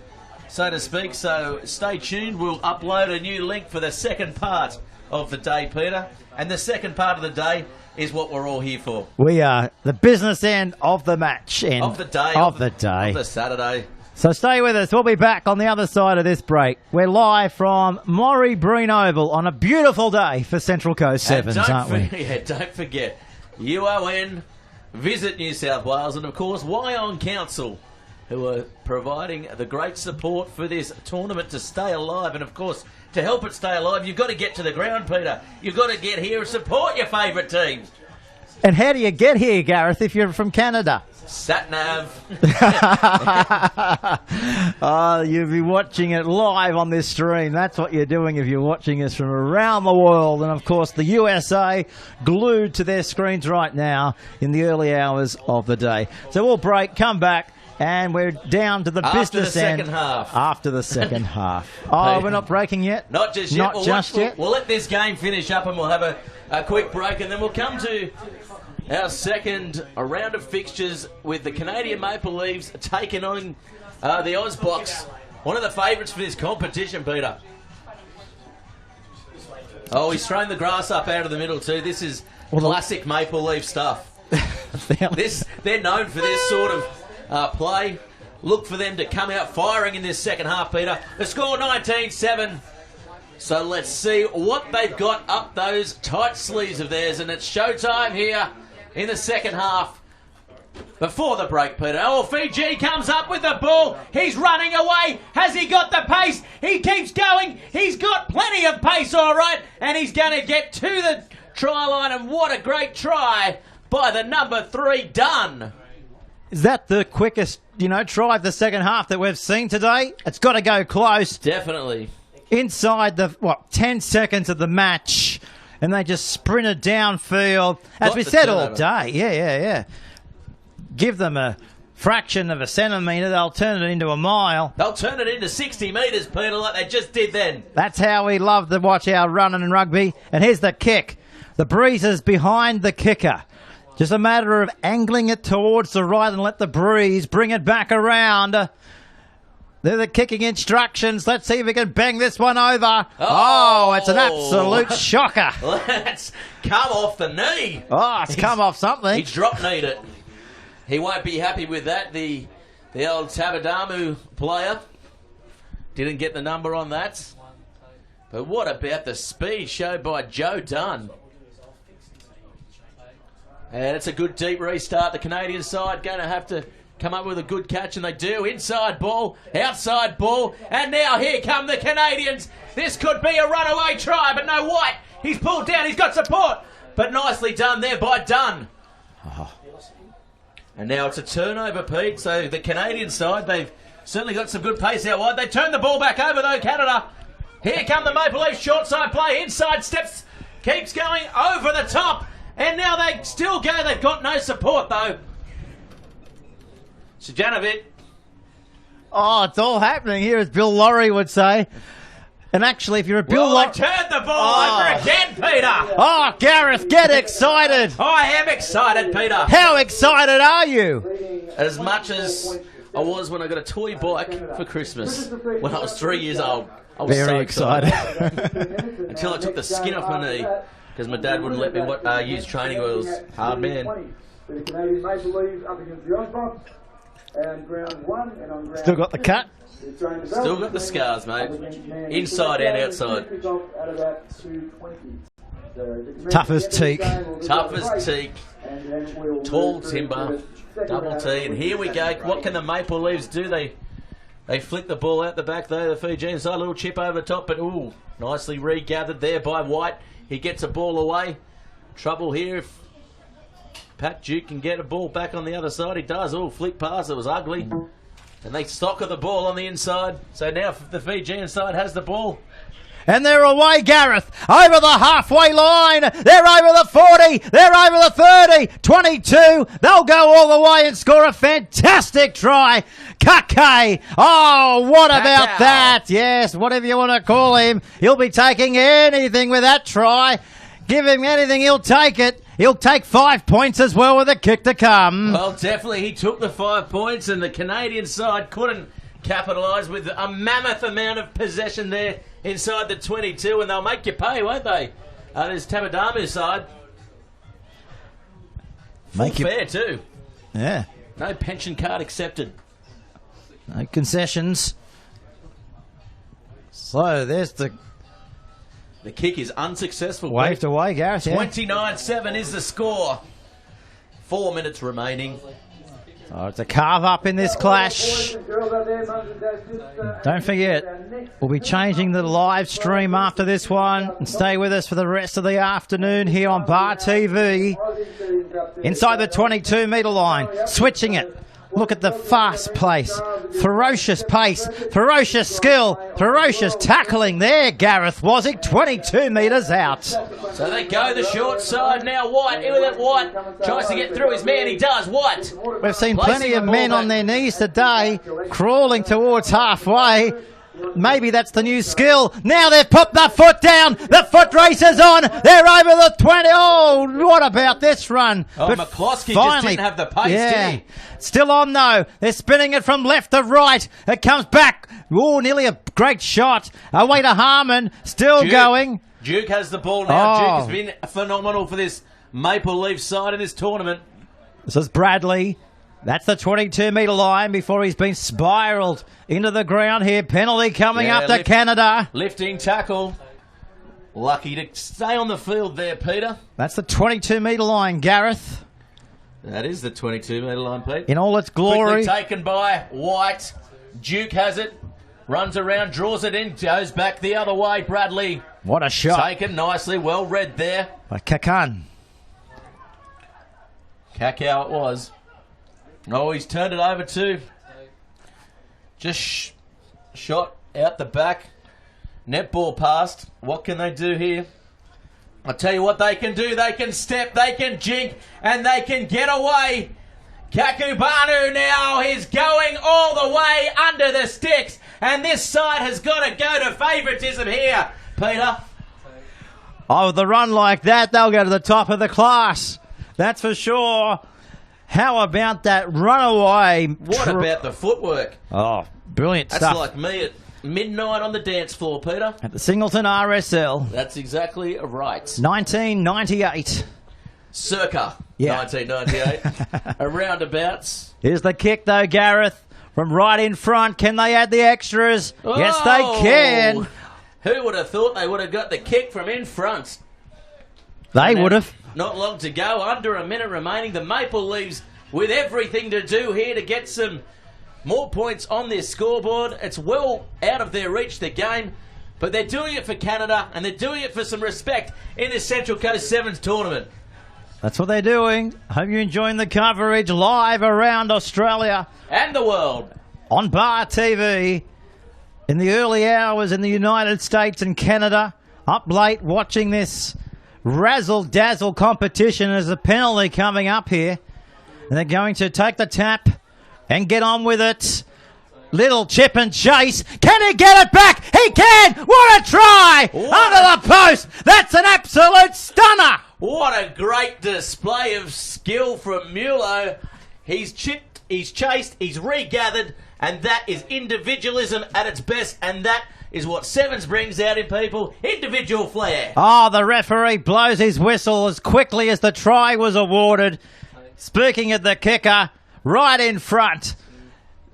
so to speak. So stay tuned. We'll upload a new link for the second part of the day, Peter. And the second part of the day is what we're all here for. We are the business end of the match. Of the day. Of the day. Of the Saturday. So stay with us. We'll be back on the other side of this break. We're live from Morrie Breen Oval on a beautiful day for Central Coast Sevens, aren't we? Yeah, don't forget. UON, Visit New South Wales, and of course Wyong Council, who are providing the great support for this tournament to stay alive. And of course, to help it stay alive, you've got to get to the ground, Peter. You've got to get here and support your favourite teams. And how do you get here, Gareth, if you're from Canada? Sat-nav. You'll be watching it live on this stream. That's what you're doing if you're watching us from around the world. And, of course, the USA glued to their screens right now in the early hours of the day. So we'll break, come back. And we're down to the business end. After the second half. After the second half. Oh, we're not breaking yet? Not just yet. Not just yet? We'll let this game finish up and we'll have a quick break, and then we'll come to our second round of fixtures with the Canadian Maple Leafs taking on the Ozbox, one of the favourites for this competition, Peter. Oh, he's thrown the grass up out of the middle too. This is classic Maple Leaf stuff. They're known for this sort of play. Look for them to come out firing in this second half, Peter. The score 19-7. So let's see what they've got up those tight sleeves of theirs. And it's showtime here in the second half. Before the break, Peter. Oh, Fiji comes up with the ball. He's running away. Has he got the pace? He keeps going. He's got plenty of pace, all right. And he's going to get to the try line. And what a great try by the number 3, Dunn. Is that the quickest, try of the second half that we've seen today? It's got to go close. Definitely. Inside the, 10 seconds of the match. And they just sprinted downfield. As we said all day. Yeah. Give them a fraction of a centimetre, they'll turn it into a mile. They'll turn it into 60 metres, Peter, like they just did then. That's how we love to watch our running in rugby. And here's the kick. The breeze is behind the kicker. Just a matter of angling it towards the right and let the breeze bring it back around. They're the kicking instructions. Let's see if we can bang this one over. Oh, it's an absolute shocker. Let's come off the knee. Oh, it's come off something. He drop-kneed it. He won't be happy with that. The old Tabadamu player didn't get the number on that. But what about the speed showed by Joe Dunn? And it's a good deep restart. The Canadian side going to have to come up with a good catch, and they do. Inside ball, outside ball, and now here come the Canadians. This could be a runaway try, but no, White. He's pulled down, he's got support. But nicely done there by Dunn. Oh. And now it's a turnover, Pete. So the Canadian side, they've certainly got some good pace out wide. They turn the ball back over, though, Canada. Here come the Maple Leafs, short side play, inside steps, keeps going over the top. And now they still go. They've got no support, though. Sujanovic. Oh, it's all happening here, as Bill Laurie would say. And actually, if you're a Bill Laurie... They've turned the ball over again, Peter. Oh, Gareth, get excited. I am excited, Peter. How excited are you? As much as I was when I got a toy bike for Christmas when I was 3 years old. I was Very so excited. Until I took the skin off my knee because my dad wouldn't let me use training wheels. Hard man. The Canadian Maple Leafs up against the Wasps. And ground 1 and on ground Still got the cut. Still got the scars, mate. Inside and outside. Tough as teak. Tough as teak. Tall timber. Double T. And here we go. What can the Maple Leafs do? They flick the ball out the back though. The Fijian side, a little chip over the top, but ooh, nicely regathered there by White. He gets a ball away. Trouble here if Pat Duke can get a ball back on the other side. He does. Oh, flick pass. It was ugly. And they stocker the ball on the inside. So now the Fijian side has the ball. And they're away, Gareth, over the halfway line. They're over the 40. They're over the 30. 22. They'll go all the way and score a fantastic try. Kake. Oh, what about that? Yes, whatever you want to call him. He'll be taking anything with that try. Give him anything, he'll take it. He'll take 5 points as well with a kick to come. Well, definitely he took the 5 points and the Canadian side couldn't capitalise with a mammoth amount of possession there inside the 22, and they'll make you pay, won't they? There's Tamadamu's side. Full fair too. Yeah. No pension card accepted. No concessions. So there's the kick is unsuccessful. Waved away, Gareth. 29-7 is the score. 4 minutes remaining. Oh, it's a carve up in this clash. Don't forget, we'll be changing the live stream after this one. And stay with us for the rest of the afternoon here on Bar TV. Inside the 22-metre line, switching it. Look at the fast pace, ferocious pace, ferocious skill, ferocious tackling there, Gareth Wozzick, 22 metres out. So they go the short side now. White, in with it, White tries to get through his man, he does. White. We've seen plenty of men on their knees today, crawling towards halfway. Maybe that's the new skill. Now they've put the foot down. The foot race is on. They're over the 20. Oh, what about this run? Oh, but McCloskey just didn't have the pace, did he? Still on, though. They're spinning it from left to right. It comes back. Oh, nearly a great shot. Away to Harmon. Still going. Duke has the ball now. Duke has been phenomenal for this Maple Leaf side in this tournament. This is Bradley. That's the 22-metre line before he's been spiralled into the ground here. Penalty coming up to Canada. Lifting tackle. Lucky to stay on the field there, Peter. That's the 22-metre line, Gareth. That is the 22-metre line, Pete. In all its glory. Quickly taken by White. Duke has it. Runs around, draws it in, goes back the other way. Bradley. What a shot. Taken nicely, well read there. By Kakan. Kakao it was. Oh, he's turned it over too. Just shot out the back. Netball passed. What can they do here? I'll tell you what they can do. They can step, they can jink, and they can get away. Kakubanu now is going all the way under the sticks, and this side has got to go to favouritism here, Peter. Oh, with a run like that, they'll go to the top of the class. That's for sure. How about that runaway? What about the footwork? Oh, brilliant That's stuff. like me at midnight on the dance floor, Peter. At the Singleton RSL. That's exactly right. 1998. Circa 1998. Around abouts. Here's the kick, though, Gareth. From right in front. Can they add the extras? Oh! Yes, they can. Who would have thought they would have got the kick from in front? They would have. Not long to go, under a minute remaining. The Maple Leafs with everything to do here to get some more points on their scoreboard. It's well out of their reach, the game, but they're doing it for Canada and they're doing it for some respect in this Central Coast Sevens tournament. That's what they're doing. Hope you're enjoying the coverage live around Australia. And the world. On Bar TV. In the early hours in the United States and Canada. Up late watching this razzle-dazzle competition. There's a penalty coming up here. And they're going to take the tap and get on with it. Little chip and chase. Can he get it back? He can! What a try! Under the post! That's an absolute stunner! What a great display of skill from Mulo. He's chipped he's chased, he's regathered, and that is individualism at its best, and that is what Sevens brings out in people, individual flair. Oh, the referee blows his whistle as quickly as the try was awarded. Speaking of the kicker, right in front.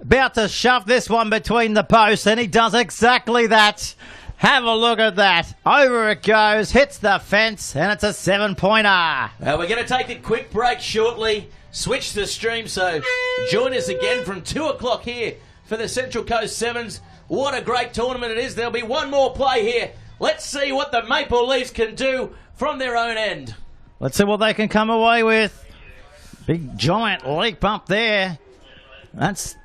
About to shove this one between the posts, and he does exactly that. Have a look at that. Over it goes, hits the fence, and it's a 7-pointer. We're going to take a quick break shortly, switch the stream, so join us again from 2 o'clock here for the Central Coast Sevens. What a great tournament it is. There'll be one more play here. Let's see what the Maple Leafs can do from their own end. Let's see what they can come away with. Big giant leap up there. That's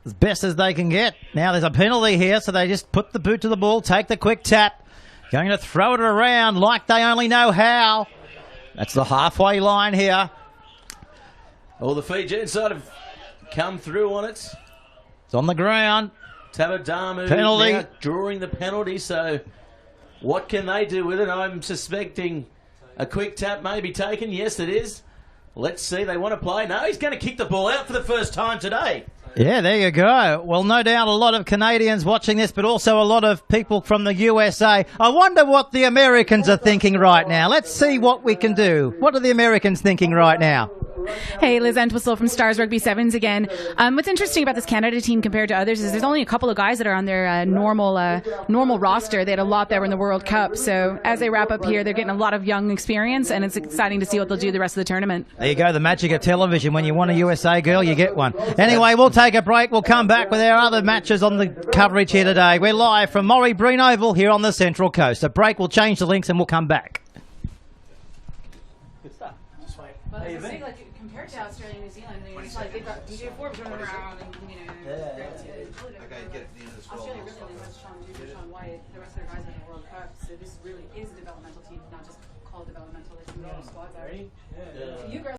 as best as they can get. Now there's a penalty here, so they just put the boot to the ball, take the quick tap. Going to throw it around like they only know how. That's the halfway line here. All the Fijians sort of come through on it. It's on the ground. Tabadamu Penalty. now drawing the penalty, so what can they do with it? I'm suspecting a quick tap may be taken. Yes, it is. Let's see. They want to play. No, he's going to kick the ball out for the first time today. Yeah, there you go. Well, no doubt a lot of Canadians watching this, but also a lot of people from the USA. I wonder what the Americans are thinking right now. Let's see what we can do. What are the Americans thinking right now? Hey, Liz Entwistle from Stars Rugby Sevens again. What's interesting about this Canada team compared to others is there's only a couple of guys that are on their normal roster. They had a lot that were in the World Cup. So as they wrap up here, they're getting a lot of young experience, and it's exciting to see what they'll do the rest of the tournament. There you go, the magic of television. When you want a USA girl, you get one. Anyway, we'll take a break. We'll come back with our other matches on the coverage here today. We're live from Morrie Breen Oval here on the Central Coast. A break, we'll change the links and we'll come back. Good stuff. Just wait. Well, compared to Australia and New Zealand, it's like they've got DJ Forbes running around and, Okay, get it. Australia really only has Sean White. The rest of their guys are in the World Cup, so this really is a developmental team, not just called developmental. There's some other squads out. You girls